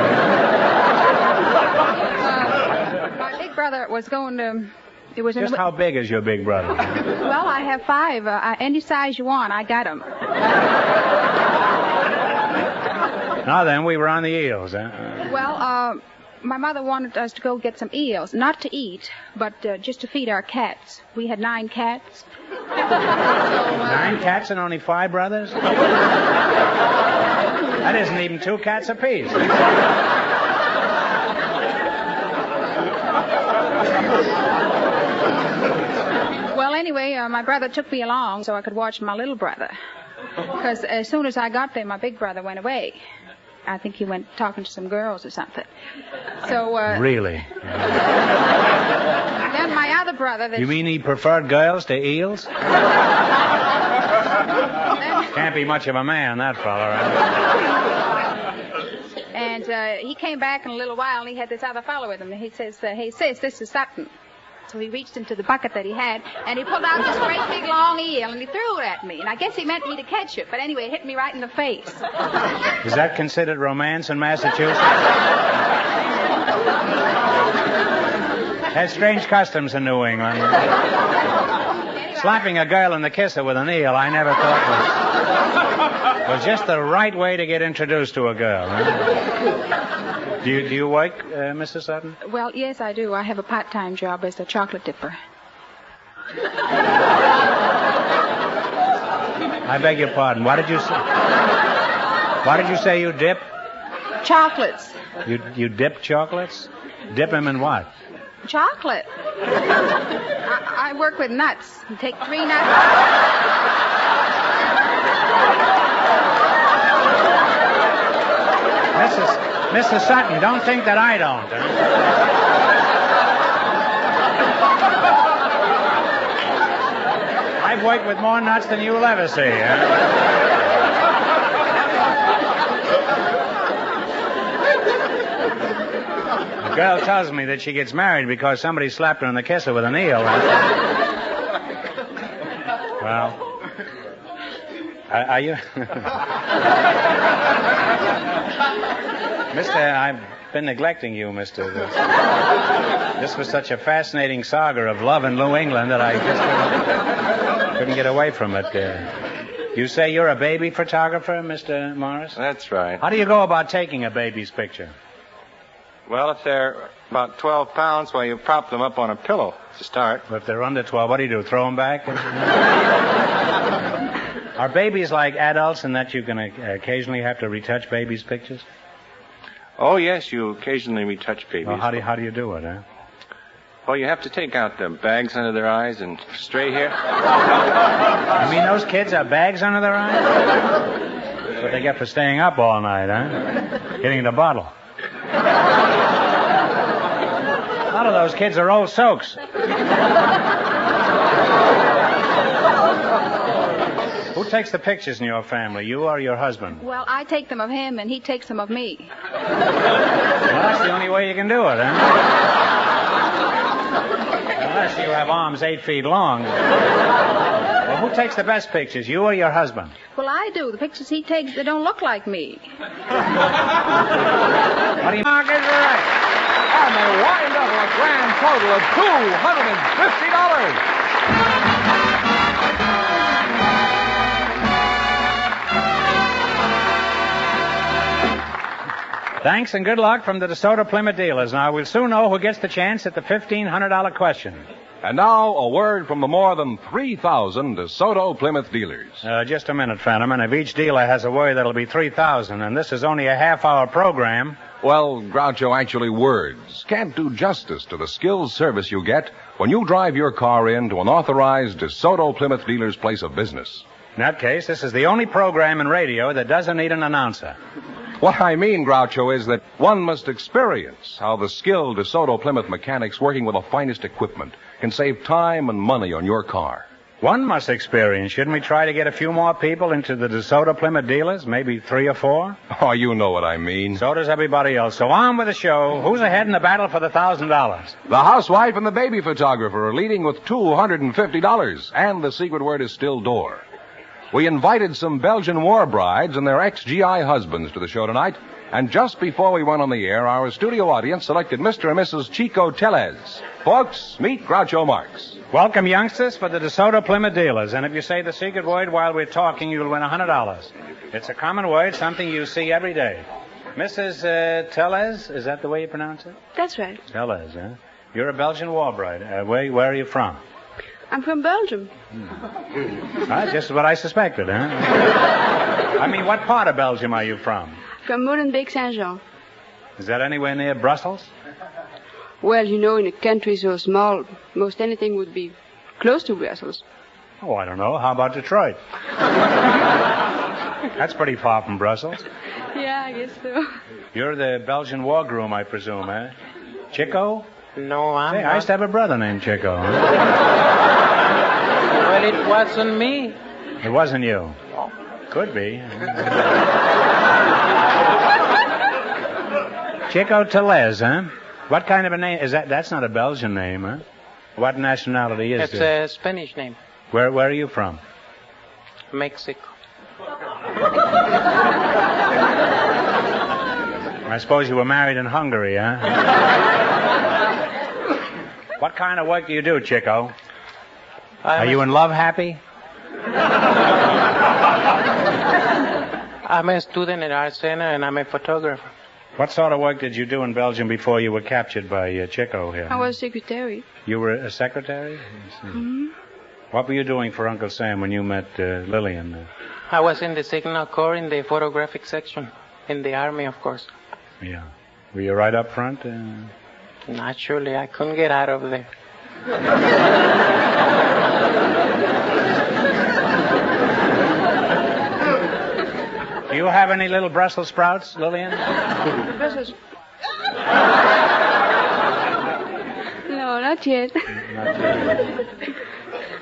My big brother was going to... It was Just how big is your big brother? Well, I have 5. Any size you want, I got them. Now then, we were on the eels, huh? Well, my mother wanted us to go get some eels, not to eat, but just to feed our cats. We had 9 cats. 9 cats and only 5 brothers? That isn't even 2 cats apiece. Well, anyway, my brother took me along so I could watch my little brother. Because as soon as I got there, my big brother went away. I think he went talking to some girls or something. So, Really? Then my other brother... You mean he preferred girls to eels? Can't be much of a man, that fella, right? And he came back in a little while, and he had this other fellow with him. And he says, hey, sis, this is Sutton. So he reached into the bucket that he had, and he pulled out this great big long eel, and he threw it at me. And I guess he meant me to catch it. But anyway, it hit me right in the face. Is that considered romance in Massachusetts? Has strange customs in New England. Slapping a girl in the kisser with an eel, I never thought was just the right way to get introduced to a girl. Huh? Do you work, Mrs. Sutton? Well, yes, I do. I have a part-time job as a chocolate dipper. I beg your pardon. What did you say? What did you say you dip? Chocolates. You dip chocolates? Dip them in what? Chocolate. I work with nuts. You take 3 nuts. Mrs. Sutton, don't think that I don't. Huh? I've worked with more nuts than you'll ever see. Huh? The girl tells me that she gets married because somebody slapped her in the kisser with an eel. Well, are you... Mister, I've been neglecting you, mister. This was such a fascinating saga of love in New England that I just couldn't get away from it. You say you're a baby photographer, Mr. Morris? That's right. How do you go about taking a baby's picture? Well, if they're about 12 pounds, well, you prop them up on a pillow to start. If they're under 12, what do? Throw them back? Are babies like adults in that you can occasionally have to retouch babies' pictures? Oh, yes, you occasionally retouch babies. Well, how do you do it, huh? Well, you have to take out the bags under their eyes and stray hair. You mean those kids have bags under their eyes? That's what they get for staying up all night, huh? Getting the bottle. A lot of those kids are old soaks. Who takes the pictures in your family, you or your husband? Well, I take them of him, and he takes them of me. Well, that's the only way you can do it, huh? Unless you have arms 8 feet long. Well, who takes the best pictures, you or your husband? Well, I do. The pictures he takes, they don't look like me. What do you... Mark is right. And they wind up a grand total of $250. Thanks and good luck from the DeSoto Plymouth dealers. Now, we'll soon know who gets the chance at the $1,500 question. And now, a word from the more than 3,000 DeSoto Plymouth dealers. Just a minute, Fenneman. If each dealer has a word, that'll be 3,000, and this is only a half-hour program. Well, Groucho, actually, words can't do justice to the skilled service you get when you drive your car in to an authorized DeSoto Plymouth dealer's place of business. In that case, this is the only program in radio that doesn't need an announcer. What I mean, Groucho, is that one must experience how the skilled DeSoto Plymouth mechanics working with the finest equipment can save time and money on your car. One must experience. Shouldn't we try to get a few more people into the DeSoto Plymouth dealers? Maybe 3 or 4? Oh, you know what I mean. So does everybody else. So on with the show. Who's ahead in the battle for the $1,000? The housewife and the baby photographer are leading with $250, and the secret word is still door. We invited some Belgian war brides and their ex-GI husbands to the show tonight, and just before we went on the air, our studio audience selected Mr. and Mrs. Chico Tellez. Folks, meet Groucho Marx. Welcome, youngsters, for the DeSoto Plymouth dealers. And if you say the secret word while we're talking, you'll win $100. It's a common word, something you see every day. Mrs. Tellez, is that the way you pronounce it? That's right. Tellez, huh? You're a Belgian war bride. Where are you from? I'm from Belgium. Just what I suspected, huh? I mean, what part of Belgium are you from? From Molenbeek-Saint-Jean. Is that anywhere near Brussels? Well, you know, in a country so small, most anything would be close to Brussels. Oh, I don't know. How about Detroit? That's pretty far from Brussels. Yeah, I guess so. You're the Belgian war groom, I presume, eh? Chico? No, I'm Hey, not. I used to have a brother named Chico. Huh? Well, it wasn't me. It wasn't you. Chico Telez, huh? What kind of a name is that? That's not a Belgian name, huh? What nationality is It's it? a Spanish name. Where are you from? Mexico. I suppose you were married in Hungary, huh? What kind of work do you do, Chico? Are you in love happy? I'm a student at Art Center, and I'm a photographer. What sort of work did you do in Belgium before you were captured by Chico here? I was secretary. You were a secretary? Mm-hmm. What were you doing for Uncle Sam when you met Lillian? I was in the Signal Corps in the photographic section. In the Army, of course. Yeah. Were you right up front? Naturally, I couldn't get out of there. Do you have any little Brussels sprouts, Lillian? Brussels. No, not yet. Not yet.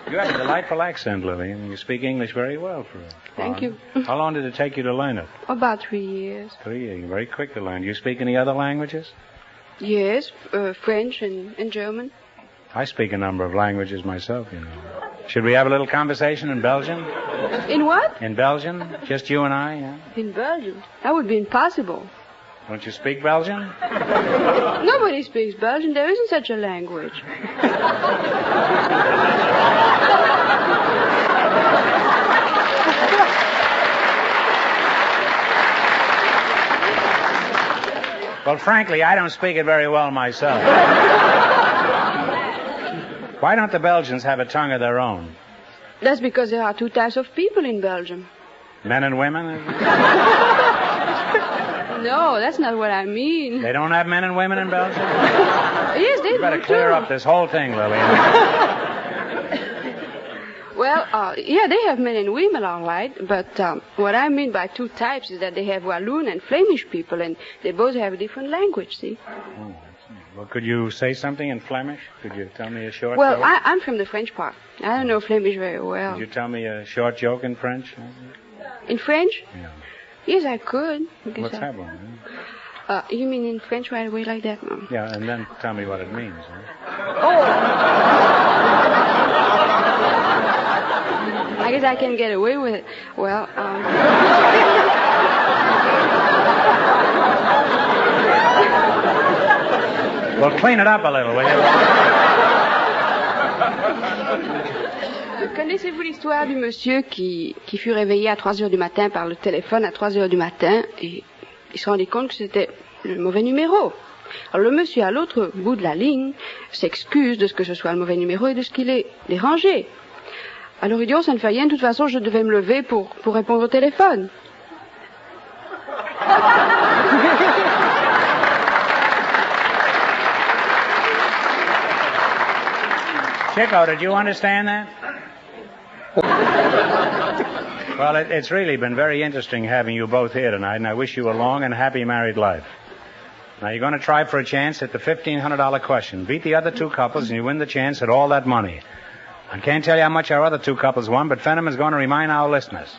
You have a delightful accent, Lillian. You speak English very well for a Thank you. How long did it take you to learn it? About 3 years. 3 years. You're very quick to learn. Do you speak any other languages? Yes, French and German. I speak a number of languages myself, you know. Should we have a little conversation in Belgian? In what? In Belgian? Just you and I, yeah? In Belgium? That would be impossible. Don't you speak Belgian? Nobody speaks Belgian. There isn't such a language. Well, frankly, I don't speak it very well myself. Why don't the Belgians have a tongue of their own? That's because there are 2 types of people in Belgium. Men and women? No, that's not what I mean. They don't have men and women in Belgium? Yes, they do. You better clear up this whole thing, Lillian. Well, yeah, they have men and women, all right. But what I mean by 2 types is that they have Walloon and Flemish people, and they both have a different language, see? Oh, well, could you say something in Flemish? Could you tell me a short Well, joke? I'm from the French part. I don't know Flemish very well. Could you tell me a short joke in French? In French? Yeah. Yes, I could. Let's have one. You mean in French right away like that? No. Yeah, and then tell me what it means. Huh? Oh! I guess I can get away with it. Well, Well, clean it up a little, will you? Connaissez-vous l'histoire du monsieur qui fut réveillé à 3 heures du matin par le téléphone à 3 heures du matin et il se rendit compte que c'était le mauvais numéro. Alors le monsieur à l'autre bout de la ligne s'excuse de ce que ce soit le mauvais numéro et de ce qu'il est dérangé. Alors il dit, oh, ça ne fait rien, de toute façon je devais me lever pour répondre au téléphone. Chico, did you understand that? Well, it's really been very interesting having you both here tonight, and I wish you a long and happy married life. Now, you're going to try for a chance at the $1,500 question. Beat the other 2 couples, and you win the chance at all that money. I can't tell you how much our other 2 couples won, but Fenneman's going to remind our listeners.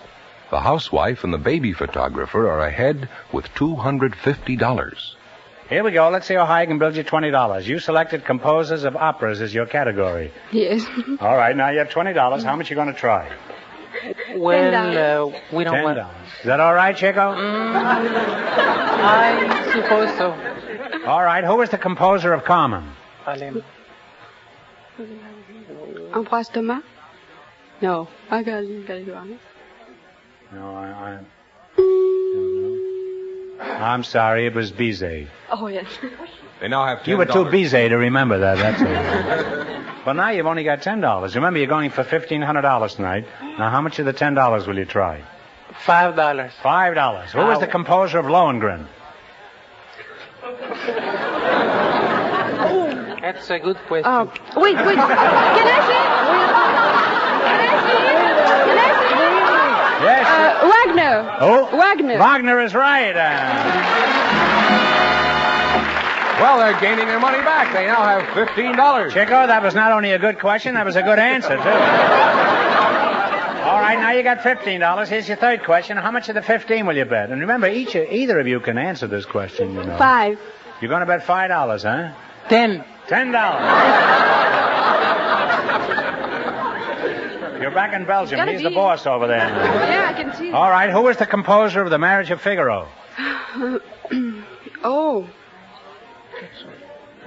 The housewife and the baby photographer are ahead with $250. Here we go. Let's see how high I can build you $20. You selected composers of operas as your category. Yes. All right, now you have $20. How much are you going to try? Well, we don't want... $10. Is that all right, Chico? I suppose so. All right, who was the composer of Carmen? Ambroise Thomas? No, I got it wrong. No, I'm sorry, it was Bizet. Oh, yes. They now have $10. You were too busy to remember that, that's all. Well, now you've only got $10. Remember, you're going for $1,500 tonight. Now, how much of the $10 will you try? $5. $5. Who was the composer of Lohengrin? That's a good question. Wait. Can I say? Yes. Wagner. Oh? Wagner. Wagner is right. Well, they're gaining their money back. They now have $15. Chico, that was not only a good question, that was a good answer, too. All right, now you got $15. Here's your third question. How much of the 15 will you bet? And remember, either of you can answer this question, you know. 5. You're going to bet $5, huh? $10. You're back in Belgium. Gotta He's be. the boss over there. Yeah, I can see. All right, who was the composer of The Marriage of Figaro? Oh.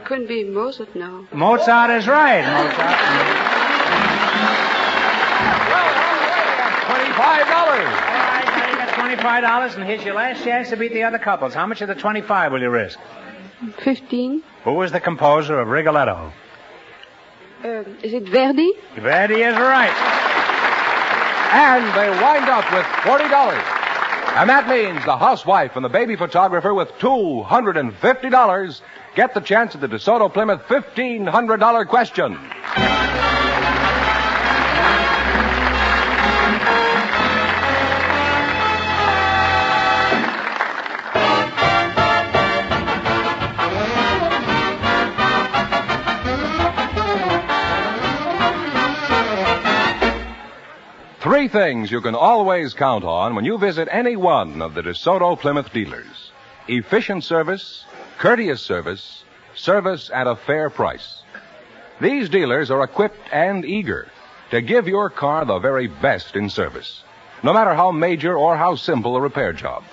Couldn't be Mozart, no. Mozart is right. Mozart. $25. All right, now you got $25, and here's your last chance to beat the other couples. How much of the 25 will you risk? 15. Who was the composer of Rigoletto? Is it Verdi? Verdi is right. And they wind up with $40. And that means the housewife and the baby photographer with $250 get the chance at the DeSoto Plymouth $1,500 question. Three things you can always count on when you visit any one of the DeSoto Plymouth dealers. Efficient service, courteous service, service at a fair price. These dealers are equipped and eager to give your car the very best in service, no matter how major or how simple a repair job.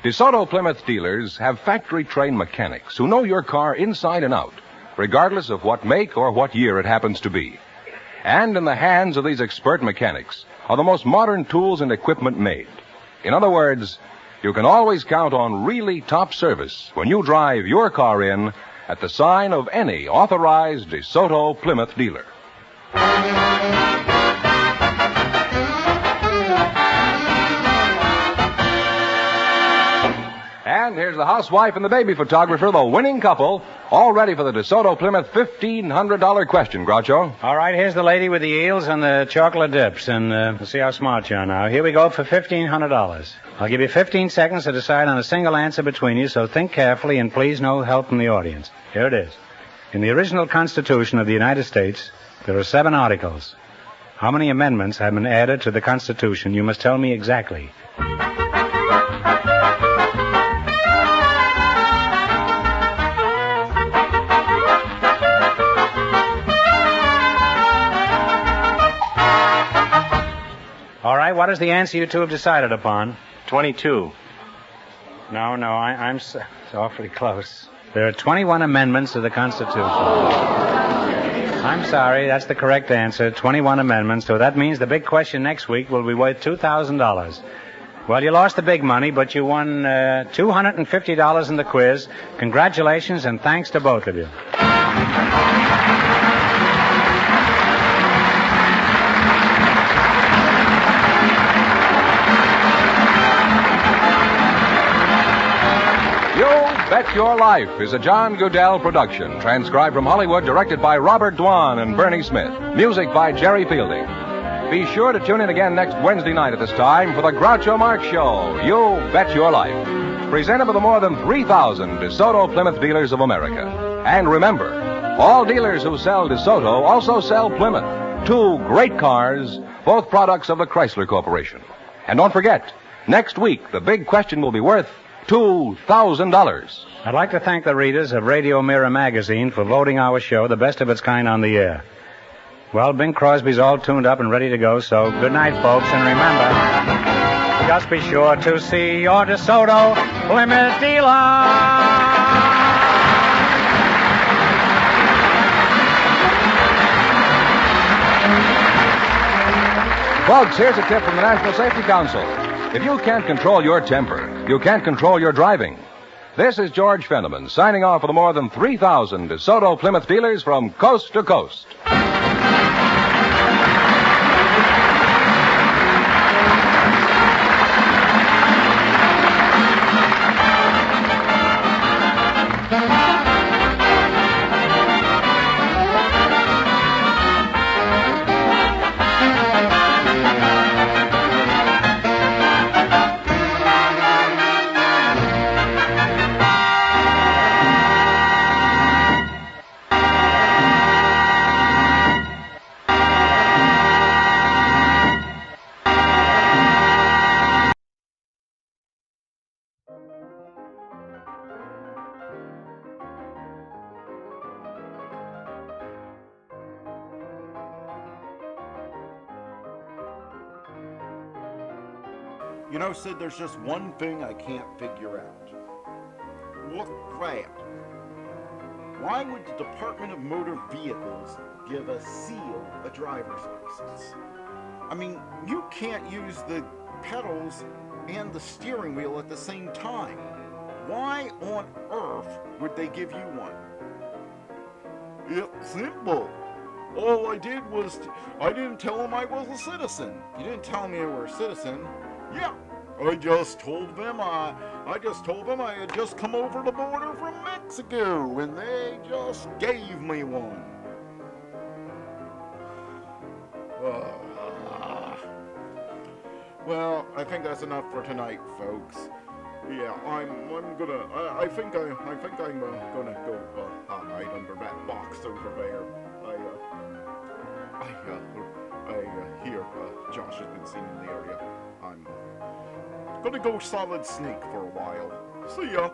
DeSoto Plymouth dealers have factory-trained mechanics who know your car inside and out, regardless of what make or what year it happens to be. And in the hands of these expert mechanics are the most modern tools and equipment made. In other words, you can always count on really top service when you drive your car in at the sign of any authorized DeSoto Plymouth dealer. And here's the housewife and the baby photographer, the winning couple, all ready for the DeSoto Plymouth $1,500 question, Groucho. All right, here's the lady with the eels and the chocolate dips, and we'll see how smart you are now. Here we go for $1,500. I'll give you 15 seconds to decide on a single answer between you, so think carefully and please no help from the audience. Here it is. In the original Constitution of the United States, there are 7 articles. How many amendments have been added to the Constitution? You must tell me exactly. All right, what is the answer you two have decided upon? 22. No, I'm it's awfully close. There are 21 amendments to the Constitution. I'm sorry, that's the correct answer, 21 amendments. So that means the big question next week will be worth $2,000. Well, you lost the big money, but you won $250 in the quiz. Congratulations and thanks to both of you. Bet Your Life is a John Goodell production, transcribed from Hollywood, directed by Robert Dwan and Bernie Smith. Music by Jerry Fielding. Be sure to tune in again next Wednesday night at this time for the Groucho Marx Show, You Bet Your Life, presented by the more than 3,000 DeSoto Plymouth dealers of America. And remember, all dealers who sell DeSoto also sell Plymouth, 2 great cars, both products of the Chrysler Corporation. And don't forget, next week the big question will be worth $2,000. I'd like to thank the readers of Radio Mirror magazine for voting our show the best of its kind on the air. Well, Bing Crosby's all tuned up and ready to go, so good night, folks, and remember, just be sure to see your DeSoto Plymouth dealer. Folks, here's a tip from the National Safety Council. If you can't control your temper, you can't control your driving. This is George Fenneman signing off for the more than 3,000 DeSoto Plymouth dealers from coast to coast. You know, Sid, there's just one thing I can't figure out. What's that? Why would the Department of Motor Vehicles give a seal a driver's license? I mean, you can't use the pedals and the steering wheel at the same time. Why on earth would they give you one? It's simple. All I did was, I didn't tell them I was a citizen. You didn't tell me I were a citizen. Yeah, I just told them I had just come over the border from Mexico, and they just gave me one. Well, I think that's enough for tonight, folks. Yeah, I think I'm gonna go hide under that box over there. I hear Josh has been seen in the area. I'm gonna go solid snake for a while. See ya.